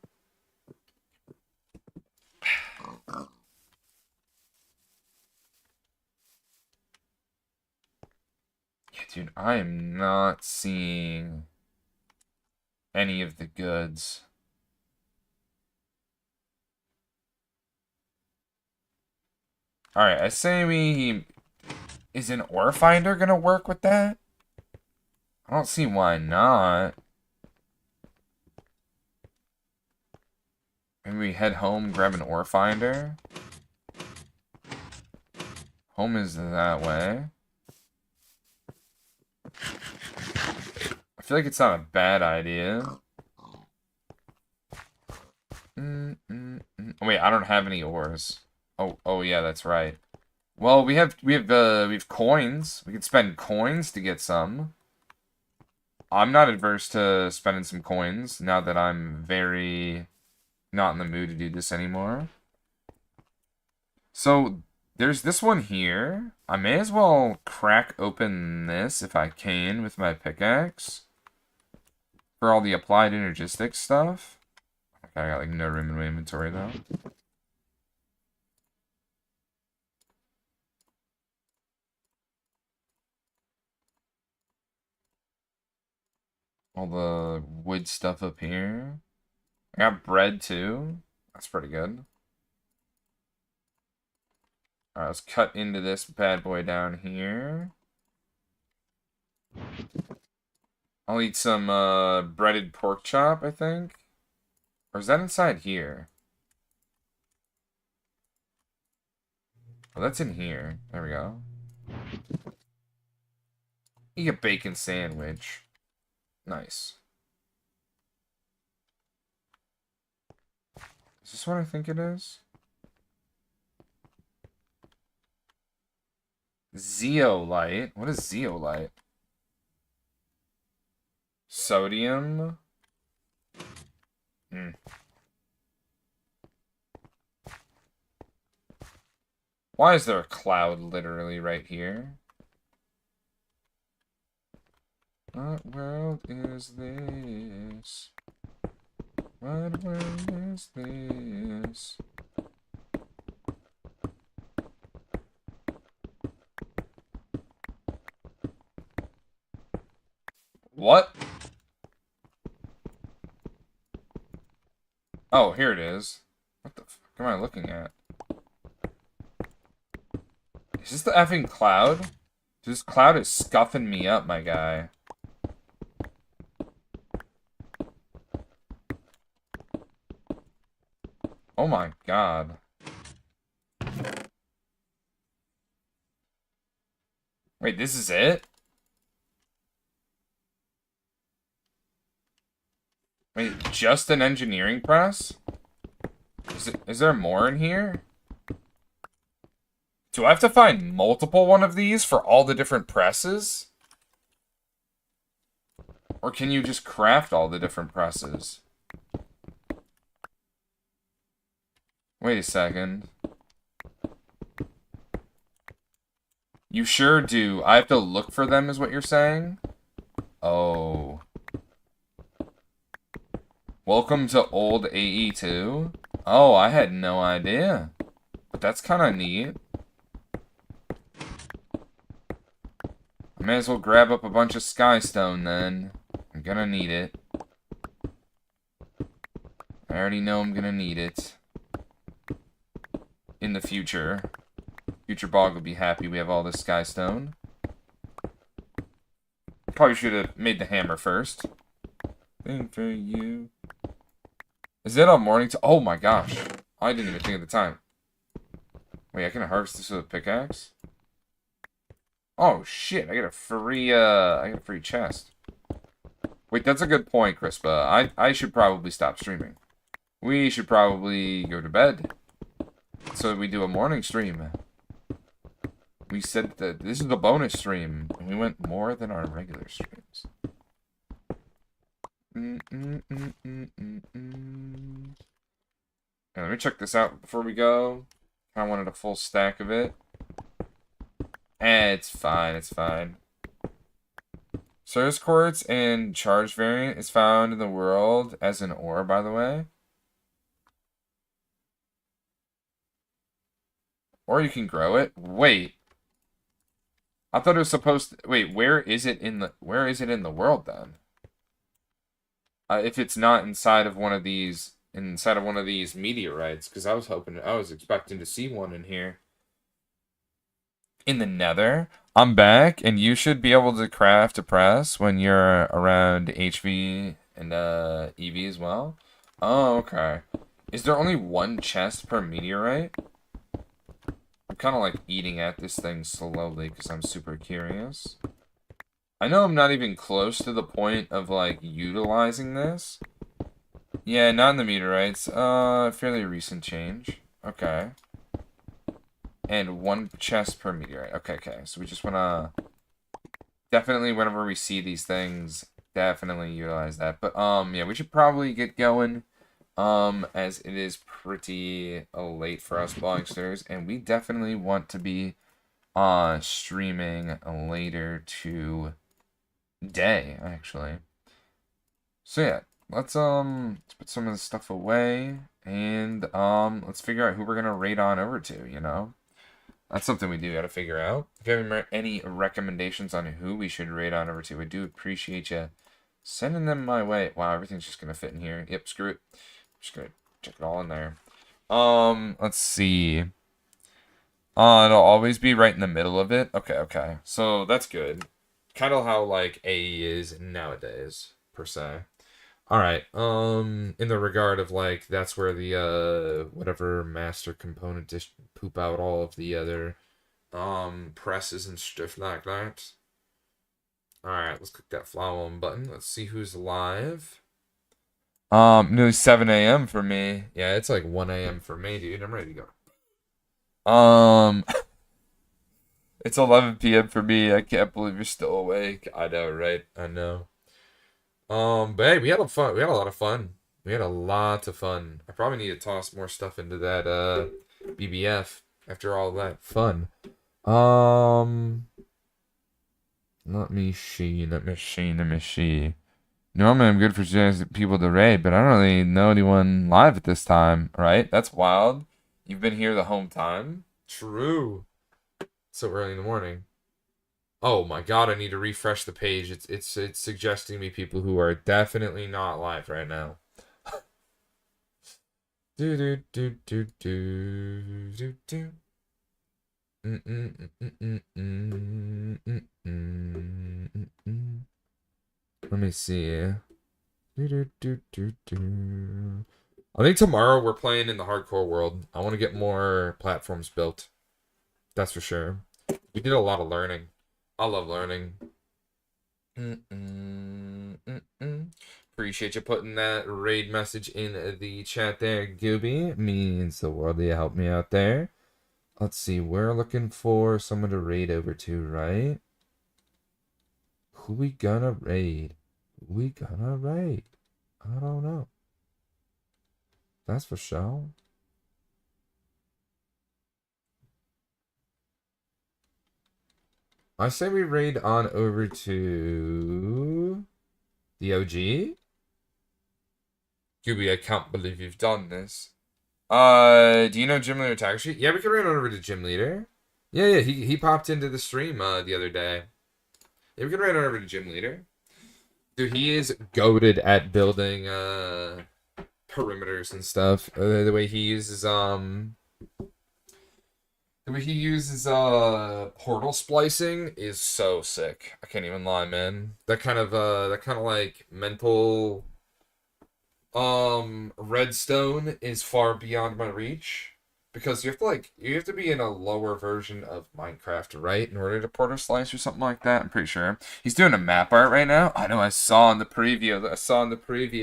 Yeah, dude, I am not seeing any of the goods. Alright, I say we... Is an ore finder gonna work with that? I don't see why not. Maybe we head home, grab an ore finder. Home is that way. I feel like it's not a bad idea. Wait, I don't have any ores. Oh yeah, that's right. Well, we have coins. We can spend coins to get some. I'm not adverse to spending some coins now that I'm very not in the mood to do this anymore. So there's this one here. I may as well crack open this if I can with my pickaxe for all the applied energistic stuff. Okay, I got like no room in my inventory though. All the wood stuff up here. I got bread too. That's pretty good. Alright, let's cut into this bad boy down here. I'll eat some breaded pork chop, I think. Or is that inside here? Oh, that's in here. There we go. Eat a bacon sandwich. Nice. Is this what I think it is? Zeolite. What is zeolite? Sodium. Why is there a cloud literally right here? What world is this? What world is this? What? Oh, here it is. What the fuck am I looking at? Is this the effing cloud? This cloud is scuffing me up, my guy. Oh my god. Wait, this is it? Wait, just an engineering press? Is there more in here? Do I have to find multiple one of these for all the different presses? Or can you just craft all the different presses? Wait a second. You sure do. I have to look for them is what you're saying? Oh. Welcome to old AE2? Oh, I had no idea. But that's kind of neat. I may as well grab up a bunch of skystone then. I'm gonna need it. I already know I'm gonna need it. In the future. Future Bog will be happy we have all this skystone. Probably should have made the hammer first. Thing for you. Is it on morning to? Oh my gosh. I didn't even think of the time. Wait, I can harvest this with a pickaxe? Oh shit, I get a free chest. Wait, that's a good point, Crispa. I should probably stop streaming. We should probably go to bed. So we do a morning stream. We said that this is a bonus stream, and we went more than our regular streams. And let me check this out before we go. I wanted a full stack of it. It's fine, it's fine. Service quartz and charge variant is found in the world as an ore, by the way. Or you can grow it. Wait. I thought it was supposed to... Wait, where is it in the world then? If it's not inside of one of these meteorites, because I was expecting to see one in here. In the Nether, I'm back, and you should be able to craft a press when you're around HV and EV as well. Oh, okay. Is there only one chest per meteorite? kind of like eating at this thing slowly because I'm super curious. I know I'm not even close to the point of like utilizing this. Yeah, not in the meteorites. Fairly recent change. Okay. And one chest per meteorite. Okay, okay. So we just wanna definitely whenever we see these things, definitely utilize that. But yeah, we should probably get going. As it is pretty late for us blogsters, and we definitely want to be streaming later today, actually. So yeah, let's put some of this stuff away and let's figure out who we're gonna raid on over to, you know? That's something we do gotta figure out. If you have any recommendations on who we should raid on over to, I do appreciate you sending them my way. Wow, everything's just gonna fit in here. Yep, screw it. Just gonna check it all in there. Let's see. It'll always be right in the middle of it. Okay, okay. So that's good. Kind of how like AE is nowadays, per se. All right. In the regard of like that's where the whatever master component just poop out all of the other presses and stuff like that. All right, let's click that follow on button. Let's see who's live. Nearly 7 a.m. for me. Yeah, it's like 1 a.m. for me, dude. I'm ready to go. It's 11 p.m. for me. I can't believe you're still awake. I know, right? I know. But hey, we had a fun. We had a lot of fun. We had a lot of fun. I probably need to toss more stuff into that BBF after all that fun. Let me see. Normally I'm good for suggesting people to raid, but I don't really know anyone live at this time, right? That's wild. You've been here the home time. True. So early in the morning. Oh my god, I need to refresh the page. It's suggesting me people who are definitely not live right now. do do do do do do do. Let me see. I think tomorrow we're playing in the hardcore world. I want to get more platforms built. That's for sure. We did a lot of learning. I love learning. Appreciate you putting that raid message in the chat there, Gooby. Means the world that you helped me out there. Let's see. We're looking for someone to raid over to, right? Who we gonna raid? I don't know. That's for sure. I say we raid on over to the OG. Gooby, I can't believe you've done this. Do you know Gym Leader Tag Sheet? Yeah, we can raid on over to Gym Leader. Yeah, he popped into the stream the other day. Yeah, we can raid on over to Gym Leader. Dude, he is goated at building perimeters and stuff. The way he uses portal splicing is so sick. I can't even lie, man. That kind of like mental redstone is far beyond my reach. Because you have to be in a lower version of Minecraft, right? In order to portal slice or something like that, I'm pretty sure. He's doing a map art right now. I know I saw in the preview.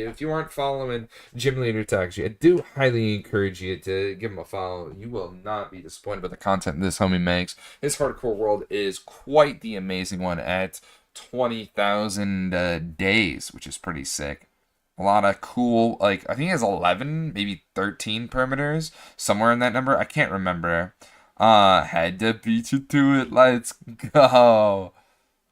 If you aren't following Gym Leader Tags, I do highly encourage you to give him a follow. You will not be disappointed with the content this homie makes. His hardcore world is quite the amazing one at 20,000 days, which is pretty sick. A lot of cool, like, I think he has 11, maybe 13 perimeters, somewhere in that number. I can't remember. Had to beat you to it. Let's go.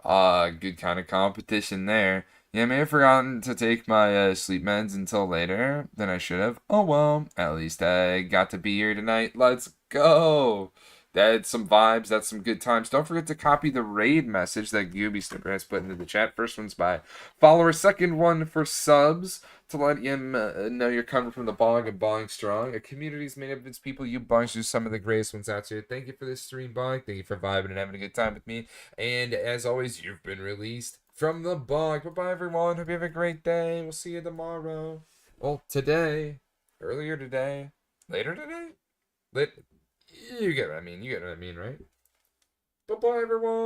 Good kind of competition there. Yeah, I may have forgotten to take my sleep meds until later than I should have. Oh well, at least I got to be here tonight. Let's go. That's some vibes. That's some good times. Don't forget to copy the raid message that Gooby Snipper has put into the chat. First one's by follower. Second one for subs to let him know you're coming from the Bong and Bong Strong. A community is made up of its people. You Bongs are some of the greatest ones out here. Thank you for this stream, Bong. Thank you for vibing and having a good time with me. And as always, you've been released from the Bong. Bye-bye, everyone. Hope you have a great day. We'll see you tomorrow. Well, today. Earlier today. Later today? You get what I mean. You get what I mean, right? Bye bye, everyone.